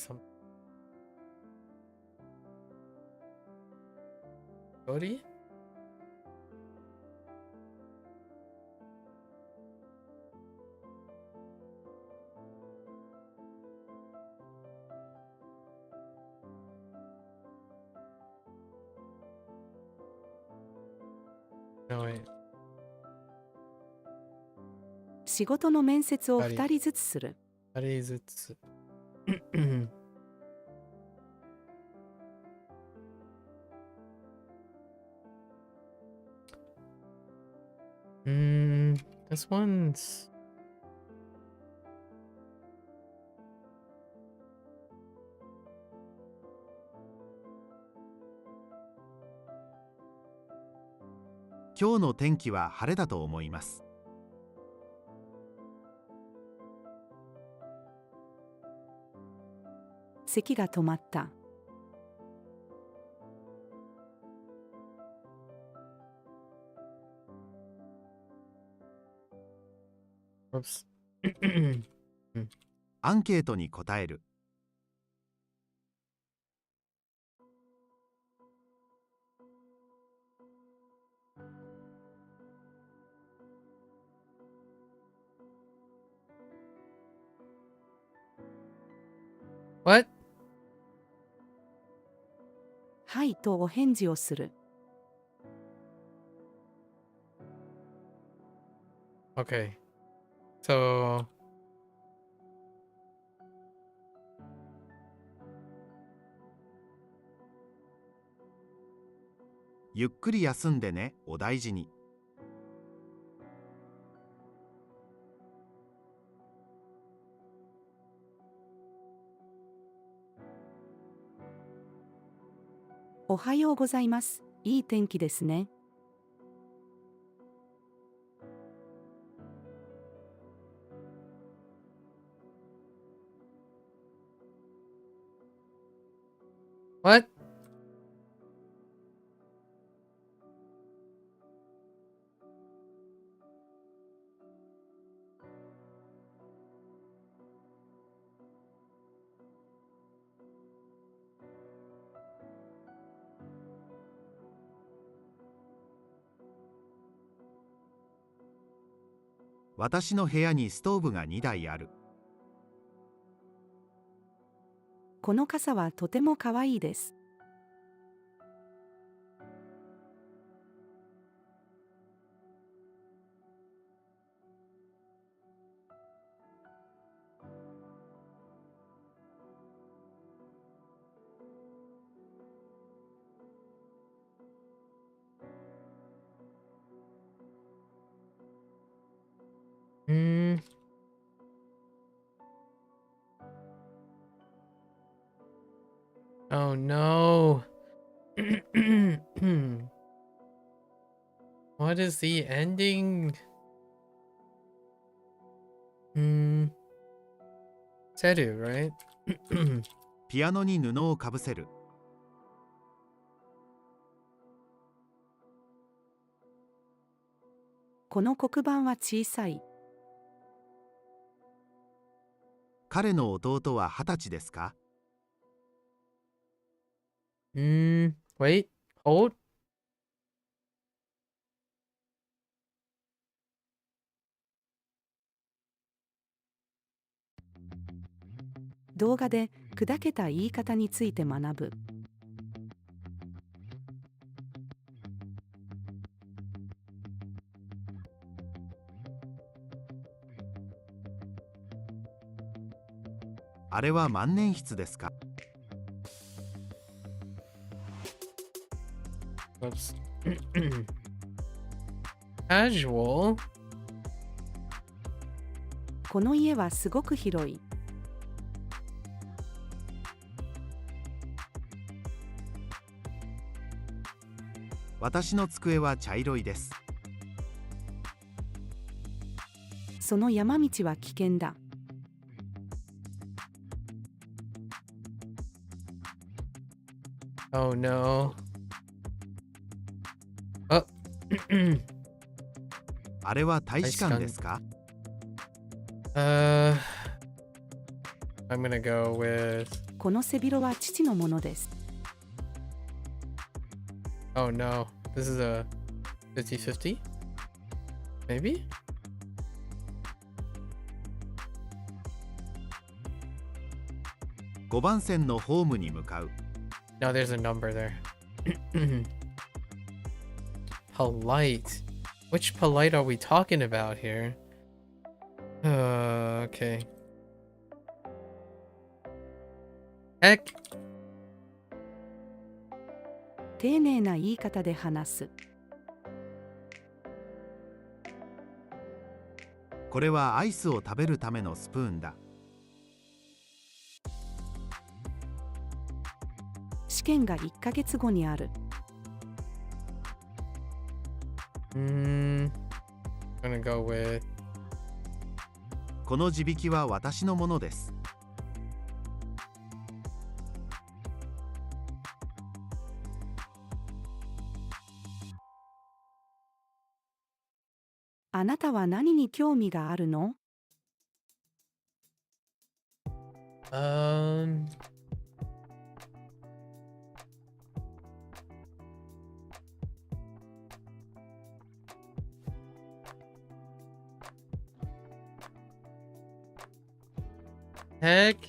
Sorry? No, wait. 仕事の面接をはい2人ずつする。あれずつ。This one's.「今日の天気は晴れだと思います」。咳が止まった。Oops. アンケートに答える。What? はいとお返事をする。Okay. So. ゆっくり休んでね、お大事に。おはようございます。いい天気ですね。What?「私の部屋にストーブが2台ある」。この傘はとてもかわいいです。Oh no. What is the ending? Seru, right? ピアノに布をかぶせる。この黒板は小さい。彼の弟は20歳ですか？ Wait, hold. 動画で砕けた言い方について学ぶ。あれは万年筆ですか？ Oops. Casual. この家はすごく広い。私の机は茶色いです。その山道は危険だ。Oh no. Oh. あれは大使館ですか？ I'm gonna go with. この背広は父のものです。Oh no. This is a 50-50? Maybe? 5番線のホームに向かう。No, there's a number there. Polite. Which polite are we talking about here? Okay. Heck. 丁寧な言い方で話す。これはアイスを食べるためのスプーンだ。試験が1ヶ月後にある。I'm gonna go with. この地引きは私のものです。あなたは何に興味があるの？ Heck.「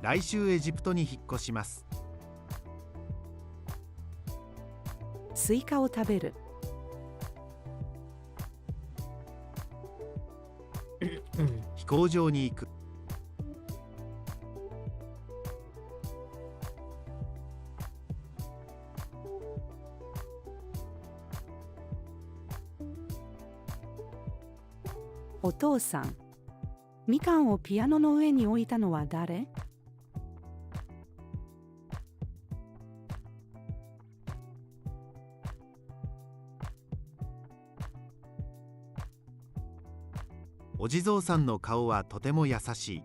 来週エジプトに引っ越します。スイカを食べる。飛行場に行く。お父さん、みかんをピアノの上に置いたのは誰？お地蔵さんの顔はとても優しい。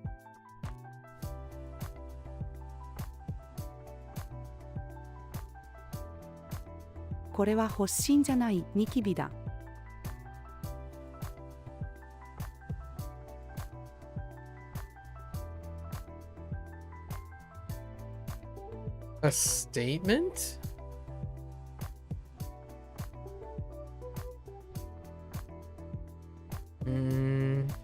これは発疹じゃない、ニキビだ。A statement? Hmm.「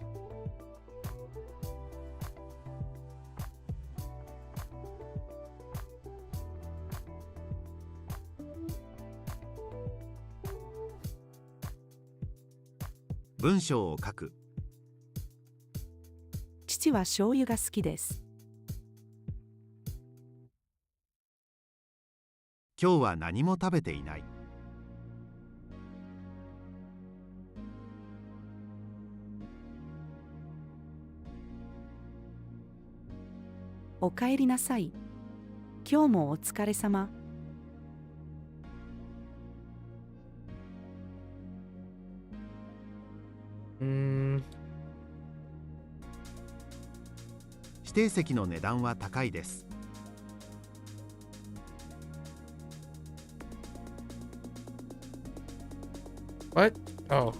文章を書く。父は醤油が好きです。今日は何も食べていない。おかえりなさい。今日もお疲れ様。指定席の値段は高いです。What? Oh.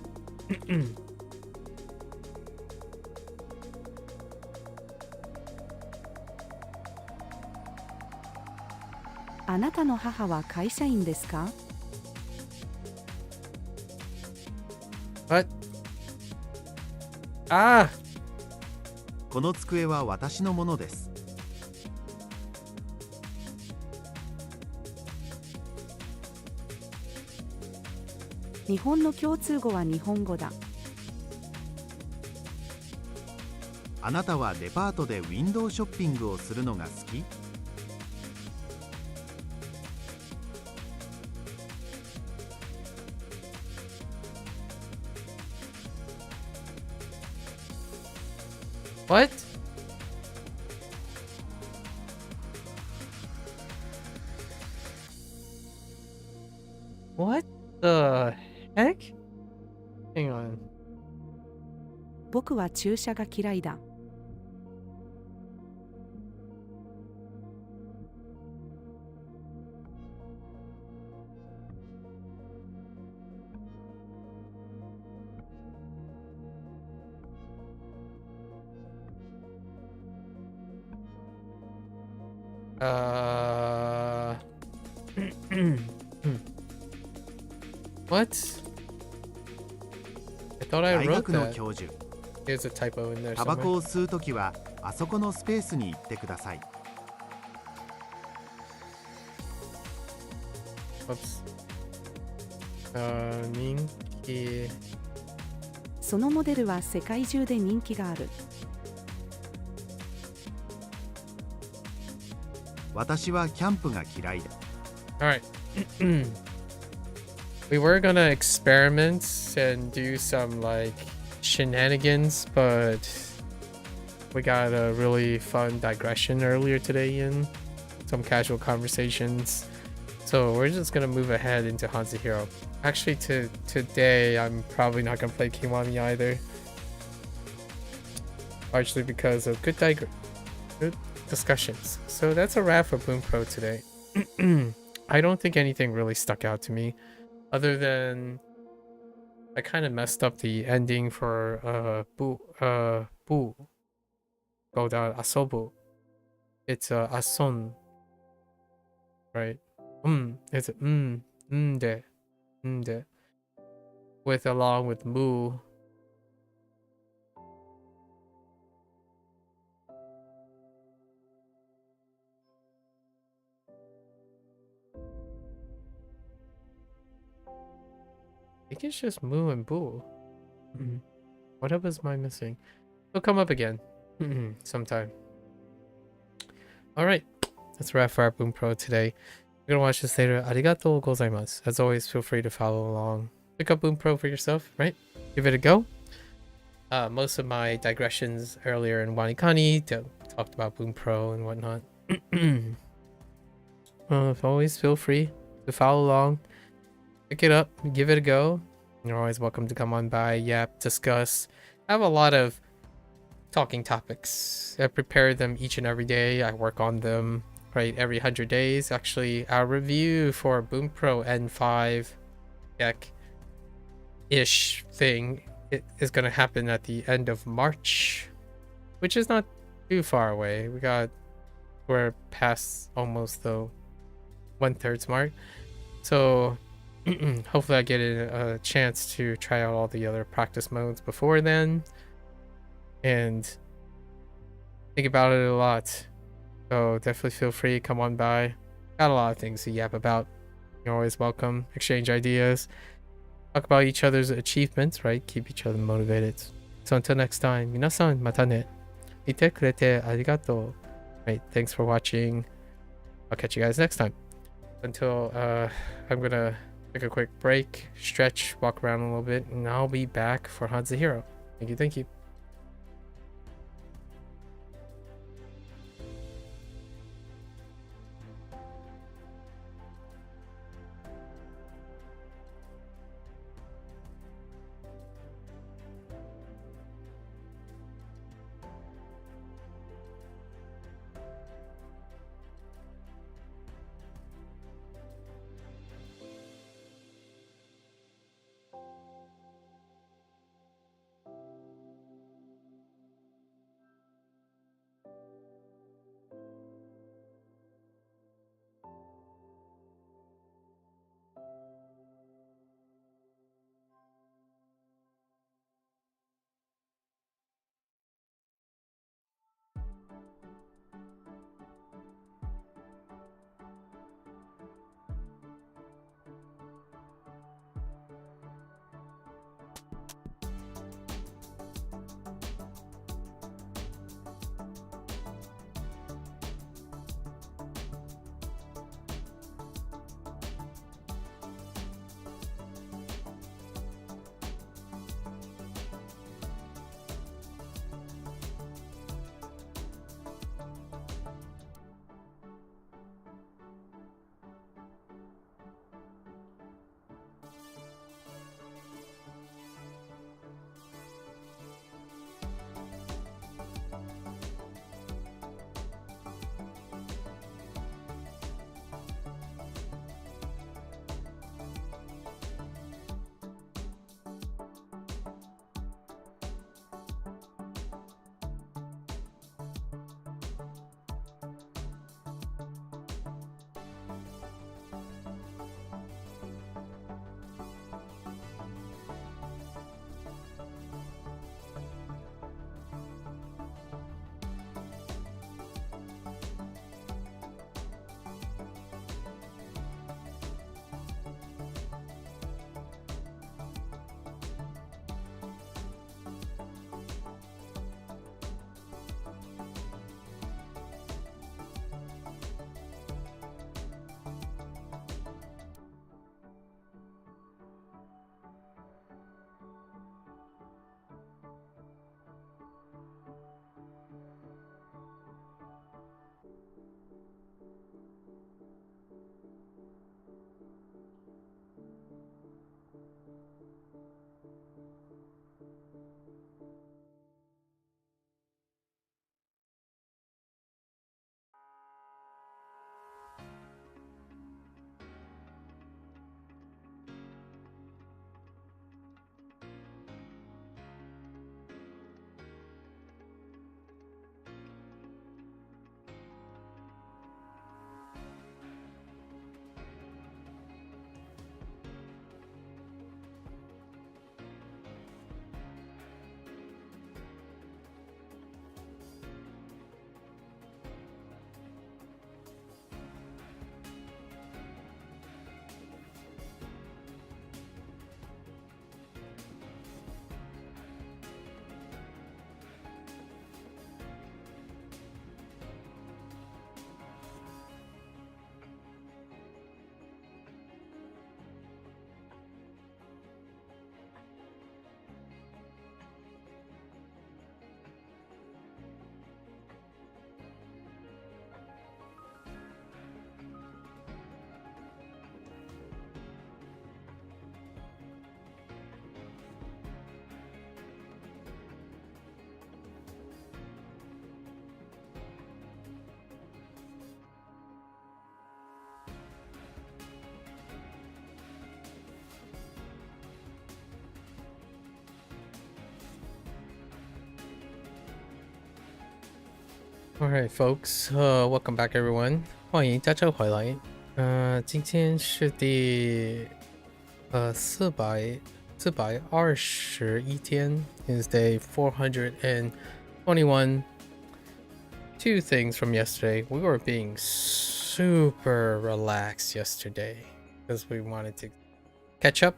あなたの母は会社員ですか？ What? Ah! この机は私のものです。日本の共通語は日本語だ。あなたはデパートでウィンドウショッピングをするのが好き？What? What the heck? Hang on. 僕は注射が嫌いだ。What? I thought I 大 wrote 学の that. 教授、 There's a typo in there タバコ somewhere. を吸うときはあそこのスペースに行ってください。 Oops. 人気。そのモデルは世界中で人気がある。私はキャンプが嫌いだ。 Alright. We were gonna experiment and do some like shenanigans, but we got a really fun digression earlier today in some casual conversations. So we're just gonna move ahead into HanziHero. Actually, today I'm probably not gonna play Kiwami either. Largely because of good discussions. So that's a wrap for Bunpro today. I don't think anything really stuck out to me, other than I kind of messed up the ending for Bu go down Asobu. It's Ason, right? It's de with along with Mu. I think it's just Moo and Boo. What else am I missing? It'll come up again sometime. Alright, that's a wrap for our Bunpro today. We're gonna watch this later. Arigatou gozaimasu. As always, feel free to follow along. Pick up Bunpro for yourself, right? Give it a go. Most of my digressions earlier in WaniKani talked about Bunpro and whatnot. As always, feel free to follow along. Pick it up, give it a go. You're always welcome to come on by, yap, discuss. I have a lot of talking topics. I prepare them each and every day. I work on them right every 100 days. Actually, our review for Bunpro N5 deck-ish thing is going to happen at the end of March, which is not too far away. We're past almost the 1/3 mark. So hopefully I get a chance to try out all the other practice modes before then and think about it a lot. So definitely feel free, come on by. Got a lot of things to yap about. You're always welcome. Exchange ideas. Talk about each other's achievements, right? Keep each other motivated. So until next time, minasan mata ne. Mite kurete arigatou. Right, thanks for watching. I'll catch you guys next time. Until I'm gonna take a quick break, stretch, walk around a little bit, and I'll be back for HanziHero. Thank you. Alright, folks, welcome back, everyone. 欢迎大家回来。今天是第421天 is day 421. Two things from yesterday. We were being super relaxed yesterday because we wanted to catch up,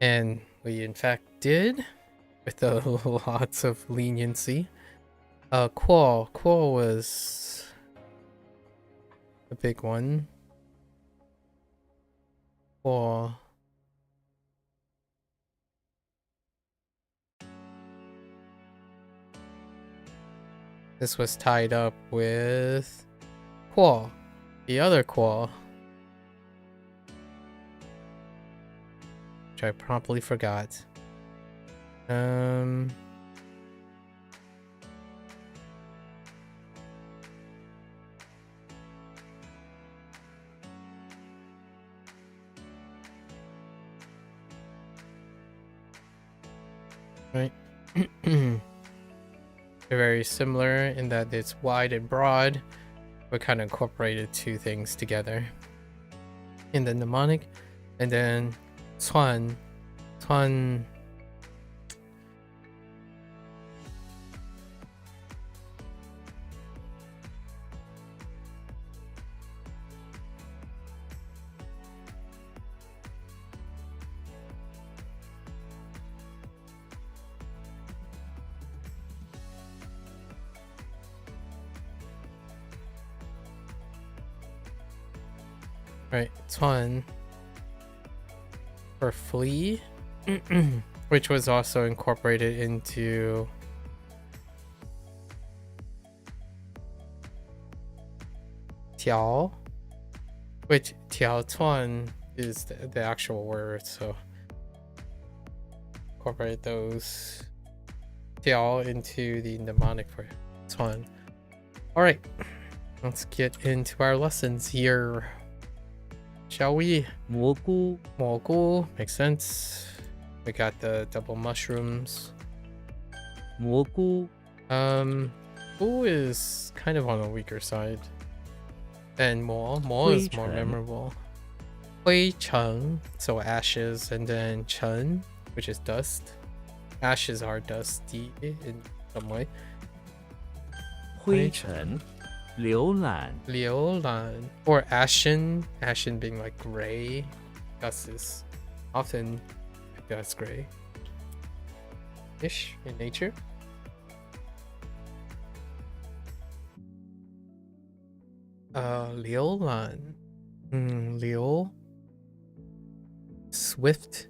and we in fact did with lots of leniency. Qual was a big one. Qual. This was tied up with Qual, the other Qual, which I promptly forgot. Right. They're very similar in that it's wide and broad, but kind of incorporated two things together in the mnemonic. And then Tuan. Right, Tuan for flee, which was also incorporated into Tiao, which Tiao Tuan is the actual word, so incorporate those Tiao into the mnemonic for Tuan. Alright, let's get into our lessons here. Shall we? 蘑菇 makes sense. We got the double mushrooms. 蘑菇 Gu is kind of on the weaker side. And Mo is more 灰尘 memorable. Hui Cheng, so ashes, and then Chen, which is dust. Ashes are dusty in some way. 灰尘浏览 Liu Lan, or ashen being like gray. Dust is often dust gray ish in nature. Liu Lan. Liu. Swift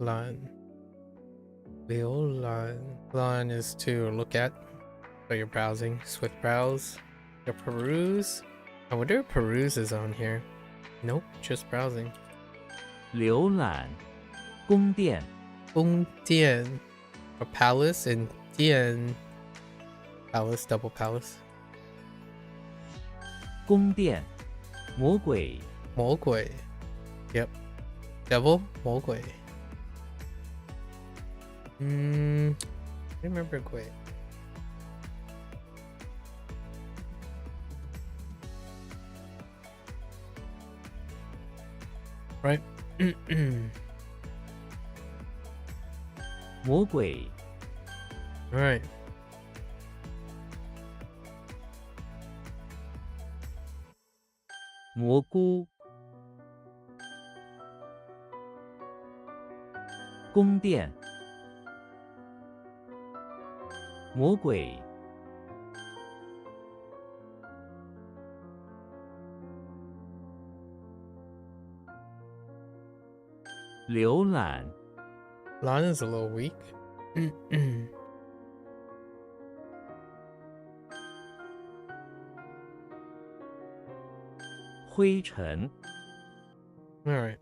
Lan. Liu Lan. Lan is to look at. So you're browsing. Swift browse. Your peruse. I wonder if peruse is on here. Nope, just browsing. 浏览宫殿 Dian. A palace, and Dian. Palace, double palace. 宫殿魔鬼 Mo Gui. Yep. Devil, Mo Gui. I remember Gui. Right. 魔鬼 Right. 蘑菇宫殿魔鬼浏览 Lan is a little weak. 灰尘 Alright.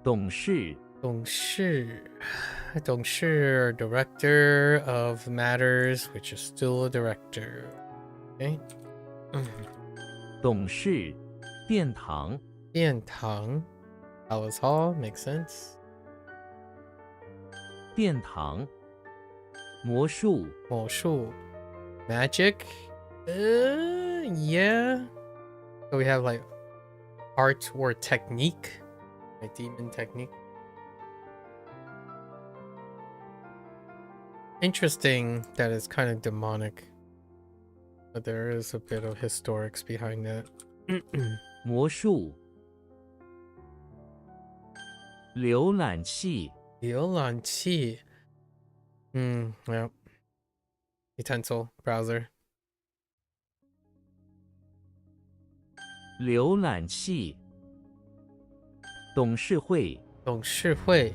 董事 Dongshi, director of matters, which is still a director. Okay. 董事殿堂 Diantang, Palace Hall, makes sense. 殿堂魔术 Moshu, magic, Yeah. So we have like art or technique. A demon technique. Interesting that it's kind of demonic. But there is a bit of historics behind that. 魔术，浏览器，浏览器. Well. Utensil, browser. 浏览器，董事会，董事会.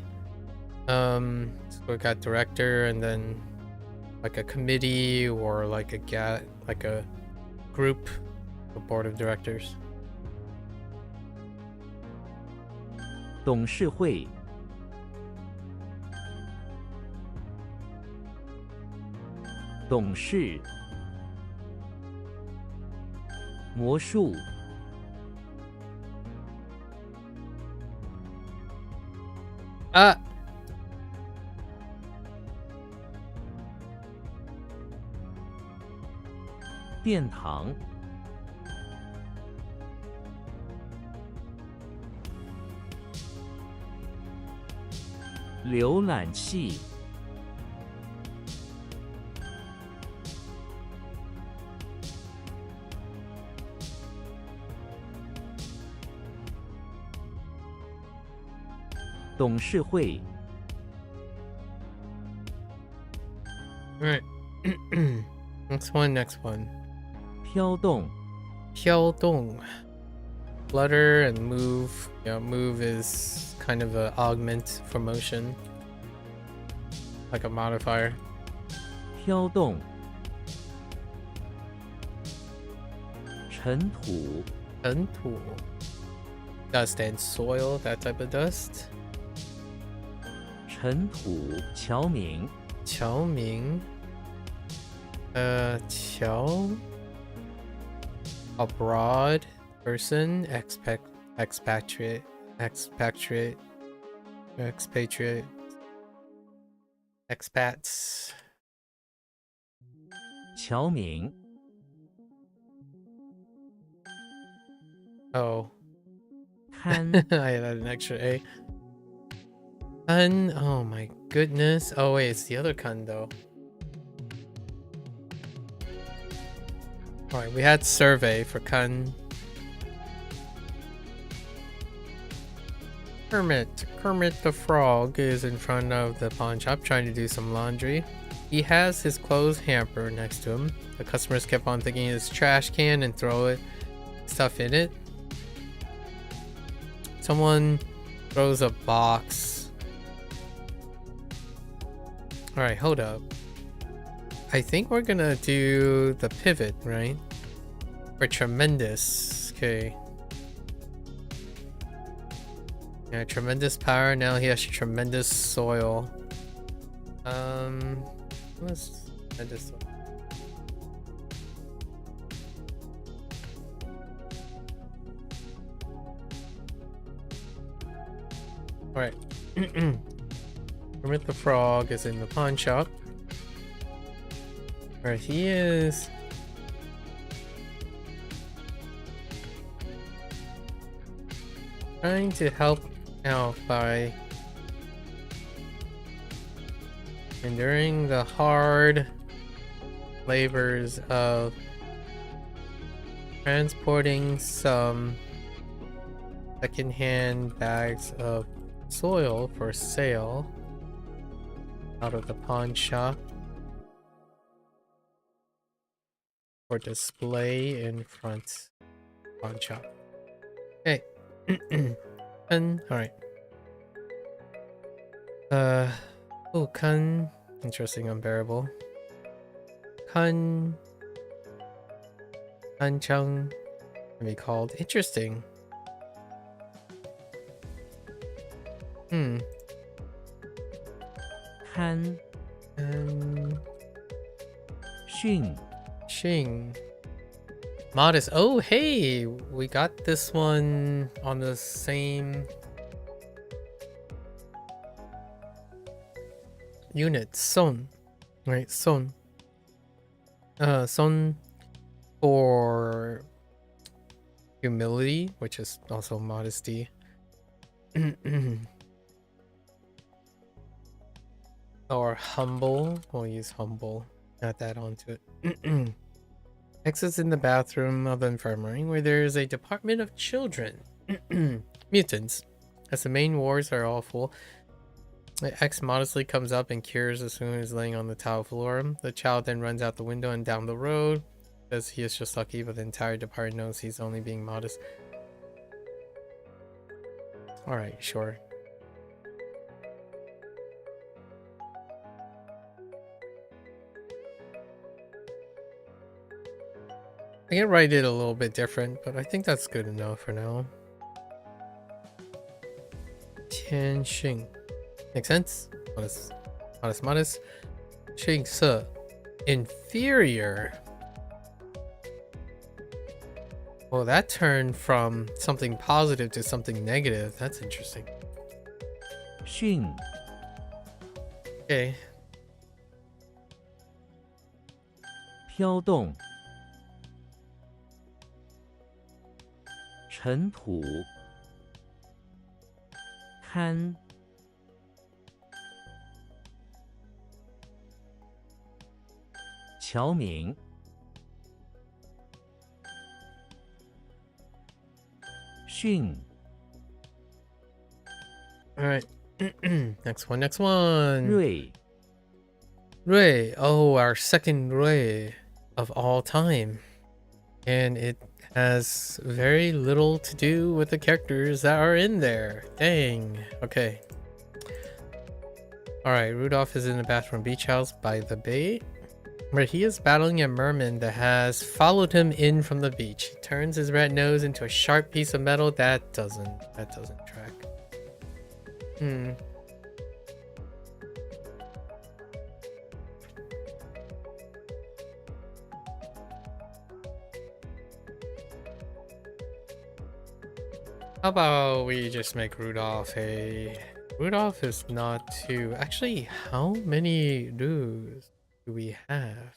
So we got director and then like a committee or like a group, a board of directors. 董事会，董事，魔术，殿堂，浏览器，董事会， Alright. Next one. 飘动，飘动. Flutter and move. Move is kind of an augment for motion. Like a modifier. 飘动，尘土，尘土. Dust and soil, that type of dust. 尘土，侨民，侨民. 侨 abroad person, expatriate, expats. 侨民， Oh. 刊， I had an extra A. Kun, oh my goodness. Oh wait, it's the other kun though. Alright, we had survey for kun. Kermit the Frog is in front of the pawn shop trying to do some laundry. He has his clothes hamper next to him. The customers kept on thinking it's trash can and throw stuff in it. Someone throws a box. Alright, hold up. I think we're gonna do the pivot, right? For tremendous. Okay. Yeah, tremendous power. Now he has tremendous soil. Let's tremendous soil. Alright. Kermit the Frog is in the pawn shop. Where he is. Trying to help out by enduring the hard labors of transporting some secondhand bags of soil for sale out of the pawn shop for display in front pawn shop. Okay. Kun, alright. Oh, Kun. Interesting, unbearable. Kun Chung can be called. Interesting.刊，训， Xing. Modest. Oh, hey! We got this one on the same unit. Son. Right, Son. Son for humility, which is also modesty. Or humble. We'll use humble. Add that onto it. X is in the bathroom of the infirmary where there is a department of children. Mutants. As the main wards are all full, X modestly comes up and cures as soon as laying on the tile floor. The child then runs out the window and down the road. Says he is just lucky, but the entire department knows he's only being modest. Alright, sure. I can write it a little bit different, but I think that's good enough for now. Tianxing. Make sense? Modest. Modest, modest. Xing Se. Inferior. Well, that turned from something positive to something negative. That's interesting. 训 Okay. 飘动 尘土 勘 侨民 训 Alright. Next one, next one. 锐 Rui. Oh, our second Rui of all time. And it has very little to do with the characters that are in there. Dang. Okay. Alright, Rudolph is in the bathroom beach house by the bay, where he is battling a merman that has followed him in from the beach. He turns his red nose into a sharp piece of metal. That doesn't track. How about we just make Rudolph a... Rudolph is not too... Actually, how many Rus do we have?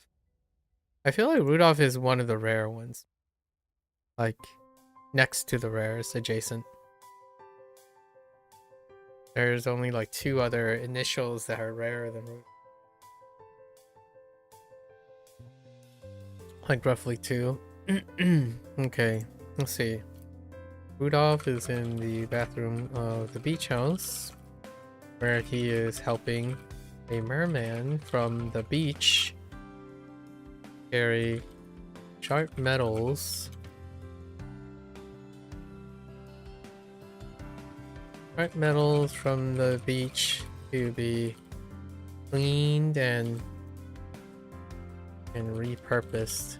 I feel like Rudolph is one of the rare ones. Like, next to the rares, adjacent. There's only like 2 other initials that are rarer than Rudolph. Like roughly 2. Okay, let's see. Rudolph is in the bathroom of the beach house, where he is helping a merman from the beach carry sharp metals. Sharp metals from the beach to be cleaned and repurposed.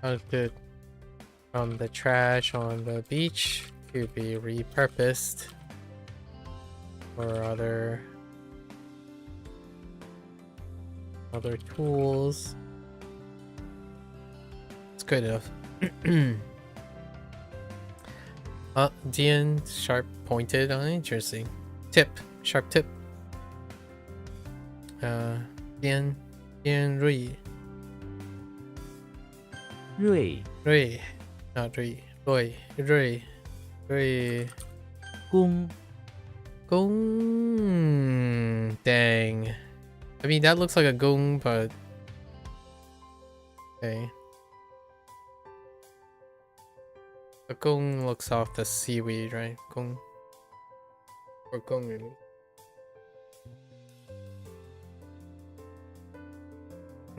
Collected from the trash on the beach to be repurposed for other tools. It's good enough. Dian, sharp pointed. Interesting. Tip, sharp tip. Dian Rui. 锐 Rui, not Rui. Rui. 弓 Gong. Dang. I mean, that looks like a gong, but... Okay. The gong looks off the seaweed, right? Gong. Or gong, really.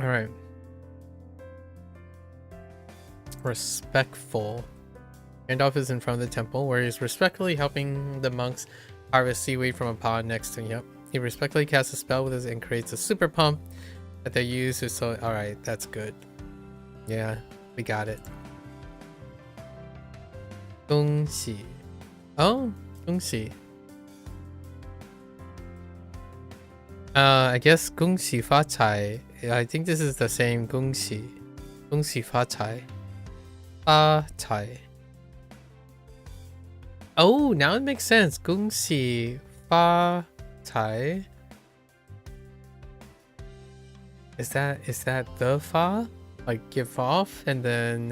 Alright. Respectful. Gandalf is in front of the temple, where he's respectfully helping the monks harvest seaweed from a pond next to him. Yep. He respectfully casts a spell with his and creates a super pump that they use to so. Alright, that's good. Yeah, we got it. Gongxi. Oh, Gongxi. I guess Gongxi Fa Cai. I think this is the same Gongxi. Gongxi Fa Cai. Fa Cai. Oh, now it makes sense. 恭喜发财. Is that the fa? Like give off, and then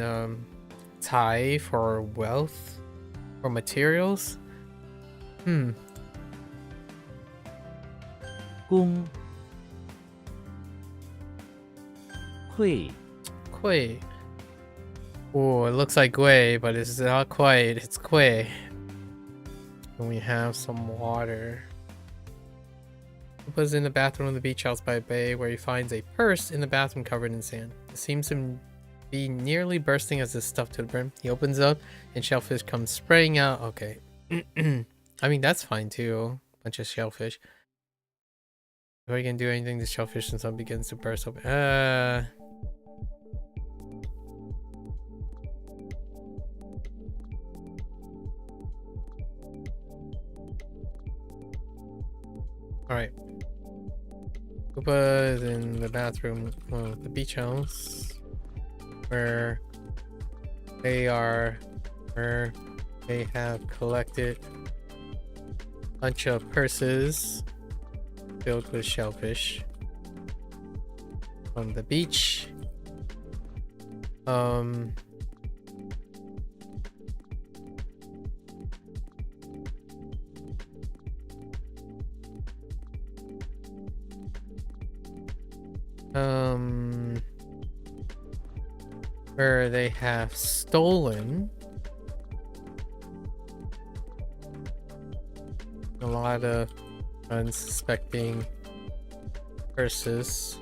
tai for wealth or materials? 功会 Kui. Oh, it looks like gui, but it's not quite. It's kui. And we have some water. Was in the bathroom of the beach house by a bay, where he finds a purse in the bathroom covered in sand. It seems to be nearly bursting as it's stuffed to the brim. He opens up, and shellfish come spraying out. Okay. I mean, that's fine too. Bunch of shellfish. If I can do anything, the shellfish and some begins to burst open. Alright. Koopa is in the bathroom of the beach house, where they have collected a bunch of purses filled with shellfish from the beach. Where they have stolen a lot of unsuspecting purses,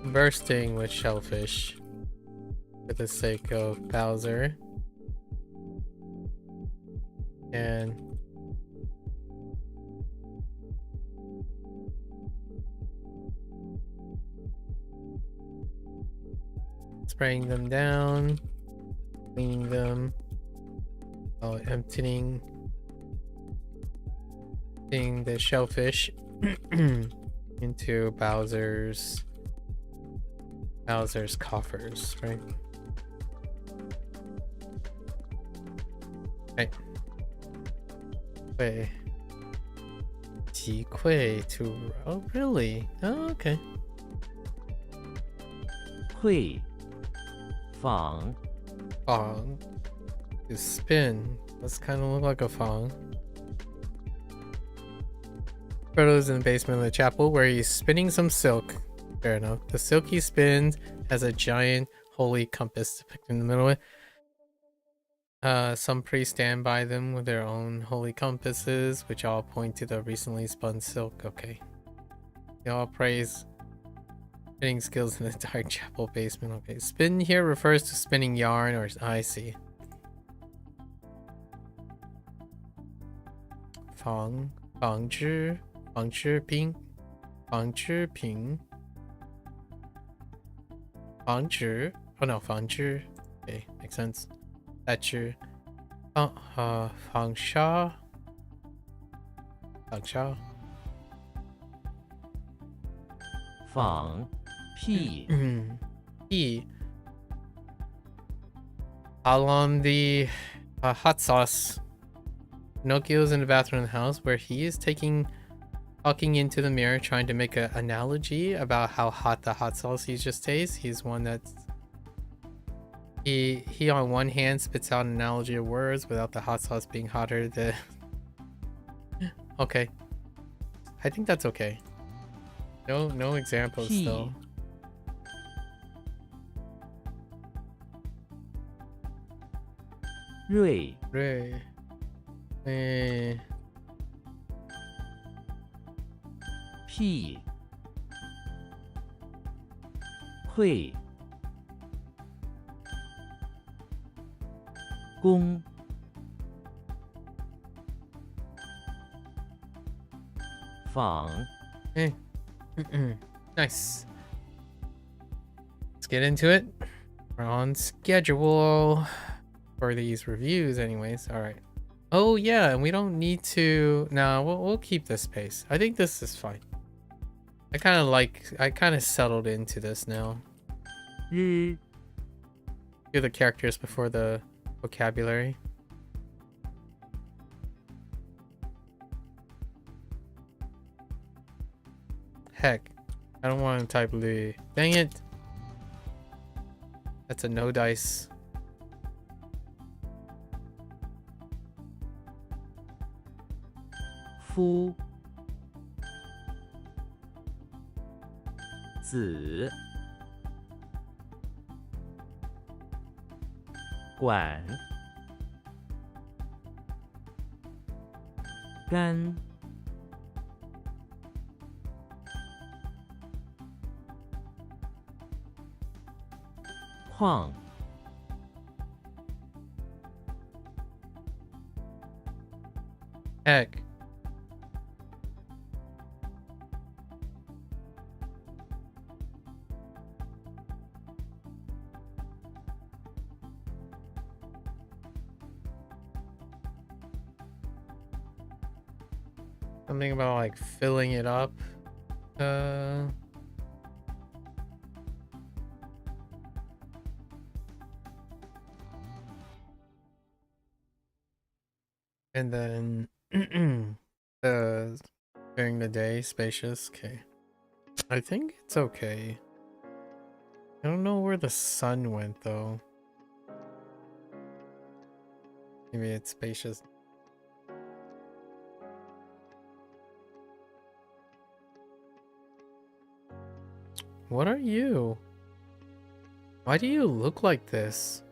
bursting with shellfish for the sake of Bowser. And spraying them down, cleaning them, emptying the shellfish into Bowser's coffers, right? Okay. Wait. 击溃 to... Oh, really? Oh, okay. 会仿 Fong. To spin. Does kind of look like a Fong. Frodo's in the basement of the chapel where he's spinning some silk. Fair enough. The silk he spins has a giant holy compass depicted in the middle of it. Some priests stand by them with their own holy compasses, which all point to the recently spun silk. Okay. They all praise spinning skills in the dark chapel basement. Okay. Spin here refers to spinning yarn, or I see. Fang, Fangzhi, Fangzhi Ping, Fangzhi Ping, Fangzhi. Oh no, Fangzhi. Okay, makes sense. Thatcher. Fangsha. Fangsha. 仿屁 He. On the hot sauce. Pinocchio's in the bathroom of the house where he is talking into the mirror, trying to make an analogy about how hot the hot sauce he just tastes. He's one that's he on one hand spits out an analogy of words without the hot sauce being hotter than okay. I think that's okay. No examples though. 锐 Ray.屁会公 仿 Nice. Let's get into it. We're on schedule for these reviews anyways. All right. Oh yeah, and we don't need to... No, we'll keep this pace. I think this is fine. I kind of settled into this now. 日 Do the characters before the vocabulary. Heck, I don't want to type Louis. Dang it. That's a no dice. Fu. 子。管。干。矿。Heck. Something about like filling it up. And then during the day, spacious. Okay. I think it's okay. I don't know where the sun went though. Maybe it's spacious. What are you? Why do you look like this?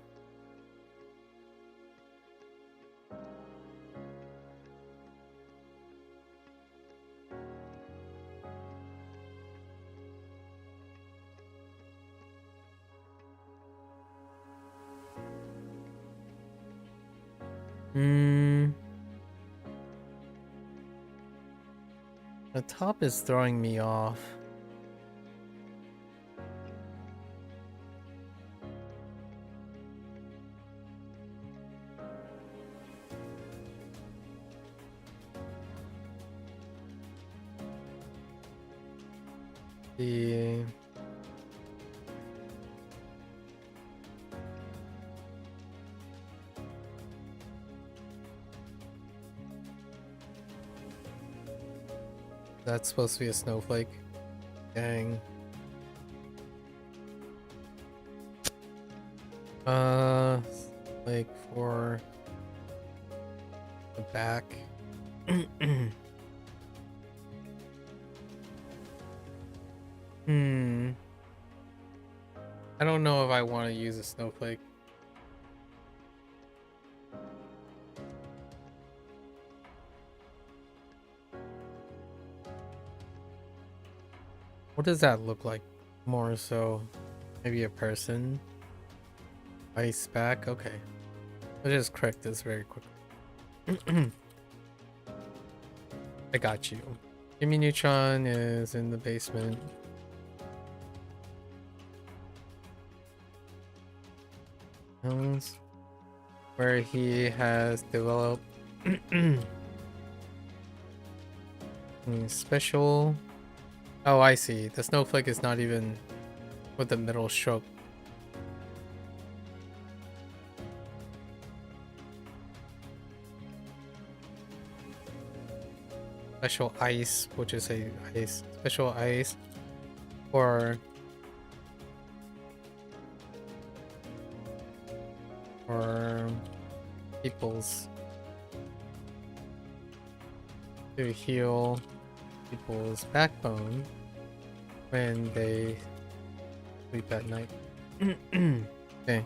The top is throwing me off. The That's supposed to be a snowflake. Dang. Like for the back. I don't know if I want to use a snowflake. What does that look like? More so, maybe a person. Ice back. Okay. I'll just correct this very quickly. I got you. Jimmy Neutron is in the basement. Where he has developed special. Oh, I see. The snowflake is not even with the middle stroke. Special ice, which is a ice. Special ice for people's to heal people's backbone when they sleep at night. Okay.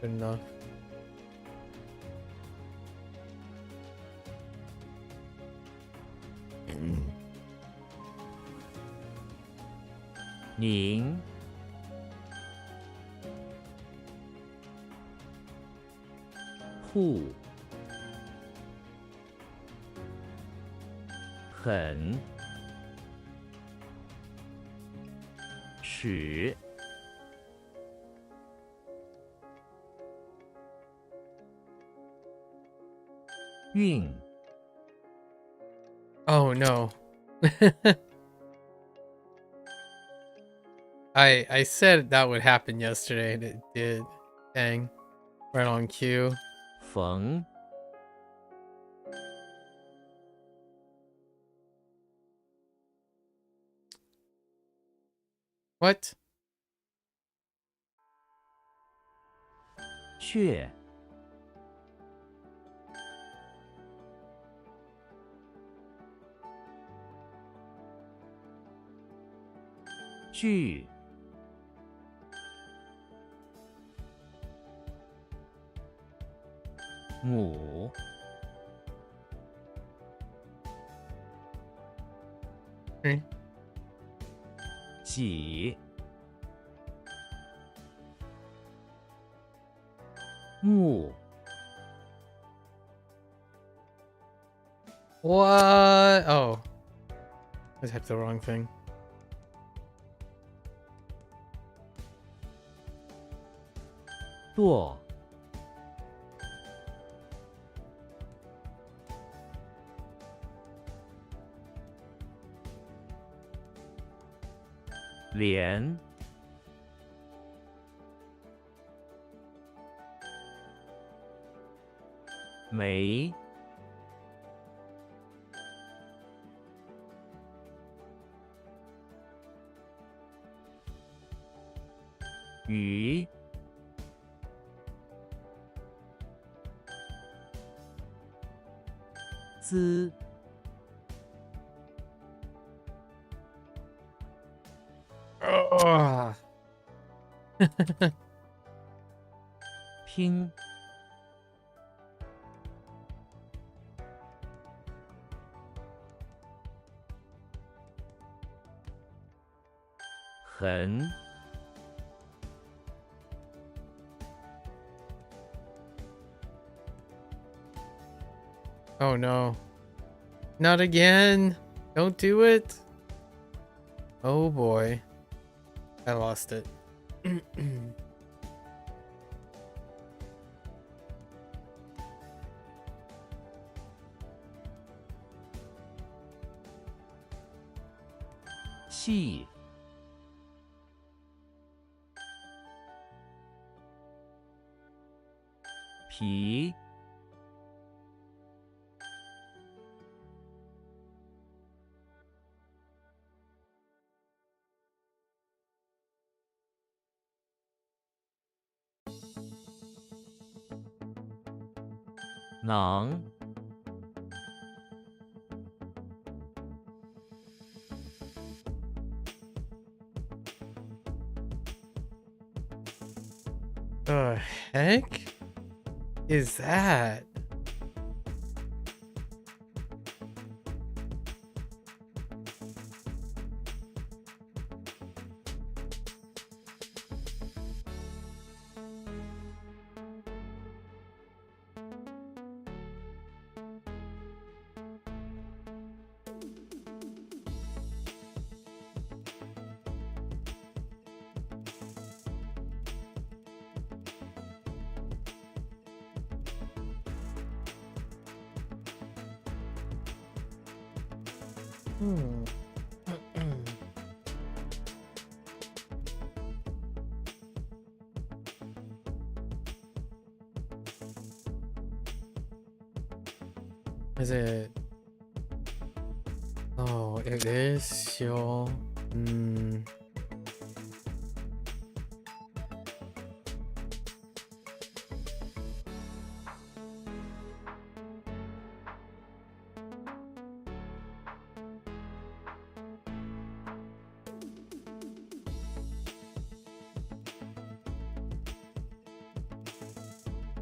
Good enough. Ning. Hu. 很。使。运。 Oh no. I said that would happen yesterday and it did. Dang. Right on cue. 缝。What? 雀剧母嗯己木 What? Oh. I typed the wrong thing. 剁连梅鱼滋Ugh. 拼横 Oh no. Not again. Don't do it. Oh boy. I lost it. 细皮囊 The heck is that? Hmm. Is it? Oh, it is your. Hmm.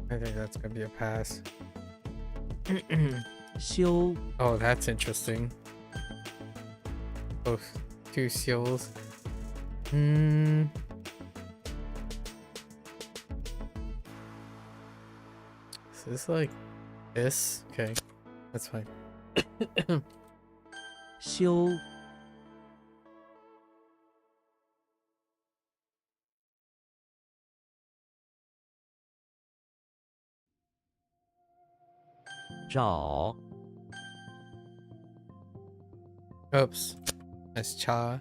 I think that's gonna be a pass. 修 Oh, that's interesting. Both two seals. Hmm. Is this like this? Okay, that's fine. 修找 Oops. That's cha.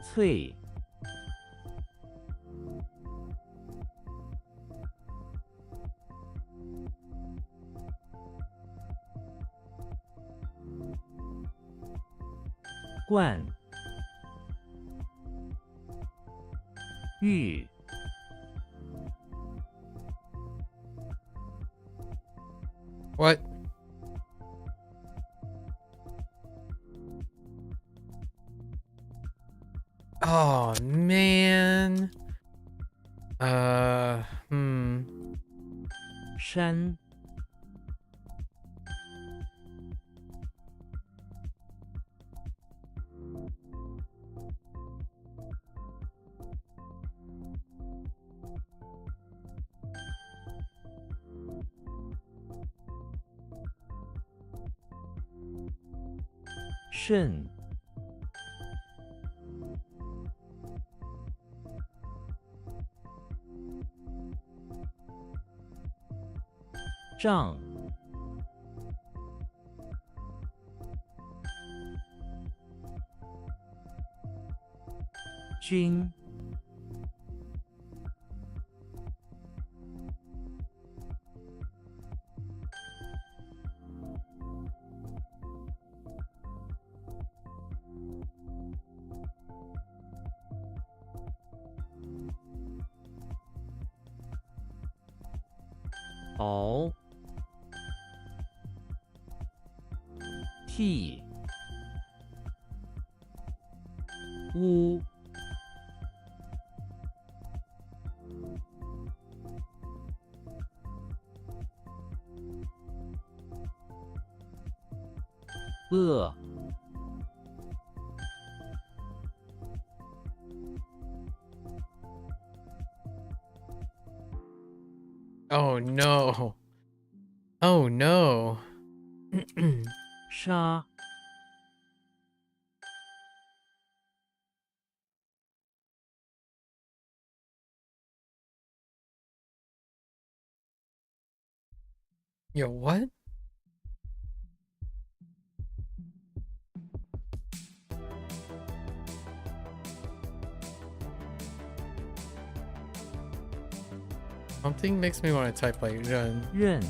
翠冠玉 What? Oh man. 山 肾 丈 君 敖 替 乌 恶 Oh no. Oh no. 杀 Yo, what? Something makes me want to type like 人任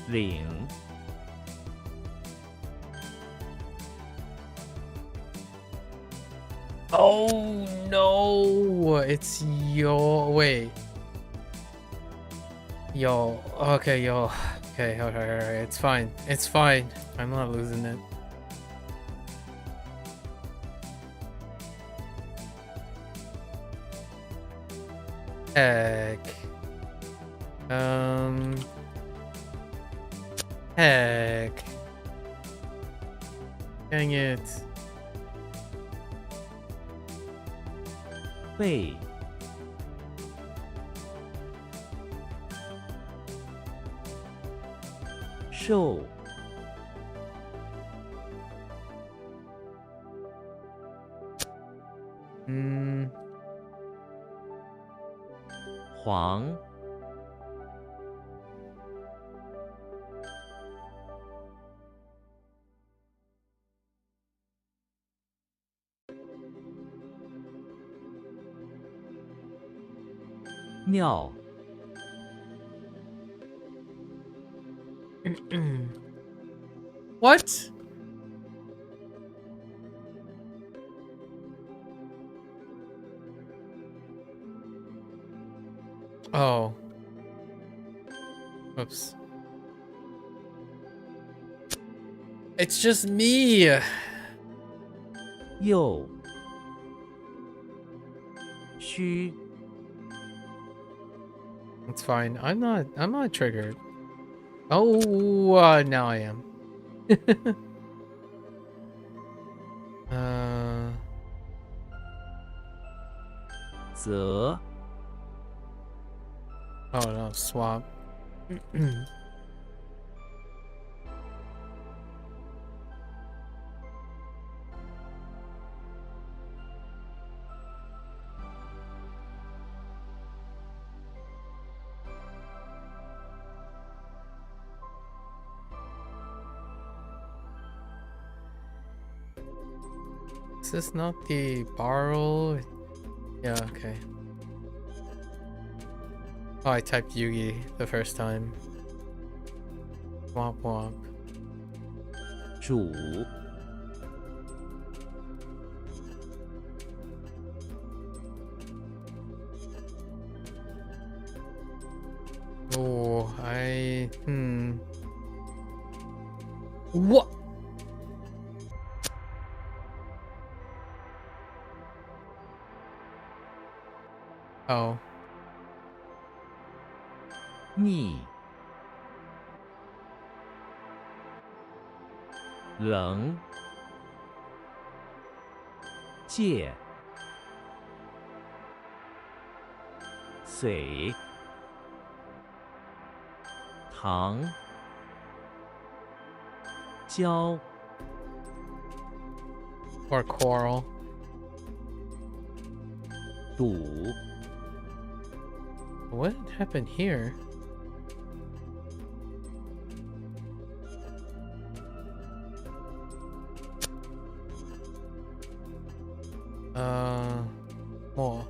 领 Oh no, it's yo. Wait. Yo. Okay, yo. Okay, alright. It's fine. It's fine. I'm not losing it. Heck. Heck. Dang it. 背 瘦 黄 尿 What? Oh. Oops. It's just me. 右 虚 It's fine. I'm not triggered. Oh, now I am. uh 则 Oh no, swap. Is this not the barrel? Yeah, okay. Oh, I typed Yugi the first time. Womp womp. 主 Oh, What? Oh. 逆冷界水糖胶 Or coral. 赌 What happened here? More.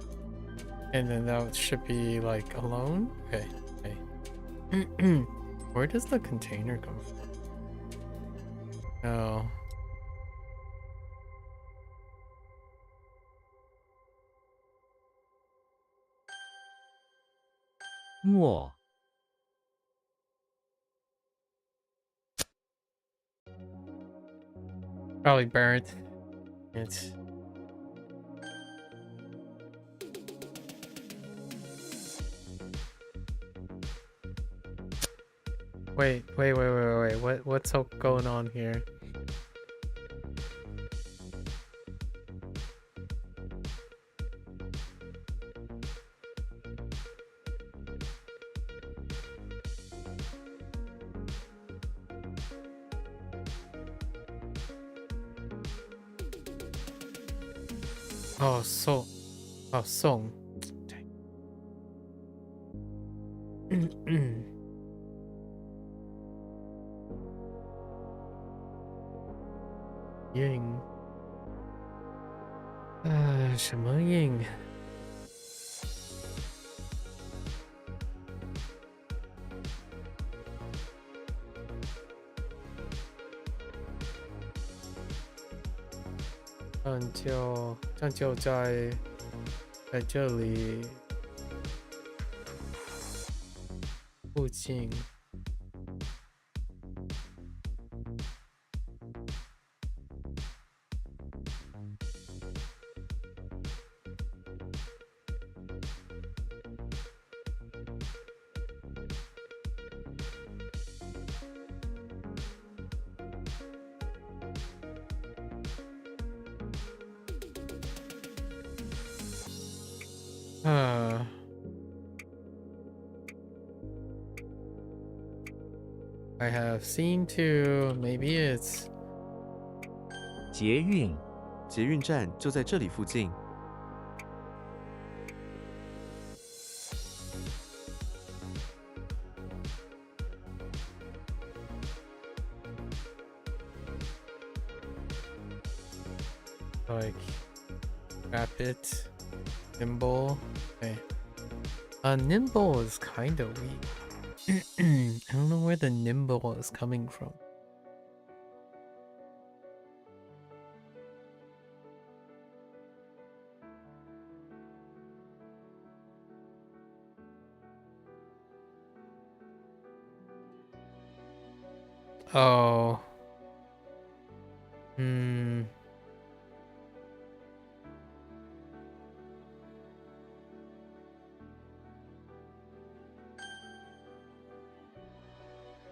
And then that should be like alone? Okay, okay. Where does the container come from? Oh.墨 Probably burnt. It's wait. What's going on here? Oh, song. Ying. 什么 Ying？ 这样就在这里附近。I have seen to maybe it's 捷运捷运站就在这里附近。 like rapid, nimble. Okay. Nimble is kind of weak. I don't know where the nimble is coming from. Oh.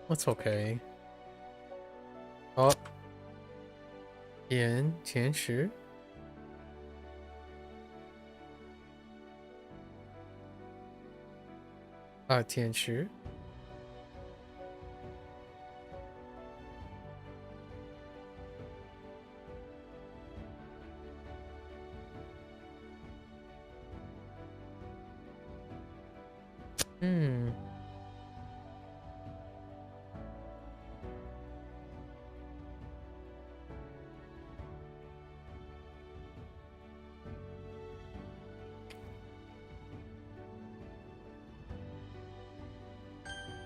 That's okay. Oh. 前十 前十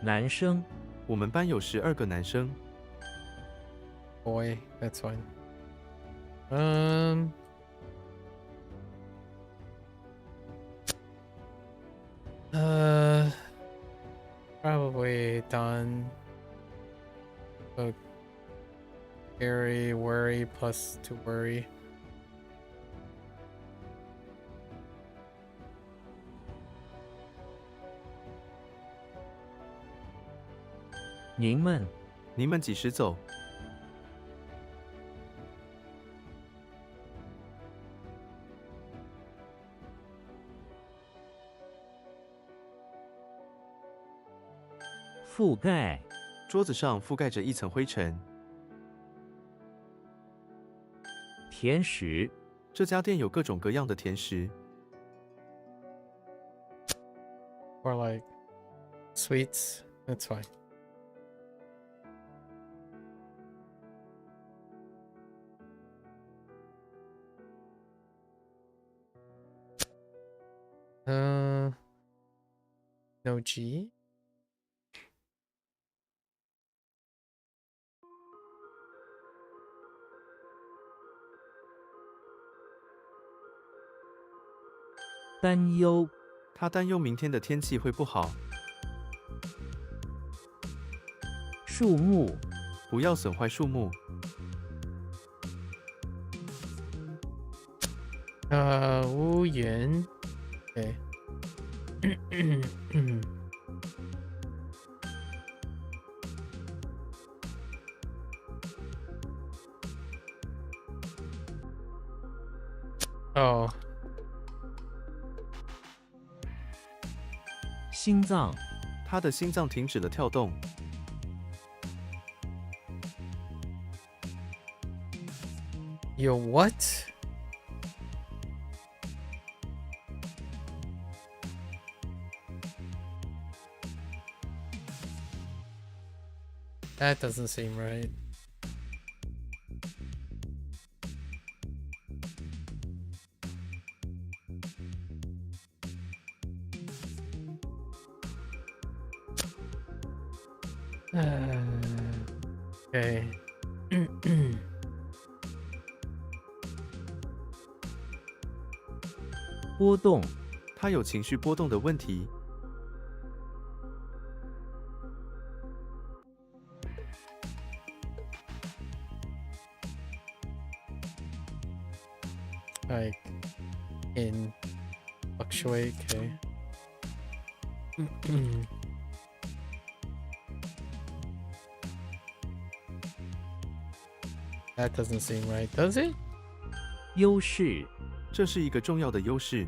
男生，我们班有12个男生。 Boy, that's fine. Probably done. So scary, worry plus to worry. 您们，你们几时走？覆盖，桌子上覆盖着一层灰尘。甜食，这家店有各种各样的甜食。 Or like sweets. That's fine. No G. 担忧，他担忧明天的天气会不好。树木，不要损坏树木。屋檐。Okay. Oh. 心脏，他的心脏停止了跳动。 Yo, what? That doesn't seem right. Okay. 波动，他有情绪波动的问题。 Like in fluctuate, okay. That doesn't seem right, does it? 优势，这是一个重要的优势。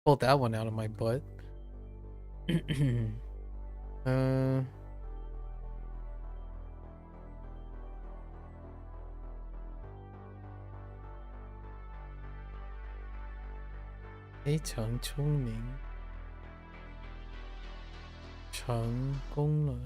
Pulled that one out of my butt. uh, Chang聪明，成功了。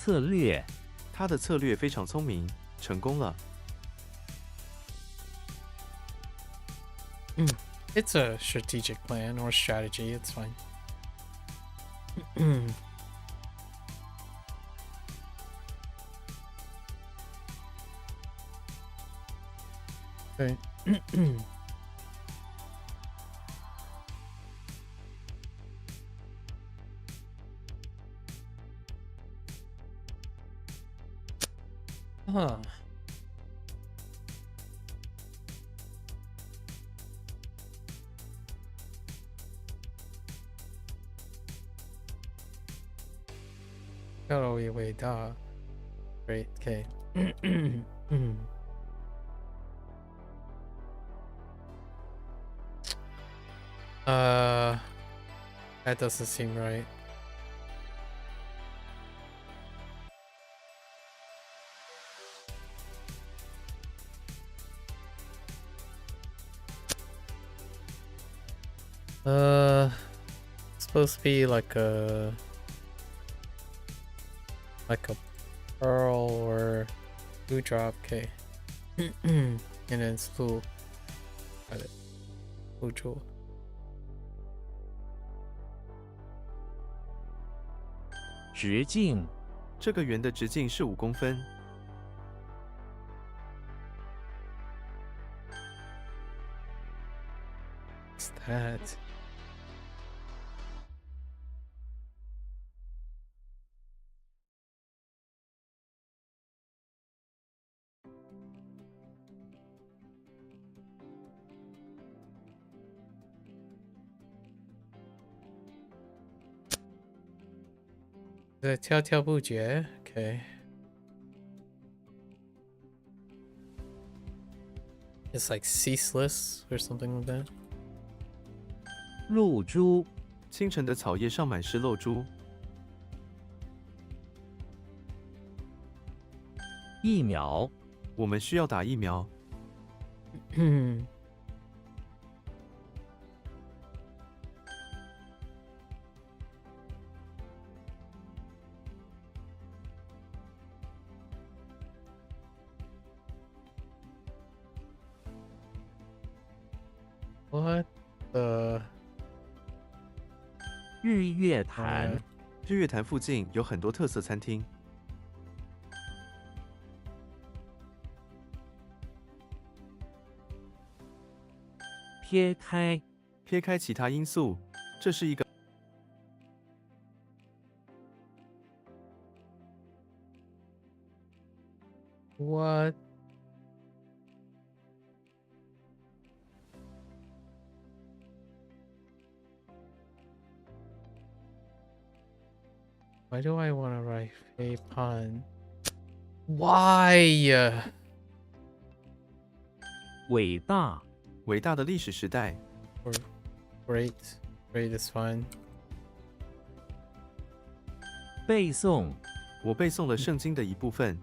策略，他的策略非常聪明，成功了。 It's a strategic plan or strategy, it's fine. Okay. Huh. Wait, great, okay. That doesn't seem right. Supposed to be like a pearl or blue drop. Okay. And then it's blue. Got it. Blue jewel. 直径这个圆的直径是5公分。 What's that? The 跳跳不绝 Okay. It's like ceaseless or something like that. 露珠清晨的草叶上满是露珠。疫苗我们需要打疫苗。What the? 日月潭日月潭附近有很多特色餐厅。撇开撇开其他因素，这是一个 What? Why do I want to write a pun? Why? 伟大伟大的历史时代。 Or great. Great is fine. 背诵我背诵了圣经的一部分。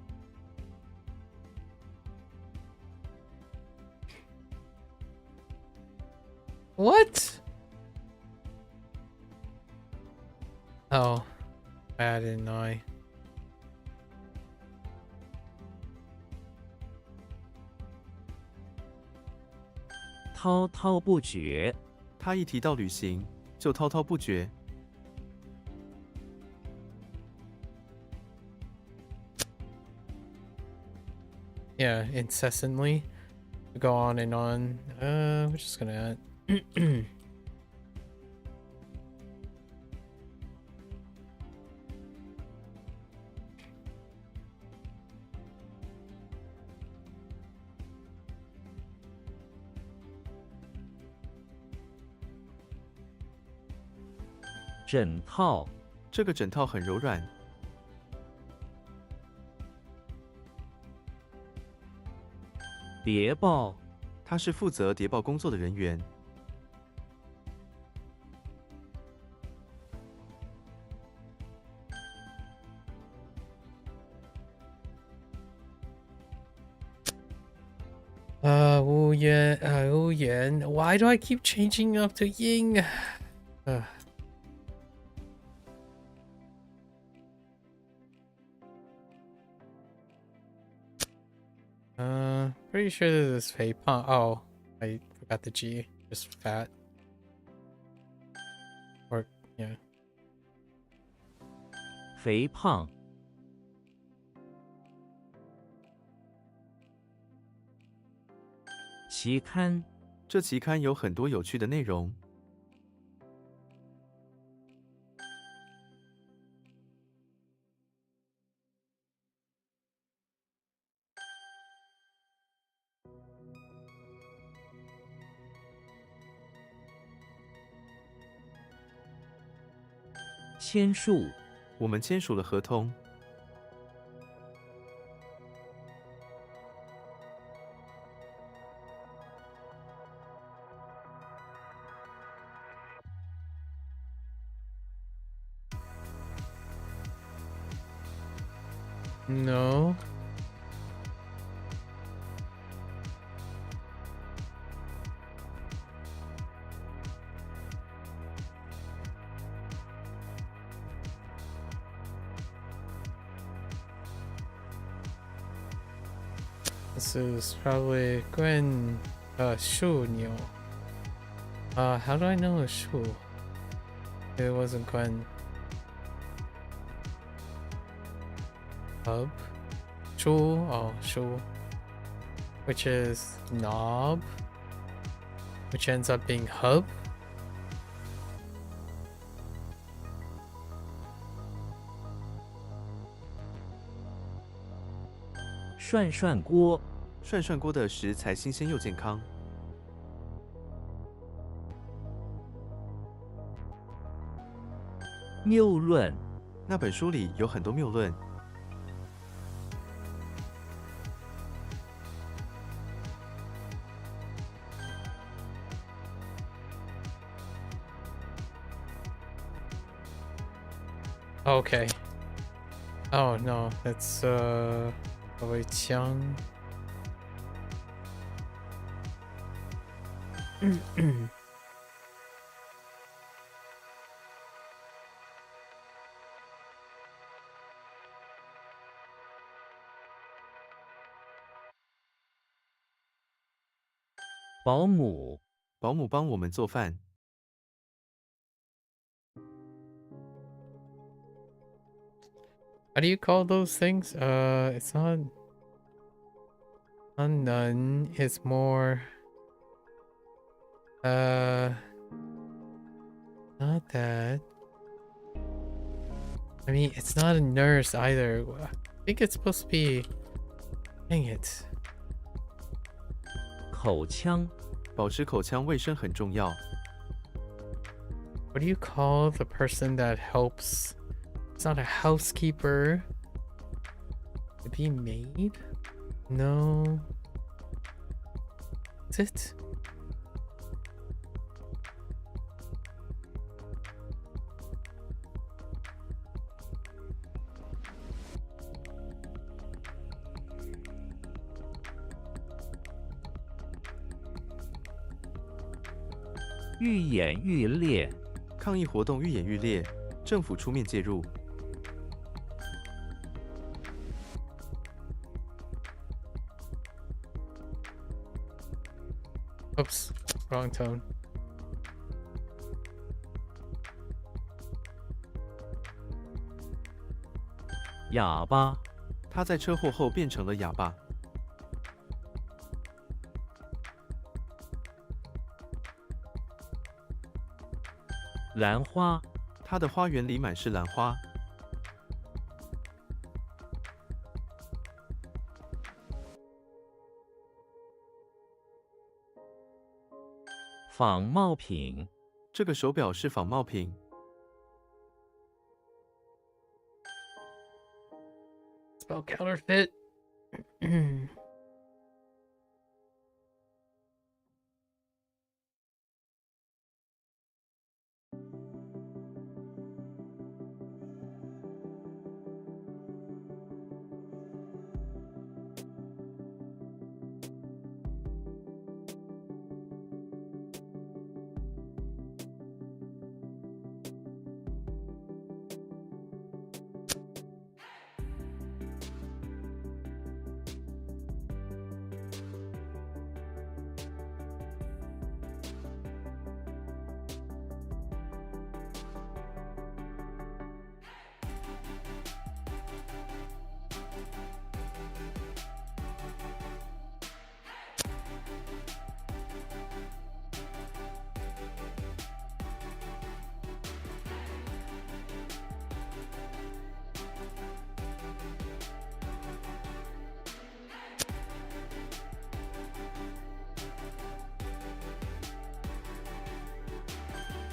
What? Oh, I didn't know. 滔滔不绝他一提到旅行，就滔滔不绝。 Yeah, incessantly. Go on and on. We're just gonna add. 整套这个整套很柔软。 谍报他是负责谍报工作的人员。 Wu Yan. Why do I keep changing up to Ying? Pretty sure this is Fei Pang. Oh, I forgot the G. Just fat. Or, yeah. 肥胖期刊这期刊有很多有趣的内容。 签署我们签署了合同。No. This is probably Gwen Shu Neo. How do I know it's Shu? It wasn't Gwen. Hub? Shu? Oh, Shu. Which is knob? Which ends up being hub? 涮涮锅，涮涮锅的食材新鲜又健康。谬论，那本书里有很多谬论。Okay. Oh no, that's Koichi. 保姆，保姆帮我们做饭。How do you call those things? It's not nun. It's more not that. I mean, it's not a nurse either. I think it's supposed to be. Dang it. 口腔，保持口腔卫生很重要。What do you call the person that helps? It's not a housekeeper. Could be maid? No. Is it? 愈演愈烈，抗议活动愈演愈烈，政府出面介入。Oops, wrong tone. 哑巴，他在车祸后变成了哑巴。兰花，他的花园里满是兰花。仿冒品，这个手表是仿冒品。Spell counterfeit.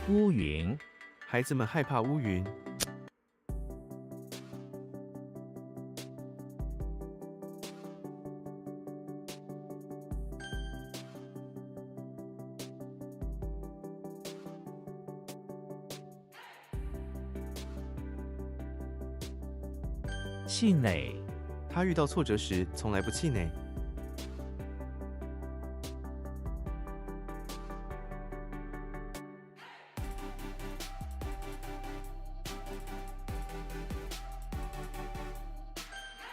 乌云，孩子们害怕乌云。气馁，他遇到挫折时从来不气馁。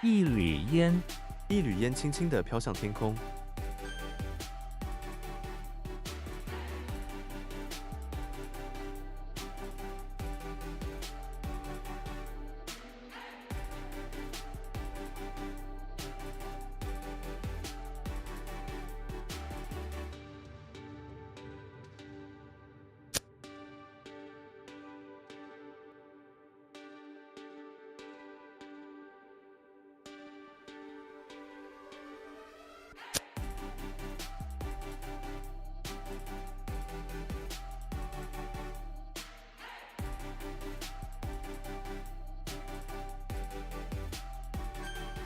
一缕烟，一缕烟轻轻地飘向天空。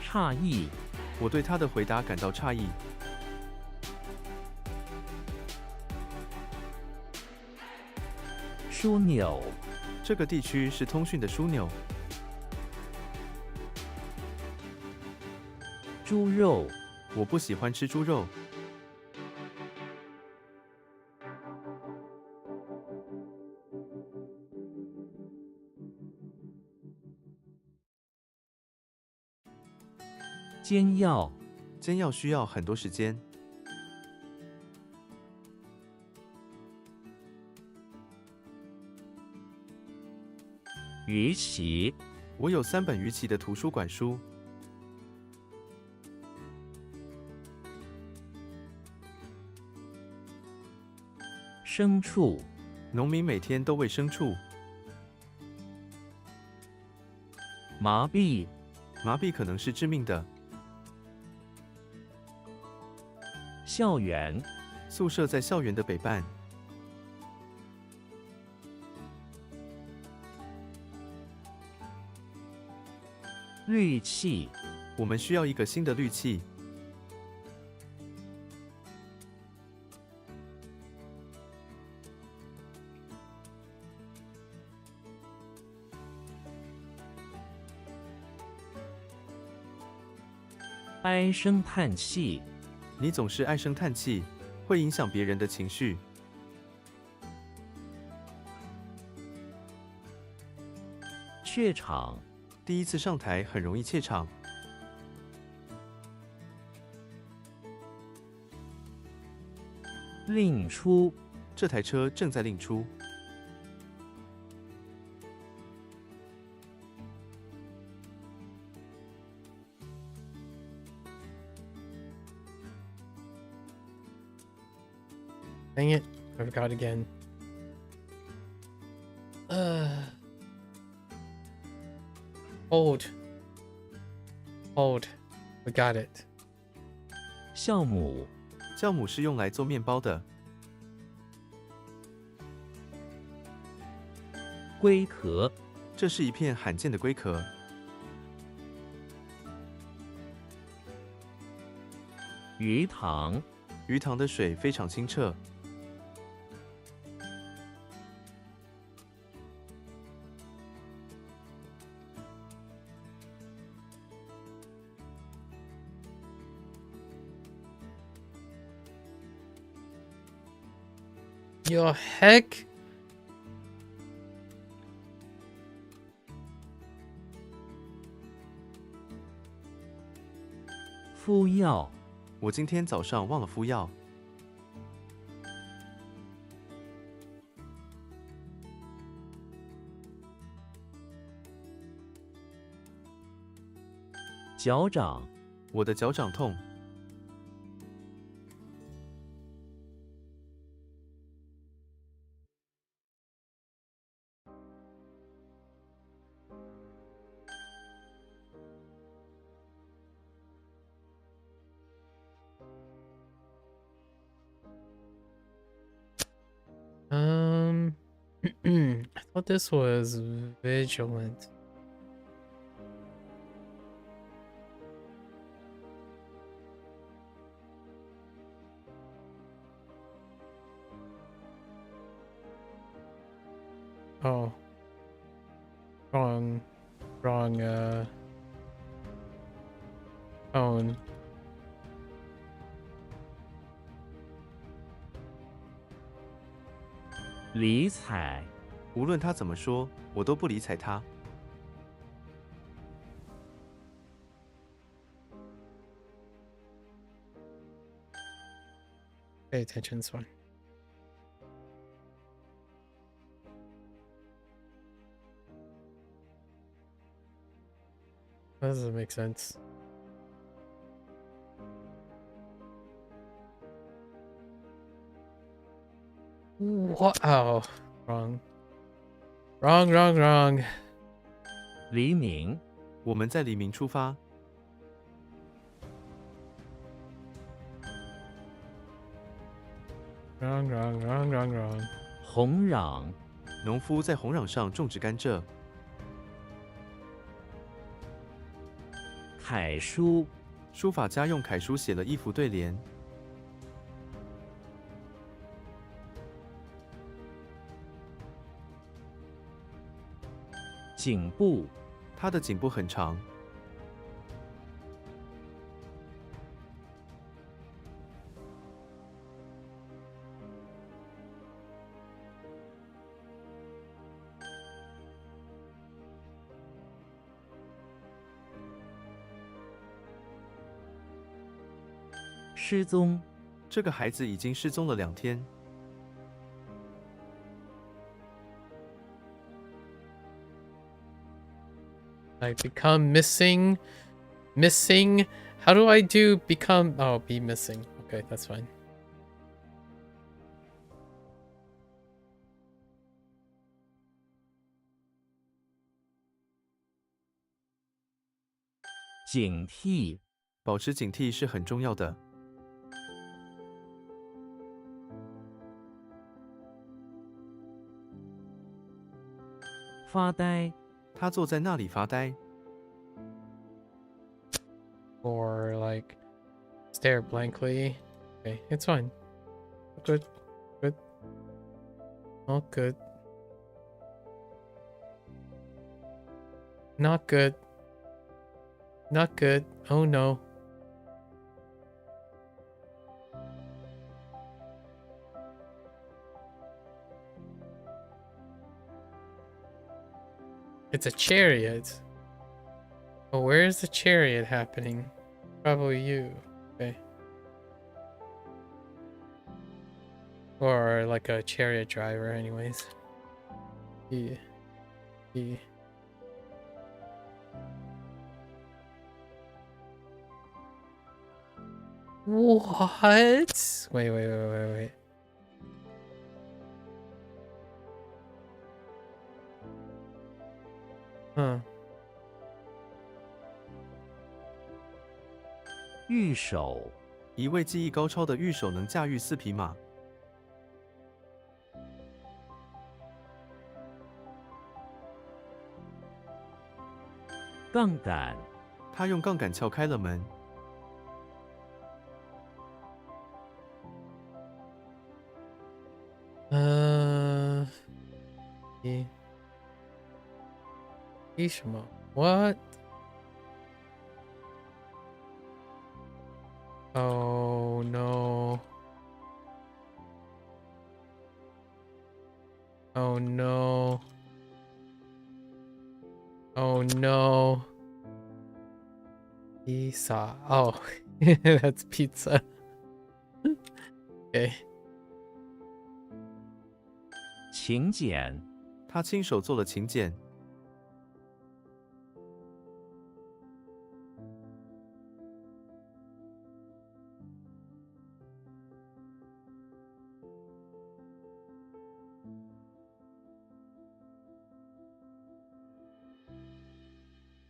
诧异，我对他的回答感到诧异。枢纽，这个地区是通讯的枢纽。猪肉，我不喜欢吃猪肉。煎药，煎药需要很多时间。鱼鳍，我有3本鱼鳍的图书馆书。牲畜，农民每天都喂牲畜。麻痹，麻痹可能是致命的。校园，宿舍在校园的北半。氯气，我们需要一个新的氯气。唉声叹气，你总是唉声叹气，会影响别人的情绪。怯场，第一次上台很容易怯场。另出，这台车正在另出。Dang it, I forgot again. Hold. We got it. 酵母，酵母是用来做面包的。龟壳，这是一片罕见的龟壳。鱼塘，鱼塘的水非常清澈。Your heck? 敷药，我今天早上忘了敷药。脚掌，我的脚掌痛。I thought this was vigilant. Oh. Wrong, tone. 理睬，无论他怎么说，我都不理睬他。 Pay attention, this one. That doesn't make sense. What? Oh, wrong. Wrong. 黎明，我们在黎明出发。 Wrong. 红壤，农夫在红壤上种植甘蔗。 楷书，书法家用楷书写了一幅对联。 颈部，他的颈部很长。 失踪，这个孩子已经失踪了2天。 Like become missing. How do I do become? Oh, be missing. Okay, that's fine. "警惕，保持警惕是很重要的。 发呆，他坐在那里发呆。 Or like stare blankly. Okay, it's fine. Good. All good. Not good. Oh no. It's a chariot. Oh, where is the chariot happening? Probably you. Okay. Or like a chariot driver anyways. Yeah. What? Wait. Huh. 御手，一位技艺高超的御手能驾驭4匹马。 杠杆，他用杠杆撬开了门。 什么 ？What? Oh no. Oh no. Oh no. Pizza. Oh, that's pizza. Okay. 请柬，他亲手做了请柬。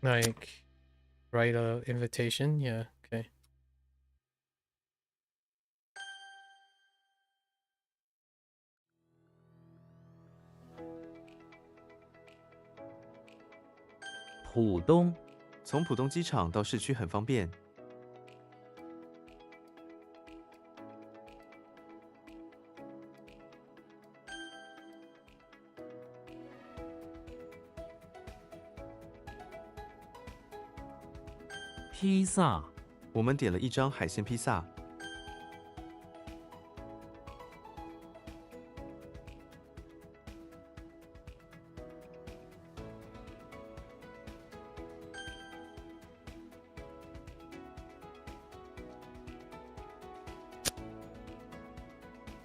Like, write a invitation? Yeah, okay. "浦东，从浦东机场到市区很方便。 披萨，我们点了一张海鲜披萨。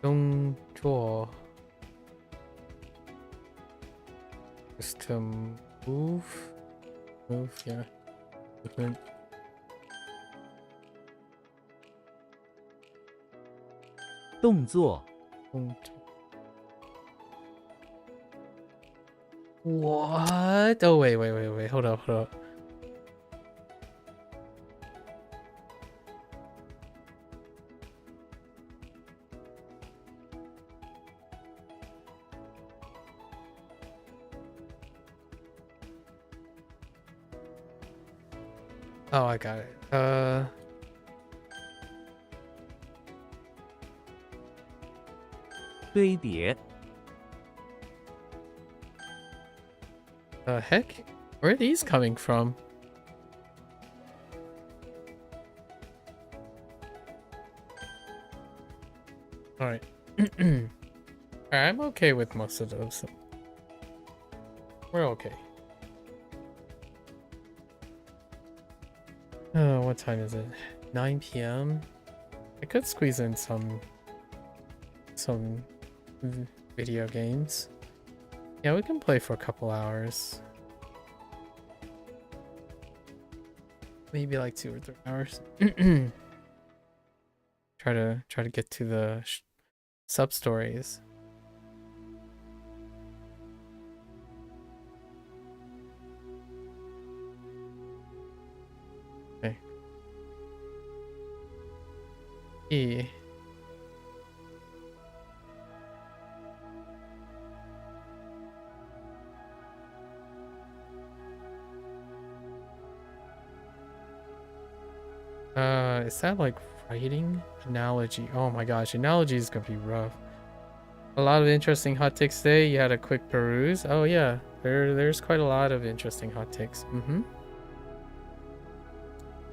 动作 just to move, yeah. Movement. 动作 What? Oh wait, hold up. Oh, I got it. 堆叠 The heck? Where are these coming from? Alright. Alright, I'm okay with most of those. We're okay. Oh, what time is it? 9 p.m. I could squeeze in some video games. Yeah, we can play for a couple hours. Maybe like 2 or 3 hours. try to get to the sub stories. Okay. E. Is that like writing? Analogy. Oh my gosh, analogy is gonna be rough. A lot of interesting hot takes today. You had a quick peruse. Oh yeah, there's quite a lot of interesting hot takes.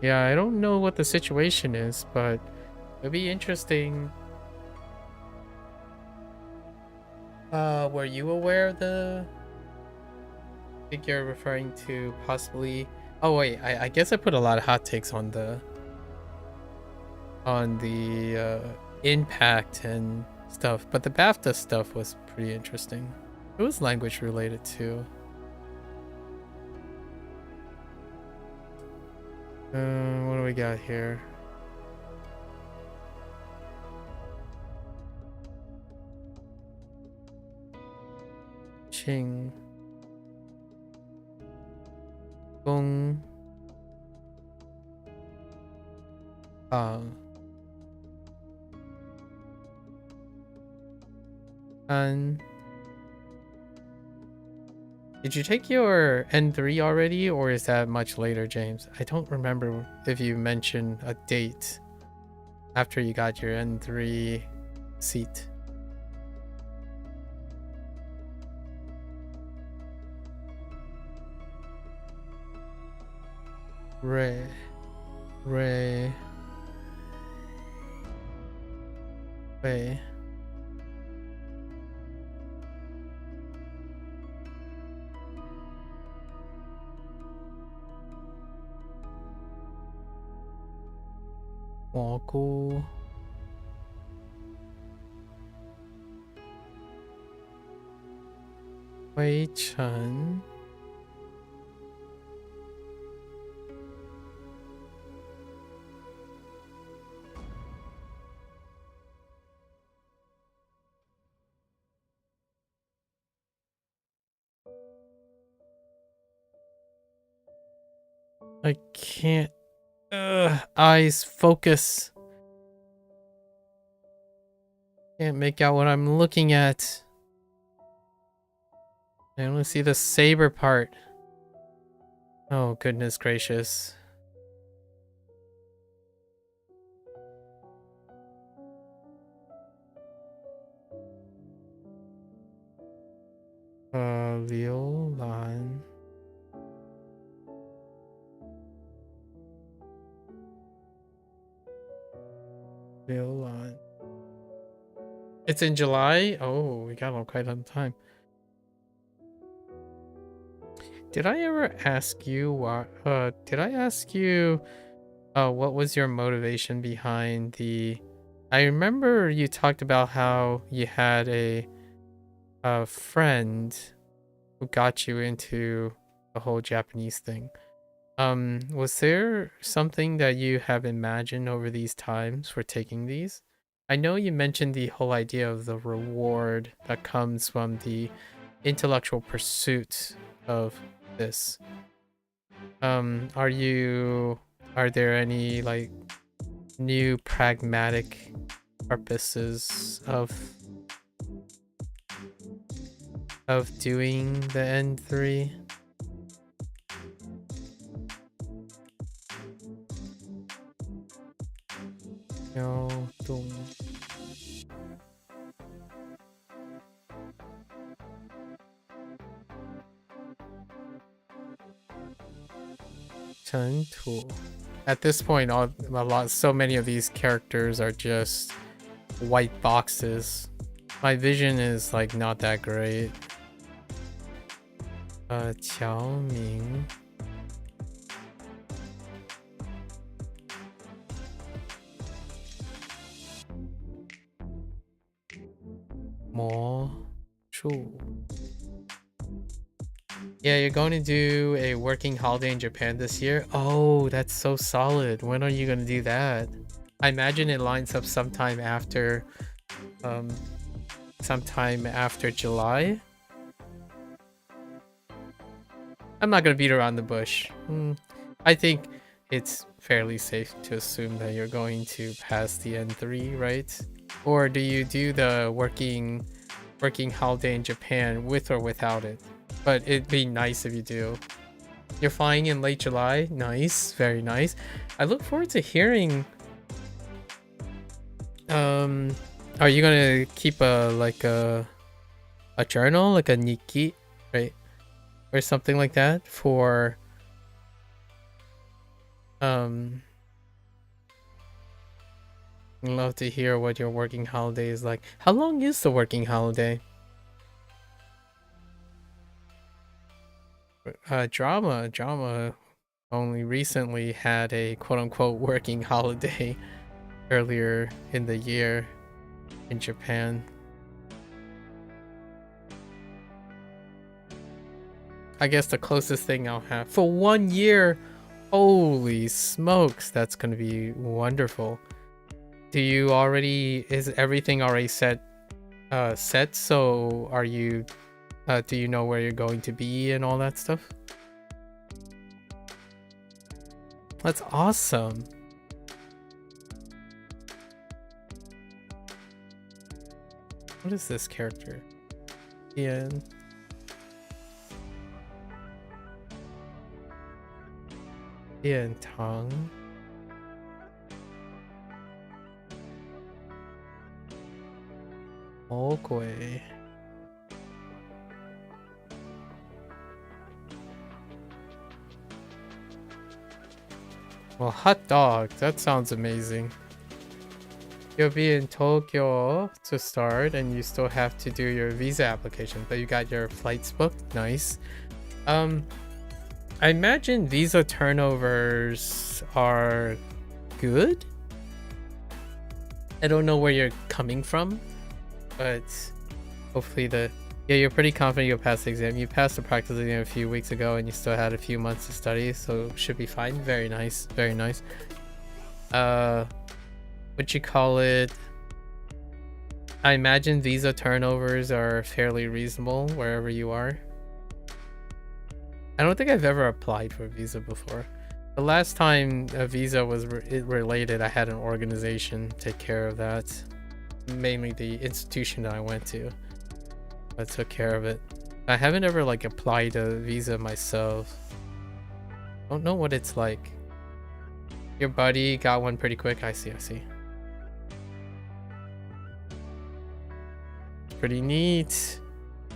Yeah, I don't know what the situation is, but it'll be interesting. Were you aware of the... I think you're referring to possibly... Oh wait, I guess I put a lot of hot takes on the impact and stuff, but the BAFTA stuff was pretty interesting. It was language related too. What do we got here? Ching Gong And did you take your N3 already, or is that much later, James? I don't remember if you mentioned a date after you got your N3 seat. Ray. 蘑菇 灰尘 I can't. Eyes focus. Can't make out what I'm looking at. I only see the saber part. Oh, goodness gracious. Liu Lan. Ryolan. It's in July? Oh, we got quite a long time. Did I ever ask you what what was your motivation behind the I remember you talked about how you had a friend who got you into the whole Japanese thing. Was there something that you have imagined over these times for taking these? I know you mentioned the whole idea of the reward that comes from the intellectual pursuit of this. Are there any like new pragmatic purposes of doing the N3? No, don't. At this point, so many of these characters are just white boxes. My vision is like not that great. Qiaoming. Mo Shu. Yeah, you're going to do a working holiday in Japan this year? Oh, that's so solid. When are you going to do that? I imagine it lines up sometime after July. I'm not going to beat around the bush. I think it's fairly safe to assume that you're going to pass the N3, right? Or do you do the working holiday in Japan with or without it? But it'd be nice if you do. You're flying in late July. Nice, very nice. I look forward to hearing. Are you gonna keep a journal, like a Nikki, right, or something like that for I'd love to hear what your working holiday is like. How long is the working holiday? Drama only recently had a quote-unquote working holiday earlier in the year in Japan. I guess the closest thing I'll have for 1 year. Holy smokes, that's gonna be wonderful. Is everything already set? So are you do you know where you're going to be and all that stuff? That's awesome. What is this character? Ian Tang. Okwe. Well, hot dog. That sounds amazing. You'll be in Tokyo to start, and you still have to do your visa application, but you got your flights booked. Nice. I imagine visa turnovers are good. I don't know where you're coming from, but hopefully you're pretty confident you'll pass the exam. You passed the practice exam a few weeks ago and you still had a few months to study, so should be fine. Very nice, very nice. What you call it? I imagine visa turnovers are fairly reasonable wherever you are. I don't think I've ever applied for a visa before. The last time a visa was related, I had an organization take care of that. Mainly the institution that I went to. I took care of it. I haven't ever like applied a visa myself. Don't know what it's like. Your buddy got one pretty quick. I see. Pretty neat.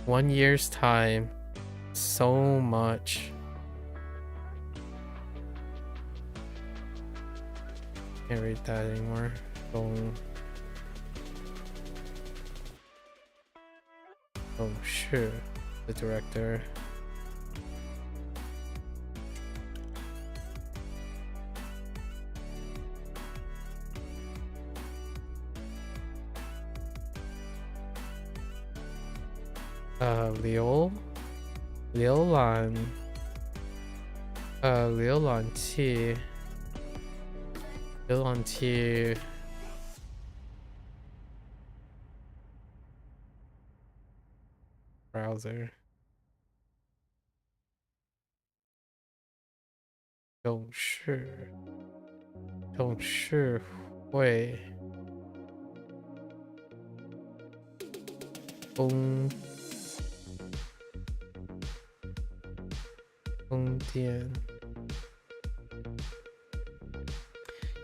1 year's time. So much. Can't read that anymore. Hoang. Oh, sure. The director. Liu Lan Qi browser. 董事会风电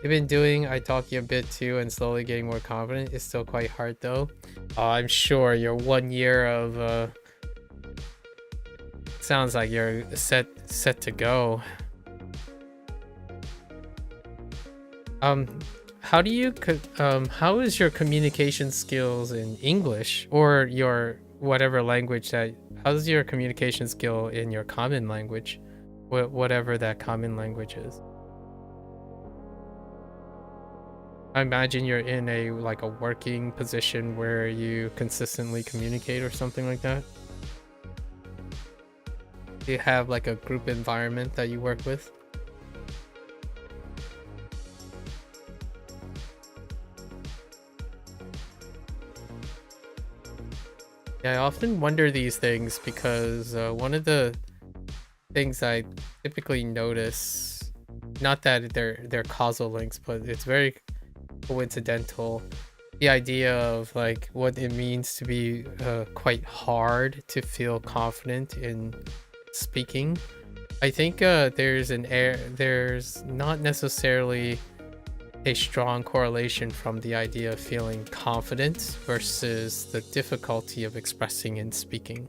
You've been doing italki a bit too and slowly getting more confident. It's still quite hard though. I'm sure your 1 year of sounds like you're set to go. How do you how is your communication skills in English or your whatever language that how's your communication skill in your common language, whatever that common language is? I imagine you're in a like a working position where you consistently communicate or something like that. Do you have like a group environment that you work with? Yeah, I often wonder these things because one of the things I typically notice, not that they're causal links, but it's very coincidental, the idea of like what it means to be quite hard to feel confident in speaking. I think there's not necessarily a strong correlation from the idea of feeling confident versus the difficulty of expressing and speaking.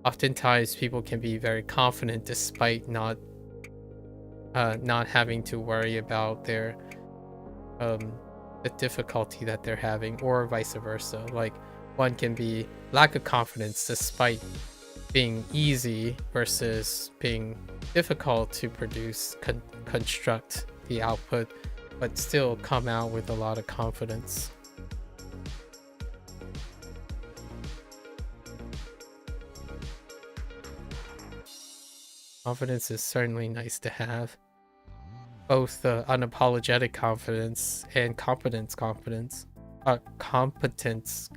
Oftentimes people can be very confident despite not having to worry about their the difficulty that they're having, or vice versa. Like one can be lack of confidence despite being easy versus being difficult to produce, construct the output, but still come out with a lot of confidence. Confidence is certainly nice to have. Both unapologetic confidence and competence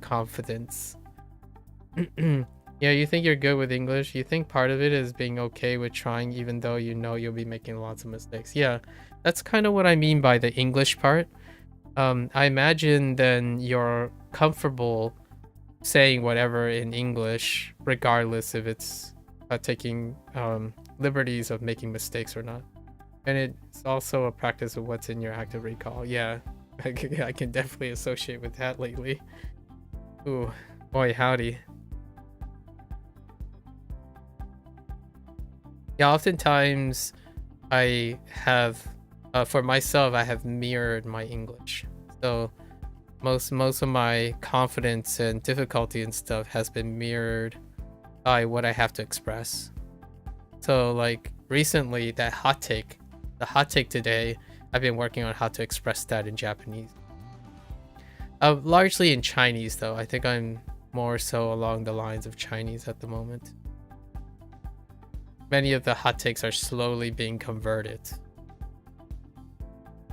confidence. Yeah, you think you're good with English. You think part of it is being okay with trying even though you know you'll be making lots of mistakes. Yeah, that's kind of what I mean by the English part. I imagine then you're comfortable saying whatever in English, regardless if it's taking liberties of making mistakes or not. And it's also a practice of what's in your active recall. Yeah, I can definitely associate with that lately. Ooh, boy, howdy. Yeah, oftentimes I have, for myself, I have mirrored my English. So most of my confidence and difficulty and stuff has been mirrored by what I have to express. So like recently, the hot take today, I've been working on how to express that in Japanese. Largely in Chinese though. I think I'm more so along the lines of Chinese at the moment. Many of the hot takes are slowly being converted.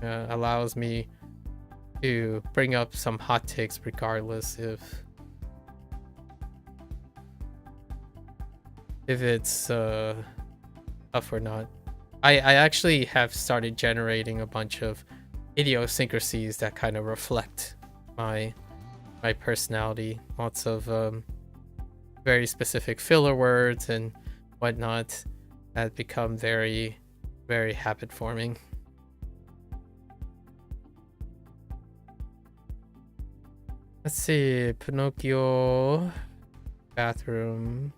Allows me to bring up some hot takes regardless if it's tough or not. I actually have started generating a bunch of idiosyncrasies that kind of reflect my personality. Lots of very specific filler words and whatnot that become very, very habit forming. Let's see, Pinocchio, bathroom,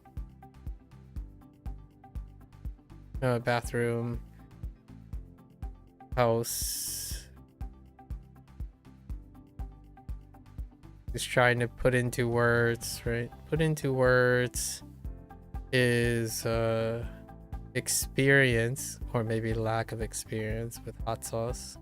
house, Just trying to put into words, right? Put into words is experience, or maybe lack of experience with hot sauce.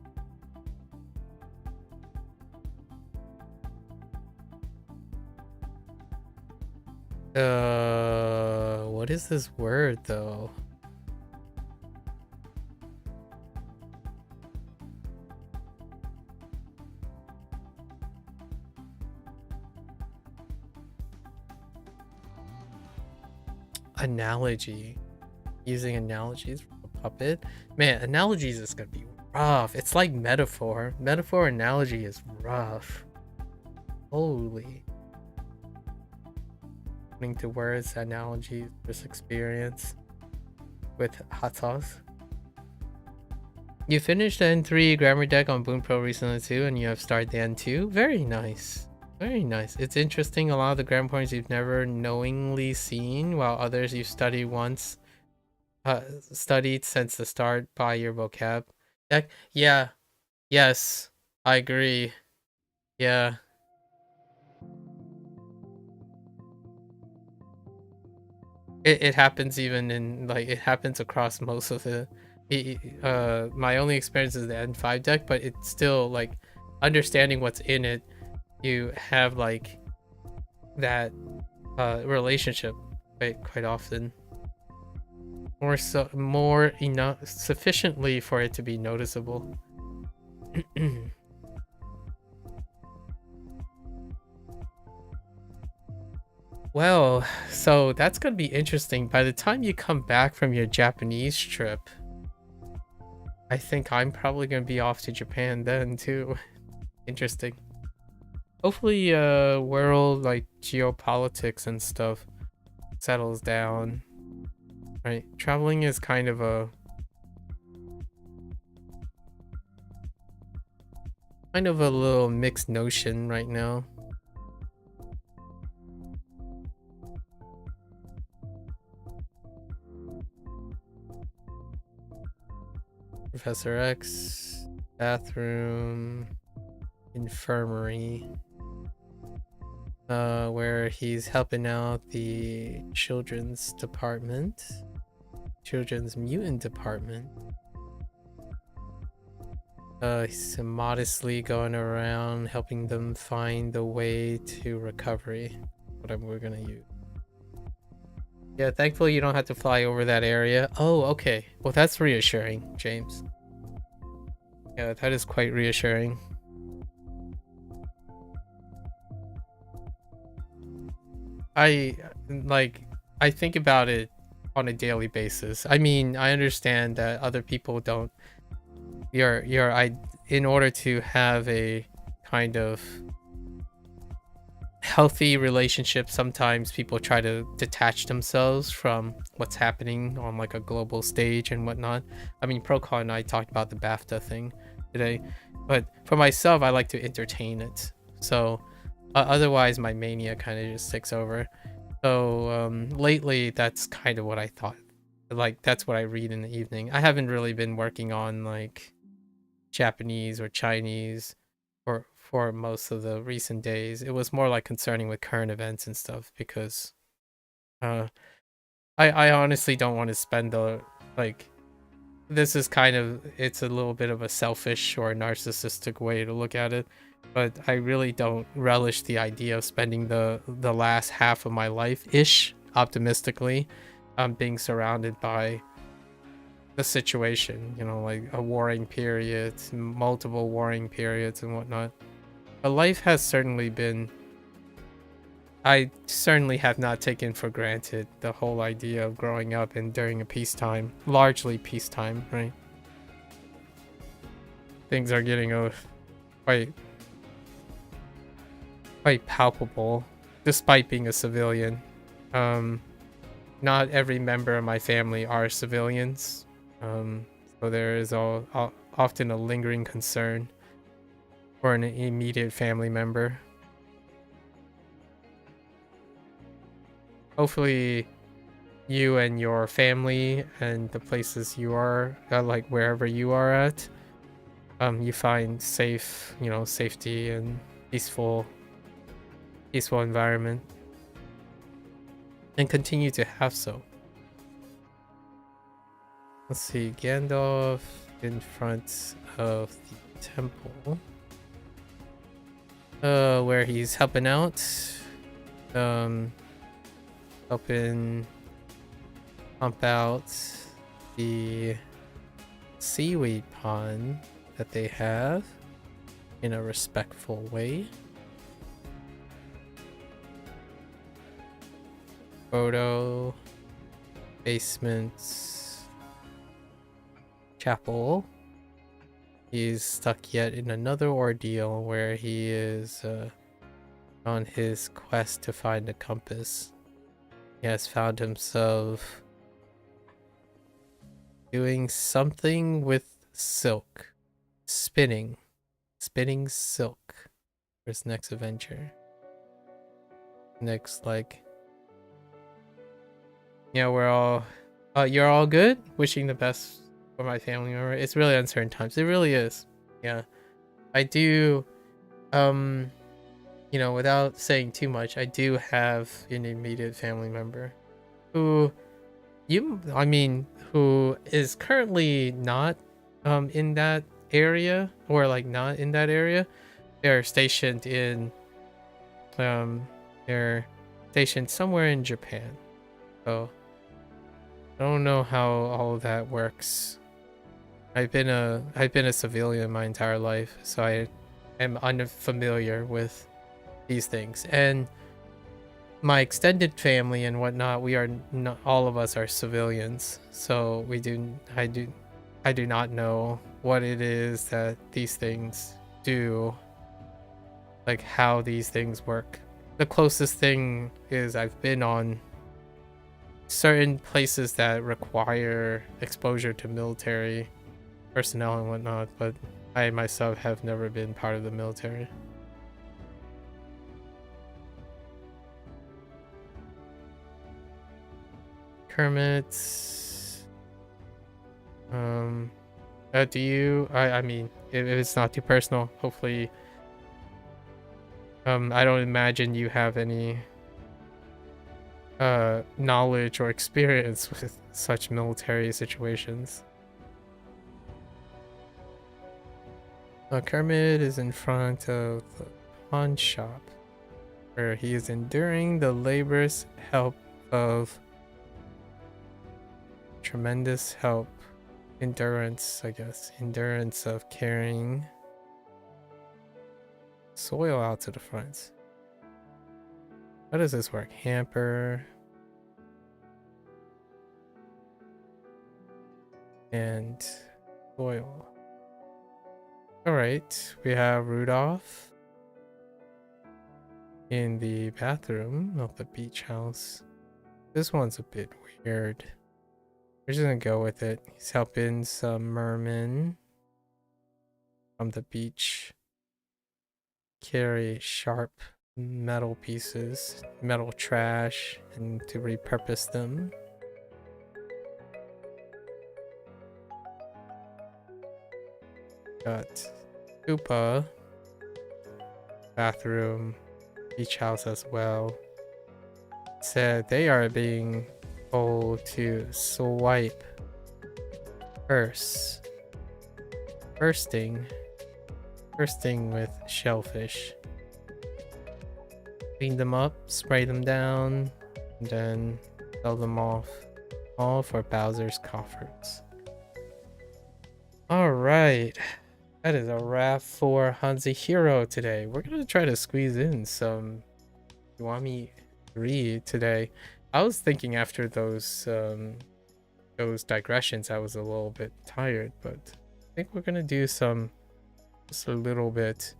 What is this word though? Analogy. Using analogies from a puppet. Man, analogies is gonna be rough. It's like metaphor. Metaphor analogy is rough. Holy. Putting to words, analogy, this experience with hot sauce. You finished the N3 grammar deck on Bunpro recently too, and you have started the N2. Very nice. Very nice. It's interesting. A lot of the grammar points you've never knowingly seen, while others you studied once, studied since the start by your vocab deck. Yeah. Yes. I agree. Yeah. It happens even in, like, it happens across most of the my only experience is the N5 deck, but it's still like understanding what's in it. You have like that relationship quite often, more enough sufficiently for it to be noticeable. Well, so that's gonna be interesting. By the time you come back from your Japanese trip, I think I'm probably gonna be off to Japan then too. Interesting. Hopefully world like geopolitics and stuff settles down. Right? Traveling is kind of a little mixed notion right now. Professor X, bathroom, infirmary, where he's helping out the children's department, children's mutant department. He's modestly going around helping them find the way to recovery, whatever we're gonna use. Yeah, thankfully you don't have to fly over that area. Oh, okay. Well, that's reassuring, James. Yeah, that is quite reassuring. I think about it on a daily basis. I mean, I understand that other people don't. In order to have a kind of healthy relationship, sometimes people try to detach themselves from what's happening on like a global stage and whatnot. I mean, Procon and I talked about the BAFTA thing today, but for myself, I like to entertain it. So otherwise my mania kind of just takes over. So lately that's kind of what I thought. Like, that's what I read in the evening. I haven't really been working on like Japanese or Chinese for most of the recent days. It was more like concerning with current events and stuff, because I honestly don't want to spend the, like, this is kind of, it's a little bit of a selfish or narcissistic way to look at it, but I really don't relish the idea of spending the last half of my life-ish, optimistically, being surrounded by the situation, you know, like a warring period, multiple warring periods and whatnot. But life has certainly been, I certainly have not taken for granted the whole idea of growing up and during a peacetime, largely peacetime, right? Things are getting quite palpable, despite being a civilian. Not every member of my family are civilians, so there is often a lingering concern for an immediate family member. Hopefully you and your family and the places you are, like wherever you are at, you find safety and peaceful peaceful environment and continue to have so. Let's see, Gandalf in front of the temple, where he's helping out, helping pump out the seaweed pond that they have in a respectful way. Photo, basement, chapel. He's stuck yet in another ordeal where he is on his quest to find a compass. He has found himself doing something with silk, spinning silk for his next adventure. Next, like, yeah, we're all, you're all good. Wishing the best for my family member. It's really uncertain times. It really is. Yeah, I do. You know, without saying too much, I do have an immediate family member who who is currently not in that area, or like not in that area. They're stationed in they're stationed somewhere in Japan. So I don't know how all of that works. I've been a civilian my entire life, so I am unfamiliar with these things. And my extended family and whatnot, we are not, all of us are civilians, so I do not know what it is that these things do, like how these things work. The closest thing is I've been on certain places that require exposure to military personnel and whatnot, but I myself have never been part of the military. Kermit, do you, I mean, if it's not too personal, hopefully, I don't imagine you have any knowledge or experience with such military situations. Kermit is in front of the pawn shop, where he is enduring the laborious help of tremendous help, endurance, I guess, endurance of carrying soil out to the front. How does this work? Hamper and soil. All right, we have Rudolph in the bathroom of the beach house. This one's a bit weird. We're just gonna go with it. He's helping some mermen from the beach carry sharp metal pieces, metal trash, and to repurpose them. Got Koopa, bathroom, beach house as well. Said they are being told to swipe first. Bursting with shellfish. Clean them up, spray them down, and then sell them off. All for Bowser's coffers. Alright. That is a wrap for HanziHero today. We're gonna try to squeeze in some Kiwami 3 today. I was thinking after those digressions I was a little bit tired, but I think we're gonna do some just a little bit,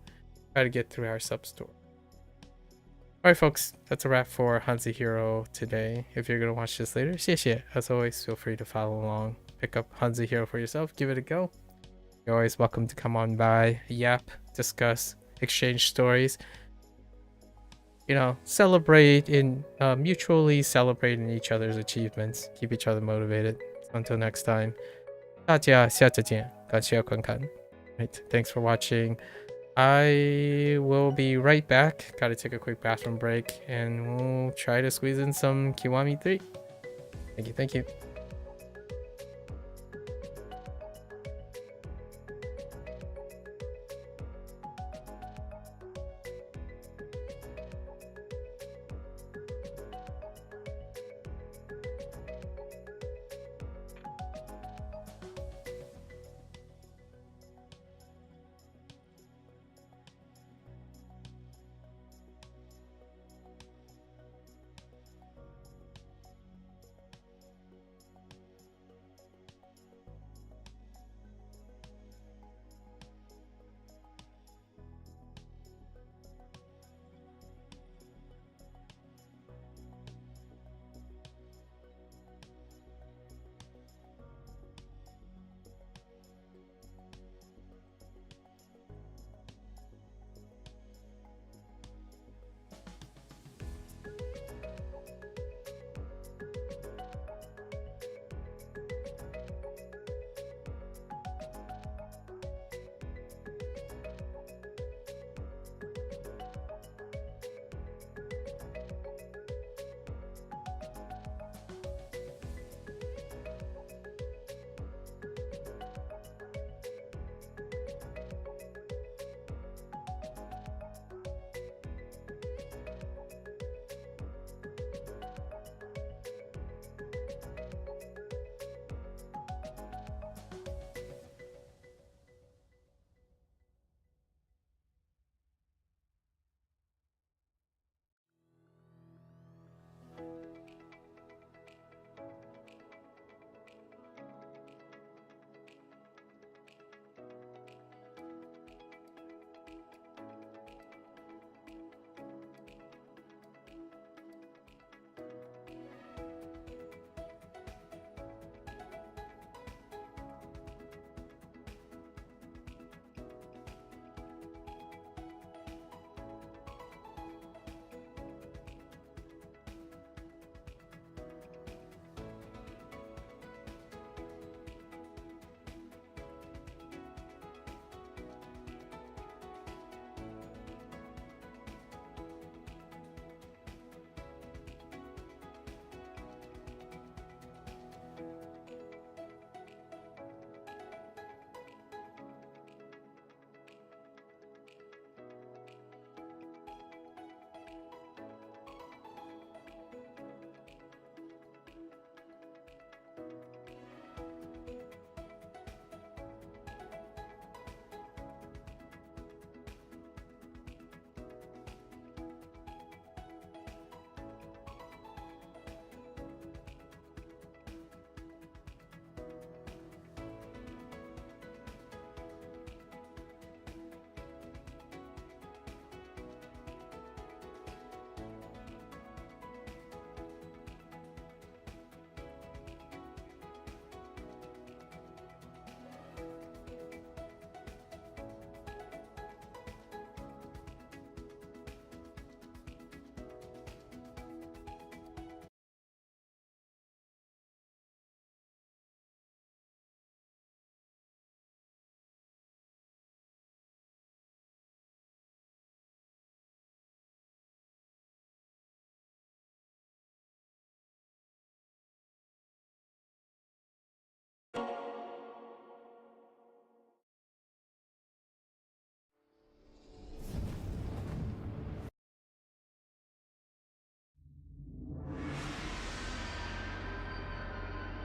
try to get through our sub store. Alright folks, that's a wrap for HanziHero today. If you're gonna watch this later, 谢谢. As always, feel free to follow along. Pick up HanziHero for yourself, give it a go. You're always welcome to come on by, yap, discuss, exchange stories. You know, celebrate in mutually celebrating each other's achievements, keep each other motivated. Until next time, 大家下次见，感谢观看. Right, thanks for watching. I will be right back. Gotta take a quick bathroom break, and we'll try to squeeze in some Kiwami 3. Thank you, thank you.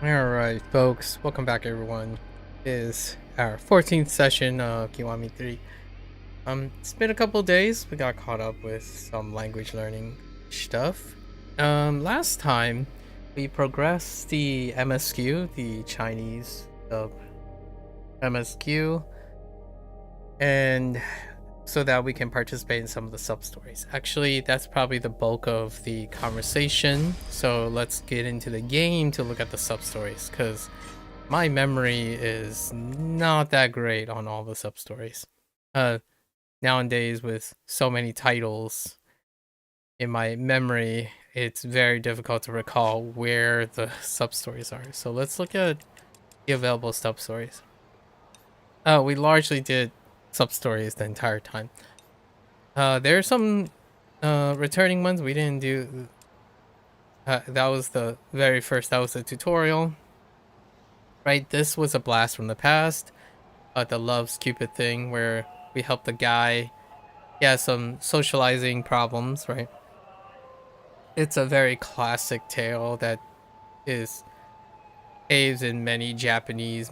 Alright, folks, welcome back, everyone. It is our 14th session of Kiwami 3. It's been a couple days. We got caught up with some language learning stuff. Last time we progressed the MSQ, the Chinese MSQ, and so that we can participate in some of the sub-stories. Actually, that's probably the bulk of the conversation, so let's get into the game to look at the sub-stories, because my memory is not that great on all the sub-stories. Nowadays, with so many titles in my memory, it's very difficult to recall where the sub-stories are. So let's look at the available sub-stories. We largely did sub stories the entire time. There are some returning ones we didn't do. That was the very first. That was the tutorial. Right, this was a blast from the past. The Love's Cupid thing where we help the guy. He has some socializing problems, right? It's a very classic tale that is behaves in many Japanese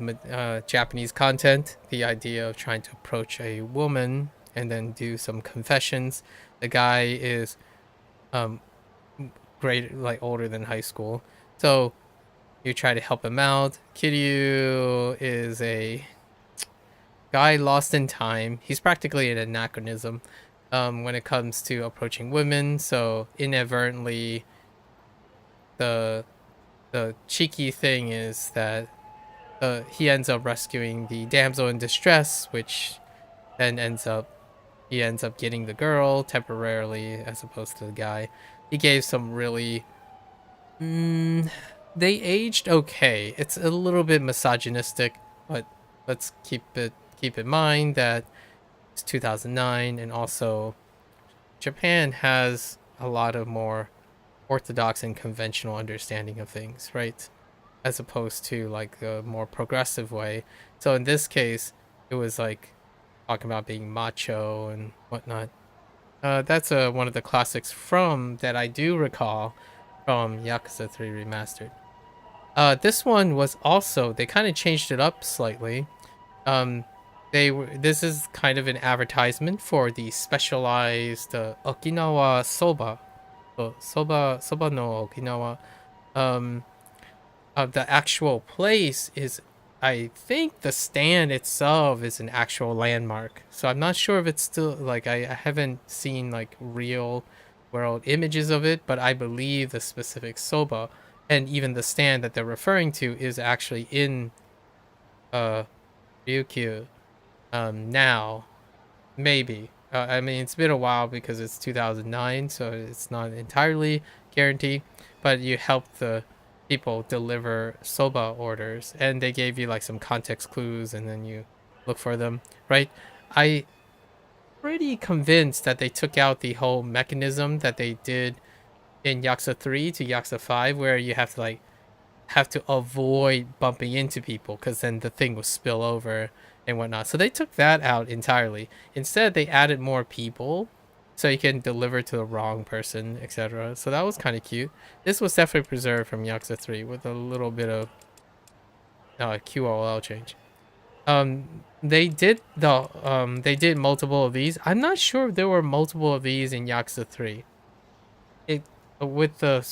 content. The idea of trying to approach a woman and then do some confessions. The guy is great, like older than high school, so you try to help him out. Kiryu is a guy lost in time. He's practically an anachronism when it comes to approaching women. So inadvertently, the cheeky thing is that he ends up rescuing the damsel in distress, which then he ends up getting the girl temporarily as opposed to the guy. He gave some really they aged okay. It's a little bit misogynistic, but let's keep in mind that it's 2009, and also Japan has a lot of more orthodox and conventional understanding of things, right? As opposed to like a more progressive way. So in this case, it was like talking about being macho and whatnot. That's one of the classics from that I do recall from Yakuza 3 Remastered. This one was also, they kind of changed it up slightly. This is kind of an advertisement for the specialized Okinawa soba. Soba no Okinawa. The actual place is, I think the stand itself is an actual landmark. So I'm not sure if it's still, like, I haven't seen like real world images of it, but I believe the specific soba and even the stand that they're referring to is actually in Ryukyu now. Maybe. I mean, it's been a while because it's 2009, so it's not entirely guaranteed, but you help the people deliver soba orders, and they gave you like some context clues, and then you look for them, right? I pretty convinced that they took out the whole mechanism that they did in Yakuza 3 to Yakuza 5, where you have to avoid bumping into people because then the thing will spill over and whatnot. So they took that out entirely. Instead, they added more people so you can deliver to the wrong person, etc. So that was kind of cute. This was definitely preserved from Yakuza 3 with a little bit of QOL change. They did multiple of these. I'm not sure if there were multiple of these in Yakuza 3. With the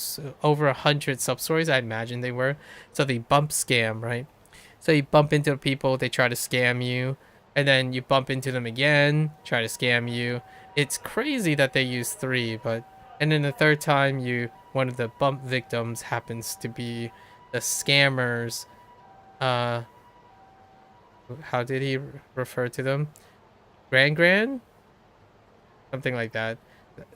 over 100 sub-stories, I imagine they were. So the bump scam, right? So you bump into people, they try to scam you, and then you bump into them again, try to scam you. It's crazy that they use 3, and then the third time, one of the bump victims happens to be the scammers. How did he refer to them? Grand? Something like that.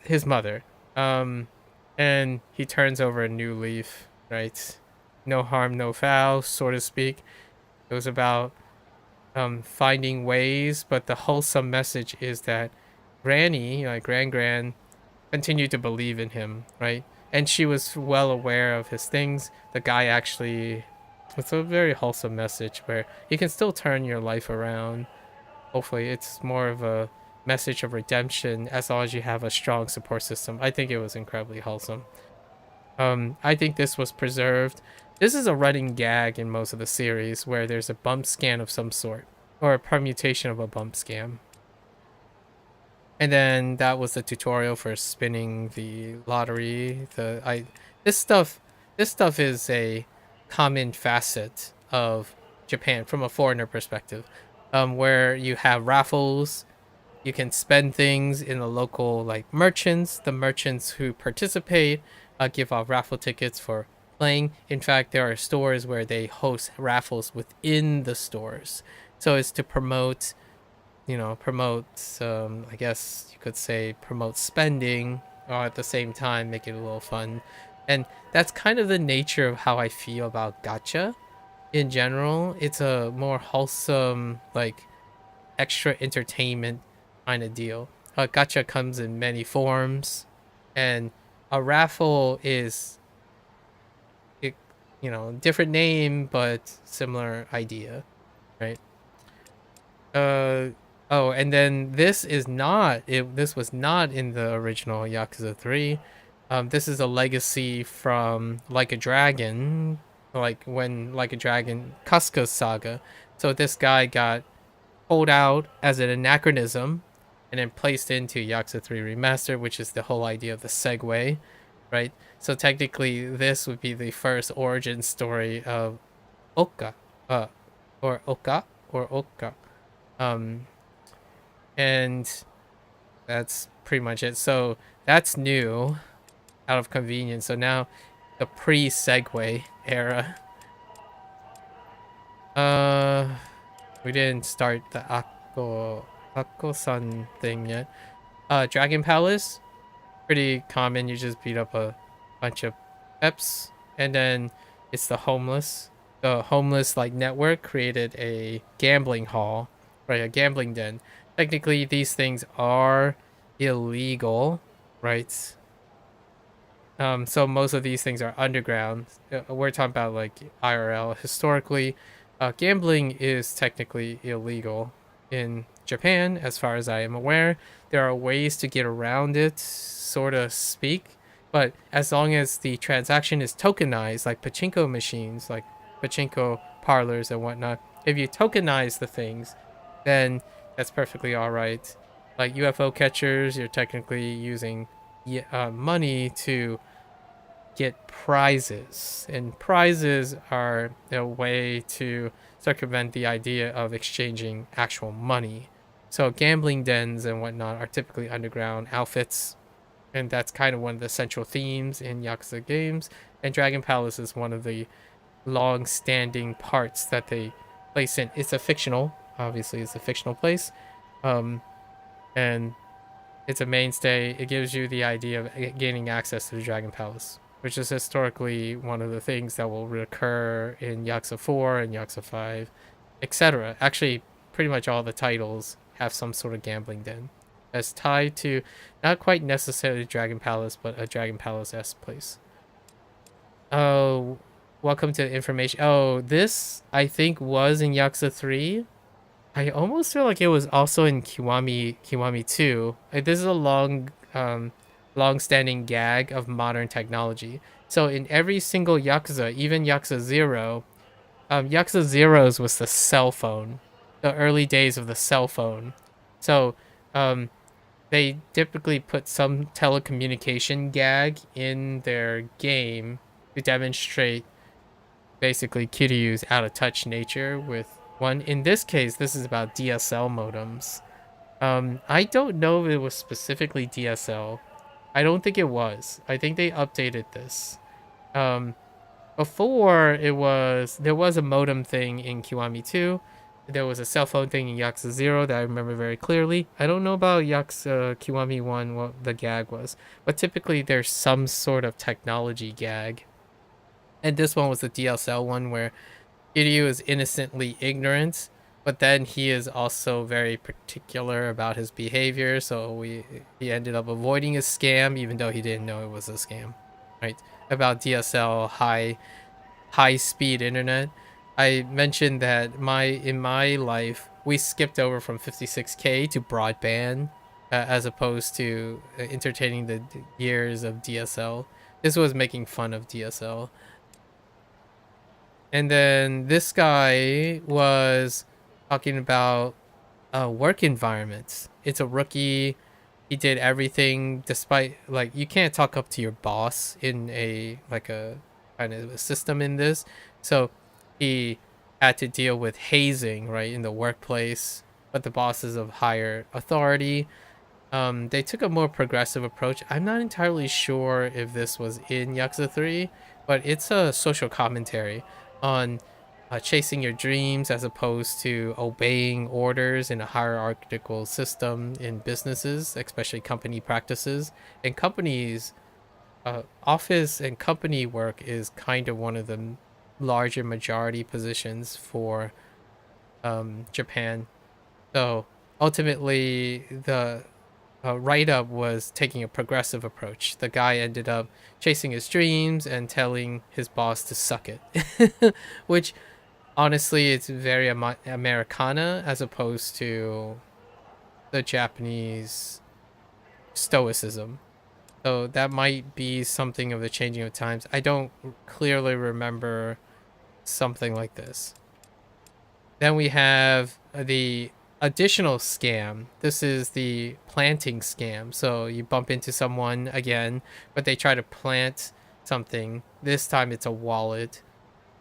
His mother. And he turns over a new leaf, right? No harm, no foul, so to speak. It was about finding ways, but the wholesome message is that Granny, like Gran, continued to believe in him, right? And she was well aware of his things. The guy actually, it's a very wholesome message where you can still turn your life around. Hopefully, it's more of a message of redemption as long as you have a strong support system. I think it was incredibly wholesome. I think this was preserved. This is a running gag in most of the series where there's a bump scan of some sort or a permutation of a bump scam. And then that was the tutorial for spinning the lottery. This stuff is a common facet of Japan from a foreigner perspective, where you have raffles. You can spend things in the local like merchants. The merchants who participate give off raffle tickets for playing. In fact, there are stores where they host raffles within the stores. So it's to promote, I guess you could say promote spending, or at the same time make it a little fun. And that's kind of the nature of how I feel about gacha in general. It's a more wholesome, like, extra entertainment kind of deal. Gacha comes in many forms, and a raffle is, different name but similar idea, right? Oh, and then this is not it. This was not in the original Yakuza 3. This is a legacy from Like a Dragon, like when Like a Dragon Casca's saga. So this guy got pulled out as an anachronism and then placed into Yakuza 3 Remastered, which is the whole idea of the segue, right? So technically, this would be the first origin story of Oka, or Oka, or Oka. And that's pretty much it. So that's new, out of convenience. So now the pre-segue era. We didn't start the Akko-san thing yet. Dragon Palace, pretty common. You just beat up a bunch of peps, and then it's the homeless. The homeless like network created a gambling hall, right? A gambling den. Technically, these things are illegal, right? So most of these things are underground. We're talking about like IRL. Historically, gambling is technically illegal in Japan, as far as I am aware. There are ways to get around it, so to speak, but as long as the transaction is tokenized, like pachinko machines, like pachinko parlors and whatnot, if you tokenize the things, then that's perfectly all right. Like UFO catchers, you're technically using money to get prizes, and prizes are a way to circumvent the idea of exchanging actual money. So gambling dens and whatnot are typically underground outfits, and that's kind of one of the central themes in Yakuza games. And Dragon Palace is one of the long-standing parts that they place in. It's a fictional, obviously it's a fictional place, and it's a mainstay. It gives you the idea of gaining access to the Dragon Palace, which is historically one of the things that will recur in Yakuza 4 and Yakuza 5, etc. Actually, pretty much all the titles have some sort of gambling den that's tied to not quite necessarily Dragon Palace, but a Dragon Palace-esque place. Oh, welcome to the information. Oh, this I think was in Yakuza 3. I almost feel like it was also in Kiwami 2. This is a long-standing gag of modern technology. So in every single Yakuza, even Yakuza 0, Yakuza 0's was the cell phone, the early days of the cell phone. So they typically put some telecommunication gag in their game to demonstrate basically Kiryu's out-of-touch nature with one. In this case, this is about DSL modems. I don't know if it was specifically DSL. I don't think it was. I think they updated this. Before there was a modem thing in Kiwami 2. There was a cell phone thing in Yakuza 0 that I remember very clearly. I don't know about Yakuza Kiwami 1 what the gag was, but typically there's some sort of technology gag. And this one was the DSL one where Kiryu is innocently ignorant, but then he is also very particular about his behavior, so he ended up avoiding a scam even though he didn't know it was a scam, right? About DSL high speed internet. I mentioned that in my life we skipped over from 56K to broadband as opposed to entertaining the years of DSL. This was making fun of DSL. And then this guy was talking about work environments. It's a rookie. He did everything despite, like, you can't talk up to your boss in a kind of a system in this. So he had to deal with hazing, right, in the workplace, but the boss is of higher authority. They took a more progressive approach. I'm not entirely sure if this was in Yakuza 3, but it's a social commentary on chasing your dreams as opposed to obeying orders in a hierarchical system in businesses, especially company practices. And companies, office and company work is kind of one of the larger majority positions for Japan. So ultimately, the write-up was taking a progressive approach. The guy ended up chasing his dreams and telling his boss to suck it, which honestly, it's very Americana as opposed to the Japanese stoicism. So that might be something of the changing of times. I don't clearly remember something like this. Then we have the additional scam. This is the planting scam. So you bump into someone again, but they try to plant something. This time it's a wallet,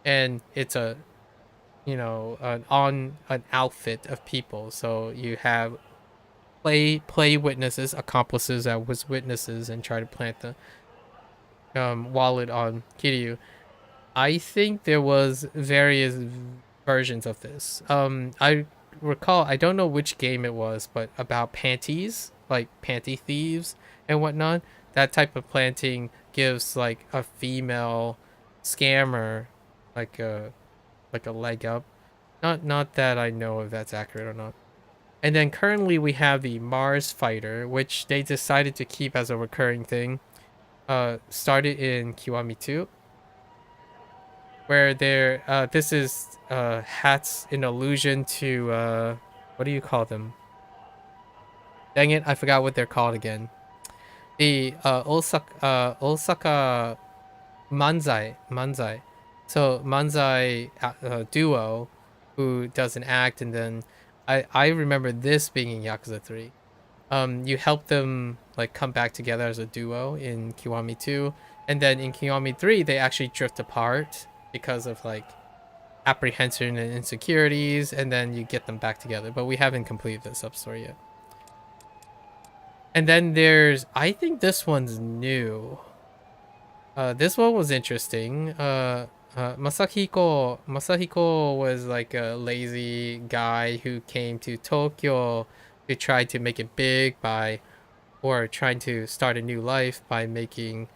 and it's a, you know, an outfit of people. So you have play witnesses, accomplices that was witnesses, and try to plant the wallet on Kiryu. I think there was various versions of this. I recall, I don't know which game it was, but about panties, like panty thieves and whatnot. That type of planting gives like a female scammer like a leg up. Not that I know if that's accurate or not. And then currently we have the Mars Fighter, which they decided to keep as a recurring thing. Started in Kiwami 2, where this is hats in allusion to what do you call them? Dang it, I forgot what they're called again. The Osaka Manzai. So Manzai duo who does an act, and then I remember this being in Yakuza 3. You help them like come back together as a duo in Kiwami 2, and then in Kiwami 3 they actually drift apart because of like apprehension and insecurities, and then you get them back together. But we haven't completed the sub story yet. And then there's, I think this one's new. This one was interesting. Masahiko was like a lazy guy who came to Tokyo to try to make it big or trying to start a new life by making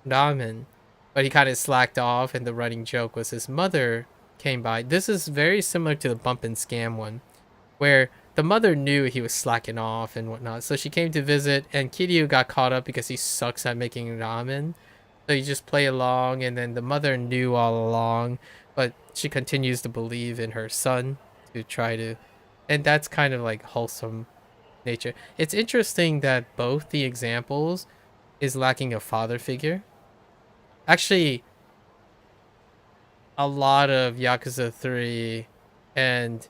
ramen. But he kind of slacked off, and the running joke was his mother came by. This is very similar to the bump and scam one, where the mother knew he was slacking off and whatnot. So she came to visit, and Kiryu got caught up because he sucks at making ramen. So you just play along, and then the mother knew all along, but she continues to believe in her son to try to, and that's kind of like wholesome nature. It's interesting that both the examples is lacking a father figure. Actually, a lot of Yakuza 3 and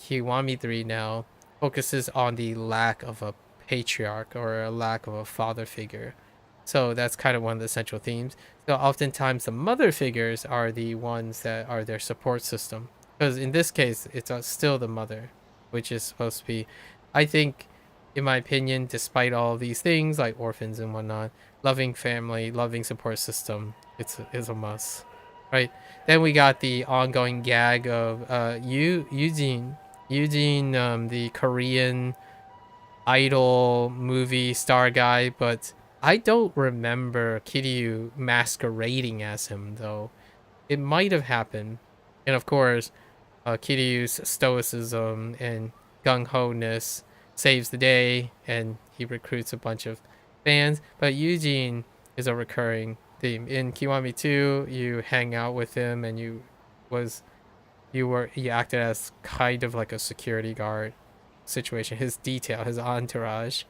Kiwami 3 now focuses on the lack of a patriarch or a lack of a father figure. So that's kind of one of the central themes. So oftentimes the mother figures are the ones that are their support system. Because in this case, it's still the mother, which is supposed to be, I think, in my opinion, despite all of these things like orphans and whatnot, loving family, loving support system, it's a must, right? Then we got the ongoing gag of Eugene, the Korean idol movie star guy, but I don't remember Kiryu masquerading as him, though. It might have happened. And of course, Kiryu's stoicism and gung-ho-ness saves the day, and he recruits a bunch of fans. But Eugene is a recurring theme. In Kiwami 2, you hang out with him, and you acted as kind of like a security guard situation. His detail, his entourage.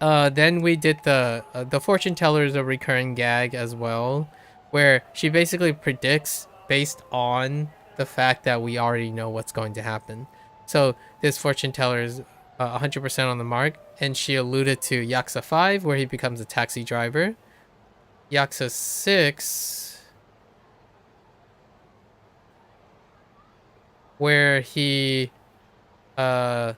Then we did the fortune teller is a recurring gag as well, where she basically predicts based on the fact that we already know what's going to happen. So this fortune teller is 100% on the mark, and she alluded to Yakuza 5, where he becomes a taxi driver. Yakuza 6, where he has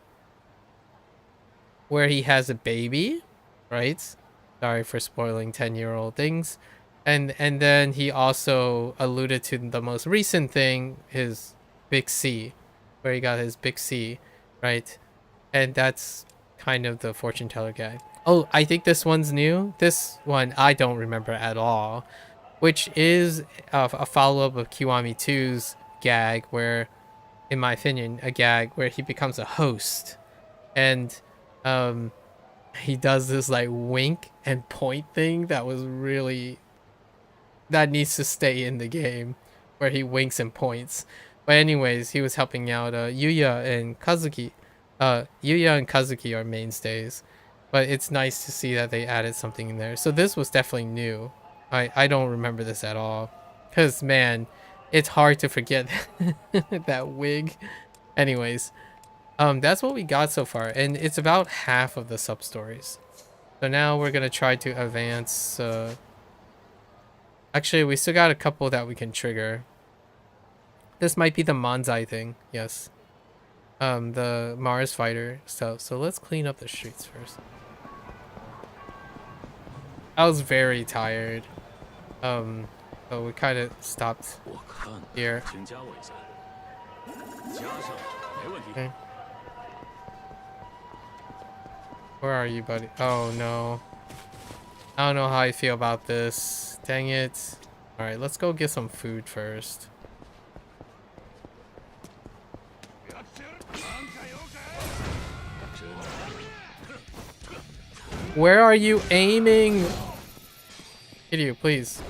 a baby, right? Sorry for spoiling 10-year-old things. And then he also alluded to the most recent thing, his big C, where he got his big C, right? And that's kind of the fortune teller guy. Oh, I think this one's new. This one I don't remember at all, which is a follow-up of Kiwami 2's gag, where in my opinion, a gag where he becomes a host, and he does this like wink and point thing that was really, that needs to stay in the game, where he winks and points. But anyways, he was helping out Yuya and Kazuki. Yuya and Kazuki are mainstays, but it's nice to see that they added something in there. So this was definitely new. I don't remember this at all, because man, it's hard to forget that wig. Anyways, that's what we got so far, and it's about half of the sub stories. So now we're gonna try to advance. Actually, we still got a couple that we can trigger. This might be the Manzai thing. Yes. The Mars fighter stuff. So let's clean up the streets first. I was very tired. So we kind of stopped here. Okay. Where are you, buddy? Oh no. I don't know how I feel about this. Dang it. Alright, let's go get some food first. Where are you aiming? Hit you, please.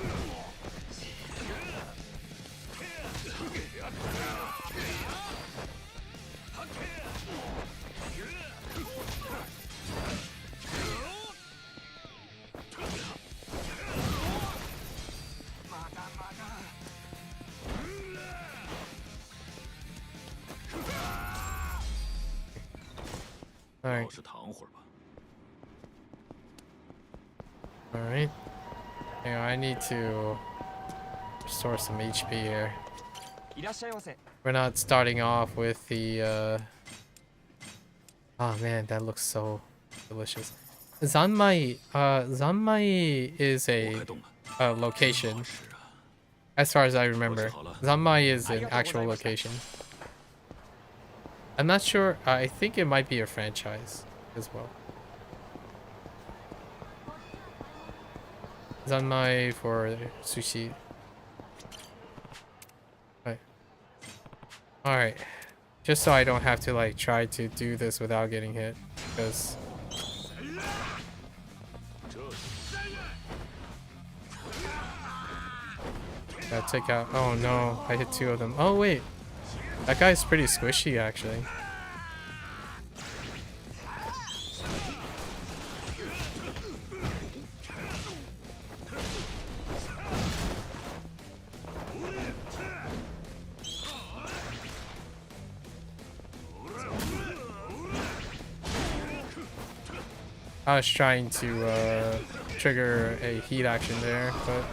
Alright. Alright. Yeah, I need to restore some HP here. We're not starting off with the oh man, that looks so delicious. Zanmai Zanmai is a location. As far as I remember. Zanmai is an actual location. I'm not sure. I think it might be a franchise as well. Zanmai for sushi. Right. Alright. Just so I don't have to like try to do this without getting hit. Because gotta take out. Oh no, I hit two of them. Oh wait. That guy's pretty squishy actually. I was trying to trigger a heat action there, but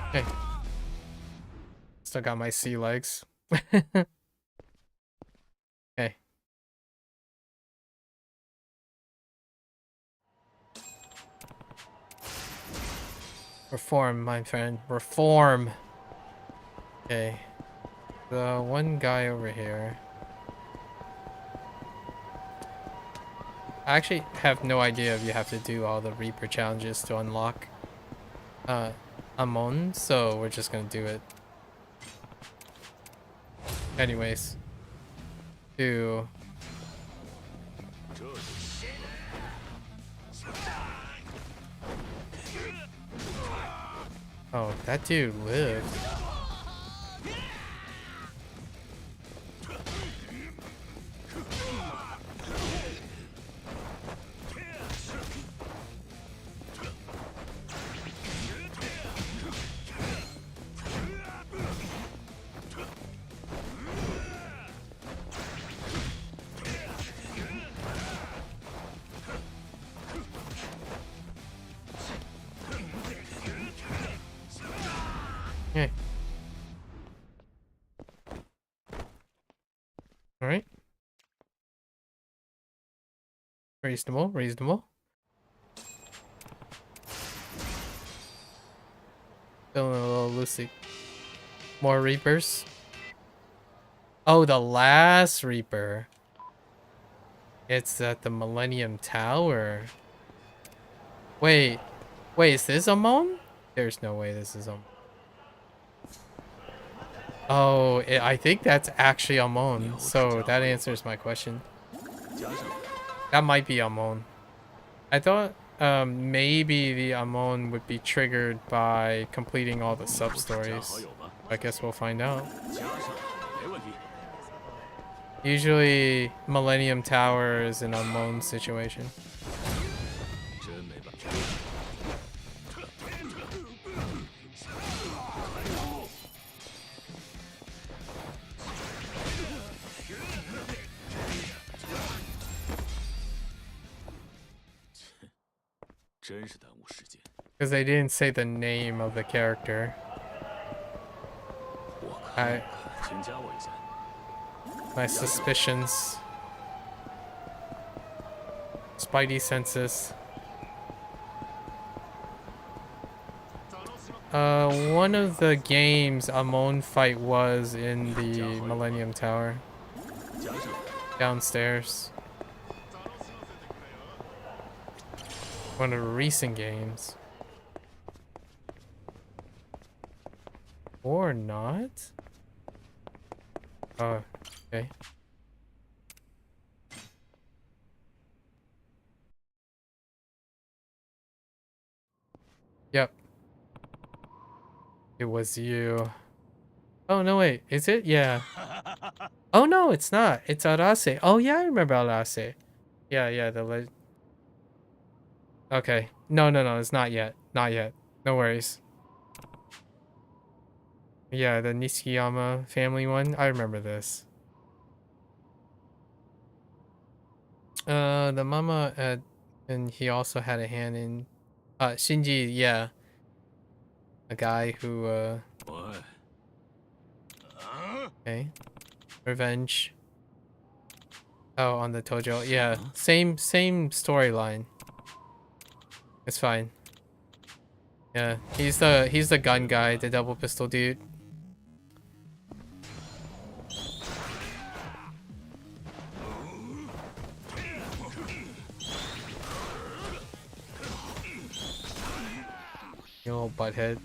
okay. Still got my sea legs. Okay. Reform, my friend. Reform. Okay. The one guy over here. I actually have no idea if you have to do all the Reaper challenges to unlock Amon, so we're just gonna do it. Anyways. Do oh, that dude lived. Okay. All right. Reasonable, reasonable. Feeling a little loosey. More Reapers. Oh, the last Reaper. It's at the Millennium Tower. Wait, is this Amon? There's no way this is Amon. Oh, I think that's actually Amon. So that answers my question. That might be Amon. I thought maybe the Amon would be triggered by completing all the sub-stories. I guess we'll find out. Usually, Millennium Tower is an Amon situation. Because they didn't say the name of the character. My suspicions. Spidey senses. One of the games Amon fight was in the Millennium Tower. Downstairs. One of the recent games. Or not? Oh, okay. Yep. It was you. Oh, no, wait. Is it? Yeah. Oh, no, it's not. It's Arase. Oh, yeah, I remember Arase. Yeah, the okay. No, it's not yet. Not yet. No worries. Yeah, the Nishiyama family one. I remember this. The mama and he also had a hand in Shinji, yeah. A guy who okay. Revenge. Oh, on the Tojo. Yeah. Same storyline. It's fine. Yeah. He's the gun guy, the double pistol dude. You little butthead.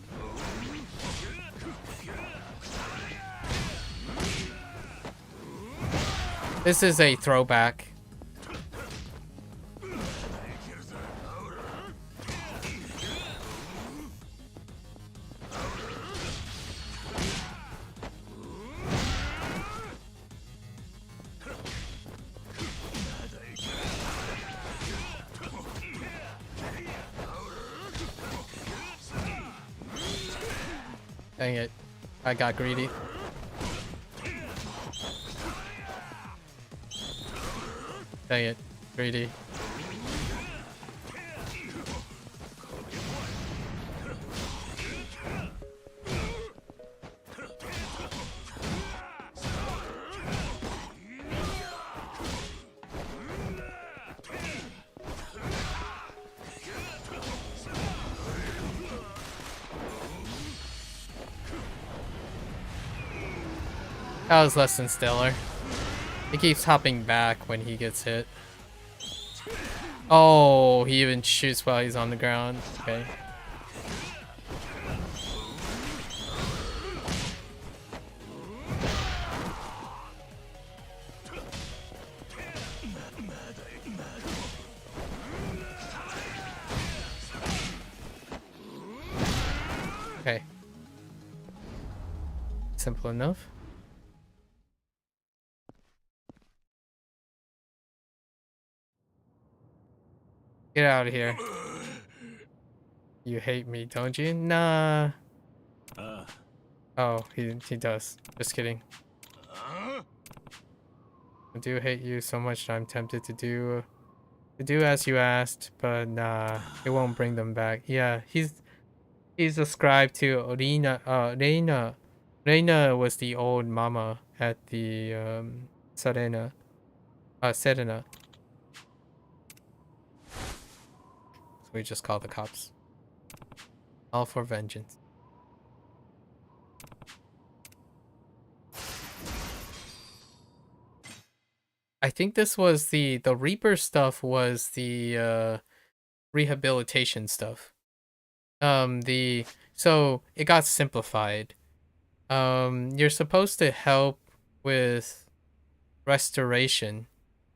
This is a throwback. Dang it. I got greedy. Dang it. Greedy. That was less than stellar. He keeps hopping back when he gets hit. Oh, he even shoots while he's on the ground. Okay. Okay. Simple enough. Get out of here. You hate me, don't you? Nah. Oh, he does. Just kidding. I do hate you so much that I'm tempted to do as you asked, but nah, it won't bring them back. Yeah, he's ascribed to Reina. Reina was the old mama at the Serena. Serena. So we just call the cops. All for vengeance. I think this was the Reaper stuff was the rehabilitation stuff. So it got simplified. You're supposed to help with restoration,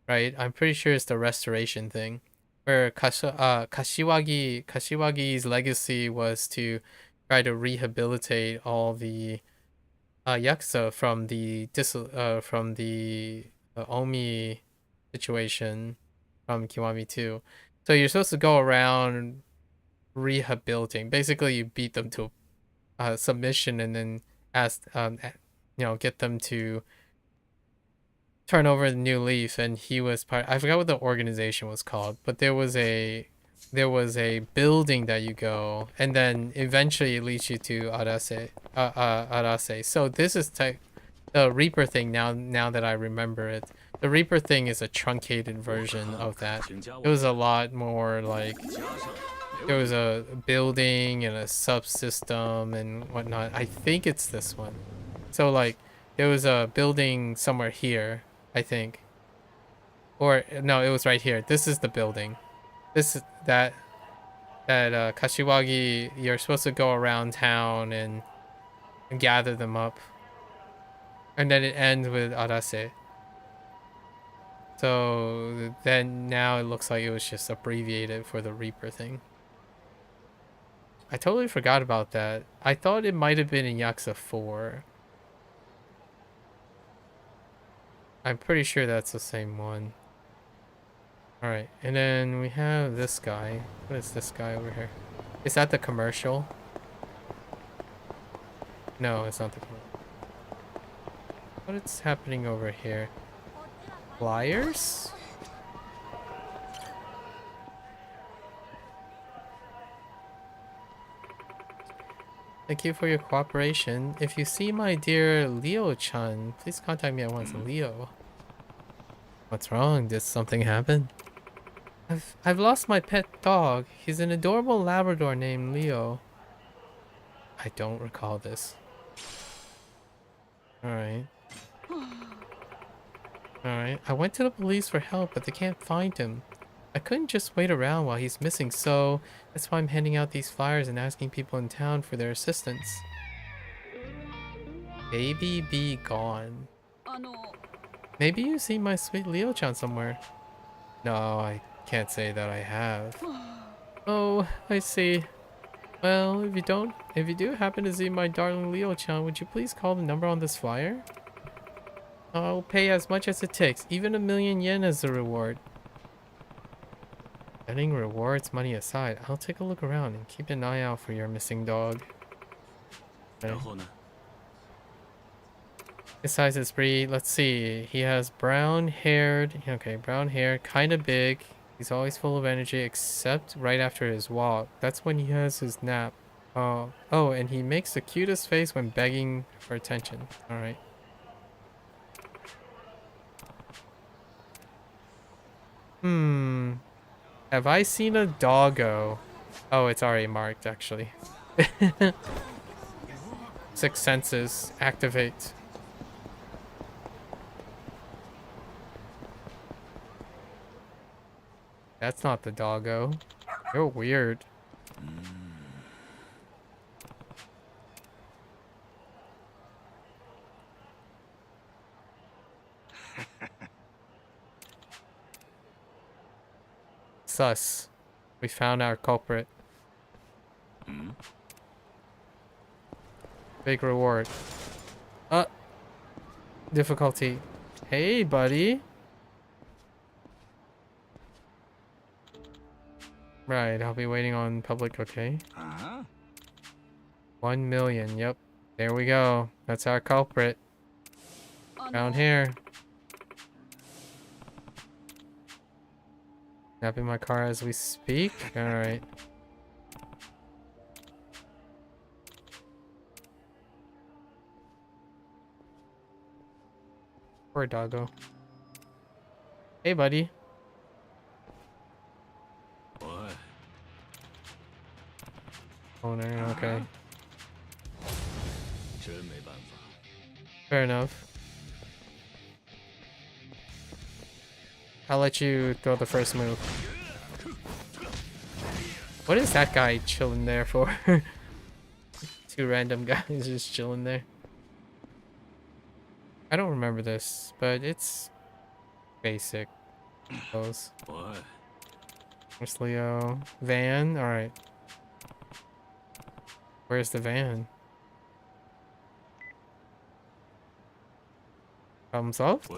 right? I'm pretty sure it's the restoration thing. Where Kashiwagi's legacy was to try to rehabilitate all the Yakuza from the Omi situation from Kiwami 2. So you're supposed to go around rehabilitating. Basically, you beat them to submission and then ask, get them to turn over the new leaf. And he was part. I forgot what the organization was called, but there was a building that you go, and then eventually it leads you to Arase. So this is the Reaper thing now that I remember it. The Reaper thing is a truncated version of that. It was a lot more like there was a building and a subsystem and whatnot. I think it's this one. So like there was a building somewhere here, I think. Or no, it was right here. This is the building. This is that Kashiwagi, you're supposed to go around town and gather them up. And then it ends with Arase. So then now it looks like it was just abbreviated for the Reaper thing. I totally forgot about that. I thought it might have been in Yakuza 4. I'm pretty sure that's the same one. Alright, and then we have this guy. What is this guy over here? Is that the commercial? No, it's not the commercial. What is happening over here? Flyers? Thank you for your cooperation. If you see my dear Leo-chan, please contact me at once. Leo. What's wrong? Did something happen? I've lost my pet dog. He's an adorable Labrador named Leo. I don't recall this. Alright. Alright. I went to the police for help, but they can't find him. I couldn't just wait around while he's missing, so that's why I'm handing out these flyers and asking people in town for their assistance. Baby be gone. Maybe you see my sweet Leo-chan somewhere. No, I can't say that I have. Oh, I see. Well, if you do happen to see my darling Leo-chan, would you please call the number on this flyer? I'll pay as much as it takes, even 1,000,000 yen as a reward. Setting rewards money aside, I'll take a look around and keep an eye out for your missing dog. Okay. Besides his breed, let's see. He has brown hair, kind of big. He's always full of energy except right after his walk. That's when he has his nap. Oh, and he makes the cutest face when begging for attention. Alright. Have I seen a doggo? Oh, it's already marked actually. Six senses activate. That's not the doggo. You're weird. Sus. We found our culprit. Big reward. Difficulty. Hey, buddy. Right, I'll be waiting on public, okay. 1,000,000, yep. There we go. That's our culprit. Down here. Snapping my car as we speak. Alright. Poor doggo. Hey, buddy. Owner, okay. Fair enough. I'll let you throw the first move. What is that guy chilling there for? Two random guys just chilling there. I don't remember this, but it's basic. Those. Where's Leo? Van? Alright. Where's the van? Problem solved?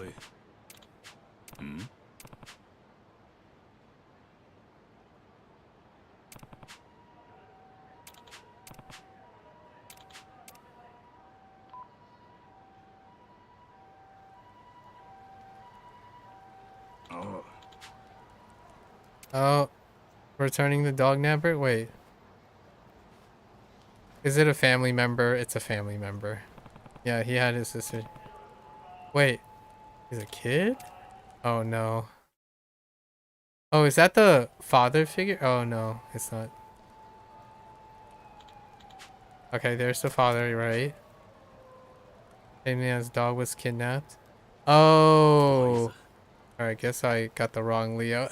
Oh, returning the dog napper? Wait. Is it a family member? It's a family member. Yeah, he had his sister. Wait, he's a kid? Oh no. Oh, is that the father figure? Oh no, it's not. Okay, there's the father, right? Same man's dog was kidnapped. Oh. Alright, guess I got the wrong Leo.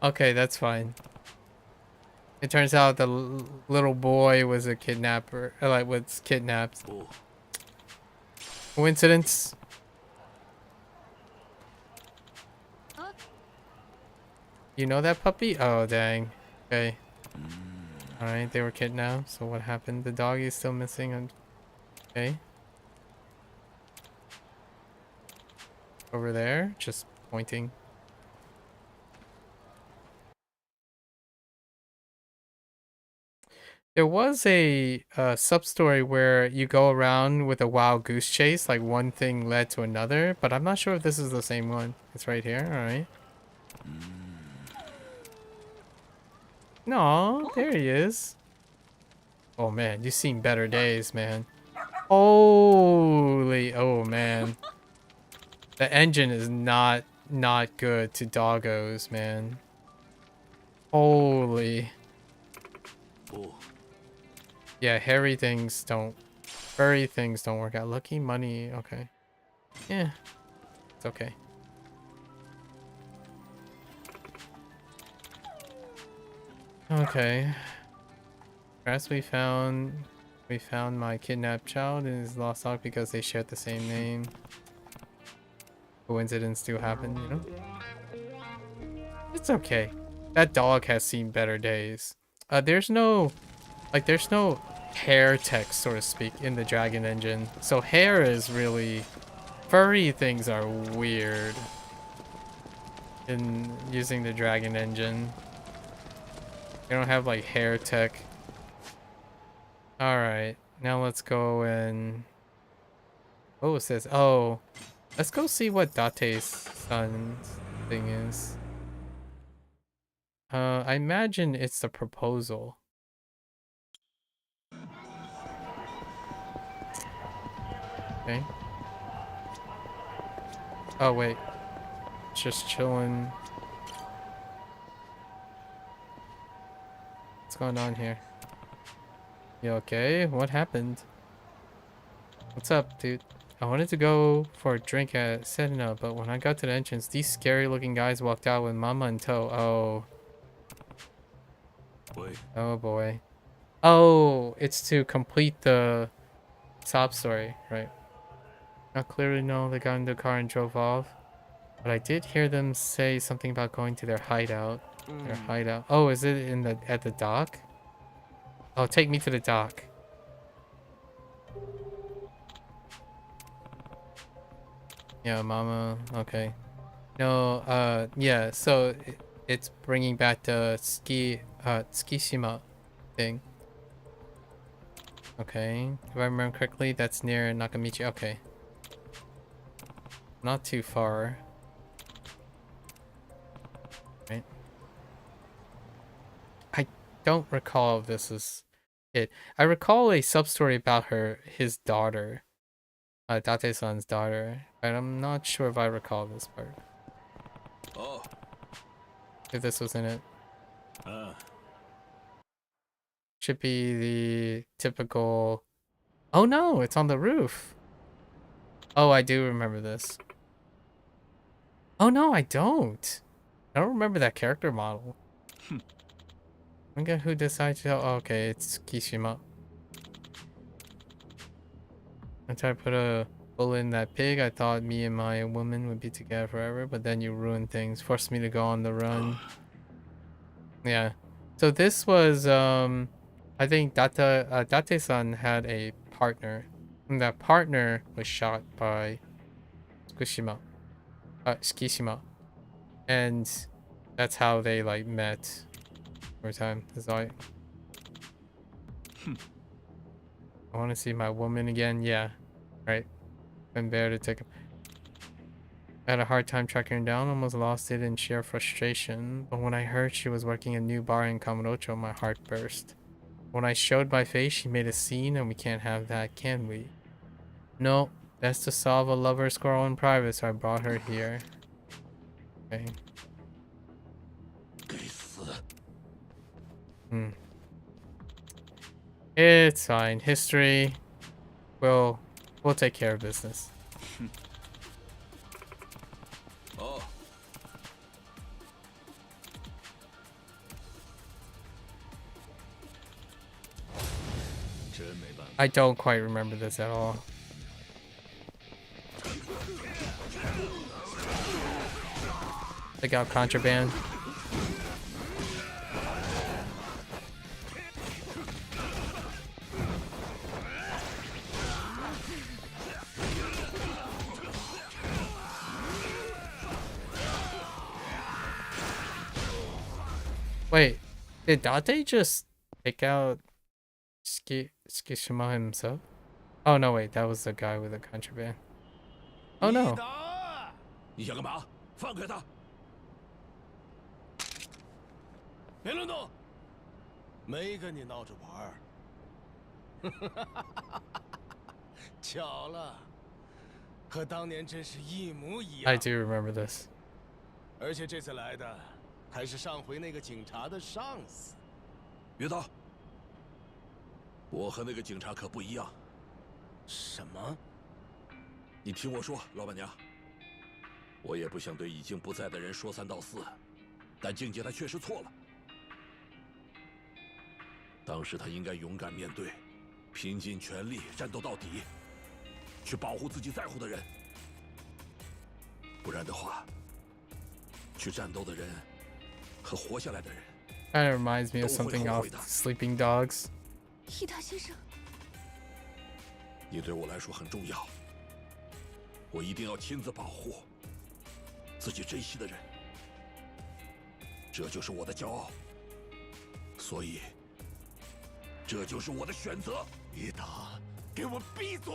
Okay, that's fine. It turns out the little boy was a kidnapper, like was kidnapped. Coincidence? You know that puppy? Oh, dang. Okay. Alright, they were kidnapped. So what happened? The dog is still missing. Okay. Over there, just pointing. There was a sub-story where you go around with a wild goose chase, like one thing led to another, but I'm not sure if this is the same one. It's right here, alright. No, there he is. Oh man, you've seen better days, man. Holy, oh man. The engine is not good to doggos, man. Holy. Yeah, furry things don't work out. Lucky money, okay. Yeah, it's okay. Okay. Perhaps we found my kidnapped child and his lost dog because they shared the same name. Coincidence do happen, you know? It's okay. That dog has seen better days. There's no hair text, so to speak, in the Dragon engine. So hair is really... Furry things are weird in using the Dragon engine. They don't have like hair tech. Alright, now let's go and... What was this? Oh, let's go see what Date's son's thing is. I imagine it's the proposal. Okay. Oh wait, just chilling. What's going on here? You okay? What happened? What's up, dude? I wanted to go for a drink at Sedna, but when I got to the entrance, these scary looking guys walked out with Mama in tow. Oh. Boy. Oh boy. Oh, it's to complete the sob story, right? Not clearly know they got into the car and drove off, but I did hear them say something about going to their hideout. Their hideout. Oh, is it at the dock? Oh, take me to the dock. Yeah, Mama. Okay. No. Yeah. So it's bringing back the Tsukishima thing. Okay. If I remember correctly, that's near Nakamichi. Okay. Not too far. Right. I don't recall if this is it. I recall a sub-story about his daughter. Date-san's daughter. But I'm not sure if I recall this part. Oh. If this was in it. Should be the typical... Oh no, it's on the roof. Oh, I do remember this. Oh no, I don't. I don't remember that character model. Look at who decides to. Oh, okay, it's Kishima. I tried to put a bullet in that pig. I thought me and my woman would be together forever, but then you ruined things. Forced me to go on the run. Yeah. So this was I think Date-san had a partner. And that partner was shot by Shikishima. And that's how they like met over time. That's all I want to see my woman again. Yeah, right. I'm there to take. I had a hard time tracking her down. Almost lost it in sheer frustration. But when I heard she was working a new bar in Kamurocho, my heart burst. When I showed my face, she made a scene, and we can't have that, can we? No, best to solve a lover's quarrel in private, so I brought her here. Okay. It's fine. History. We'll take care of business. I don't quite remember this at all. Take out contraband. Wait, did Date just take out Shikishima himself? Oh no, wait, that was the guy with the contraband. Oh no. 你想干嘛？放开他！别乱动！没跟你闹着玩儿。巧了，和当年真是一模一样。I do remember this. 而且这次来的还是上回那个警察的上司。别打！我和那个警察可不一样。什么？你听我说，老板娘。我也不想对已经不在的人说三道四，但静姐她确实错了。当时她应该勇敢面对，拼尽全力战斗到底，去保护自己在乎的人。不然的话，去战斗的人和活下来的人。Kind of reminds me of something off Sleeping Dogs. 伊达先生，你对我来说很重要，我一定要亲自保护自己珍惜的人，这就是我的骄傲，所以这就是我的选择。伊达，给我闭嘴！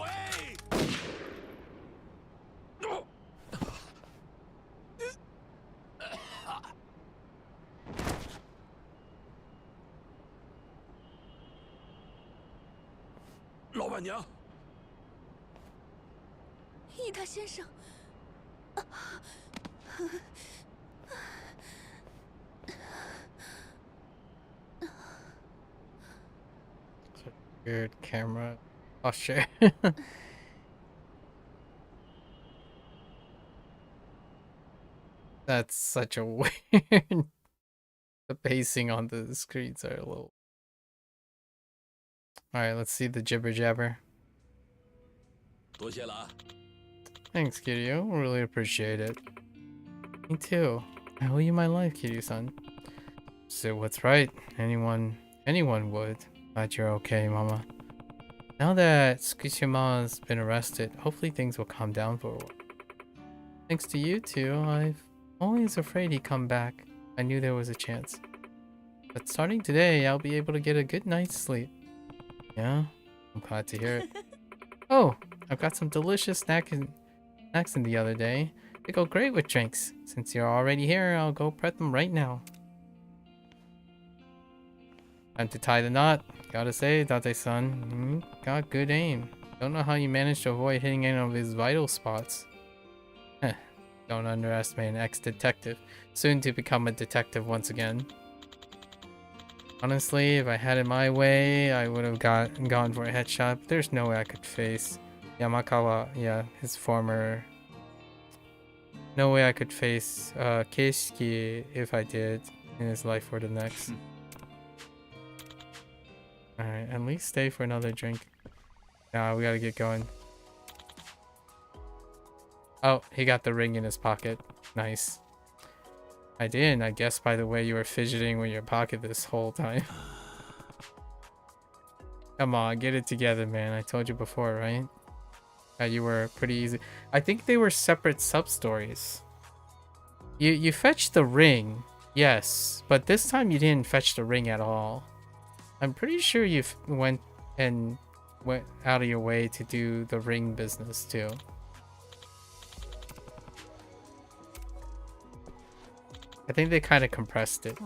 老板娘，伊达先生。 Weird camera posture. That's such a weird. The pacing on the screens are a little. Alright, let's see the jibber jabber. Thanks, Kiryu. Really appreciate it. Me too. I owe you my life, Kiryu-san. So what's right? Anyone would. Glad you're okay, Mama. Now that Tsukishima's been arrested, hopefully things will calm down for a while. Thanks to you two, I've always afraid he'd come back. I knew there was a chance. But starting today, I'll be able to get a good night's sleep. Yeah? I'm glad to hear it. Oh, I've got some delicious snacks in the other day. They go great with drinks. Since you're already here, I'll go prep them right now. Time to tie the knot. Gotta say, Date-san, got good aim. Don't know how you managed to avoid hitting any of his vital spots. Heh, don't underestimate an ex-detective. Soon to become a detective once again. Honestly, if I had it my way, I would have gone for a headshot, but there's no way I could face Yamakawa, yeah, his former No way I could face Keisuke if I did in his life or the next. Alright, at least stay for another drink. Nah, we gotta get going. Oh, he got the ring in his pocket. Nice. I didn't, I guess, by the way you were fidgeting with your pocket this whole time. Come on, get it together, man. I told you before, right? That you were pretty easy. I think they were separate sub-stories. You fetched the ring, yes, but this time you didn't fetch the ring at all. I'm pretty sure you went out of your way to do the ring business too. I think they kind of compressed it.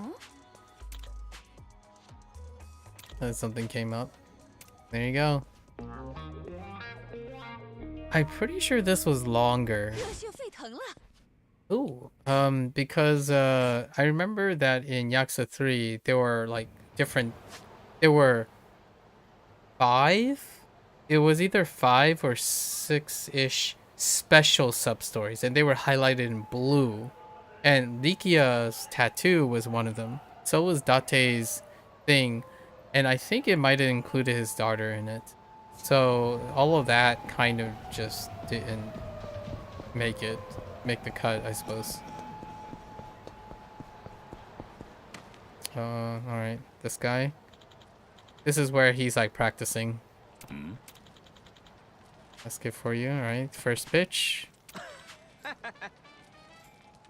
And something came up. There you go. I'm pretty sure this was longer. Ooh, because I remember that in Yakuza 3 there were like different. There were 5. It was either 5 or 6-ish special sub stories, and they were highlighted in blue. And Rikia's tattoo was one of them. So was Date's thing, and I think it might have included his daughter in it. So all of that kind of just didn't make the cut, I suppose. All right, this guy. This is where he's like practicing. Let's get for you. All right, first pitch.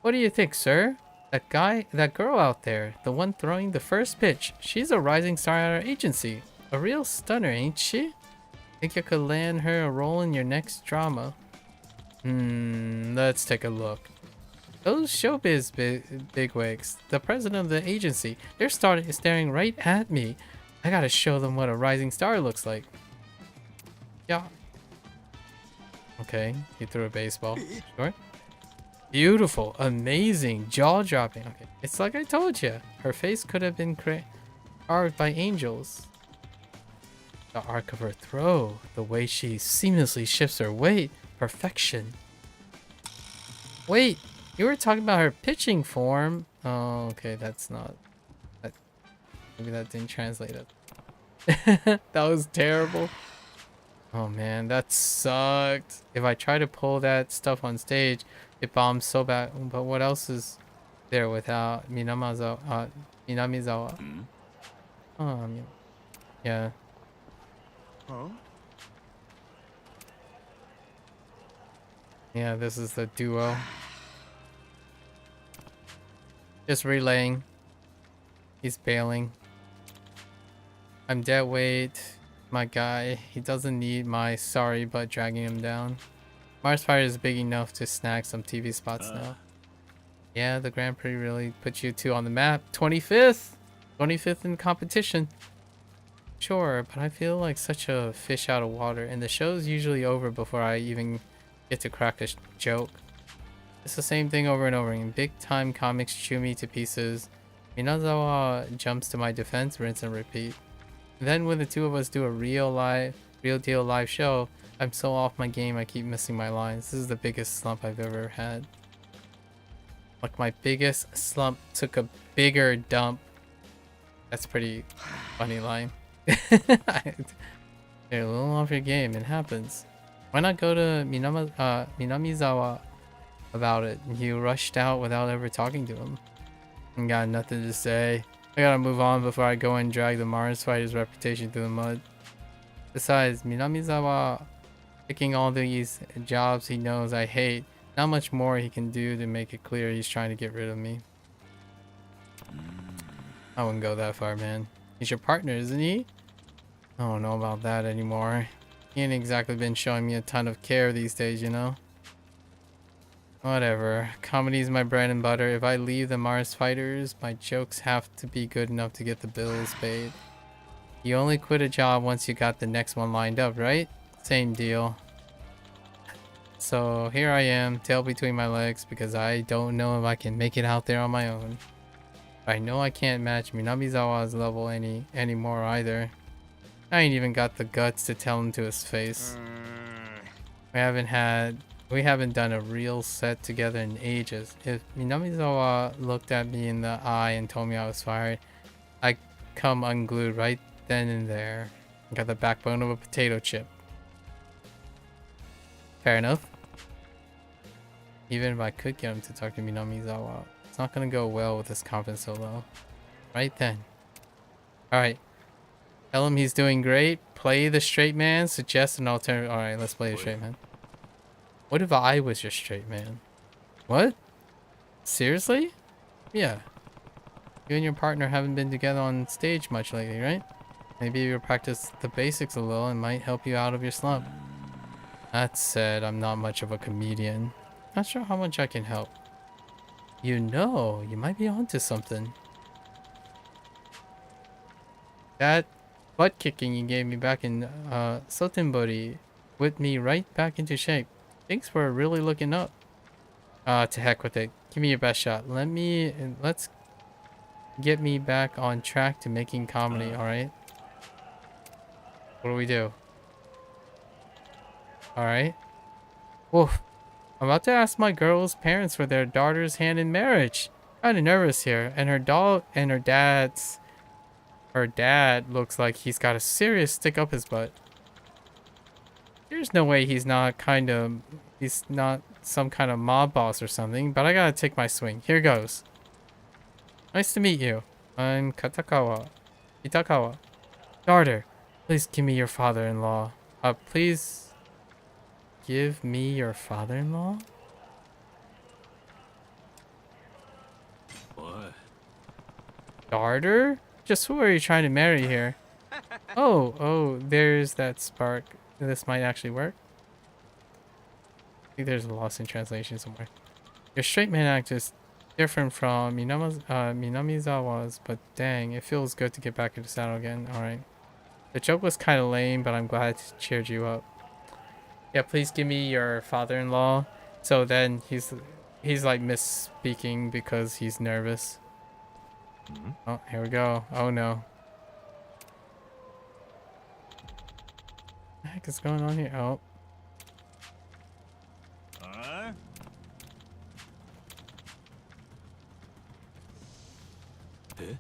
What do you think, sir? That girl out there, the one throwing the first pitch, she's a rising star at our agency. A real stunner, ain't she? Think you could land her a role in your next drama? Let's take a look. Those showbiz bigwigs, the president of the agency, they're staring right at me. I gotta show them what a rising star looks like. Yeah. Okay, he threw a baseball. Sure. Beautiful, amazing, jaw-dropping. Okay, it's like I told you. Her face could have been carved by angels. The arc of her throw, the way she seamlessly shifts her weight, perfection. Wait, you were talking about her pitching form. Oh, okay, that's not. Maybe that didn't translate it. That was terrible. Oh man, that sucked. If I try to pull that stuff on stage, it bombs so bad. But what else is there without Minamizawa? Oh, yeah. Huh? Yeah, this is the duo. Just relaying. He's bailing. I'm dead weight. My guy. He doesn't need my sorry but dragging him down. Mars Fire is big enough to snag some TV spots now. Yeah, the Grand Prix really put you two on the map. 25th! 25th in competition. Sure, but I feel like such a fish out of water, and the show's usually over before I even get to crack a joke. It's the same thing over and over again. Big time comics chew me to pieces. Minazawa jumps to my defense, rinse and repeat. And then when the two of us do a real deal live show, I'm so off my game I keep missing my lines. This is the biggest slump I've ever had. Like my biggest slump took a bigger dump. That's pretty funny line. You're a little off your game, it happens. Why not go to Minamizawa about it? He rushed out without ever talking to him. I got nothing to say. I gotta move on before I go and drag the Mars fighter's reputation through the mud. Besides, Minamizawa picking all these jobs he knows I hate. Not much more he can do to make it clear he's trying to get rid of me. I wouldn't go that far, man. He's your partner, isn't he? I don't know about that anymore. He ain't exactly been showing me a ton of care these days, you know? Whatever. Comedy's my bread and butter. If I leave the Mars fighters, my jokes have to be good enough to get the bills paid. You only quit a job once you got the next one lined up, right? Same deal. So here I am, tail between my legs, because I don't know if I can make it out there on my own. I know I can't match Minamizawa's level anymore either. I ain't even got the guts to tell him to his face. We We haven't done a real set together in ages. If Minamizawa looked at me in the eye and told me I was fired, I'd come unglued right then and there. Got the backbone of a potato chip. Fair enough. Even if I could get him to talk to Minamizawa, it's not gonna go well with his confidence so low. Right then. Alright. Tell him he's doing great. Play the straight man. Suggest an alternative. Alright, let's play the straight man. What if I was your straight man? What? Seriously? Yeah. You and your partner haven't been together on stage much lately, right? Maybe you'll practice the basics a little and might help you out of your slump. That said, I'm not much of a comedian. Not sure how much I can help. You know, you might be onto something. That butt kicking you gave me back in Sotenbori whipped me right back into shape. Things were really looking up. To heck with it. Give me your best shot. Let's get me back on track to making comedy, alright? What do we do? Alright. Woof. I'm about to ask my girl's parents for their daughter's hand in marriage. Kinda nervous here. And her dad looks like he's got a serious stick up his butt. There's no way he's not some kind of mob boss or something, but I gotta take my swing. Here goes. Nice to meet you. I'm Kitakawa. Daughter, please give me your father-in-law. Please give me your father-in-law? What? Daughter? Just who are you trying to marry here? Oh, there's that spark. This might actually work. I think there's a loss in translation somewhere. Your straight man act is different from Minamizawa's, but dang, it feels good to get back into saddle again. Alright. The joke was kind of lame, but I'm glad it cheered you up. Yeah, please give me your father-in-law. So then he's like misspeaking because he's nervous. Oh, here we go. Oh no. What the heck is going on here? Oh.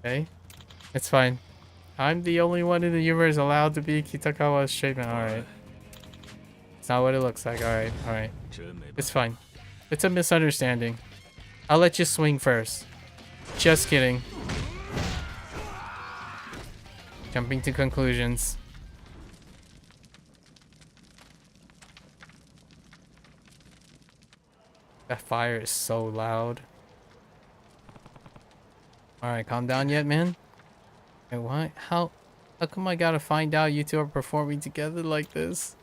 Okay. It's fine. I'm the only one in the universe allowed to be Kitakawa's straight man. Alright. It's not what it looks like. Alright. It's fine. It's a misunderstanding. I'll let you swing first. Just kidding. Jumping to conclusions. That fire is so loud. Alright, calm down yet, man? Wait, what? How come I gotta find out you two are performing together like this?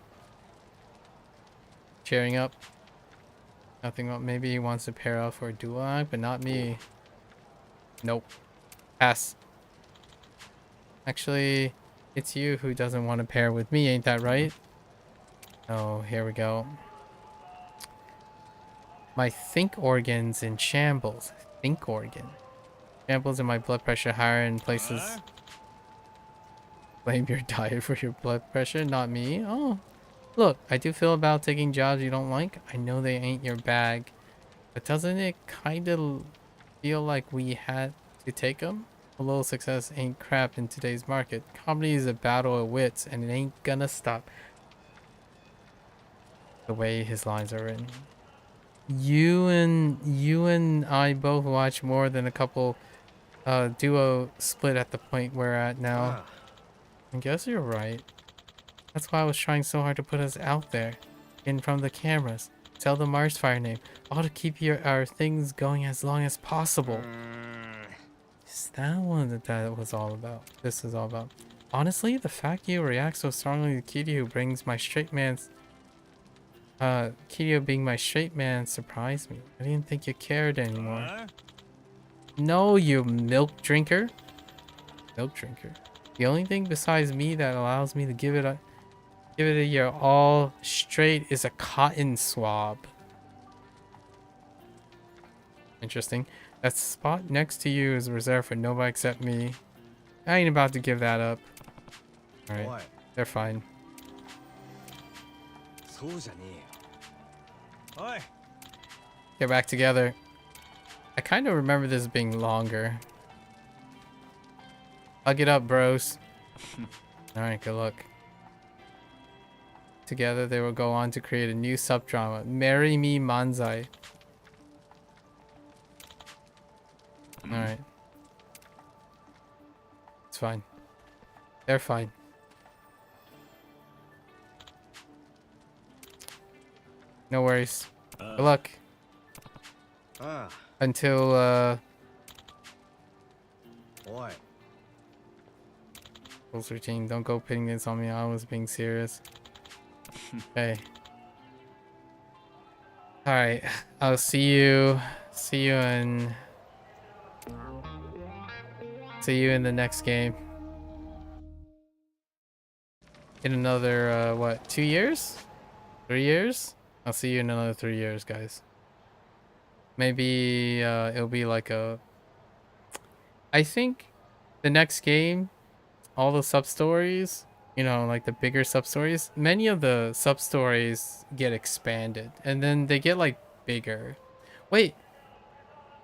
Cheering up. Nothing. Maybe he wants to pair up for a duo act, but not me. Nope. Pass. Actually, it's you who doesn't want to pair with me, ain't that right? Oh, here we go. My think organ's in shambles. Think organ. Shambles and my blood pressure higher in places. Blame your diet for your blood pressure, not me. Oh. Look, I do feel about taking jobs you don't like. I know they ain't your bag. But doesn't it kind of feel like we had to take them? A little success ain't crap in today's market. Comedy is a battle of wits, and it ain't gonna stop. The way his lines are written. You and I both watch more than a couple duo split at the point we're at now. I guess you're right. That's why I was trying so hard to put us out there. In front of the cameras. Tell the Mars Fire name. All to keep our things going as long as possible. Is that what that was all about? This is all about. Honestly, the fact you react so strongly to Kiryu brings my straight man's... Kiryu being my straight man surprised me. I didn't think you cared anymore. No, you milk drinker. Milk drinker. The only thing besides me that allows me to give it a year all straight is a cotton swab. Interesting. That spot next to you is reserved for nobody except me. I ain't about to give that up. Alright, they're fine. Get back together. I kind of remember this being longer. Hug it up, bros. Alright, good luck. Together, they will go on to create a new subdrama. Marry Me Manzai. Alright. It's fine. They're fine. No worries. Good luck. Until, Rules routine. Don't go putting this on me. I was being serious. Okay. Alright. I'll see you. See you in the next game. In another, what, 2 years? 3 years? I'll see you in another 3 years, guys. Maybe, it'll be like a... I think the next game, all the sub-stories, you know, like the bigger sub-stories, many of the sub-stories get expanded. And then they get, like, bigger. Wait.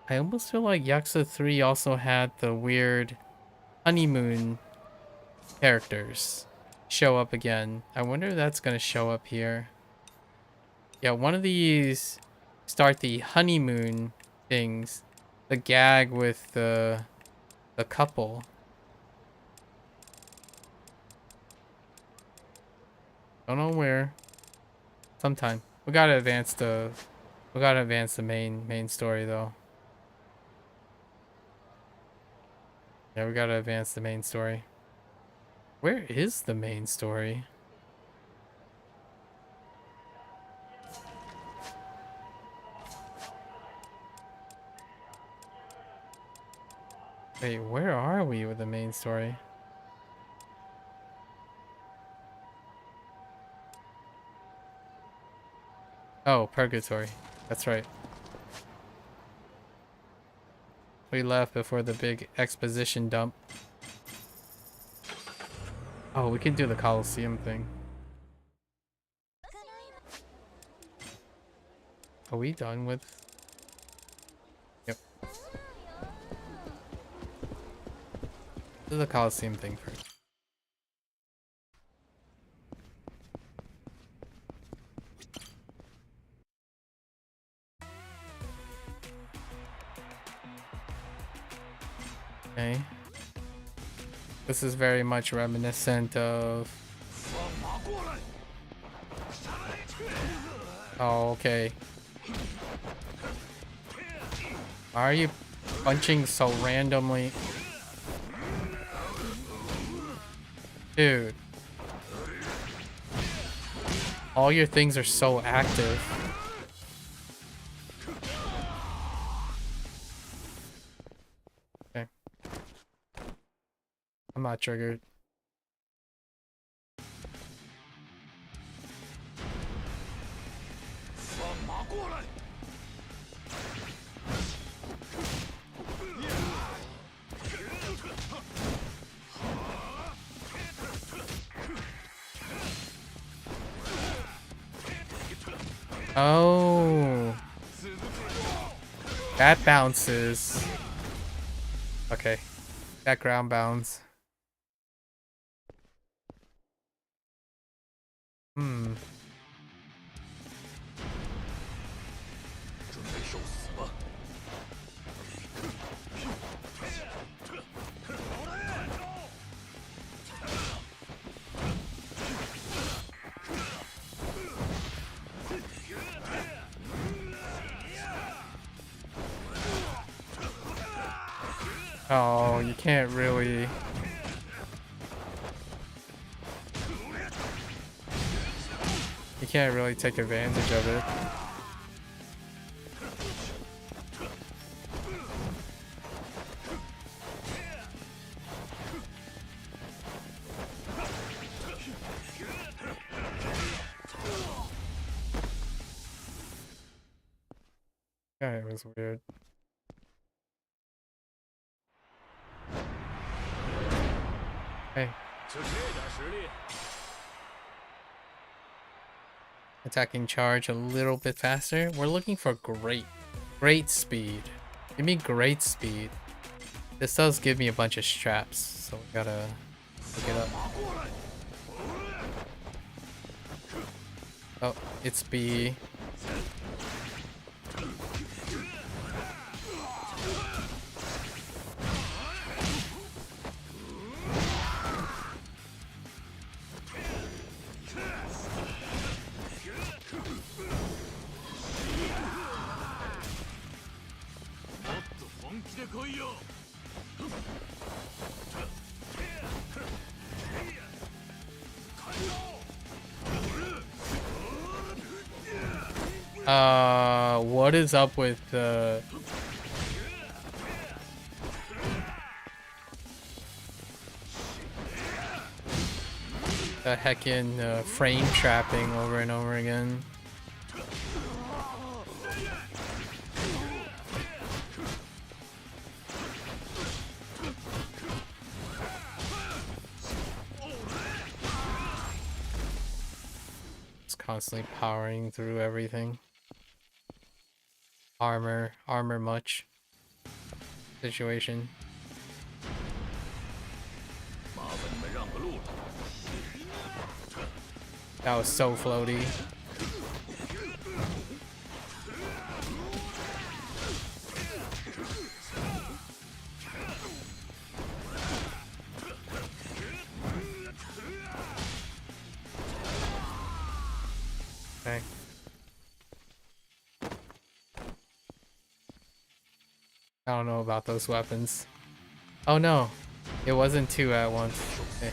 I almost feel like Yakuza 3 also had the weird honeymoon characters show up again. I wonder if that's gonna show up here. Yeah, one of these start the honeymoon things. The gag with the couple. Don't know where. Sometime. We gotta advance the main story though. Yeah, we gotta advance the main story. Where is the main story? Wait, where are we with the main story? Oh, Purgatory. That's right. We left before the big exposition dump. Oh, we can do the Coliseum thing. Are we done with... Yep. Do the Coliseum thing first. Okay. This is very much reminiscent of... Oh, okay. Why are you punching so randomly? Dude. All your things are so active. Okay. I'm not triggered. Oh, that bounces. Okay, that ground bounds. Oh, you can't really... You can't really take advantage of it. Yeah, it was weird. Hey. Attacking charge a little bit faster. We're looking for great speed. Give me great speed. This does give me a bunch of straps, so we gotta look it up. Oh, it's B. What is up with the heckin' frame trapping over and over again? It's constantly powering through everything. Armor much situation. That was so floaty. Okay. I don't know about those weapons. Oh no, it wasn't two at once. Okay.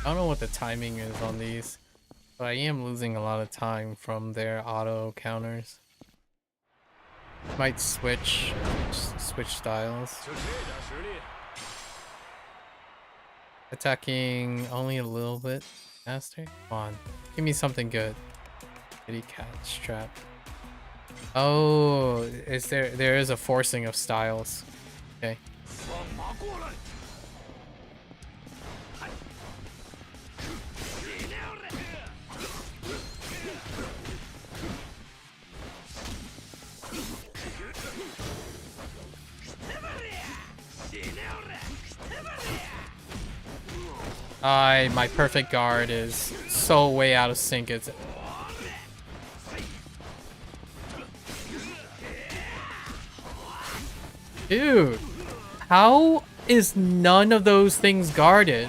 I don't know what the timing is on these, but I am losing a lot of time from their auto counters. Might switch styles. Attacking only a little bit faster. Come on, give me something good. Kitty cat strap. Oh, is there is a forcing of styles. Okay. My perfect guard is so way out of sync. It's dude, how is none of those things guarded?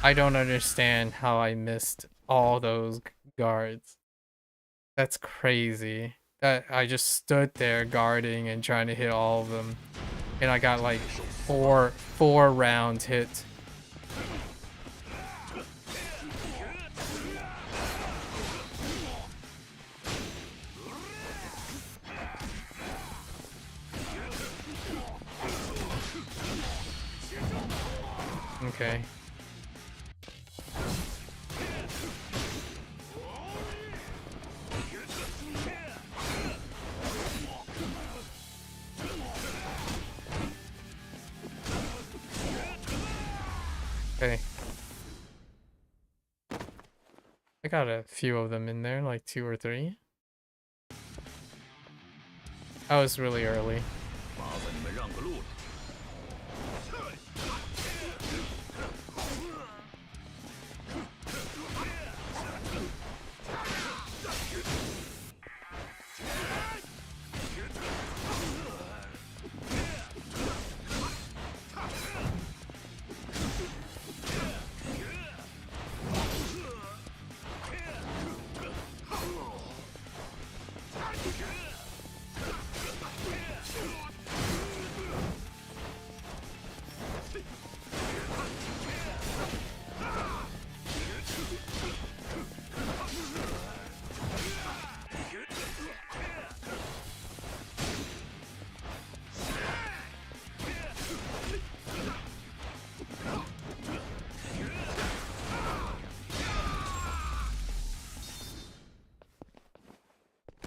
I don't understand how I missed all those guards. That's crazy. That I just stood there guarding and trying to hit all of them, and I got like four rounds hit. Okay. Okay. I got a few of them in there, like 2 or 3. That was really early.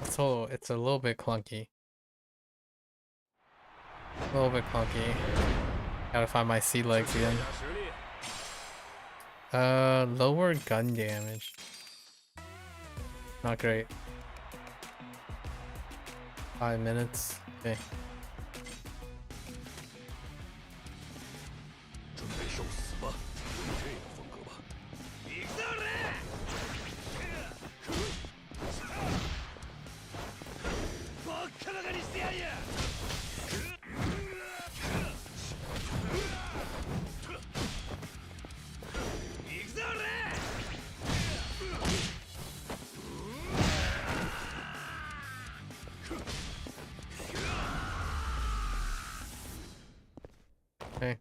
So it's a little bit clunky. A little bit clunky. Gotta find my sea legs again. Lower gun damage. Not great. 5 minutes. Okay. 准备受死吧，这个风格吧。バカバカにしてやる！行くぞ俺！ Okay.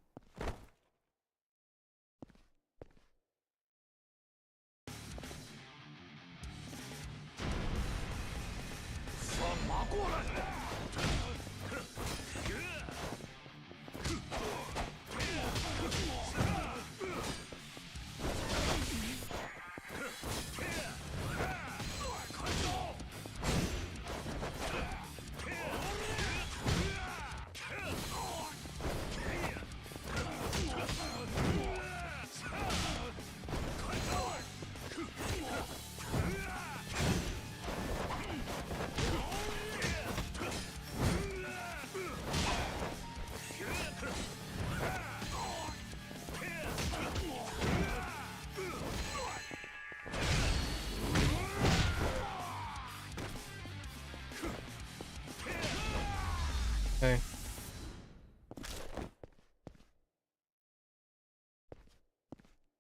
Okay.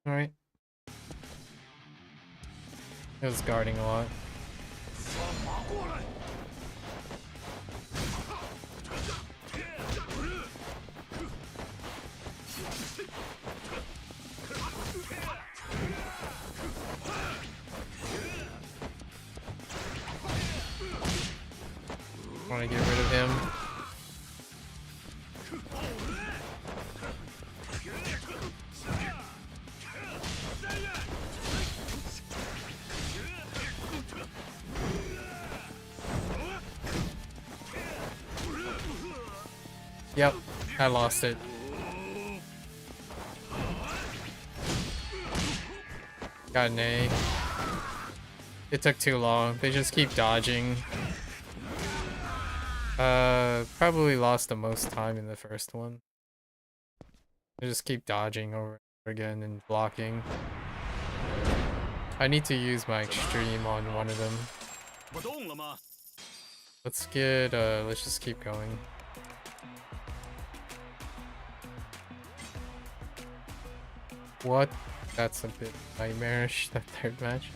Alright. It was guarding a lot. Want to get rid of him. Yep, I lost it. Got an A. It took too long. They just keep dodging. Probably lost the most time in the first one. They just keep dodging over and over again and blocking. I need to use my extreme on one of them. Let's get, let's just keep going. What? That's a bit nightmarish, that third match.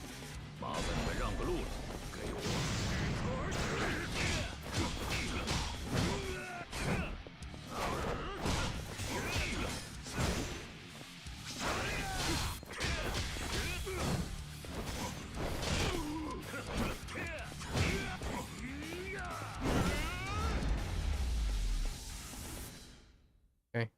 Okay.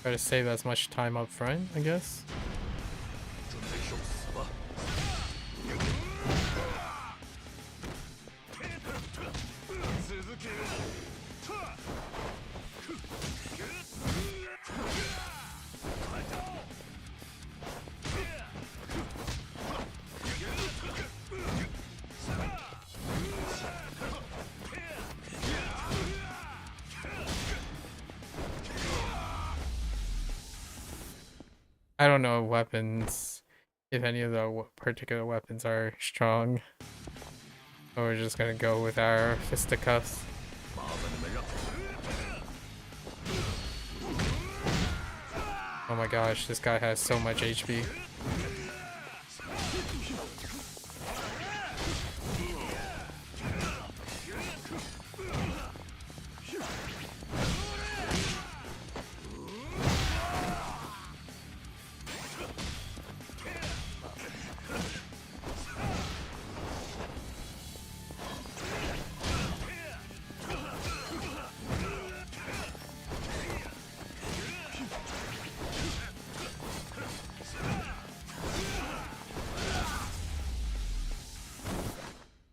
Try to save as much time up front, I guess. I don't know weapons, if any of the particular weapons are strong. So we're just gonna go with our fisticuffs. Oh my gosh, this guy has so much HP.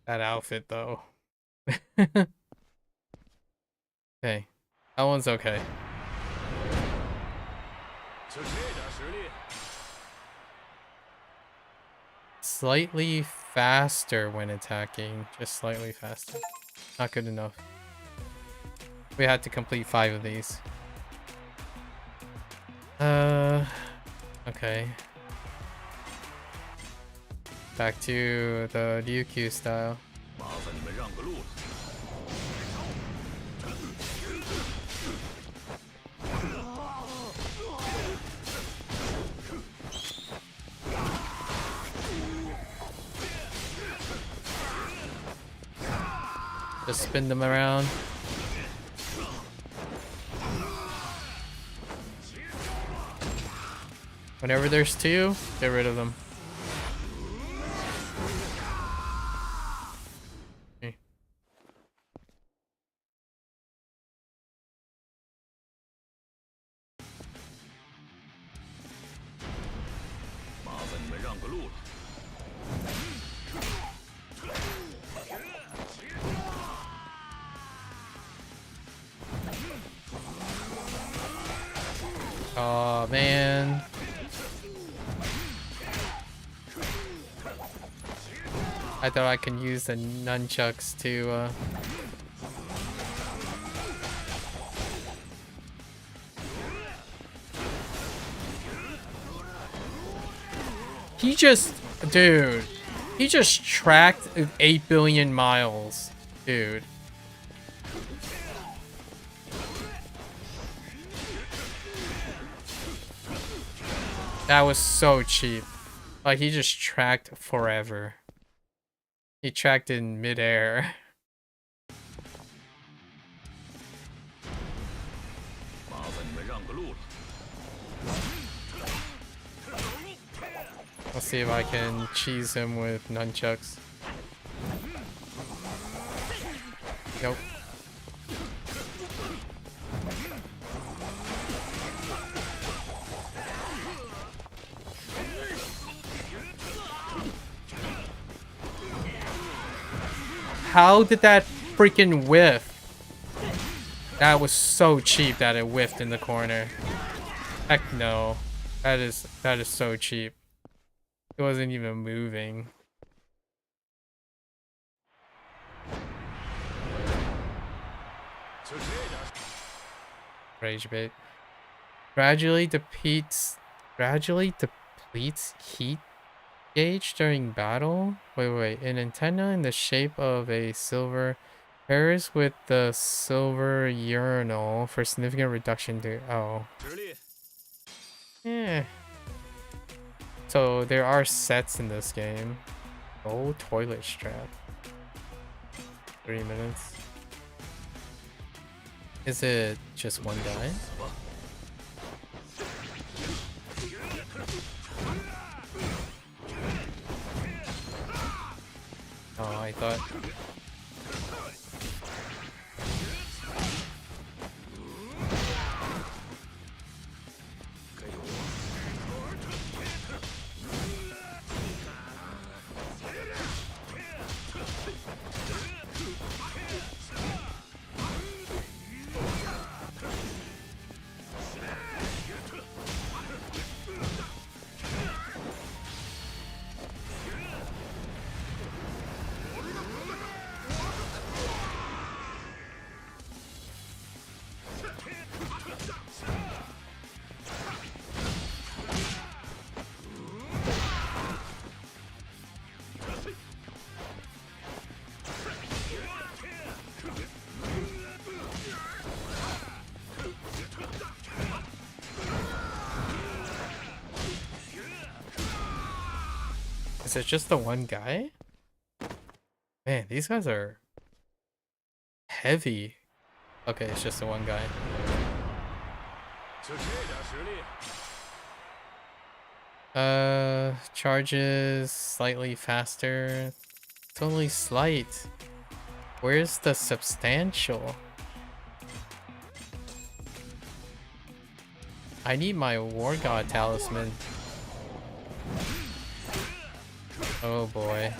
That outfit though. Okay. That one's okay. Slightly faster when attacking. Just slightly faster. Not good enough. We had to complete 5 of these. Okay. Back to the Ryukyu style. Just spin them around. Whenever there's 2, get rid of them. Okay. Oh man. I thought I can use the nunchucks to He just, dude, he just tracked 8 billion miles, dude. That was so cheap. Like, he just tracked forever. He tracked in midair. Let's see if I can cheese him with nunchucks. Nope. How did that freaking whiff? That was so cheap that it whiffed in the corner. Heck no. That is so cheap. It wasn't even moving. Rage bait. Gradually depletes heat gauge during battle. Wait. An antenna in the shape of a silver pairs with the silver urinal for significant reduction to Yeah. So there are sets in this game. Oh, toilet strap. 3 minutes. Is it just one guy? Oh, I thought. Is it just the one guy? Man, these guys are heavy. Okay, it's just the one guy. Charges slightly faster. It's only slight. Where's the substantial? I need my War God talisman. Oh boy.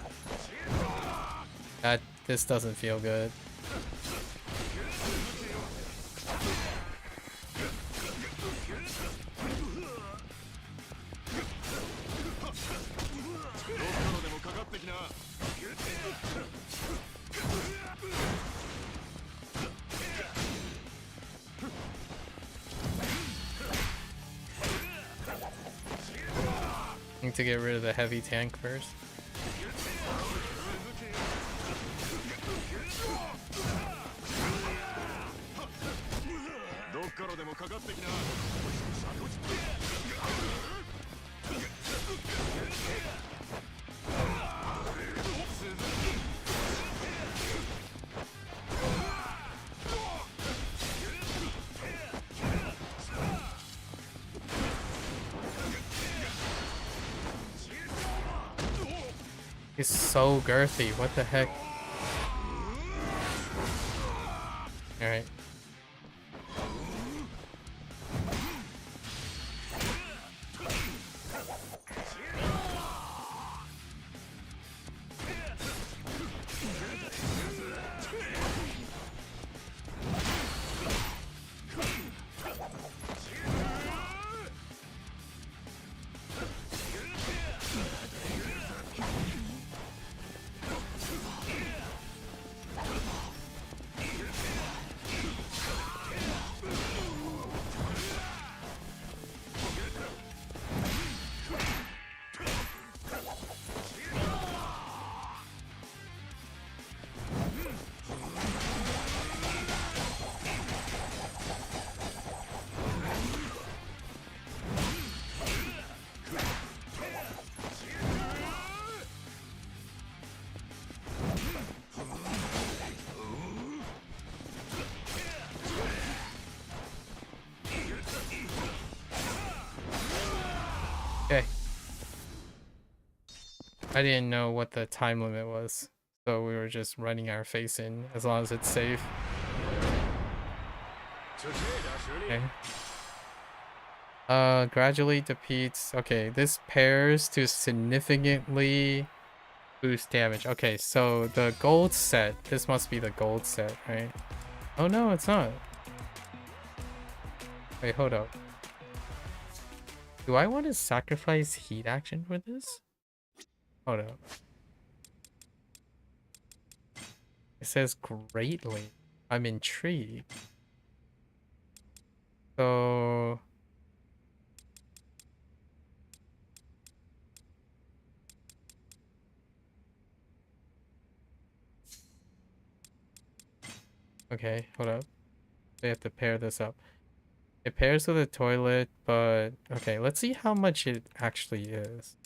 This doesn't feel good. Need to get rid of the heavy tank first. He's so girthy. What the heck? Alright. Okay. I didn't know what the time limit was, so we were just running our face in as long as it's safe. Okay. Gradually defeats. Okay, this pairs to significantly boost damage. Okay, so the gold set. This must be the gold set, right? Oh no, it's not. Wait, hold up. Do I want to sacrifice heat action for this? Hold up. It says greatly. I'm intrigued. So... Okay, hold up. We have to pair this up. It pairs with a toilet, but... Okay, let's see how much it actually is.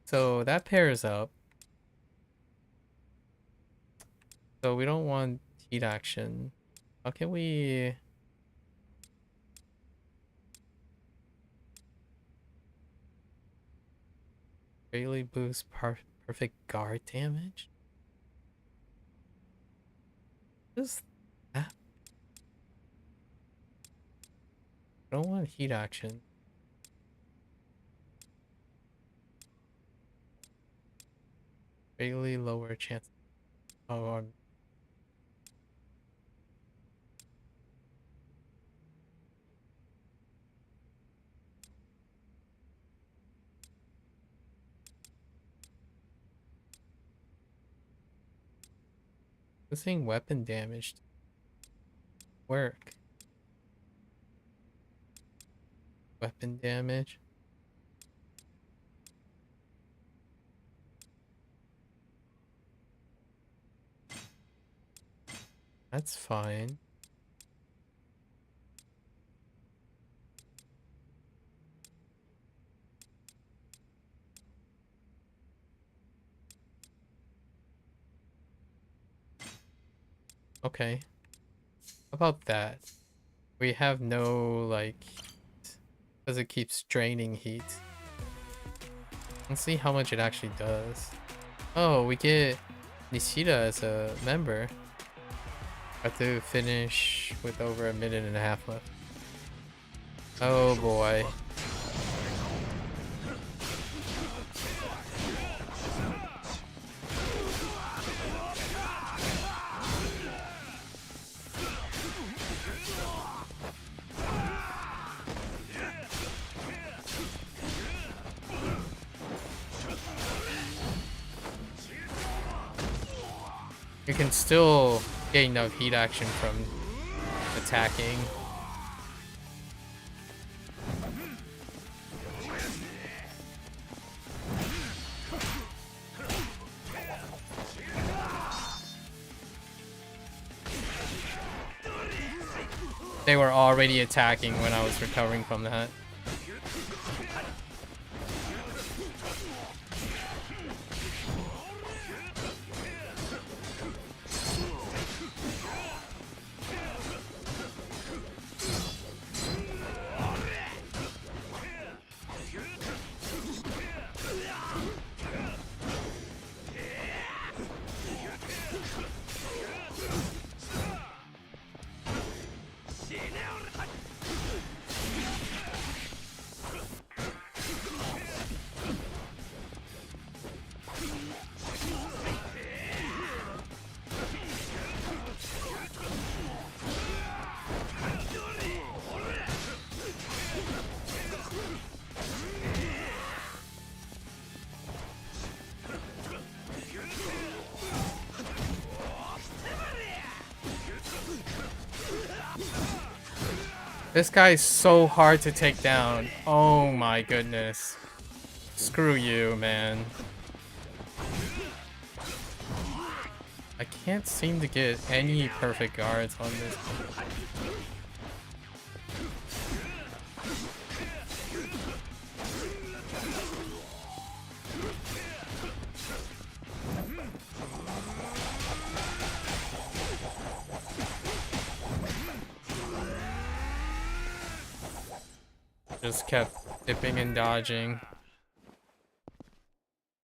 So that pairs up. So we don't want heat action. How can we... Greatly boost perfect guard damage? What is that? I don't want heat action. Greatly lower chance. Oh, this thing weapon damage work. Weapon damage. That's fine. Okay. How about that? We have no, like, because it keeps draining heat. Let's see how much it actually does. Oh, we get Nishida as a member. Have to finish with over 1.5 minutes left. Oh boy. You can still get enough heat action from attacking. They were already attacking when I was recovering from that. This guy is so hard to take down. Oh my goodness. Screw you, man. I can't seem to get any perfect guards on this. Just kept dipping and dodging.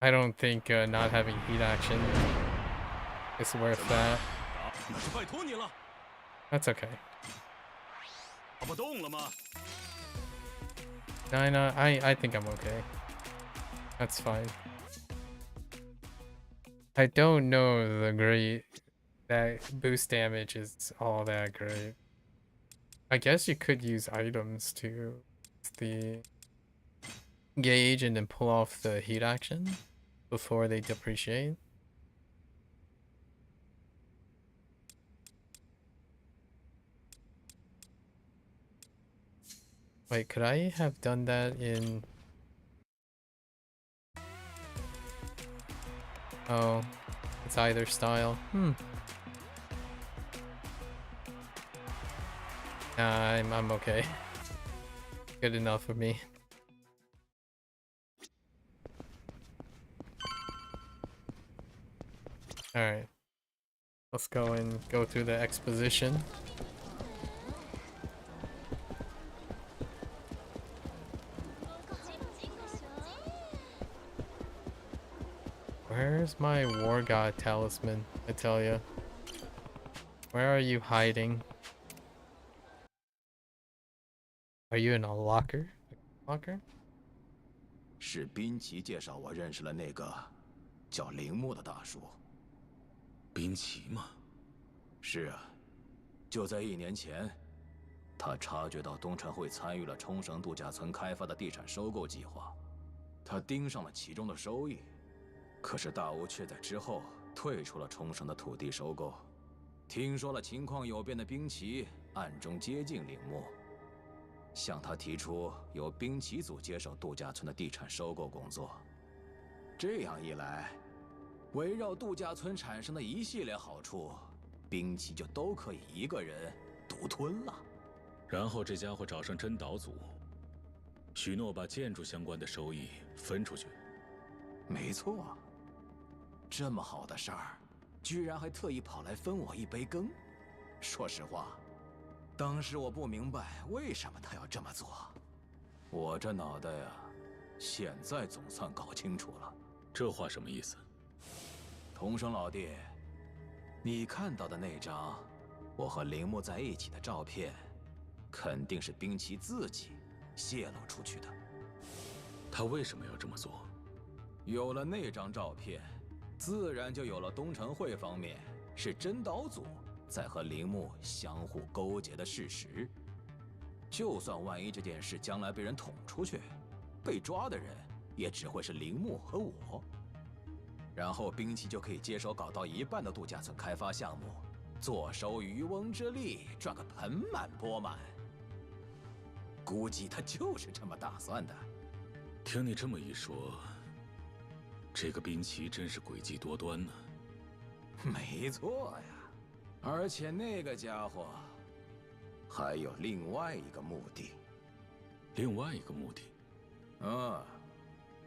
I don't think not having heat action is worth that. That's okay. No, I think I'm okay. That's fine. I don't know that boost damage is all that great. I guess you could use items to the gauge and then pull off the heat action before they depreciate. Wait, could I have done that in... Oh, it's either style. Nah, I'm okay. Good enough for me. Alright. Let's go and go through the exposition. Where's my war god talisman? I tell ya. Where are you hiding? Are you in a locker? Locker? 是滨崎介绍我认识了那个叫铃木的大叔。滨崎吗？是啊，就在1年前，他察觉到东城会参与了冲绳度假村开发的地产收购计划，他盯上了其中的收益。可是大屋却在之后退出了冲绳的土地收购。听说了情况有变的滨崎暗中接近铃木。 向他提出由滨崎组接手度假村的地产收购工作，这样一来，围绕度假村产生的一系列好处，滨崎就都可以一个人独吞了。然后这家伙找上真岛组，许诺把建筑相关的收益分出去。没错，这么好的事儿，居然还特意跑来分我一杯羹。说实话。 当时我不明白为什么他要这么做，我这脑袋呀，现在总算搞清楚了。这话什么意思？桐生老弟，你看到的那张我和铃木在一起的照片，肯定是滨崎自己泄露出去的。他为什么要这么做？有了那张照片，自然就有了东城会方面是真岛组。 在和铃木相互勾结的事实，就算万一这件事将来被人捅出去，被抓的人也只会是铃木和我。然后兵棋就可以接手搞到一半的度假村开发项目，坐收渔翁之利，赚个盆满钵满。估计他就是这么打算的。听你这么一说，这个兵棋真是诡计多端呢。没错呀，而且那个家伙还有另外一个目的。另外一个目的？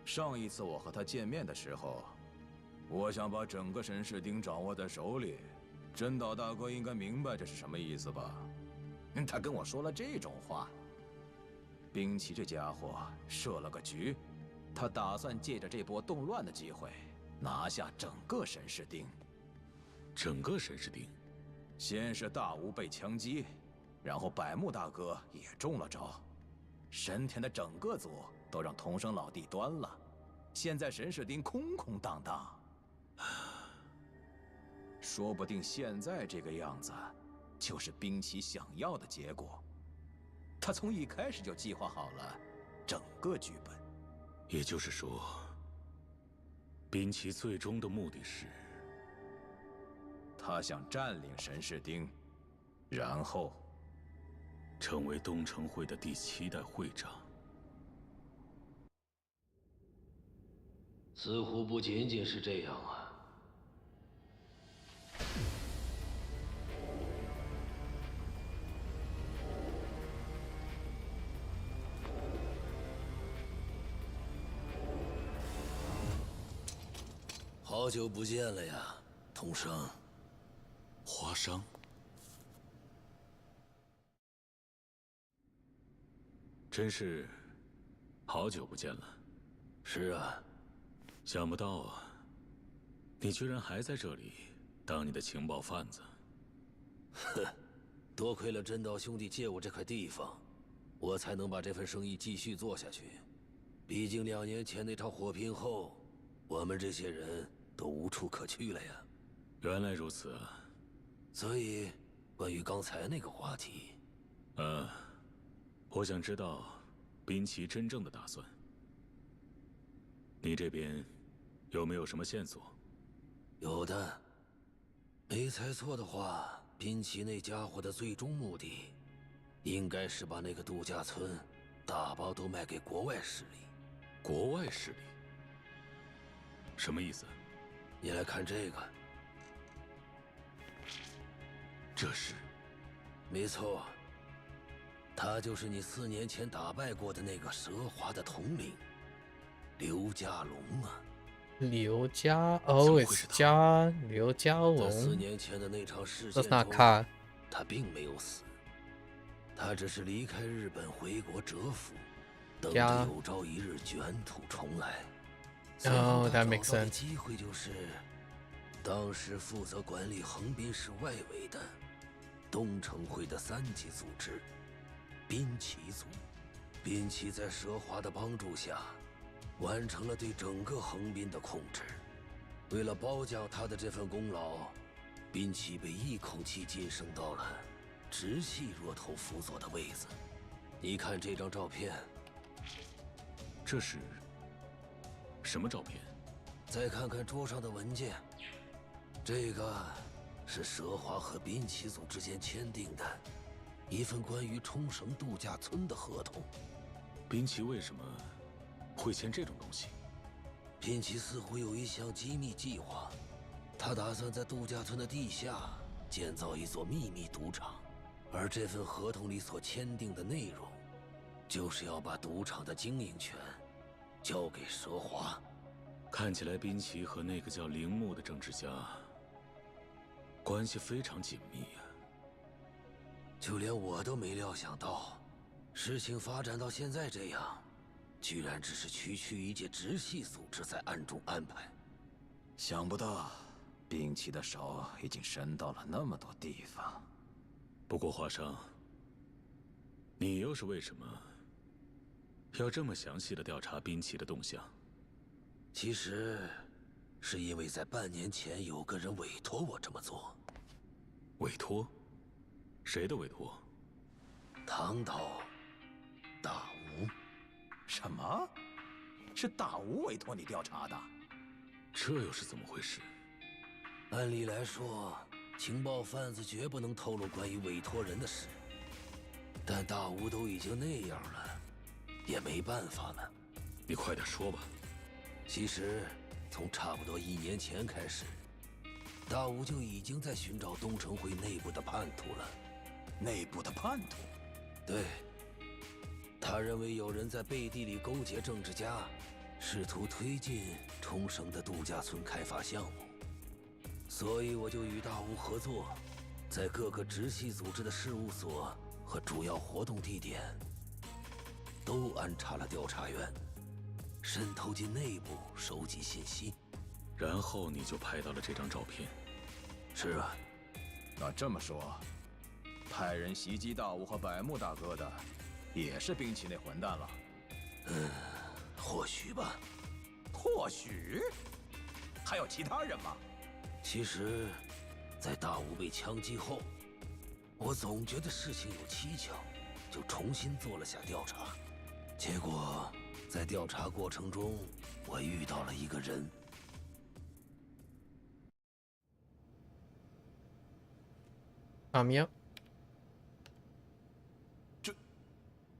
上一次我和他见面的时候，我想把整个神士町掌握在手里。真岛大哥应该明白这是什么意思吧？他跟我说了这种话。兵棋这家伙设了个局，他打算借着这波动乱的机会，拿下整个神士町。整个神士町？先是大吴被枪击，然后百木大哥也中了招，神田的整个族都让桐生老弟端了，现在神士町空空荡荡。说不定现在这个样子，就是兵棋想要的结果。他从一开始就计划好了整个剧本。也就是说，兵棋最终的目的是，他想占领神士町，然后成为东城会的第7代会长。似乎不仅仅是这样啊。好久不见了呀，桐生。华商。真是好久不见了。是啊，想不到啊，你居然还在这里当你的情报贩子。哼，多亏了真岛兄弟借我这块地方，我才能把这份生意继续做下去。毕竟2年前那场火拼后，我们这些人都无处可去了呀。原来如此啊。所以，关于刚才那个话题，我想知道滨崎真正的打算。你这边有没有什么线索？有的。没猜错的话，滨崎那家伙的最终目的，应该是把那个度假村大包都卖给国外势力。国外势力？什么意思？你来看这个。这是？没错，他就是你4年前打败过的那个蛇华的统领刘家龙啊。刘家，it's 家刘家龙。在4年前的那场事件中，他并没有死，他只是离开日本回国蛰伏，等着有朝一日卷土重来。Oh, that makes sense. 机会就是当时负责管理横滨市外围的东城会的3级组织滨崎族。滨崎在蛇华的帮助下，完成了对整个横滨的控制。为了褒奖他的这份功劳，滨崎被一口气晋升到了直系弱头辅佐的位子。你看这张照片，这是什么照片？再看看桌上的文件，这个是蛇华和滨崎组之间签订的一份关于冲绳度假村的合同。滨崎为什么会签这种东西？滨崎似乎有一项机密计划，他打算在度假村的地下建造一座秘密赌场，而这份合同里所签订的内容，就是要把赌场的经营权交给蛇华。看起来滨崎和那个叫铃木的政治家关系非常紧密啊。就连我都没料想到，事情发展到现在这样，居然只是区区一届直系组织在暗中安排。想不到滨崎的手已经伸到了那么多地方。不过华商，你又是为什么要这么详细的调查滨崎的动向？其实是因为在半年前有个人委托我这么做。委托？谁的委托？唐岛大吴。什么？是大吴委托你调查的？这又是怎么回事？按理来说，情报贩子绝不能透露关于委托人的事，但大吴都已经那样了，也没办法了。你快点说吧。其实，从差不多1年前开始，大吴就已经在寻找东城会内部的叛徒了。内部的叛徒？对。他认为有人在背地里勾结政治家，试图推进冲绳的度假村开发项目。所以我就与大吴合作，在各个直系组织的事务所和主要活动地点都安插了调查员，渗透进内部收集信息。然后你就拍到了这张照片。是啊。那这么说，派人袭击大吴和百木大哥的，也是兵器那混蛋了？或许吧。或许？还有其他人吗？其实，在大吴被枪击后，我总觉得事情有蹊跷，就重新做了下调查。结果，在调查过程中，我遇到了一个人。Amiya？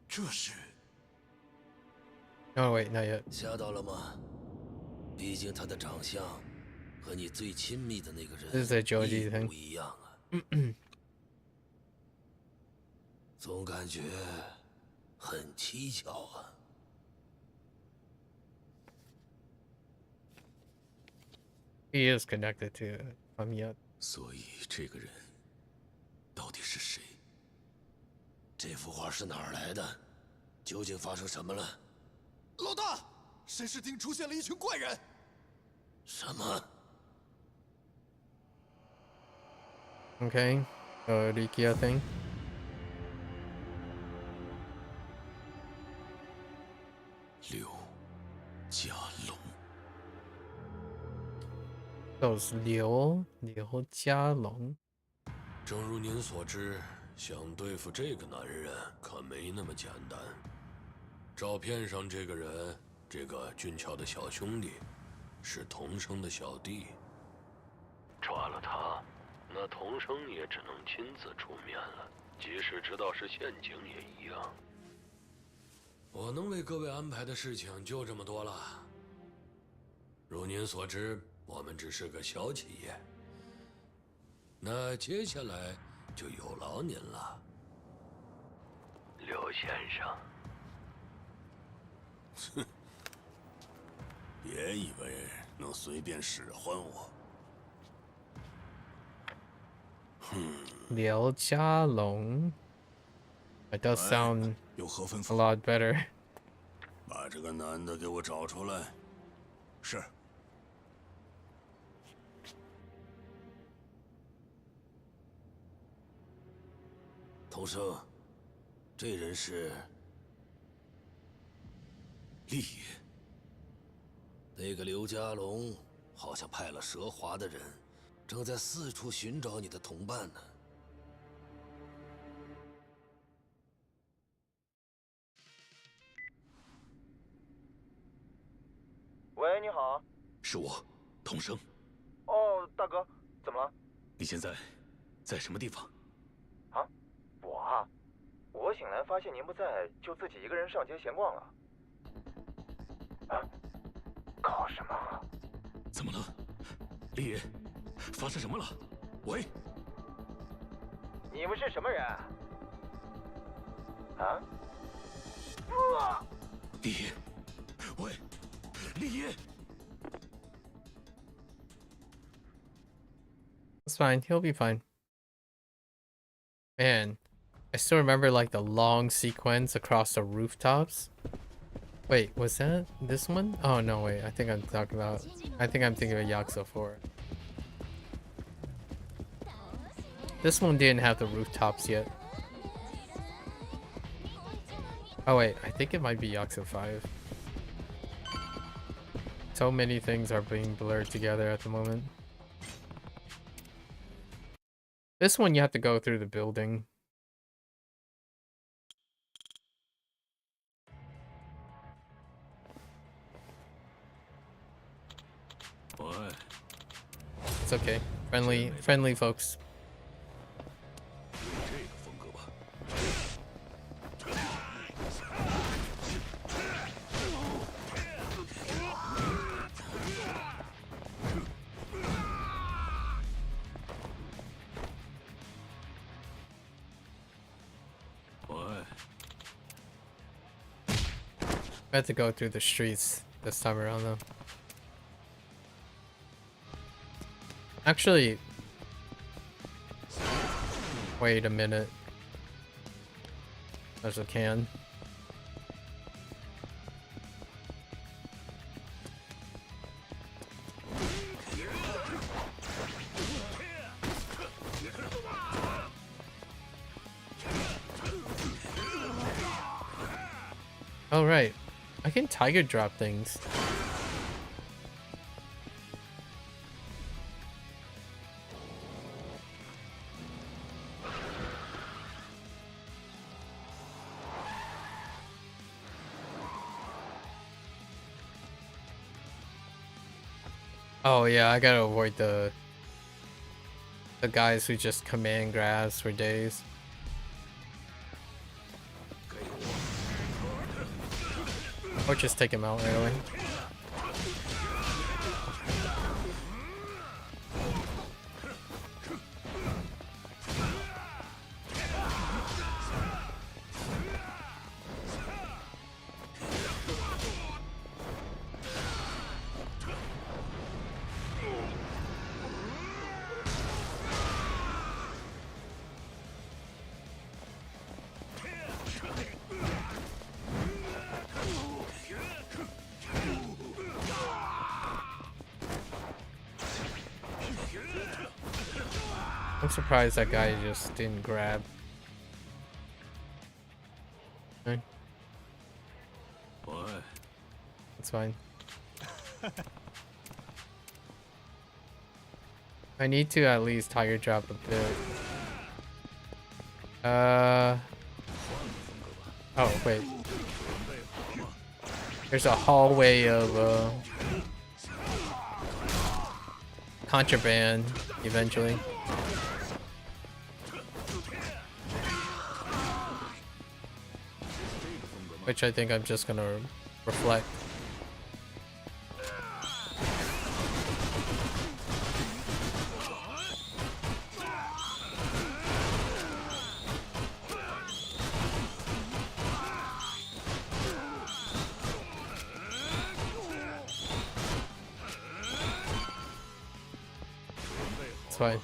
这是？Oh wait, not yet. 吓到了吗？毕竟他的长相和你最亲密的那个人 This is a Joji 一模 thing. 一样啊。总感觉很蹊跷啊。He is connected to Amiya. 所以这个人到底是谁？这幅画是哪儿来的？究竟发生什么了？老大，神视町出现了一群怪人。什么？ Okay. Rikia thing. Liu Jialong. Those Liu Jialong. 正如您所知，想对付这个男人可没那么简单。照片上这个人，这个俊俏的小兄弟，是童生的小弟。抓了他，那童生也只能亲自出面了，即使知道是陷阱也一样。我能为各位安排的事情就这么多了。如您所知，我们只是个小企业。那接下来就有劳您了，刘先生。哼，别以为能随便使唤我。Liu Jialong. It does sound 有何吩 a 咐？ lot better. 把这个男的给我找出来。是。童生，这人是厉爷。那个刘家龙，好像派了蛇华的人，正在四处寻找你的同伴呢。喂，你好。是我，童生。哦，大哥，怎么了？你现在在什么地方？啊，我啊，我醒来发现您不在，就自己一个人上街闲逛了。啊，搞什么？怎么了，厉爷？发生什么了？喂，你们是什么人？啊？厉爷，喂，厉爷。 It's fine. He'll be fine. Man, I still remember like the long sequence across the rooftops. Wait, was that this one? Oh no, wait. I think I'm thinking of Yakuza 4. This one didn't have the rooftops yet. Oh wait, I think it might be Yakuza 5. So many things are being blurred together at the moment. This one you have to go through the building. It's okay. Friendly folks. I had to go through the streets this time around though. Actually, wait a minute. There's a can. Oh right, I can tiger drop things. Oh yeah, I gotta avoid the guys who just command grabs for days. Or just take him out right away. I'm surprised that guy just didn't grab. Okay. That's fine. I need to at least tiger drop a bit. Oh wait. There's a hallway of contraband eventually. Which I think I'm just gonna reflect. It's fine.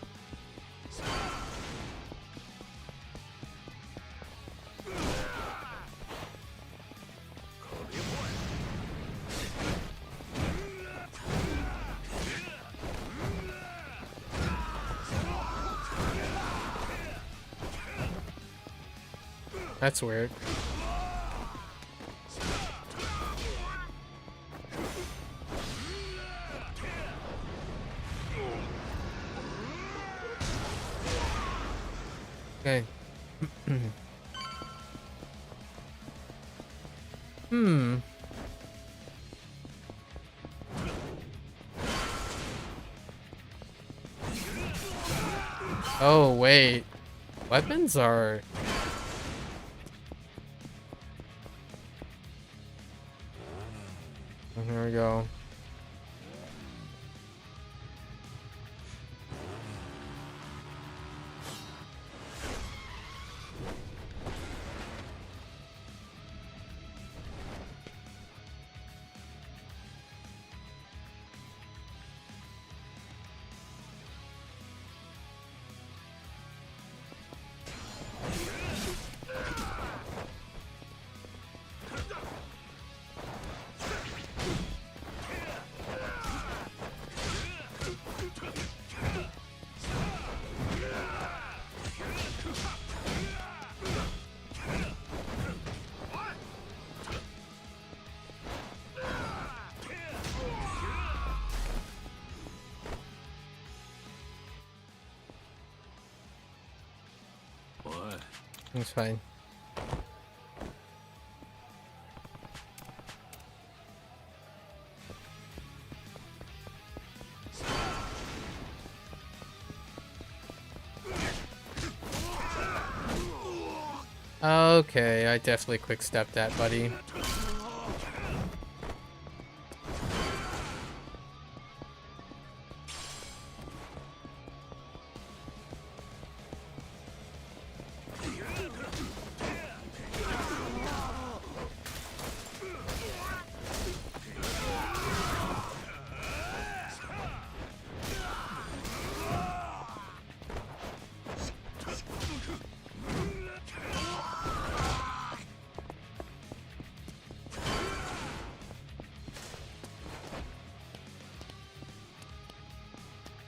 That's weird. Okay. Oh, wait. Weapons are... Here we go. It's fine. Okay, I definitely quick stepped that, buddy.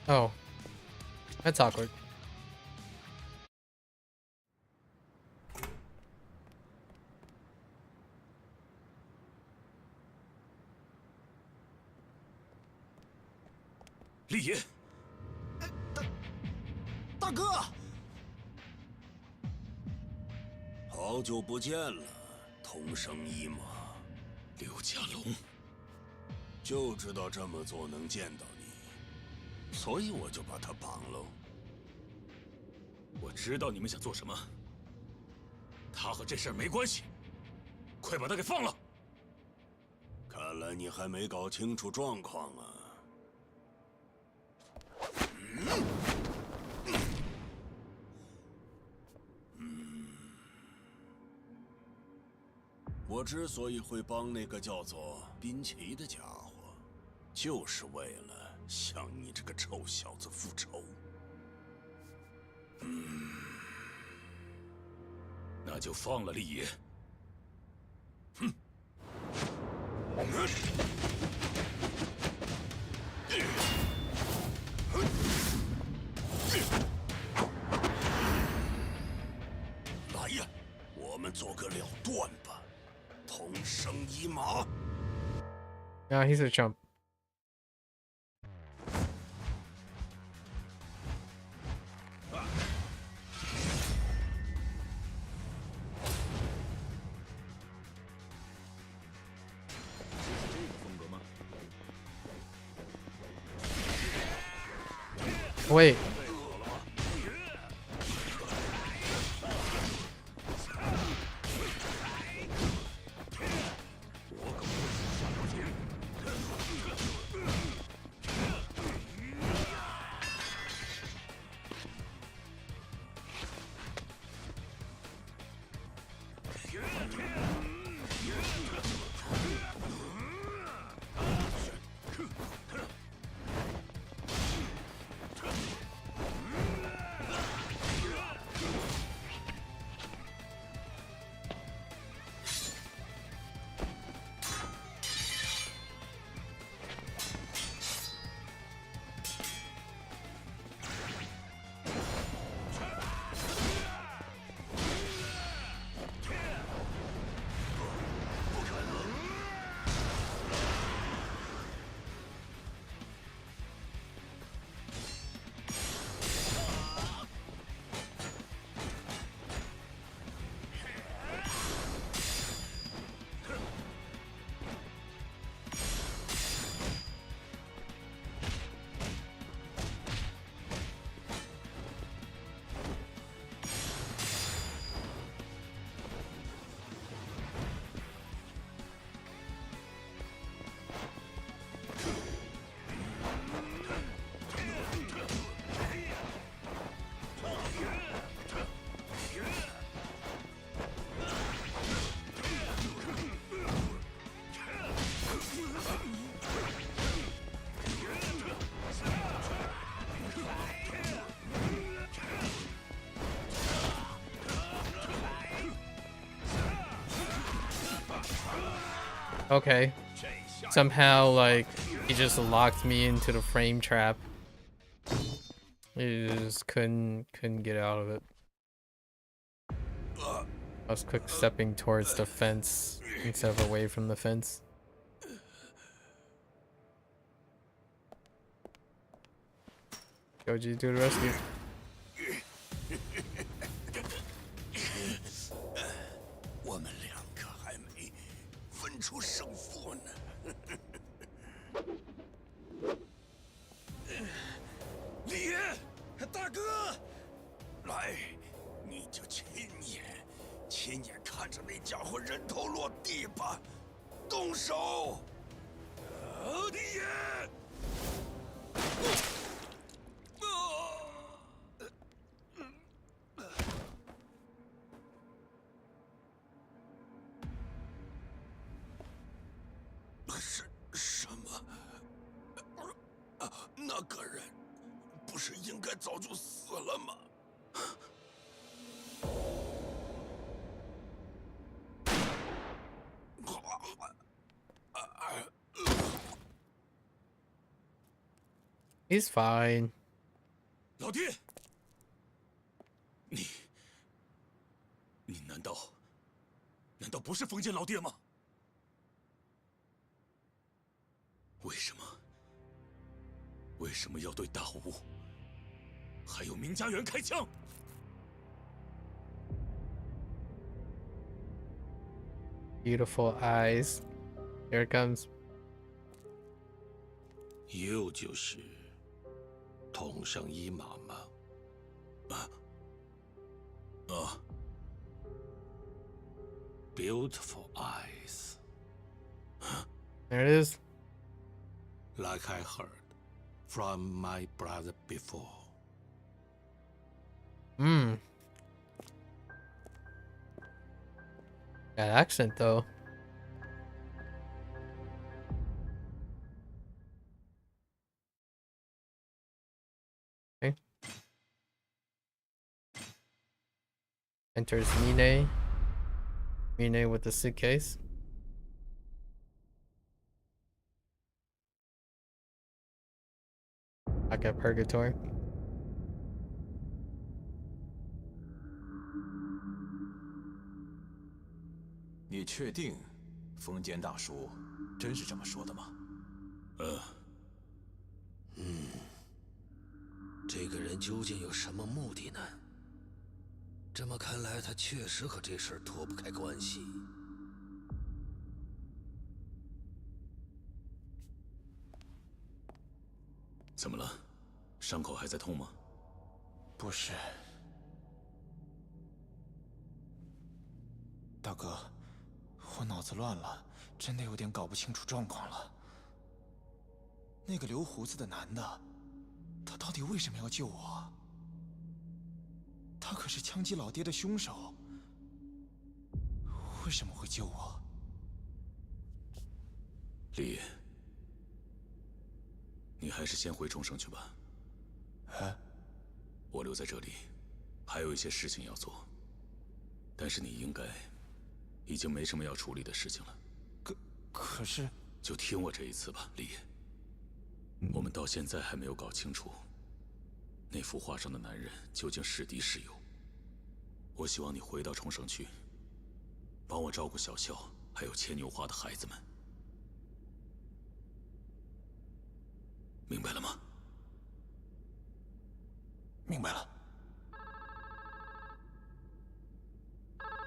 Oh, that's awkward. 李爷，大哥，好久不见了，同生一马，刘家龙。就知道这么做能见到你，所以我就把他绑了。我知道你们想做什么，他和这事儿没关系，快把他给放了。看来你还没搞清楚状况啊。 我之所以会帮那个叫做滨崎的家伙，就是为了向你这个臭小子复仇。那就放了厉爷。哼！来呀，我们做个了断吧。 同生一马。Yeah, he's a chump. Wait. Okay. Somehow, like, he just locked me into the frame trap. I just couldn't get out of it. I was quick stepping towards the fence instead of away from the fence. Koji, do the rescue. 出胜负呢？李爷，大哥，来，你就亲那家伙人头落地吧！动手！你也！什么？那个人不是应该早就死了吗？He's fine. 老弟，你难道不是封建老爹吗？为什么要对大屋还有明家园开枪？ Beautiful eyes. Here it comes. 又就是同生一马吗？Beautiful eyes. There it is. Like I heard from my brother before. That accent though. Okay. Enters Mine. Mine with the suitcase. Back at Purgatory. 你确定封建大叔真是这么说的吗？这个人究竟有什么目的呢？这么看来，他确实和这事儿脱不开关系。怎么了？伤口还在痛吗？不是，大哥，我脑子乱了，真的有点搞不清楚状况了。那个留胡子的男的，他到底为什么要救我？他可是枪击老爹的凶手，为什么会救我？李，你还是先回冲绳去吧。我留在这里，还有一些事情要做。但是你应该已经没什么要处理的事情了。可是，就听我这一次吧，李。我们到现在还没有搞清楚，那幅画上的男人究竟是敌是友。我希望你回到冲绳去，帮我照顾小校还有牵牛花的孩子们，明白了吗？明白了。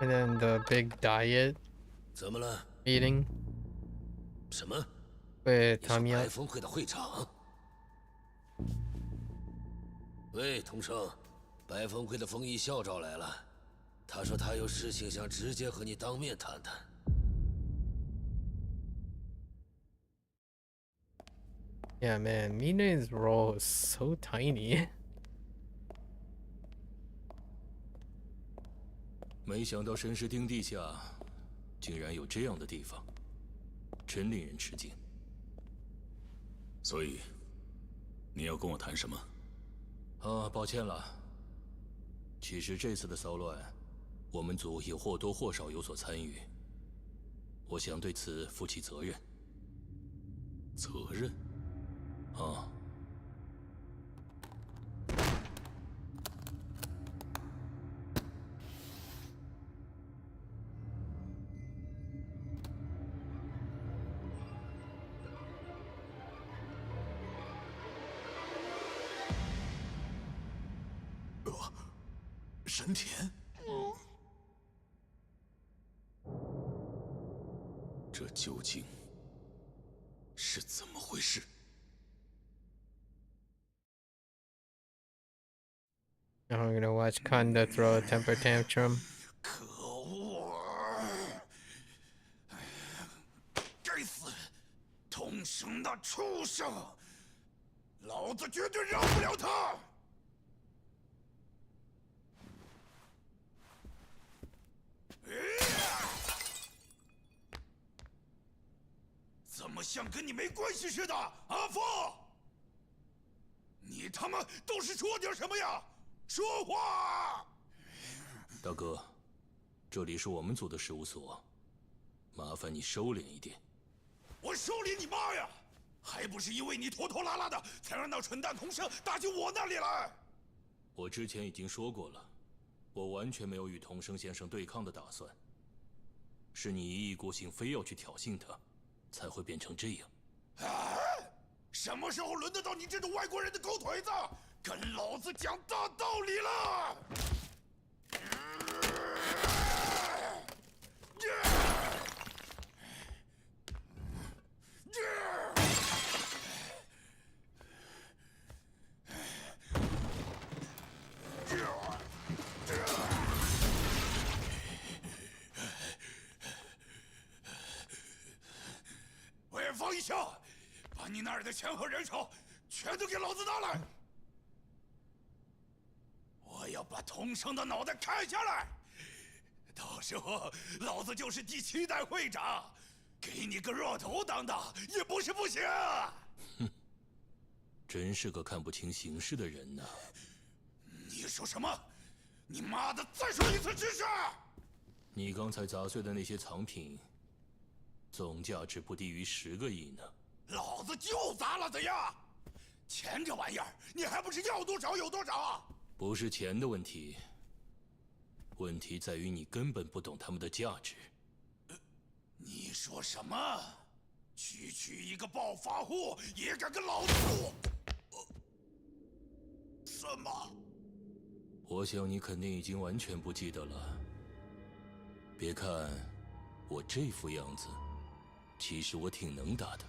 And then the big diet 怎么了？ meeting 什么？ with 你说 Tamiya. 白风会的会长？喂，同生，白风会的风一校招来了，他说他有事情想直接和你当面谈谈。 Yeah, man, Mine's role is so tiny. 没想到神石町地下竟然有这样的地方，真令人吃惊。所以，你要跟我谈什么？抱歉了。其实这次的骚乱，我们组也或多或少有所参与。我想对此负起责任。责任？啊。 神田，这究竟是怎么回事？ Now I'm gonna watch Kanda throw a temper tantrum. 可恶！东升那畜生，老子绝对饶不了他！怎么像跟你没关系似的，阿峰？你他妈都是说点什么呀？说话！大哥，这里是我们组的事务所，麻烦你收敛一点。我收敛你妈呀！还不是因为你拖拖拉拉的，才让那蠢蛋童生打进我那里来。我之前已经说过了，我完全没有与童生先生对抗的打算。是你一意孤行，非要去挑衅他，才会变成这样。啊！什么时候轮得到你这种外国人的狗腿子，跟老子讲大道理了？喂，放一下！把你那儿的钱和人手全都给老子拿来！我要把童生的脑袋砍下来，到时候老子就是第7代会长，给你个弱头当当也不是不行。哼，真是个看不清形势的人呐！你说什么？你妈的，再说一次知识！你刚才砸碎的那些藏品，总价值不低于10个亿呢。老子就砸了，怎样？钱这玩意儿，你还不是要多少有多少啊？不是钱的问题，问题在于你根本不懂他们的价值。你说什么？区一个暴发户也敢跟老子赌？什么？我想你肯定已经完全不记得了。别看我这副样子，其实我挺能打的。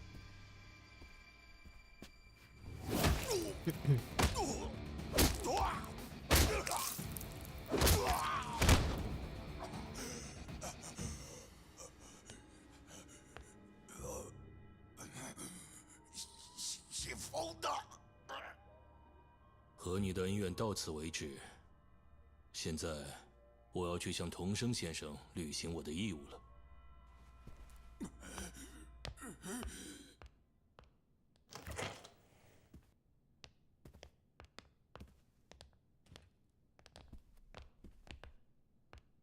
姓冯的，和你的恩怨到此为止。现在，我要去向童生先生履行我的义务了。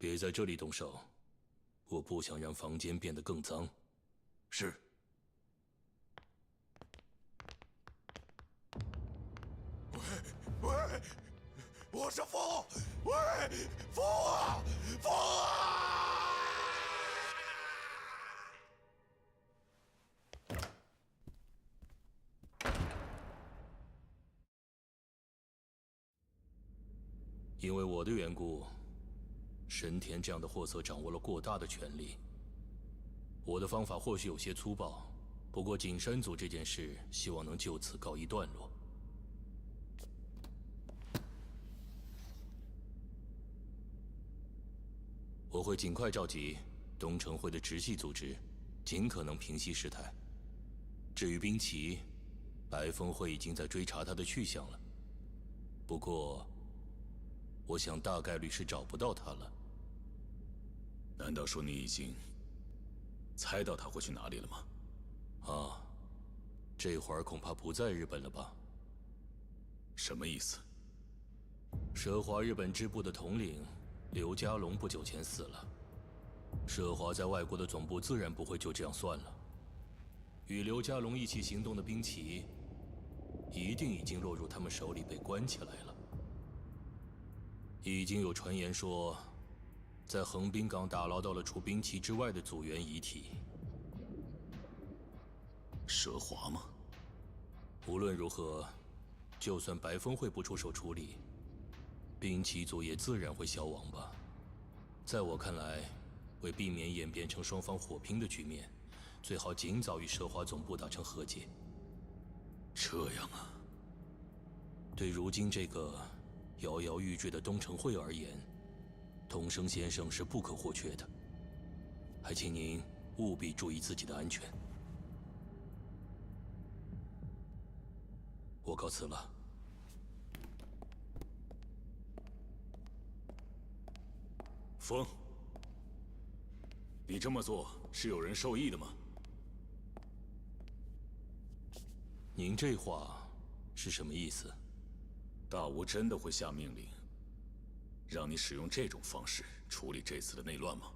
别在这里动手，我不想让房间变得更脏。是。喂，我是风，喂，风啊，风啊！因为我的缘故，神田这样的货色掌握了过大的权力。我的方法或许有些粗暴，不过景山组这件事，希望能就此告一段落。我会尽快召集东城会的直系组织，尽可能平息事态。至于兵旗，白风会已经在追查他的去向了。不过，我想大概率是找不到他了。难道说你已经猜到他会去哪里了吗？啊，这会儿恐怕不在日本了吧？什么意思？奢华日本支部的统领刘家龙不久前死了，奢华在外国的总部自然不会就这样算了。与刘家龙一起行动的兵旗，一定已经落入他们手里，被关起来了。已经有传言说，在横滨港打捞到了除兵旗之外的组员遗体。奢华吗？无论如何，就算白风会不出手处理，兵旗组也自然会消亡吧。在我看来，为避免演变成双方火拼的局面，最好尽早与奢华总部达成和解。这样啊？对如今这个摇摇欲坠的东城会而言，童生先生是不可或缺的。还请您务必注意自己的安全。我告辞了。风，你这么做是有人受益的吗？您这话是什么意思？大吴真的会下命令，让你使用这种方式处理这次的内乱吗？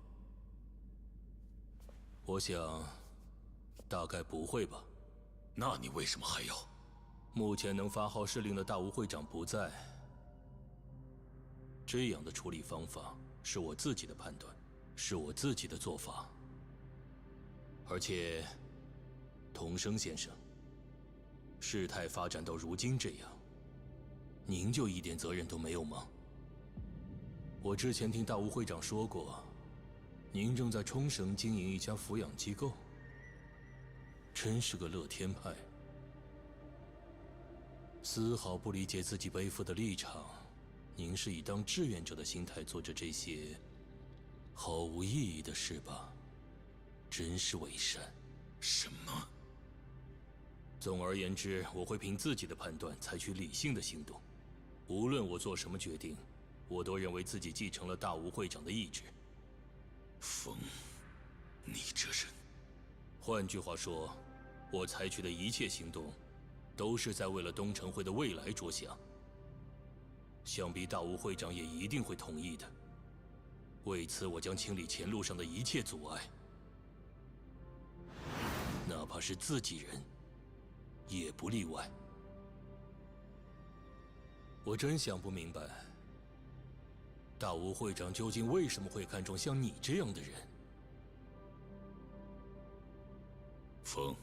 我想，大概不会吧。那你为什么还要？目前能发号施令的大吴会长不在，这样的处理方法是我自己的判断，是我自己的做法。而且，童生先生，事态发展到如今这样，您就一点责任都没有吗？我之前听大吴会长说过，您正在冲绳经营一家抚养机构，真是个乐天派。丝毫不理解自己背负的立场，您是以当志愿者的心态做着这些毫无意义的事吧？真是伪善。什么？总而言之，我会凭自己的判断采取理性的行动。无论我做什么决定，我都认为自己继承了大吴会长的意志。风，你这人……换句话说，我采取的一切行动，都是在为了东城会的未来着想。想必大吴会长也一定会同意的。为此，我将清理前路上的一切阻碍，哪怕是自己人，也不例外。我真想不明白，大吴会长究竟为什么会看中像你这样的人？风，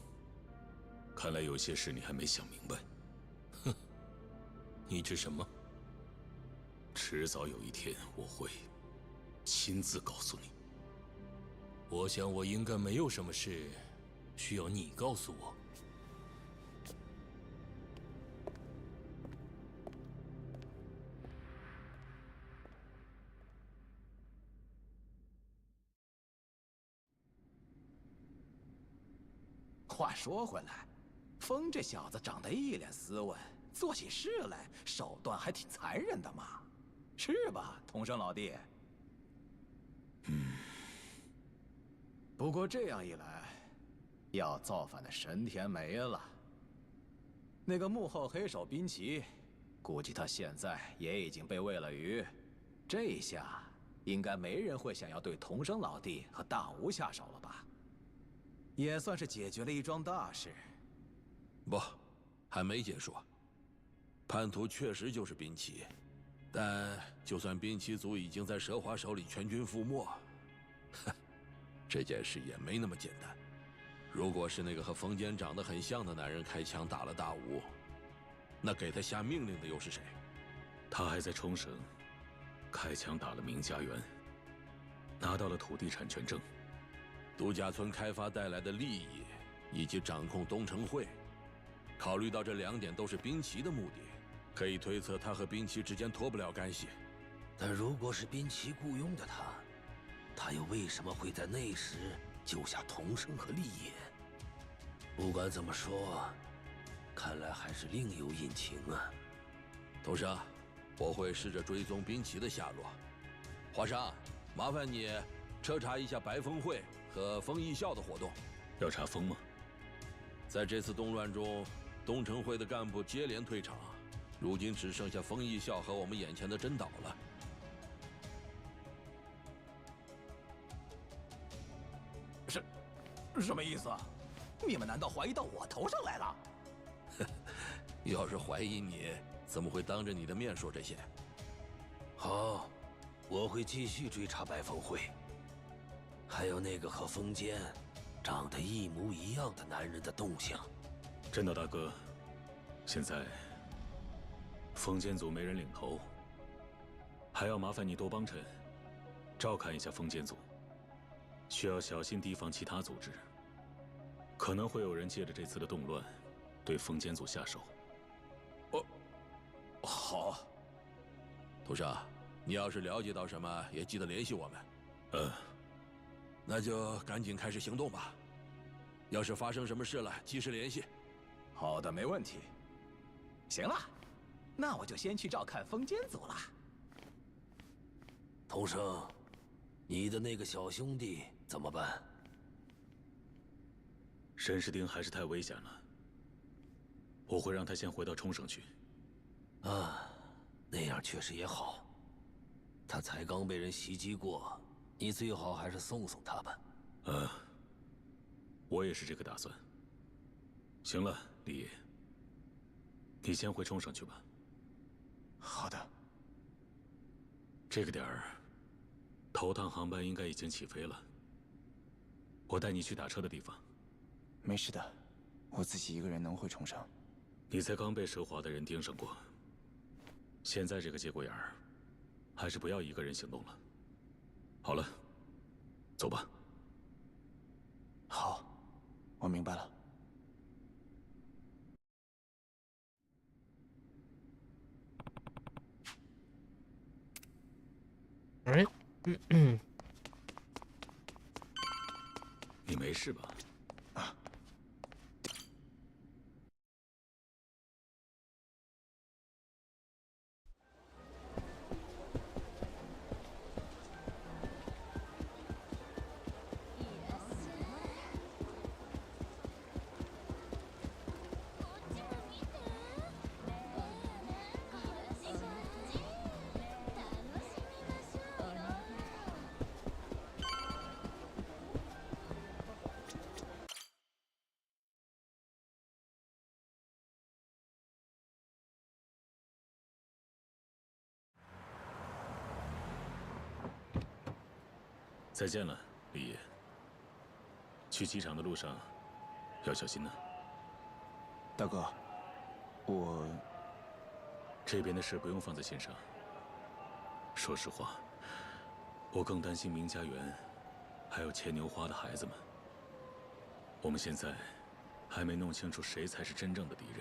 看来有些事你还没想明白。哼，你指什么？迟早有一天，我会亲自告诉你。我想我应该没有什么事需要你告诉我。话说回来，风这小子长得一脸斯文，做起事来手段还挺残忍的嘛，是吧，童生老弟？不过这样一来，要造反的神田没了。那个幕后黑手滨崎，估计他现在也已经被喂了鱼。这一下，应该没人会想要对童生老弟和大吴下手了吧？也算是解决了一桩大事。不，还没结束。叛徒确实就是滨崎，但就算滨崎族已经在蛇华手里全军覆没，这件事也没那么简单。如果是那个和风间长得很像的男人开枪打了大吴，那给他下命令的又是谁？他还在冲绳开枪打了明家园，拿到了土地产权证。度假村开发带来的利益，以及掌控东城会，考虑到这两点都是滨崎的目的，可以推测他和滨崎之间脱不了干系。但如果是滨崎雇佣的他，他又为什么会在那时救下童生和立野？不管怎么说，看来还是另有隐情啊。头生，我会试着追踪滨崎的下落。华商，麻烦你彻查一下白风会和风艺校的活动。要查风吗？在这次动乱中，东城会的干部接连退场，如今只剩下风艺校和我们眼前的真岛了。什么意思？你们难道怀疑到我头上来了？要是怀疑你，怎么会当着你的面说这些？好，我会继续追查白风会，还有那个和风间长得一模一样的男人的动向。真岛大哥，现在风间组没人领头，还要麻烦你多帮衬，照看一下风间组。需要小心提防其他组织，可能会有人借着这次的动乱，对风间组下手。好。土生，你要是了解到什么，也记得联系我们。那就赶紧开始行动吧。要是发生什么事了，及时联系。好的，没问题。行了，那我就先去照看风间组了。童生，你的那个小兄弟怎么办？申世丁还是太危险了，我会让他先回到冲绳去。啊，那样确实也好。他才刚被人袭击过，你最好还是送送他吧。我也是这个打算。行了，李爷，你先回冲绳去吧。好的。这个点儿，头趟航班应该已经起飞了。我带你去打车的地方。没事的，我自己一个人能回冲绳。你才刚被蛇华的人盯上过，现在这个节骨眼儿，还是不要一个人行动了。好了，走吧。好，我明白了。Alright. 你没事吧？再见了，李爷。去机场的路上要小心呢。大哥，我这边的事不用放在心上。说实话，我更担心明家园，还有牵牛花的孩子们。我们现在还没弄清楚谁才是真正的敌人。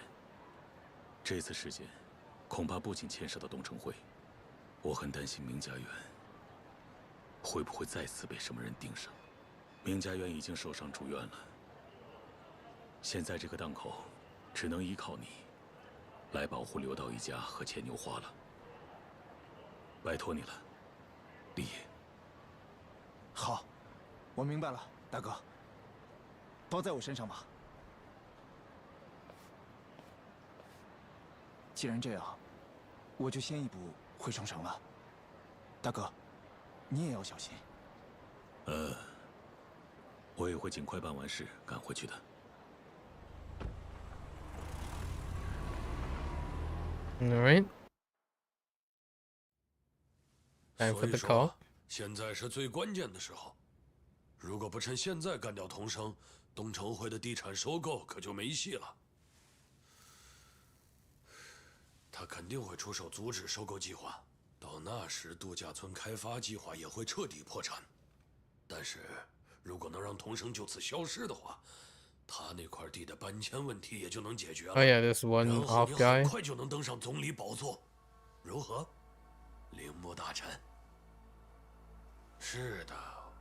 这次事件恐怕不仅牵涉到东城会，我很担心明家园会不会再次被什么人盯上。明家园已经受伤住院了，现在这个档口只能依靠你来保护刘道一家和牵牛花了。拜托你了，李爷。好，我明白了，大哥。包在我身上吧。既然这样，我就先一步回冲绳了。大哥，你也要小心。我也会尽快办完事赶回去的。Alright. Time for the call. 现在是最关键的时候，如果不趁现在干掉童生，东城会的地产收购可就没戏了。他肯定会出手阻止收购计划，到那时度假村开发计划也会彻底破产。但是，如果能让童生就此消失的话，他那块地的搬迁问题也就能解决了。Oh yeah, this one 然后 off 你 guy. 很快就能登上总理宝座，如何，铃木大臣？是的，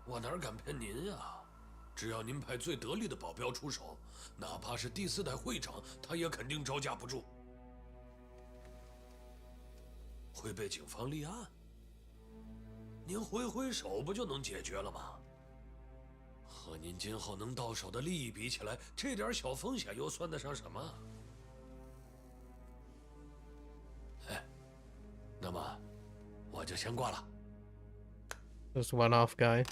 我哪敢骗您呀？只要您派最得力的保镖出手，哪怕是第4代会长，他也肯定招架不住，会被警方立案。您挥挥手不就能解决了吗？和您今后能到手的利益比起来，这点小风险又算得上什么？哎，那么我就先挂了。This one off guy.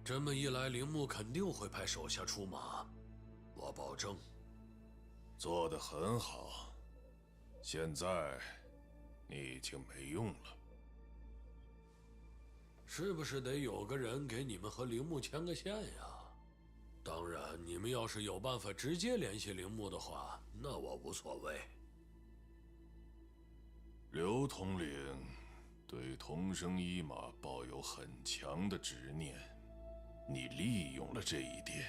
这么一来，铃木肯定会派手下出马，我保证。做得很好，现在你已经没用了。是不是得有个人给你们和铃木牵个线呀？当然，你们要是有办法直接联系铃木的话，那我无所谓。刘统领对同生一马抱有很强的执念，你利用了这一点。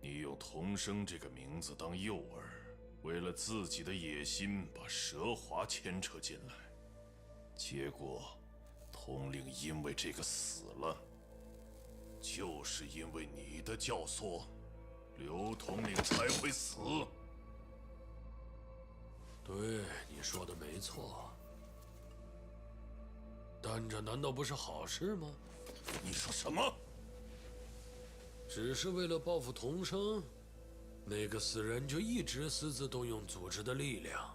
你用同生这个名字当诱饵，为了自己的野心，把蛇华牵扯进来。结果，统领因为这个死了，就是因为你的教唆，刘统领才会死。对，你说的没错。但这难道不是好事吗？你说什么？只是为了报复童生，那个死人就一直私自动用组织的力量。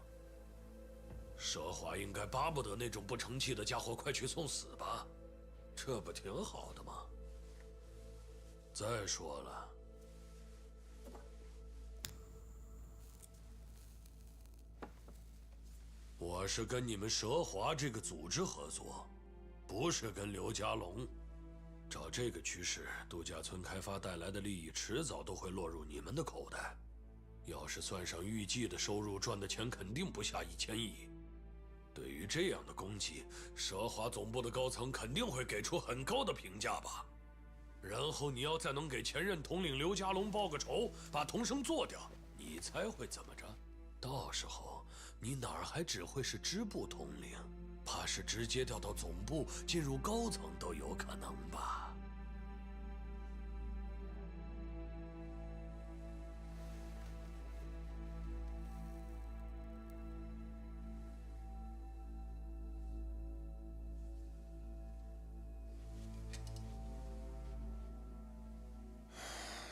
蛇华应该巴不得那种不成器的家伙快去送死吧？这不挺好的吗？再说了，我是跟你们蛇华这个组织合作，不是跟刘家龙。照这个趋势，度假村开发带来的利益迟早都会落入你们的口袋。要是算上预计的收入，赚的钱肯定不下1000亿。对于这样的功绩，蛇华总部的高层肯定会给出很高的评价吧。然后你要再能给前任统领刘家龙报个仇，把童生做掉，你猜会怎么着？到时候你哪儿还只会是支部统领，怕是直接调到总部，进入高层都有可能吧。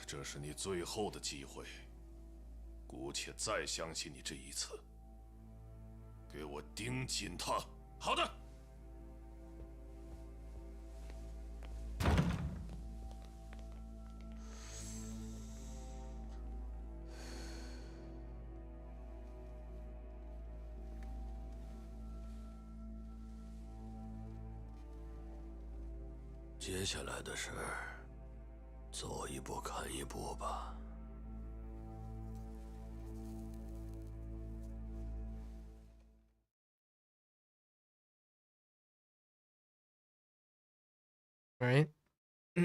这是你最后的机会，姑且再相信你这一次。给我盯紧他！好的。接下来的事，走一步看一步吧。Right? I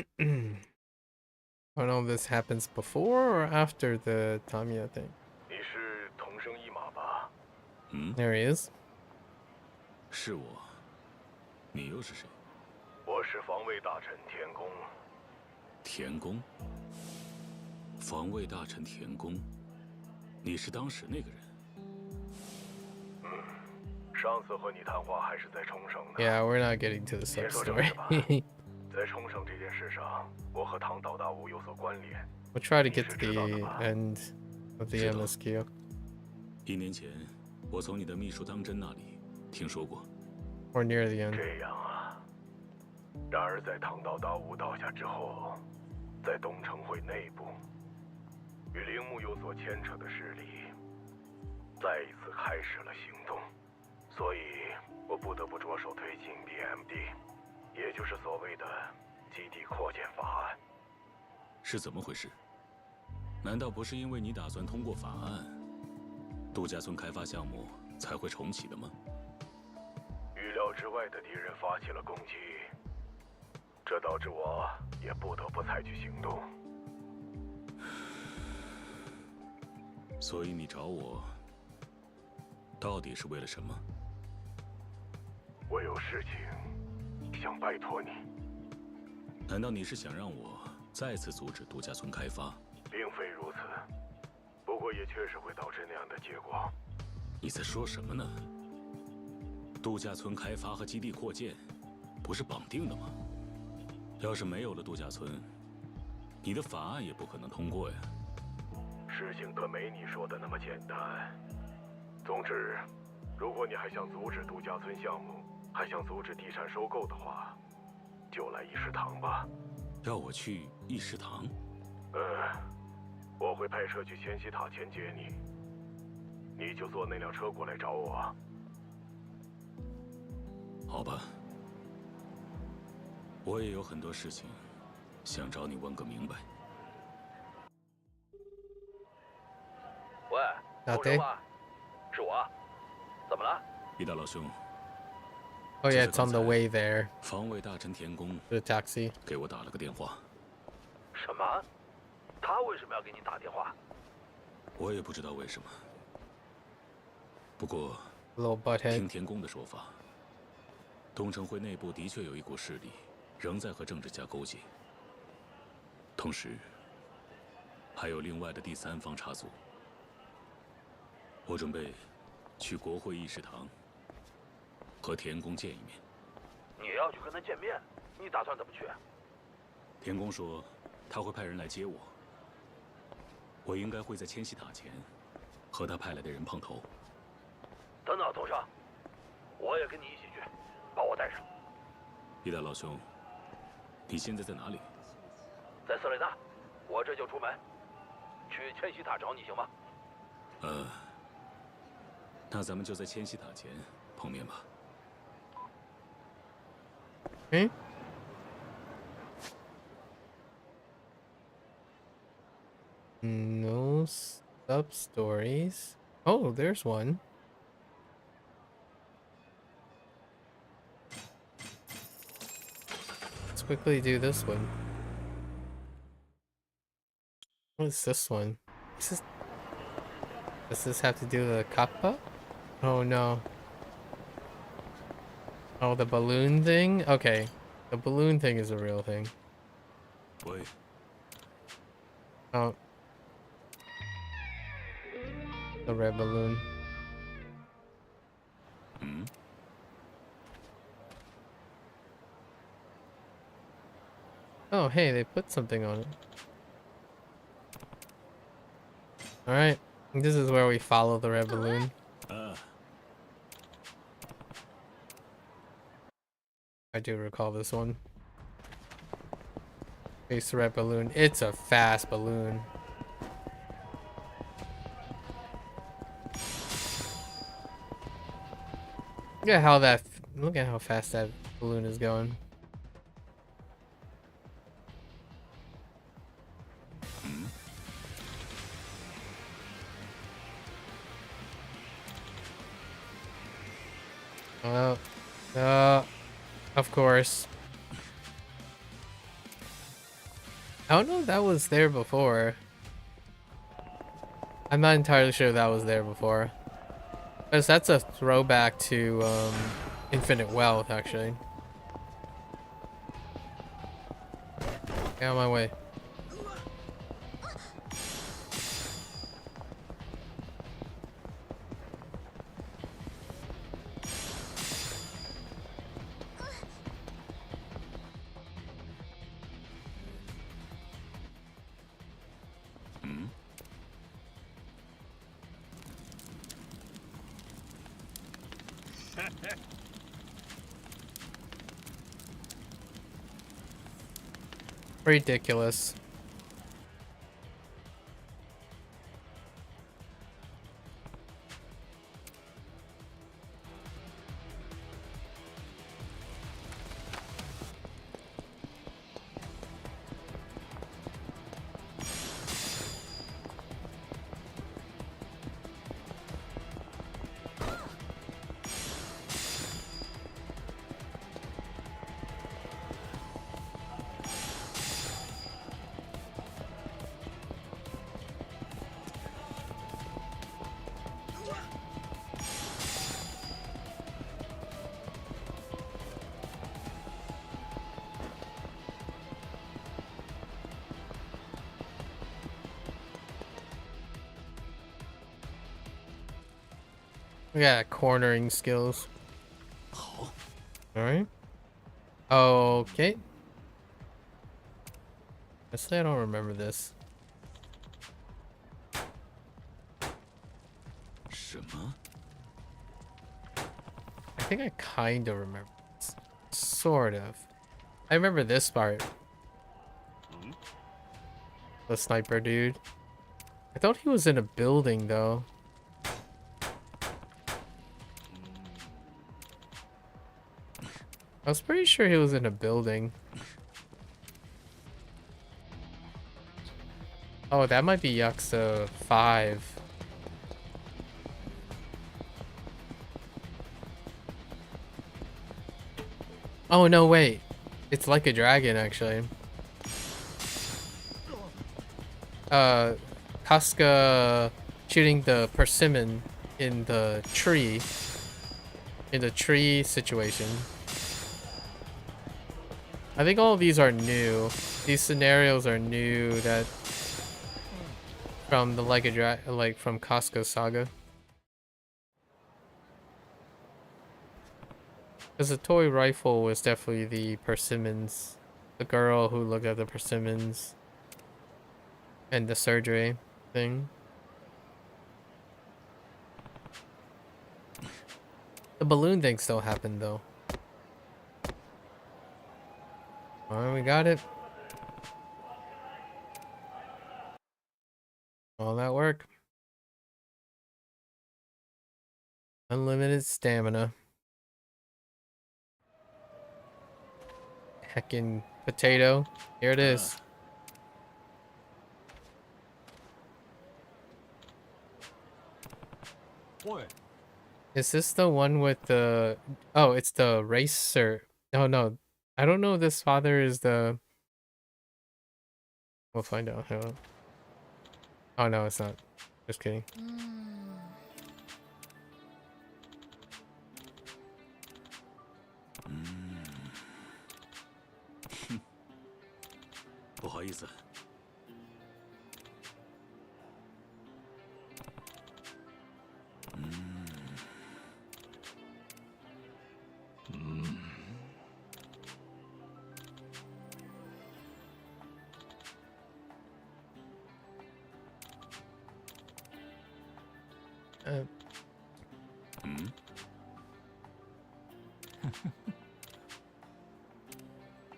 don't know if this happens before or after the Tamiya thing. 你是同生一马吧？ There he is. 是我。你又是谁？我是防卫大臣田宫。田宫？防卫大臣田宫？你是当时那个人？上次和你谈话还是在冲绳呢。Yeah, we're not getting to the sub story. 在冲绳这件事上，我和唐岛大武有所关联。 We'll try to get to the end of the MSQ. 1年前，我从你的秘书当真那里听说过。Or near the end. 这样啊。然而在唐岛大武倒下之后，在东城会内部，与铃木有所牵扯的势力，再一次开始了行动，所以我不得不着手推进 BMD。 也就是所谓的基地扩建法案，是怎么回事？难道不是因为你打算通过法案，度假村开发项目才会重启的吗？预料之外的敌人发起了攻击，这导致我也不得不采取行动。所以你找我，到底是为了什么？我有事情。 想拜托你，难道你是想让我再次阻止度假村开发？并非如此，不过也确实会导致那样的结果。你在说什么呢？度假村开发和基地扩建不是绑定的吗？要是没有了度假村，你的法案也不可能通过呀。事情可没你说的那么简单。总之，如果你还想阻止度假村项目， 还想阻止地产收购的话，就来议事堂吧。要我去议事堂？我会派车去千禧塔前接你，你就坐那辆车过来找我。好吧，我也有很多事情想找你问个明白。喂，老弟，是我，怎么了？一大老兄。 Oh yeah, it's on the way there. 防卫大臣田宫 the taxi 给我打了个电话。什么？他为什么要给你打电话？我也不知道为什么。不过，听田宫的说法，东城会内部的确有一股势力仍在和政治家勾结，同时还有另外的第三方插足。我准备去国会议事堂和田宫见一面。你要去跟他见面，你打算怎么去？田宫说他会派人来接我，我应该会在千禧塔前和他派来的人碰头。等等，头上，我也跟你一起去，把我带上。一大老兄，你现在在哪里？在色雷纳，我这就出门，去千禧塔找你，行吗？那咱们就在千禧塔前碰面吧。Okay. No sub-stories. Oh, there's one. Let's quickly do this one. What is this one? Does this have to do with the kappa? Oh no. Oh, the balloon thing? Okay. The balloon thing is a real thing. Wait. Oh. The red balloon. Oh, hey, they put something on it. Alright. This is where we follow the red balloon. I do recall this one. Face the red balloon. It's a fast balloon. Look at how fast that balloon is going. Of course. I don't know if that was there before. I'm not entirely sure that was there before. Because that's a throwback to Infinite Wealth, actually. Get out of my way. Ridiculous. We got cornering skills. Alright. Okay. Honestly, I don't remember this. I think I kind of remember this. Sort of. I remember this part. The sniper dude. I thought he was in a building though. I was pretty sure he was in a building. Oh, that might be Yakuza 5. Oh, no, wait. It's like a dragon, actually. Casca shooting the persimmon in the tree. In the tree situation. I think all of these are new. These scenarios are new that from the like from Casca Saga. Because the toy rifle was definitely the persimmons. The girl who looked at the persimmons. And the surgery thing. The balloon thing still happened though. Alright, we got it. All that work. Unlimited stamina. Heckin' potato. Here it is. Is this the one with the... Oh, it's the racer. Oh, no. I don't know if this father is the... We'll find out. Hold on. Oh, no, it's not. Just kidding. 不好意思。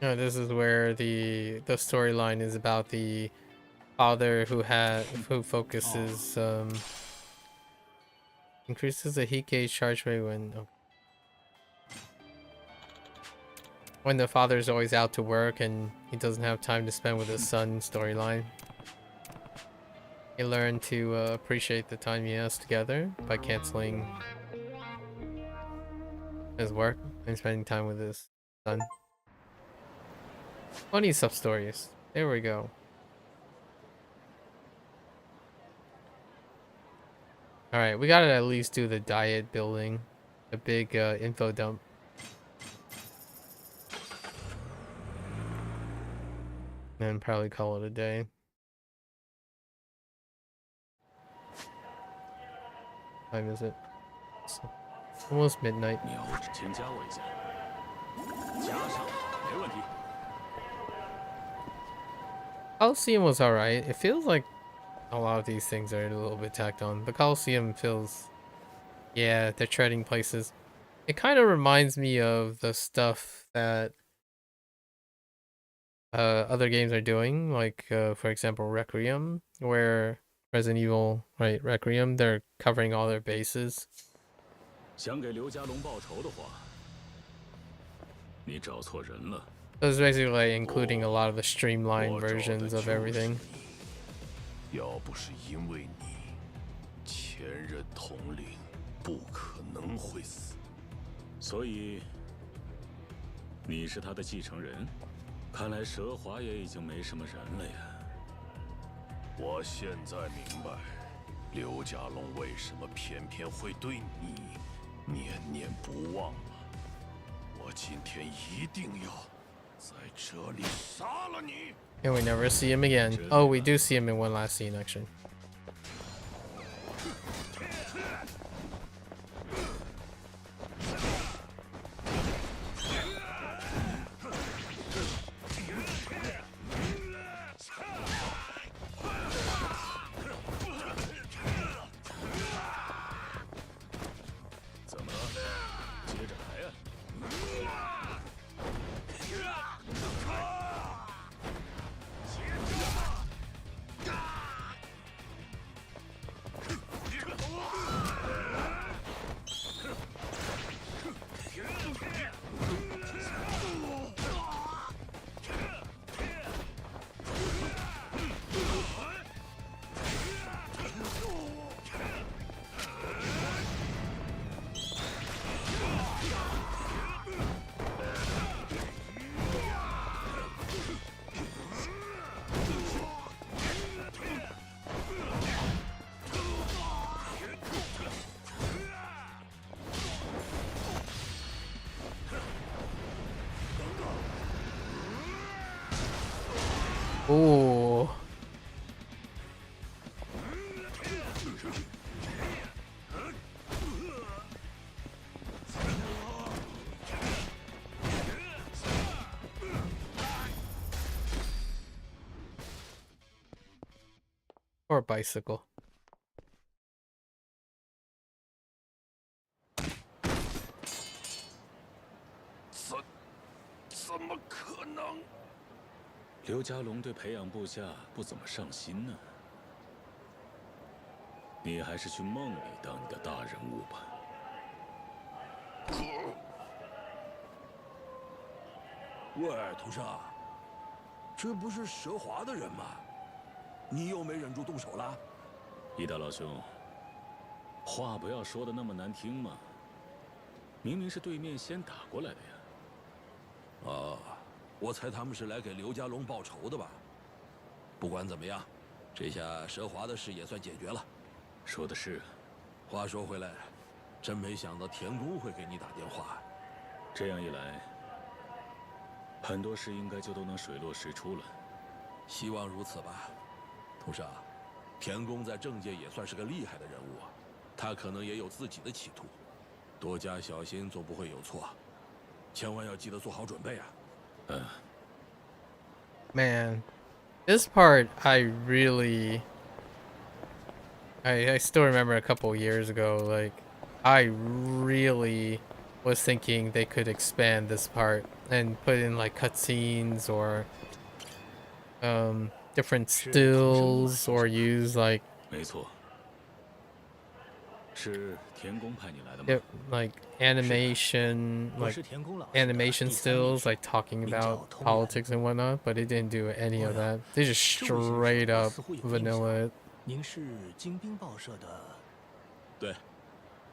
No, this is where the storyline is about the father who focuses increases the heat gauge charge rate when the father's always out to work and he doesn't have time to spend with his son. Storyline. He learned to appreciate the time he has together by canceling his work and spending time with his son. Funny sub stories. There we go. Alright, we gotta at least do the diet building. A big info dump. And probably call it a day. What time is it? It's almost midnight. Coliseum was alright. It feels like a lot of these things are a little bit tacked on. The Coliseum feels... Yeah, they're treading places. It kind of reminds me of the stuff that other games are doing. Like, for example, Requiem, where Resident Evil, right, Requiem, they're covering all their bases. 想给刘家龙报仇的话，你找错人了。 So it's basically like including a lot of the streamlined versions of everything. 要不是因为你，前任统领不可能会死。所以，你是他的继承人？看来蛇华也已经没什么人了呀。我现在明白，刘家龙为什么偏偏会对你念念不忘了。我今天一定要。 And we never see him again. Oh, we do see him in one last scene, actually. Ooh. Poor bicycle. 怎么可能？刘家龙对培养部下不怎么上心呢。你还是去梦里当你的大人物吧。喂，头上，这不是蛇华的人吗？你又没忍住动手了？一大老兄，话不要说的那么难听嘛。明明是对面先打过来的呀。哦，我猜他们是来给刘家龙报仇的吧？不管怎么样，这下蛇华的事也算解决了。说的是。话说回来，真没想到田宫会给你打电话。这样一来，很多事应该就都能水落石出了。希望如此吧。同上，田宫在政界也算是个厉害的人物啊，他可能也有自己的企图，多加小心总不会有错。千万要记得做好准备啊。Man, this part I really I still remember a couple years ago, like, I really was thinking they could expand this part and put in like cutscenes or different stills or use like 没错。是田宫派你来的吗？ like animation stills like talking about politics and whatnot, but it didn't do any of that. They just straight up vanilla it. 您是精兵报社的？对，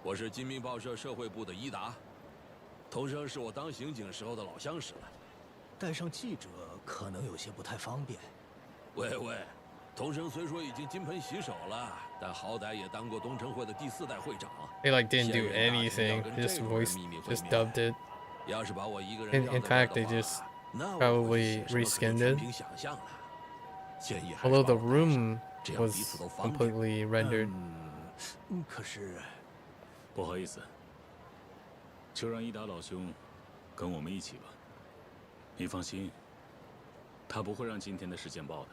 我是精兵报社社会部的伊达，同生是我当刑警时候的老相识了。带上记者可能有些不太方便。喂，同生虽说已经金盆洗手了，但好歹也当过东城会的第4代会长。They like didn't do anything, just dubbed it. 要是把我一个人 In fact, they just probably reskinned it. Although the room was completely rendered. 可是，不好意思，就让伊达老兄跟我们一起吧。你放心，他不会让今天的事件报的，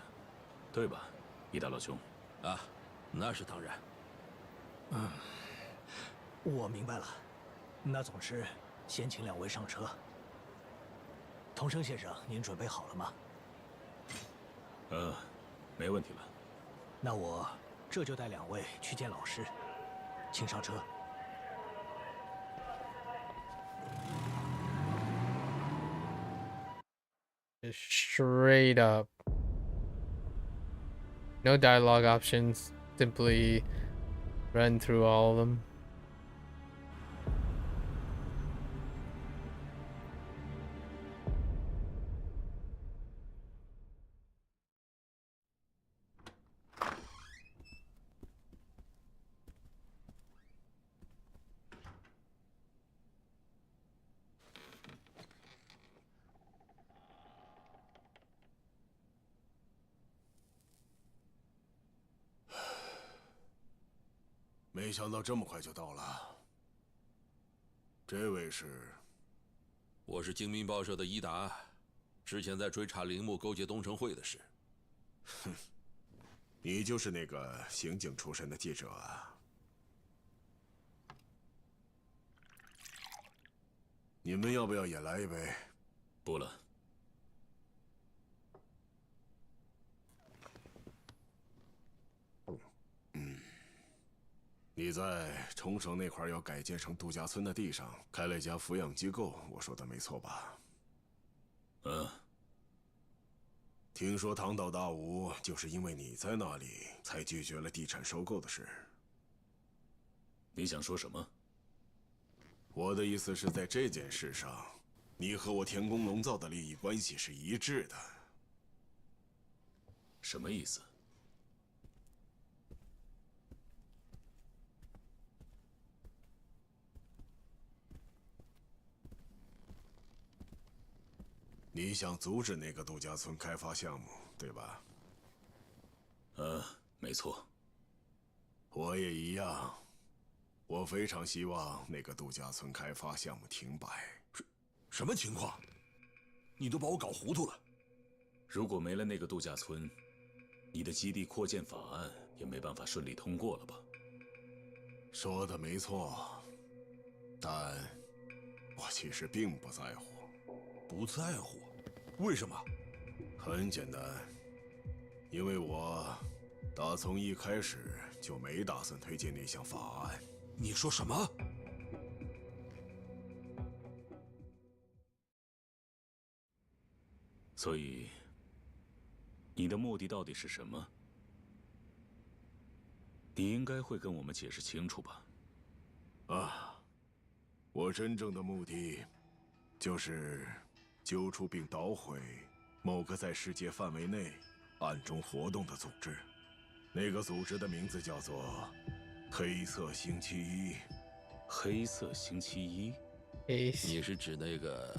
对吧，伊达老兄？啊，那是当然。我明白了。那总之，先请2位上车。童生先生，您准备好了吗？没问题了。那我这就带2位去见老师，请上车。Just straight up. No dialogue options. Simply run through all of them. “没想到这么快就到了。这位是？我是精兵报社的伊达，之前在追查铃木勾结东城会的事。哼，你就是那个刑警出身的记者啊？你们要不要也来一杯？不了。你在冲绳那块要改建成度假村的地上开了一家抚养机构，我说的没错吧？听说唐岛大吾就是因为你在那里才拒绝了地产收购的事。你想说什么？我的意思是在这件事上，你和我田宫农造的利益关系是一致的。什么意思？你想阻止那个度假村开发项目，对吧？没错。我也一样。我非常希望那个度假村开发项目停摆。什么情况？你都把我搞糊涂了。如果没了那个度假村，你的基地扩建法案也没办法顺利通过了吧？说的没错，但我其实并不在乎。不在乎？为什么？很简单，因为我打从一开始就没打算推荐那项法案。你说什么？所以，你的目的到底是什么？你应该会跟我们解释清楚吧？啊，我真正的目的，就是揪出并捣毁某个在世界范围内暗中活动的组织。那个组织的名字叫做“黑色星期一”。黑色星期一？你是指那个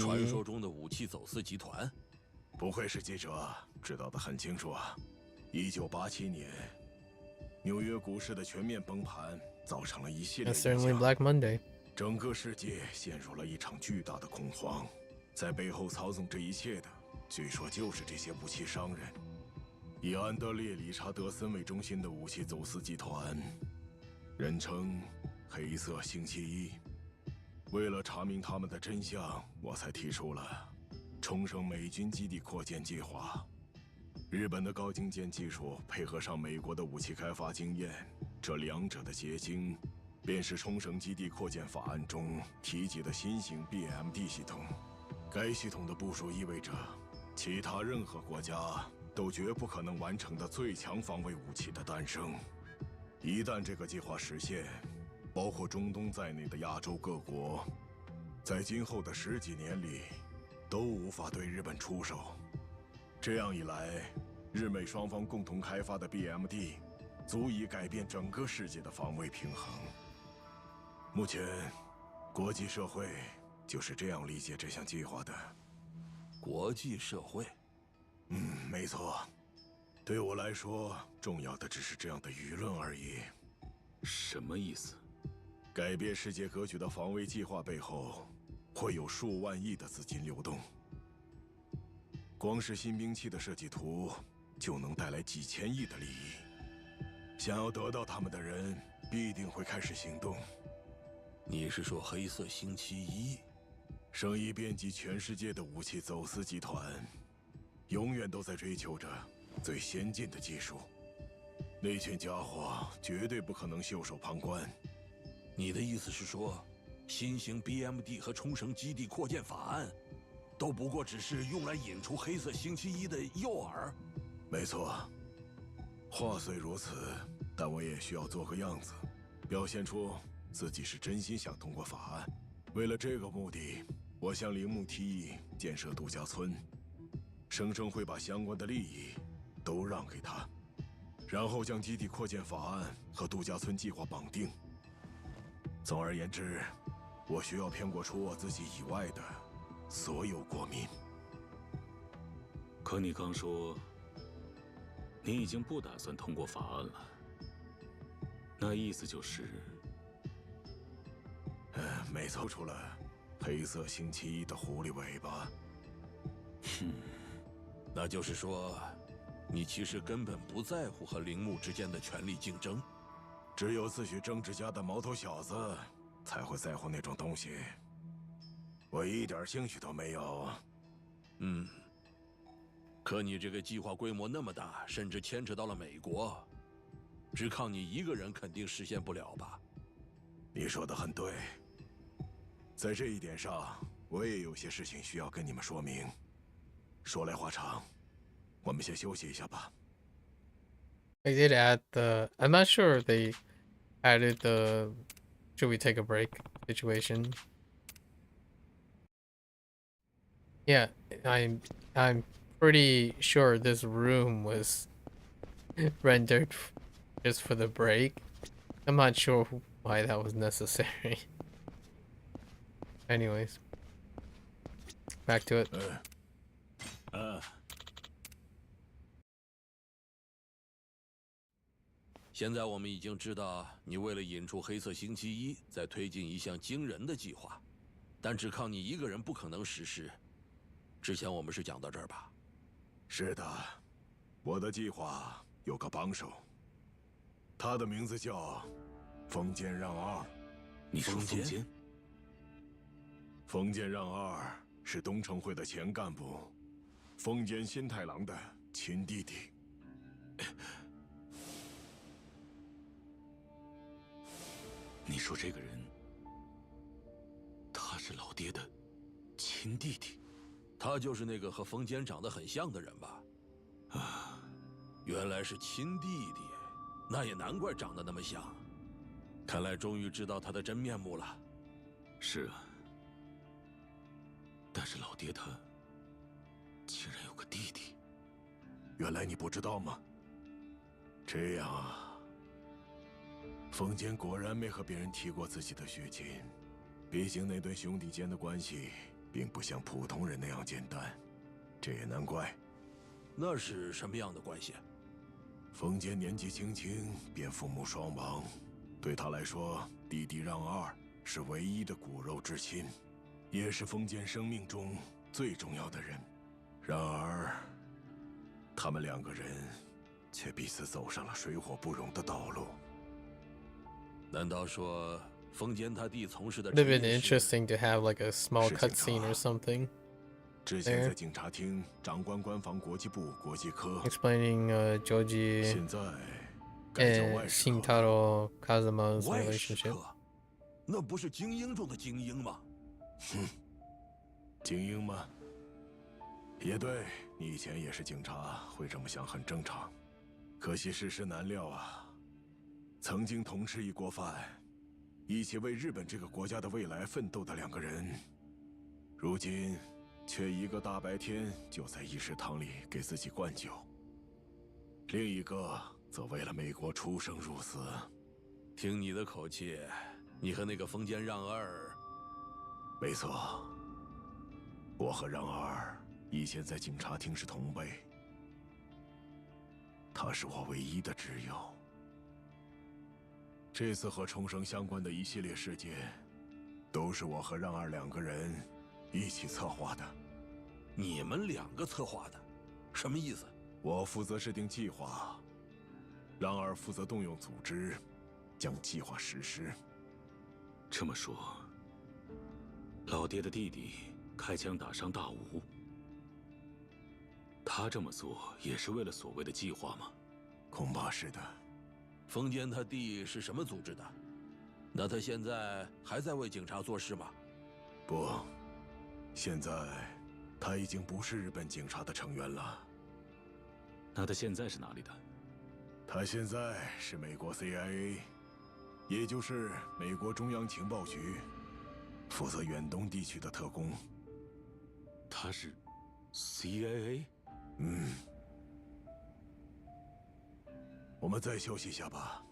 传说中的武器走私集团？不愧是记者，知道得很清楚啊。1987年，纽约股市的全面崩盘，造成了一系列影 That's certainly 响。 Black Monday. 整个世界陷入了一场巨大的恐慌，在背后操纵这一切的，据说就是这些武器商人。以安德烈·理查德森为中心的武器走私集团，人称“黑色星期一”。为了查明他们的真相，我才提出了冲绳美军基地扩建计划。日本的高精尖技术配合上美国的武器开发经验，这两者的结晶，便是冲绳基地扩建法案中提及的新型 BMD 系统。该系统的部署意味着，其他任何国家都绝不可能完成的最强防卫武器的诞生。一旦这个计划实现，包括中东在内的亚洲各国，在今后的10几年里，都无法对日本出手。这样一来，日美双方共同开发的 BMD， 足以改变整个世界的防卫平衡。目前，国际社会就是这样理解这项计划的。国际社会？没错。对我来说，重要的只是这样的舆论而已。什么意思？改变世界格局的防卫计划背后，会有数万亿的资金流动。光是新兵器的设计图，就能带来几千亿的利益。想要得到他们的人，必定会开始行动。你是说黑色星期一？生意遍及全世界的武器走私集团，永远都在追求着最先进的技术。那群家伙绝对不可能袖手旁观。你的意思是说，新型 BMD 和冲绳基地扩建法案，都不过只是用来引出黑色星期一的诱饵？没错。话虽如此，但我也需要做个样子，表现出自己是真心想通过法案。为了这个目的，我向铃木提议建设度假村，声称会把相关的利益都让给他，然后将基地扩建法案和度假村计划绑定。总而言之，我需要骗过除我自己以外的所有国民。可你刚说，你已经不打算通过法案了，那意思就是……没凑出了黑色星期一的狐狸尾巴。那就是说，你其实根本不在乎和铃木之间的权力竞争。只有自诩政治家的毛头小子才会在乎那种东西，我一点兴趣都没有。可你这个计划规模那么大，甚至牵扯到了美国，只靠你一个人肯定实现不了吧？你说的很对，在这一点上，我也有些事情需要跟你们说明。说来话长，我们先休息一下吧。They did add the. I'm not sure if they added the. Should we take a break situation? Yeah, I'm pretty sure this room was rendered just for the break. I'm not sure why that was necessary. Anyways, back to it. 现在我们已经知道，你为了引出黑色星期一，在推进一项惊人的计划，但只靠你一个人不可能实施。之前我们是讲到这儿吧？是的，我的计划有个帮手，他的名字叫丰间让二。你说丰间？丰间让二是东城会的前干部，丰间新太郎的亲弟弟。你说这个人，他是老爹的亲弟弟？他就是那个和丰间长得很像的人吧？啊，原来是亲弟弟，那也难怪长得那么像。看来终于知道他的真面目了。是啊，但是老爹他竟然有个弟弟。原来你不知道吗？这样啊，丰间果然没和别人提过自己的血亲，毕竟那对兄弟间的关系并不像普通人那样简单，这也难怪。那是什么样的关系？丰间年纪轻轻便父母双亡，对他来说，弟弟让二是唯一的骨肉至亲，也是丰间生命中最重要的人。然而，他们两个人却彼此走上了水火不容的道路。难道说丰间他弟从事的 Would have been interesting to have like a small cutscene or something. 之前在警察厅掌管官方国际部国际科 explaining Joji 现在 and Shintaro Kazuma's 外事 relationship. 科，那不是精英中的精英吗？哼，精英吗？也对，你以前也是警察，会这么想很正常。可惜世事难料啊，曾经同吃一锅饭，一起为日本这个国家的未来奋斗的两个人，如今却一个大白天就在议事堂里给自己灌酒，另一个则为了美国出生入死。听你的口气，你和那个丰间让二……没错，我和让二以前在警察厅是同辈，他是我唯一的挚友。这次和冲绳相关的一系列事件，都是我和让二两个人一起策划的。你们两个策划的，什么意思？我负责制定计划，让二负责动用组织，将计划实施。这么说，老爹的弟弟开枪打伤大武，他这么做也是为了所谓的计划吗？恐怕是的。丰间他弟是什么组织的？那他现在还在为警察做事吗？不，现在他已经不是日本警察的成员了。那他现在是哪里的？他现在是美国 CIA， 也就是美国中央情报局，负责远东地区的特工。他是 CIA？ 嗯。我们再休息一下吧，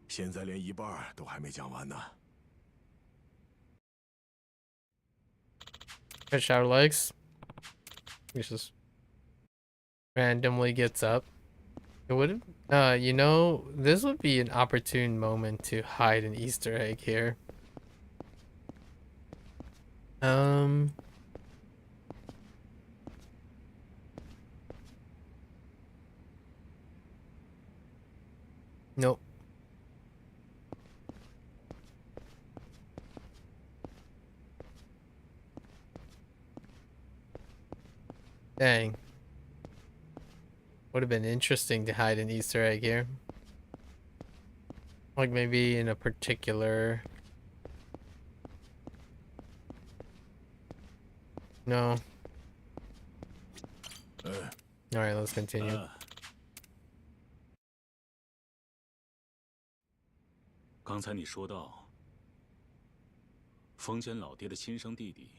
现在连一半都还没讲完呢。Stretch our legs. He just randomly gets up. It would, you know, this would be an opportune moment to hide an Easter egg here. Nope. Dang. Would have been interesting to hide an Easter egg here. Like maybe in a particular... No. Alright, let's continue. 刚才你说到，丰间老爹的亲生弟弟，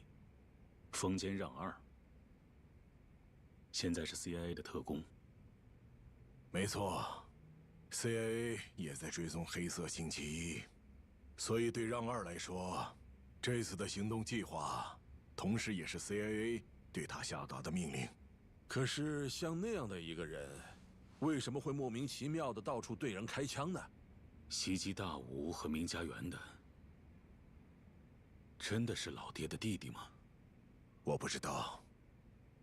丰间让二，现在是 CIA 的特工。没错 ，CIA 也在追踪黑色星期一，所以对让二来说，这次的行动计划，同时也是 CIA 对他下达的命令。可是像那样的一个人，为什么会莫名其妙的到处对人开枪呢？袭击大武和明家园的，真的是老爹的弟弟吗？我不知道，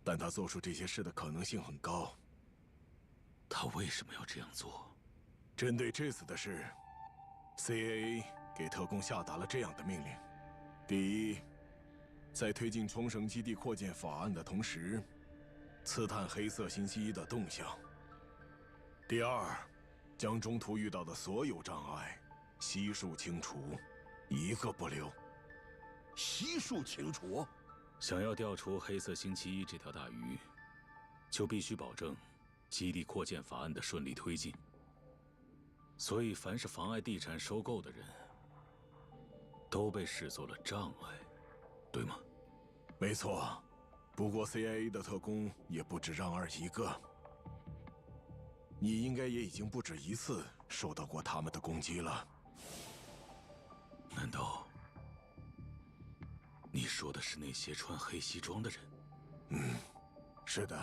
但他做出这些事的可能性很高。他为什么要这样做？针对这次的事 ，CAA 给特工下达了这样的命令：第一，在推进冲绳基地扩建法案的同时，刺探黑色星期一的动向；第二，将中途遇到的所有障碍悉数清除，一个不留。悉数清除？想要调除黑色星期一这条大鱼，就必须保证基地扩建法案的顺利推进。所以，凡是妨碍地产收购的人，都被视作了障碍，对吗？没错，不过 CIA 的特工也不止让二一个，你应该也已经不止一次受到过他们的攻击了。难道你说的是那些穿黑西装的人？是的，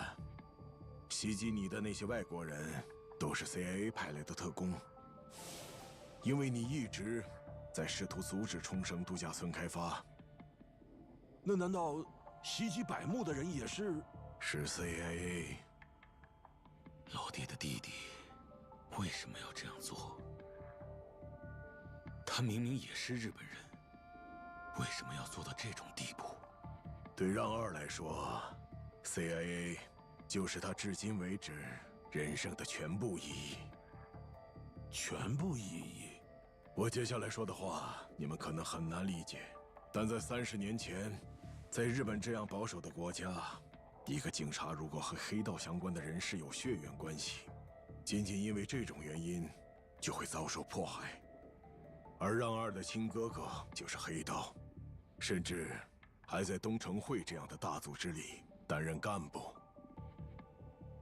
袭击你的那些外国人都是 CIA 派来的特工，因为你一直在试图阻止冲绳度假村开发。那难道袭击百慕的人也是？是 CIA。老爹的弟弟为什么要这样做？他明明也是日本人，为什么要做到这种地步？对让二来说 ，CIA 就是他至今为止人生的全部意义。全部意义？我接下来说的话，你们可能很难理解，但在30年前，在日本这样保守的国家，一个警察如果和黑道相关的人士有血缘关系，仅仅因为这种原因，就会遭受迫害。而让二的亲哥哥就是黑道，甚至还在东城会这样的大组织里担任干部。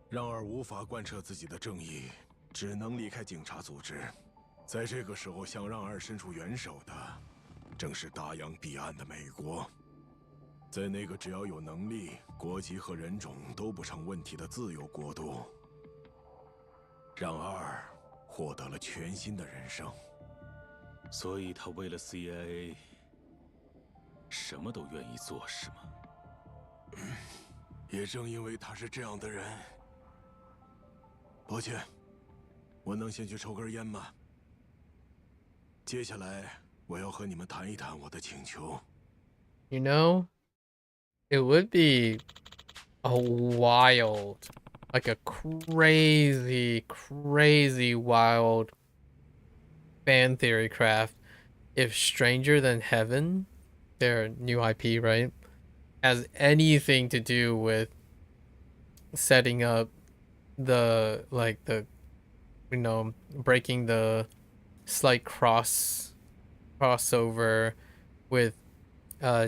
让二无法贯彻自己的正义，只能离开警察组织。在这个时候，向让二伸出援手的，正是大洋彼岸的美国。在那个只要有能力、国籍和人种都不成问题的自由国度，让二获得了全新的人生。所以他为了 CIA 什么都愿意做，是吗？也正因为他是这样的人。抱歉，我能先去抽根烟吗？接下来我要和你们谈一谈我的请求。You know, it would be a wild, like a crazy, crazy wild fan theory craft if Stranger Than Heaven, their new IP, right, has anything to do with setting up the, like, the, you know, breaking the slight crossover with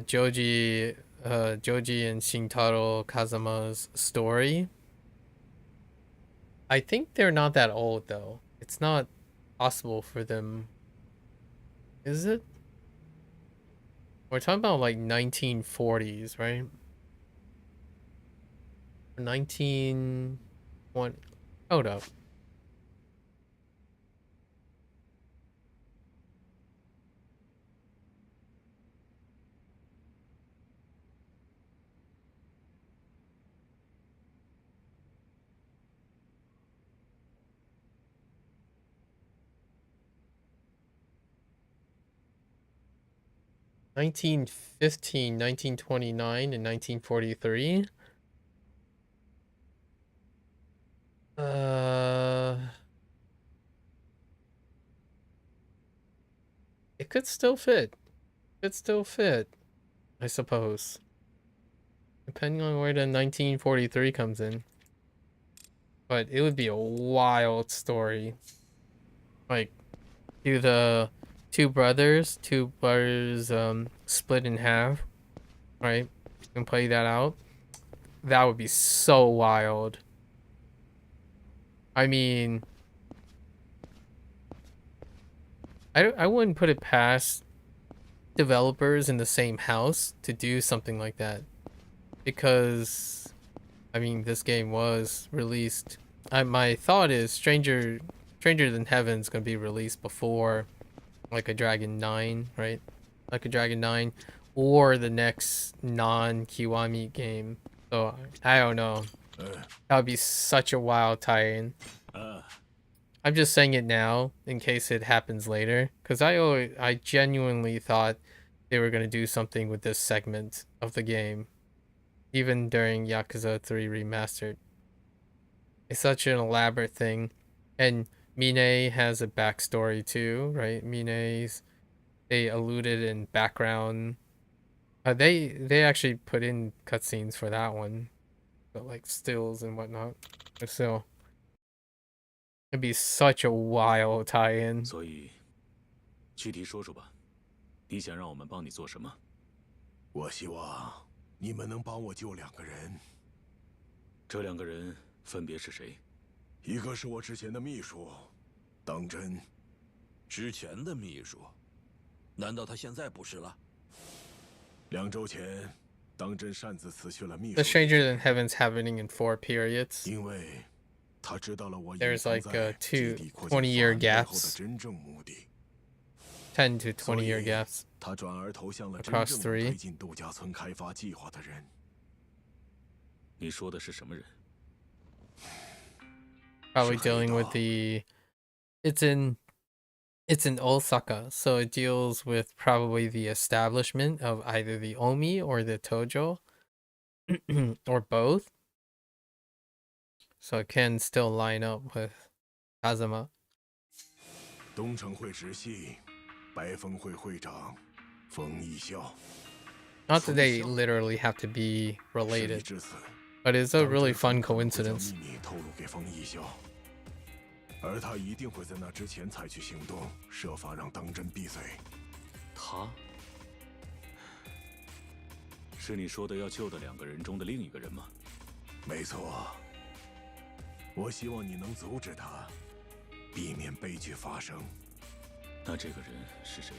Joji and Shintaro Kazama's story. I think they're not that old though. It's not possible for them, is it? We're talking about like 1940s, right? 1920. Hold up. (1915, 1929, and 1943). It could still fit. Could still fit, I suppose. Depending on where the 1943 comes in. But it would be a wild story. Like, do the two brothers split in half, right? And play that out. That would be so wild. I mean, I wouldn't put it past developers in the same house to do something like that, because I mean, this game was released. My thought is Stranger Than Heaven's gonna be released before like a Dragon 9, right? Like a Dragon 9 or the next non-Kiwami game. So I don't know. That would be such a wild tie-in. I'm just saying it now in case it happens later, because I genuinely thought they were gonna do something with this segment of the game, even during Yakuza 3 Remastered. It's such an elaborate thing, and Mine has a backstory too, right? They alluded in background. They actually put in cutscenes for that one, but like stills and whatnot. So it'd be such a wild tie-in. 所以，具体说说吧，你想让我们帮你做什么？我希望你们能帮我救2个人。这2个人分别是谁？一个是我之前的秘书，当真。之前的秘书，难道他现在不是了？2周前，当真擅自辞去了秘书。 The Stranger Than Heaven's happening in 4 periods. 因为他知道了我 There's like 2 20-year gaps. 真正目的。 10 to 20-year gaps 他转而投向了真 across 正 3. 推进度假村开发计划的人。你说的是什么人？ Probably dealing with the. It's in Osaka, so it deals with probably the establishment of either the Omi or the Tojo, or both. So it can still line up with Kazama. 东城会直系白风会会长冯义孝。 Not that they literally have to be related, but it's a really fun coincidence. 透露给冯义孝，而他一定会在那之前采取行动，设法让当真闭嘴。他是你说的要救的2个人中的另一个人吗？没错。我希望你能阻止他，避免悲剧发生。那这个人是谁？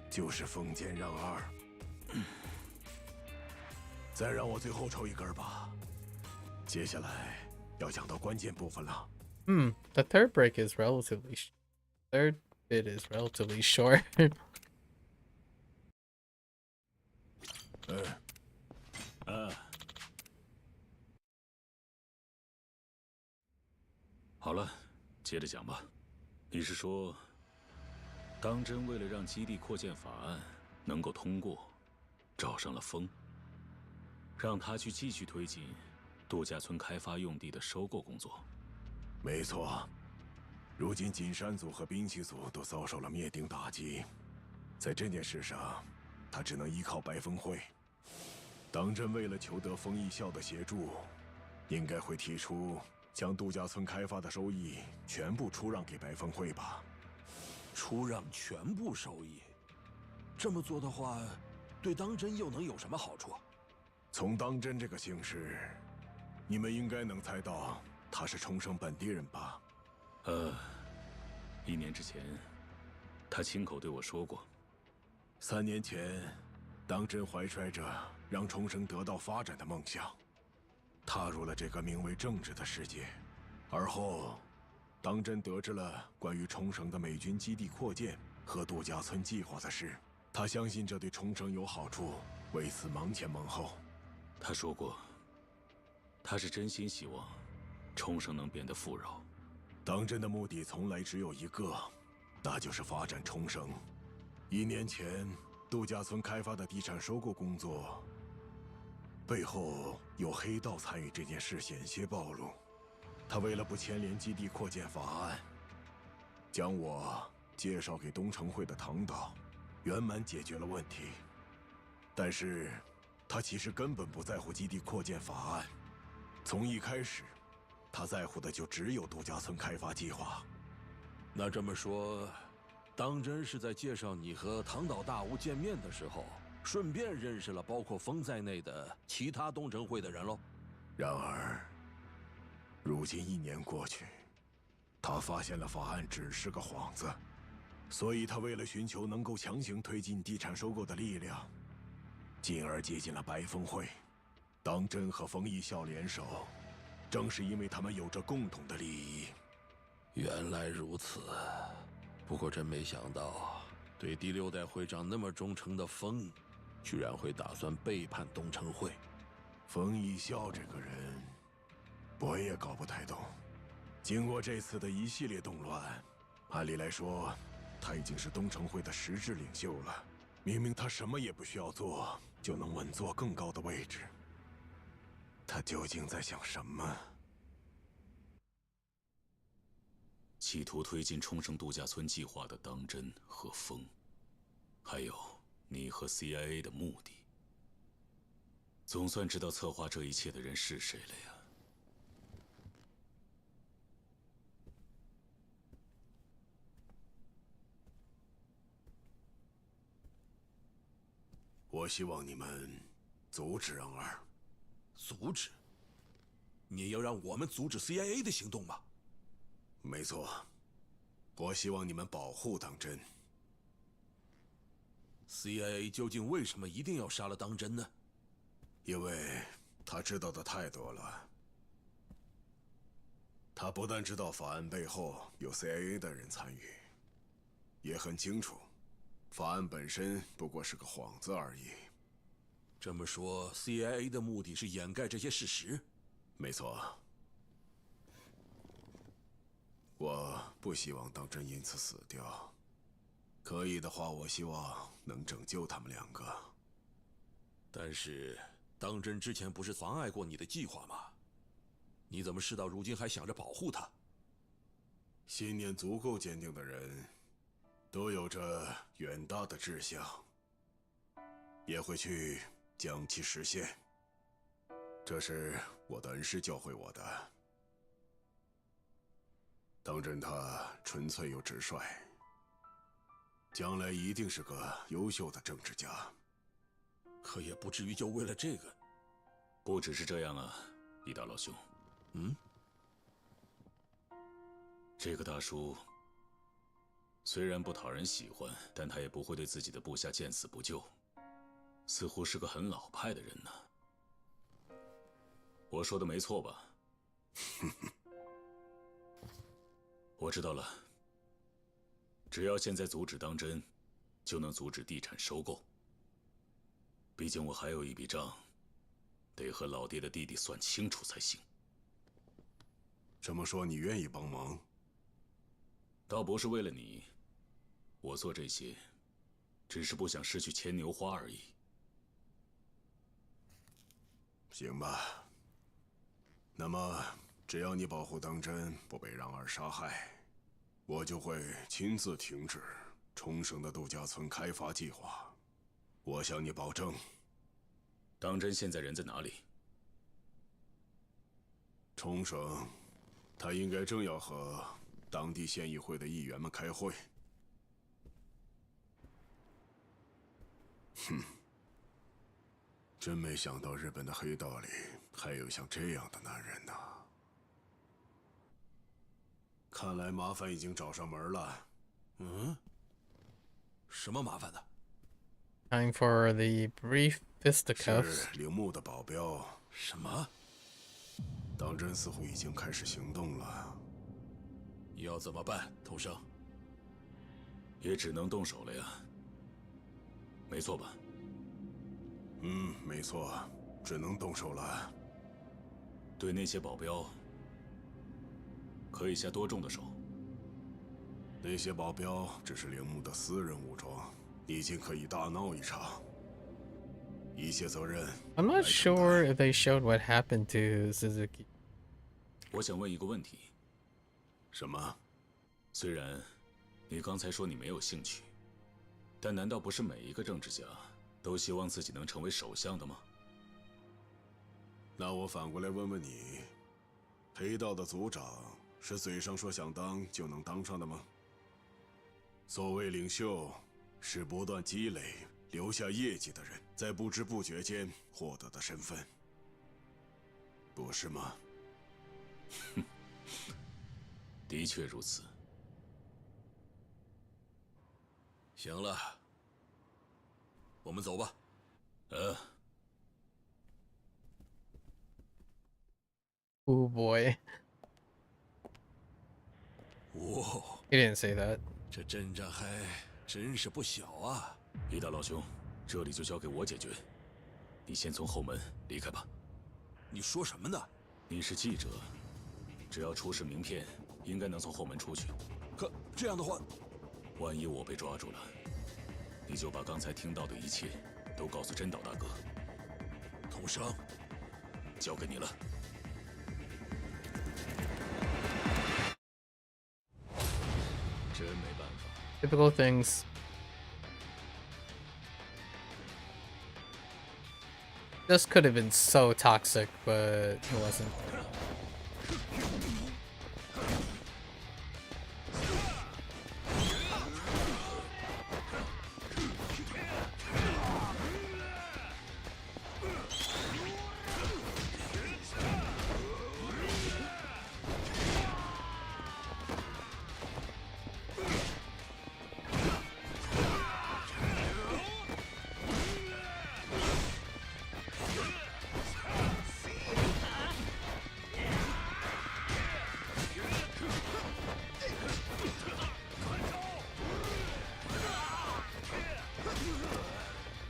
就是丰间让二。再让我最后抽一根吧。接下来要讲到关键部分了。The third break is third bit is relatively short. 好了，接着讲吧。你是说，当真为了让基地扩建法案能够通过，找上了风，让他去继续推进度假村开发用地的收购工作？没错。如今锦山组和兵器组都遭受了灭顶打击，在这件事上，他只能依靠白风会。当真为了求得风义校的协助，应该会提出将度假村开发的收益全部出让给白风会吧？出让全部收益，这么做的话，对当真又能有什么好处？从当真这个姓氏，你们应该能猜到他是冲绳本地人吧？1年之前，他亲口对我说过。3年前，当真怀揣着让冲绳得到发展的梦想，踏入了这个名为政治的世界。而后，当真得知了关于冲绳的美军基地扩建和度假村计划的事，他相信这对冲绳有好处，为此忙前忙后。他说过，他是真心希望冲绳能变得富饶。当真的目的从来只有一个，那就是发展冲绳。1年前，度假村开发的地产收购工作背后有黑道参与这件事险些暴露。他为了不牵连基地扩建法案，将我介绍给东城会的堂岛，圆满解决了问题。但是，他其实根本不在乎基地扩建法案。从一开始，他在乎的就只有度假村开发计划。那这么说，当真是在介绍你和堂岛大吾见面的时候，顺便认识了包括风在内的其他东城会的人喽？然而，如今1年过去，他发现了法案只是个幌子，所以他为了寻求能够强行推进地产收购的力量，进而接近了白风会。当真和冯义孝联手，正是因为他们有着共同的利益。原来如此，不过真没想到，对第6代会长那么忠诚的风，居然会打算背叛东城会。冯义孝这个人，我也搞不太懂。经过这次的一系列动乱，按理来说，他已经是东城会的实质领袖了。明明他什么也不需要做，就能稳坐更高的位置。他究竟在想什么？企图推进冲绳度假村计划的当真和风，还有你和 CIA 的目的。总算知道策划这一切的人是谁了呀。我希望你们阻止让二。阻止？你要让我们阻止 CIA 的行动吗？没错，我希望你们保护当真。CIA 究竟为什么一定要杀了当真呢？因为他知道的太多了。他不但知道法案背后有 CIA 的人参与，也很清楚。法案本身不过是个幌子而已。这么说 ，CIA 的目的是掩盖这些事实？没错。我不希望当真因此死掉。可以的话，我希望能拯救他们两个。但是，当真之前不是妨碍过你的计划吗？你怎么事到如今还想着保护他？信念足够坚定的人，都有着远大的志向，也会去将其实现。这是我的恩师教会我的。当真他纯粹又直率，将来一定是个优秀的政治家。可也不至于就为了这个。不只是这样啊，一大老兄。这个大叔虽然不讨人喜欢，但他也不会对自己的部下见死不救，似乎是个很老派的人呢。我说的没错吧？我知道了，只要现在阻止当真，就能阻止地产收购。毕竟我还有一笔账，得和老爹的弟弟算清楚才行。这么说，你愿意帮忙？倒不是为了你，我做这些，只是不想失去牵牛花而已。行吧。那么，只要你保护当真不被让二杀害，我就会亲自停止冲绳的度假村开发计划。我向你保证。当真现在人在哪里？冲绳，他应该正要和当地县议会的议员们开会。哼，真没想到日本的黑道里还有像这样的男人呢。看来麻烦已经找上门了。什么麻烦呢？ Time for the brief fisticuffs. 是铃木的保镖。什么？当真似乎已经开始行动了。要怎么办，同生？也只能动手了呀。没错吧？没错，只能动手了。对那些保镖，可以下多重的手？那些保镖只是铃木的私人武装，已经可以大闹一场。一切责任。I'm not sure if they showed what happened to Suzuki. 我想问一个问题。什么？虽然你刚才说你没有兴趣，但难道不是每一个政治家都希望自己能成为首相的吗？那我反过来问问你，黑道的族长是嘴上说想当就能当上的吗？所谓领袖，是不断积累、留下业绩的人，在不知不觉间获得的身份，不是吗？的确如此。行了，我们走吧。Oh boy. 哇 He didn't say that. 这阵仗还真是不小啊！一大老兄，这里就交给我解决，你先从后门离开吧。你说什么呢？你是记者，只要出示名片，应该能从后门出去。可这样的话，万一我被抓住了，你就把刚才听到的一切都告诉真岛大哥。统生，交给你了。真没办法。Typical things. This could have been so toxic, but it wasn't.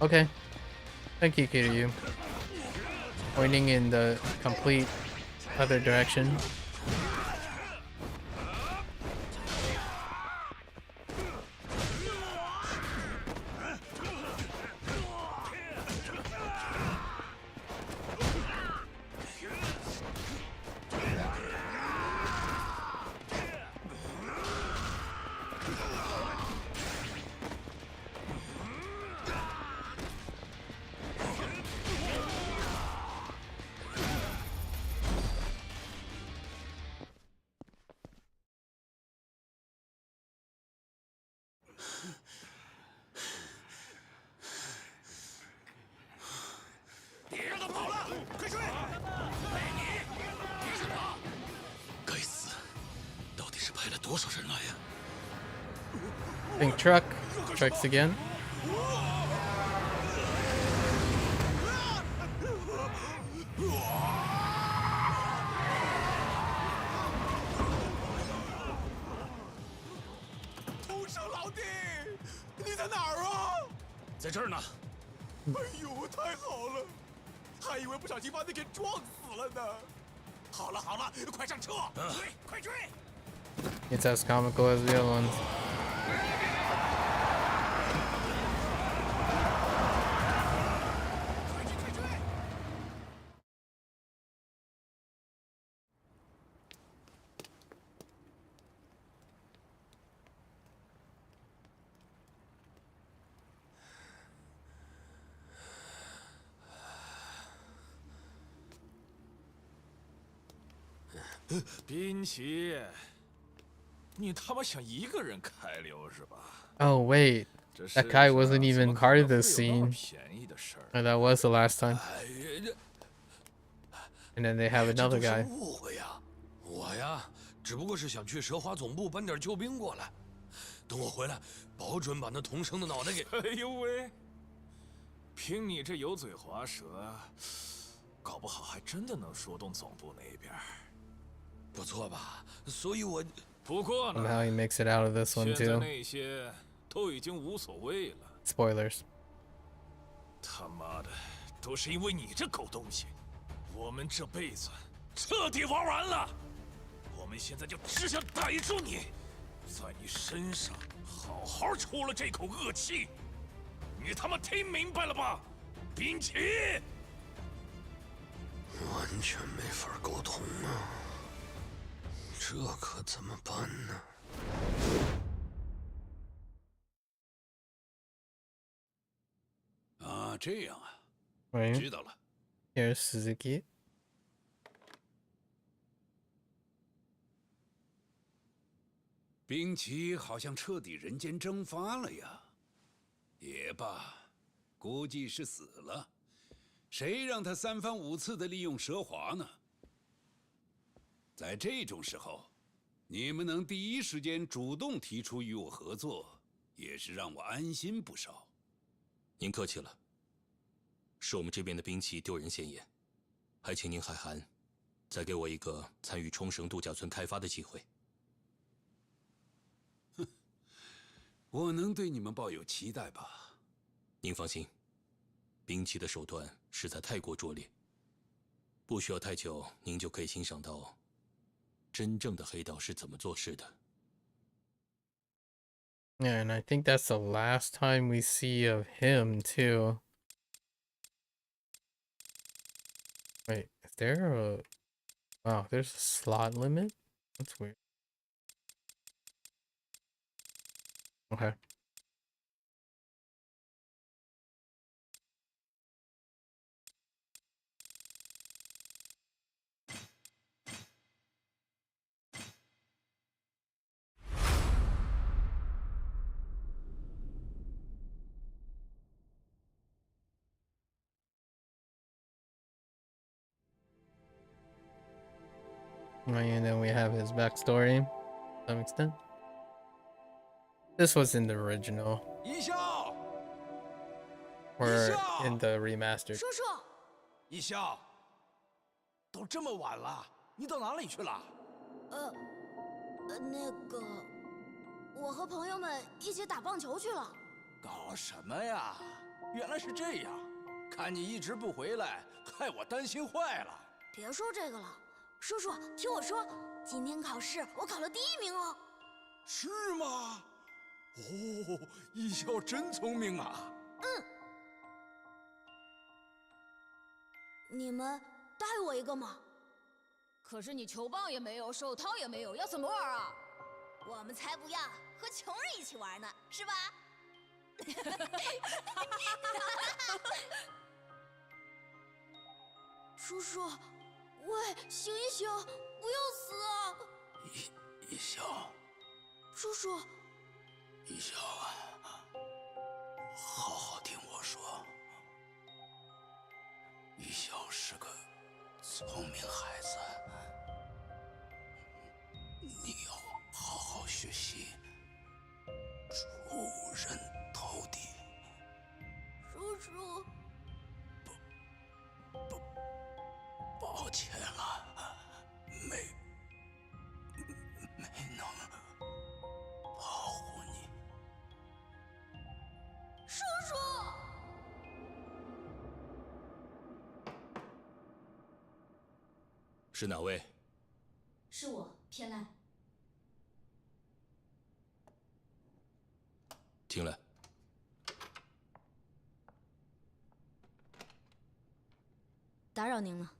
Okay. Thank you, Kiryu. Pointing in the complete other direction. Pink truck. Trucks again. It's as comical as the other ones. Binqi，你他妈想一个人开溜是吧？ Oh wait, that guy wasn't even part of this scene. Oh, that was the last time. And then they have another guy. 误会呀，我呀，只不过是想去蛇华总部搬点救兵过来，等我回来，保准把那童生的脑袋给……哎呦喂，凭你这油嘴滑舌，搞不好还真的能说动总部那边。 不错吧？所以我不过呢 Somehow he makes it out of this one 现在 too. 那些都已经无所谓了。 Spoilers. 他妈的，都是因为你这狗东西，我们这辈子彻底玩完了。我们现在就只想逮住你，在你身上好好出了这口恶气。你他妈听明白了吧，滨崎？完全没法沟通啊！ 这可怎么办呢？啊，这样啊， Right. 知道了。 Here's Suzuki. 滨崎好像彻底人间蒸发了呀。也罢，估计是死了。谁让他3番5次的利用蛇华呢？ 在这种时候，你们能第一时间主动提出与我合作，也是让我安心不少。您客气了，是我们这边的兵器丢人现眼，还请您海涵，再给我一个参与冲绳度假村开发的机会。哼，我能对你们抱有期待吧？您放心，兵器的手段实在太过拙劣，不需要太久，您就可以欣赏到真正的黑道是怎么做事的。Yeah, and I think that's the last time we see of him too. Wait, is there a... Wow, there's a slot limit? That's weird. Okay. And then we have his backstory to some extent. This was in the original. Or in the remastered. 叔叔，一笑，都这么晚了，你到哪里去了？那个，我和朋友们一起打棒球去了。搞什么呀？原来是这样，看你一直不回来，害我担心坏了。别说这个了，叔叔，听我说，今天考试我考了第1名哦。是吗？哦，一笑真聪明啊。你们带我一个吗？可是你球棒也没有，手套也没有，要怎么玩啊？我们才不要和穷人一起玩呢，是吧？叔叔，喂，醒一醒，不要死啊！一笑，叔叔，一笑啊，好好听我说。一笑是个聪明孩子，你要好好学习，出人头地。叔叔，抱歉了，没能保护你。叔叔。是哪位？是我，天籁。进来。打扰您了。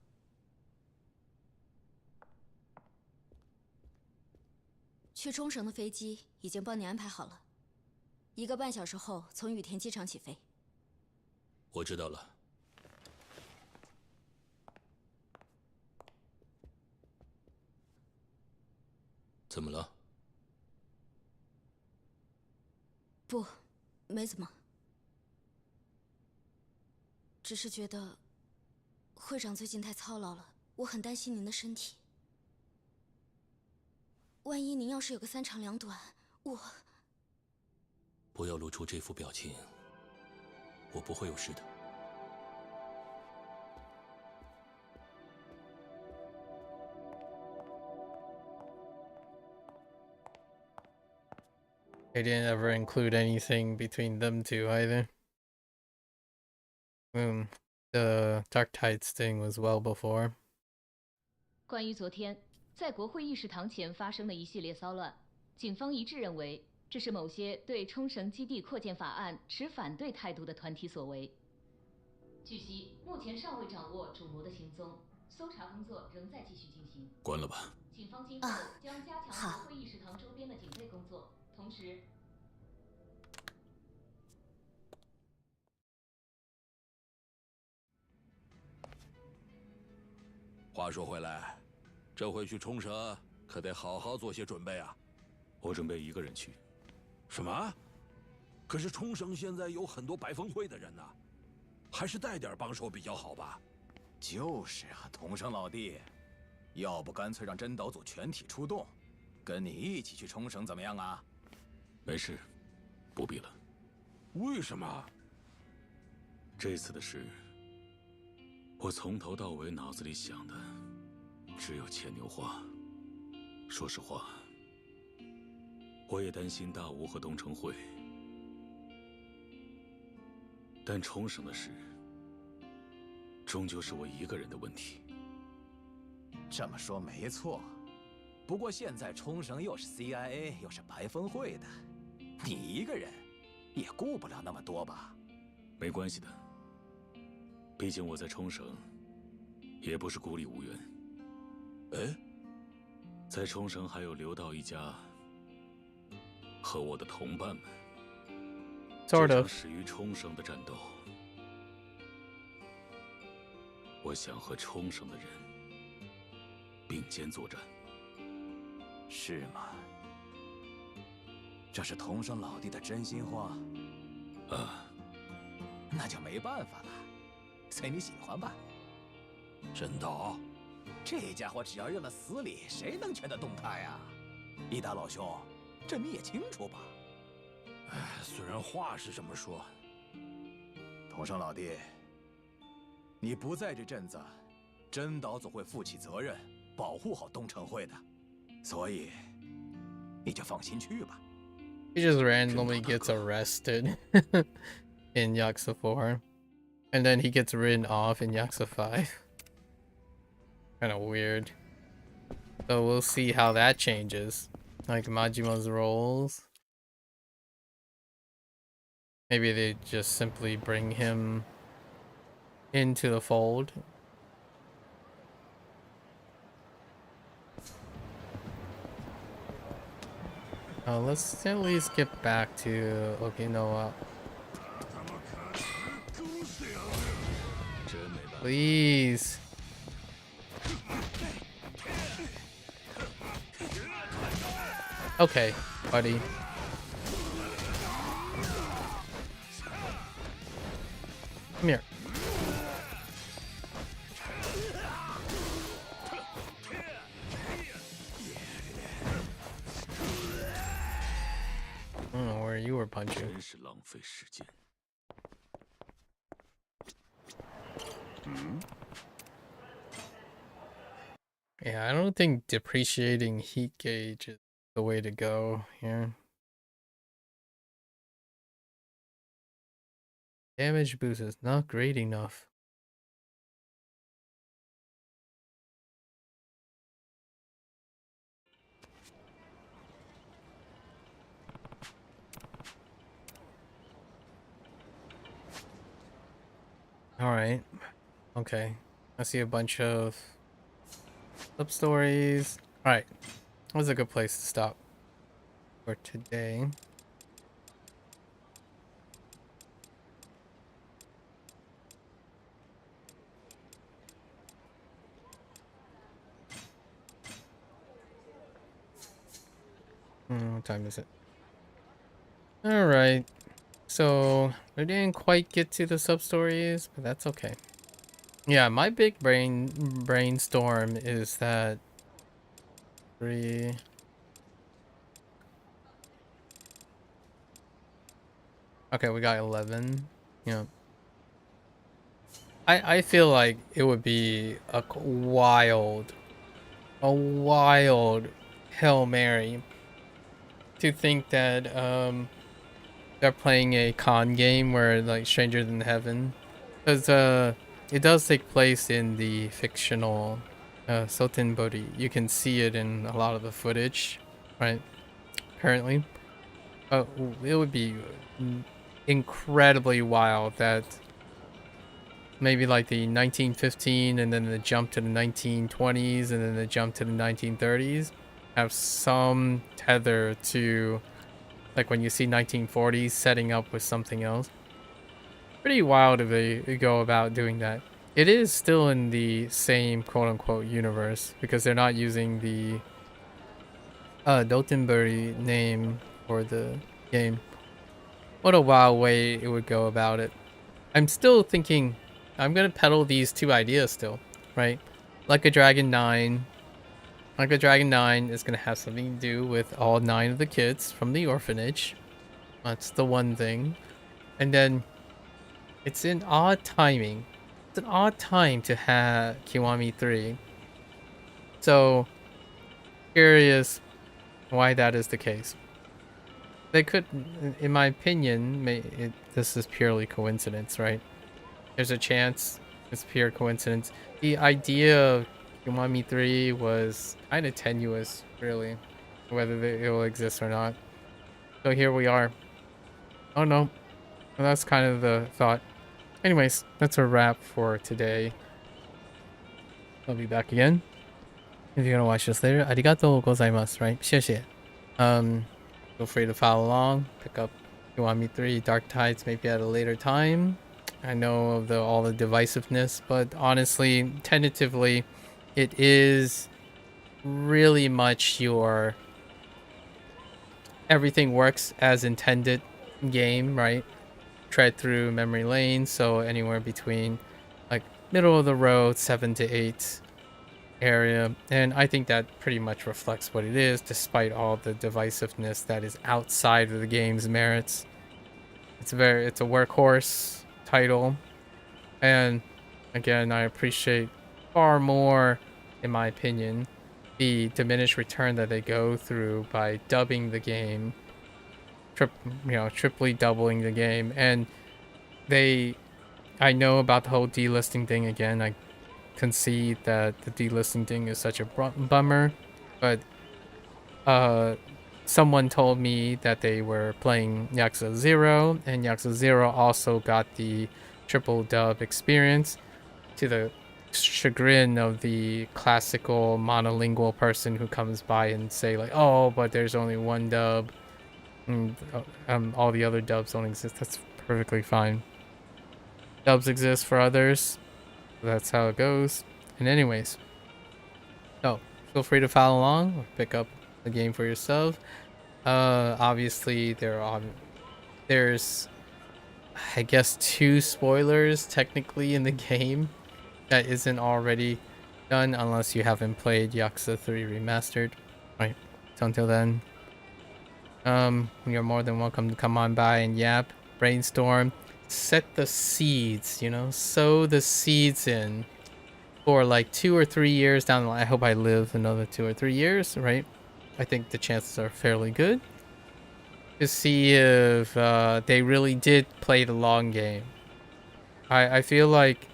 去冲绳的飞机已经帮你安排好了，1个半小时后从羽田机场起飞。我知道了。怎么了？不，没怎么，只是觉得会长最近太操劳了，我很担心您的身体。万一您要是有个3长2短，我……不要露出这副表情，我不会有事的。They didn't ever include anything between them two either. The Dark Tides thing was well before. 关于昨天在国会议事堂前发生的一系列骚乱，警方一致认为这是某些对冲绳基地扩建法案持反对态度的团体所为。据悉，目前尚未掌握主谋的行踪，搜查工作仍在继续进行。关了吧。警方今后将加强国会议事堂周边的警备工作。同时，话说回来，这回去冲绳可得好好做些准备啊。我准备一个人去。什么？可是冲绳现在有很多白风会的人呢，还是带点帮手比较好吧？就是啊，桐生老弟，要不干脆让真岛组全体出动，跟你一起去冲绳怎么样啊？没事，不必了。为什么？这次的事，我从头到尾脑子里想的只有牵牛花。说实话，我也担心大吴和东城会，但冲绳的事，终究是我一个人的问题。这么说没错，不过现在冲绳又是 CIA 又是白峰会的，你一个人也顾不了那么多吧？没关系的，毕竟我在冲绳也不是孤立无援。哎，在冲绳还有留岛一家和我的同伴们。Sort of. 这场始于冲绳的战斗，我想和冲绳的人并肩作战。是吗？这是同生老弟的真心话。那就没办法了，随你喜欢吧。真的？这家伙只要认了死理，谁能劝得动他呀？伊达老兄，这你也清楚吧？哎，虽然话是这么说，同生老弟，你不在这阵子，真岛组会负起责任，保护好东城会的，所以你就放心去吧。He just randomly gets arrested in Yakuza 4, and then he gets written off in Yakuza 5. Kind of weird. So we'll see how that changes. Like Majima's roles. Maybe they just simply bring him into the fold. Let's at least get back to Okinawa. Please. Okay, buddy. Come here. I don't know where you were punching. Yeah, I don't think depreciating heat gauge is the way to go here. Damage boost is not great enough. Alright. Okay. I see a bunch of sub-stories. Alright. That's a good place to stop for today. What time is it? Alright. So, we didn't quite get to the sub-stories, but that's okay. Yeah, my big brainstorm is that 3... Okay, we got 11. Yeah. I feel like it would be a wild Hail Mary to think that they're playing a con game where like Stranger Than Heaven, because it does take place in the fictional Sotenbori. You can see it in a lot of the footage, right? Currently, it would be incredibly wild that maybe like the 1915 and then the jump to the 1920s and then the jump to the 1930s have some tether to like when you see 1940s setting up with something else. Pretty wild if they go about doing that. It is still in the same quote-unquote universe because they're not using the Dotonbori name for the game. What a wild way it would go about it. I'm still thinking I'm gonna peddle these two ideas still, right? Like a Dragon 9. Like a Dragon 9 is gonna have something to do with all 9 of the kids from the orphanage. That's the one thing. And then it's an odd timing. It's an odd time to have Kiwami 3. So curious why that is the case. They could, in my opinion, this is purely coincidence, right? There's a chance it's pure coincidence. The idea of Kiwami 3 was kind of tenuous, really, whether it will exist or not. So here we are. Oh no, well, that's kind of the thought. Anyways, that's a wrap for today. I'll be back again. If you're gonna watch this later, arigatou gozaimasu, right? 谢谢. Feel free to follow along. Pick up Kiwami 3 Dark Tides maybe at a later time. I know of all the divisiveness, but honestly, tentatively, it is really much your everything works as intended game, right? Tread through memory lane, so anywhere between like middle of the road 7 to 8 area, and I think that pretty much reflects what it is, despite all the divisiveness that is outside of the game's merits. It's a workhorse title, and again, I appreciate far more, in my opinion, the diminished return that they go through by dubbing the game, triply doubling the game. And I know about the whole delisting thing. Again, I concede that the delisting thing is such a bummer, but someone told me that they were playing Yakuza 0, and Yakuza 0 also got the triple dub experience, to the chagrin of the classical monolingual person who comes by and say like, oh, but there's only one dub, and all the other dubs don't exist. That's perfectly fine. Dubs exist for others. That's how it goes. And anyways, so feel free to follow along or pick up the game for yourself. Obviously there's I guess 2 spoilers technically in the game that isn't already done, unless you haven't played Yakuza 3 Remastered. Right. So until then, you're more than welcome to come on by and yap, brainstorm, set the seeds, sow the seeds in for like 2 or 3 years down the line. I hope I live another 2 or 3 years, right? I think the chances are fairly good, to see if they really did play the long game. I feel like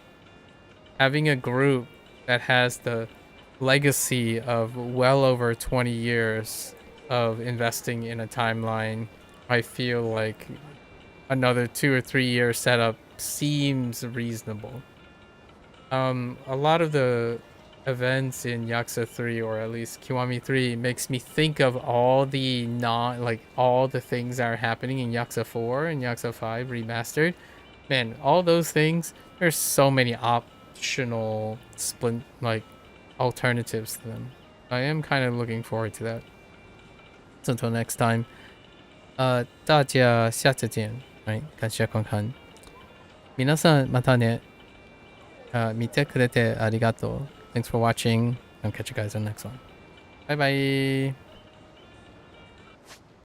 having a group that has the legacy of well over 20 years of investing in a timeline, I feel like another 2 or 3 year setup seems reasonable. A lot of the events in Yakuza 3, or at least Kiwami 3, makes me think of all the all the things that are happening in Yakuza 4 and Yakuza 5 Remastered. Man, all those things, there's so many optional alternatives to them. I am kind of looking forward to that. So until next time, 大家下次见。はい、感謝观看。皆さんまたね。見てくれてありがとう。Thanks for watching. I'll catch you guys on the next one. Bye bye.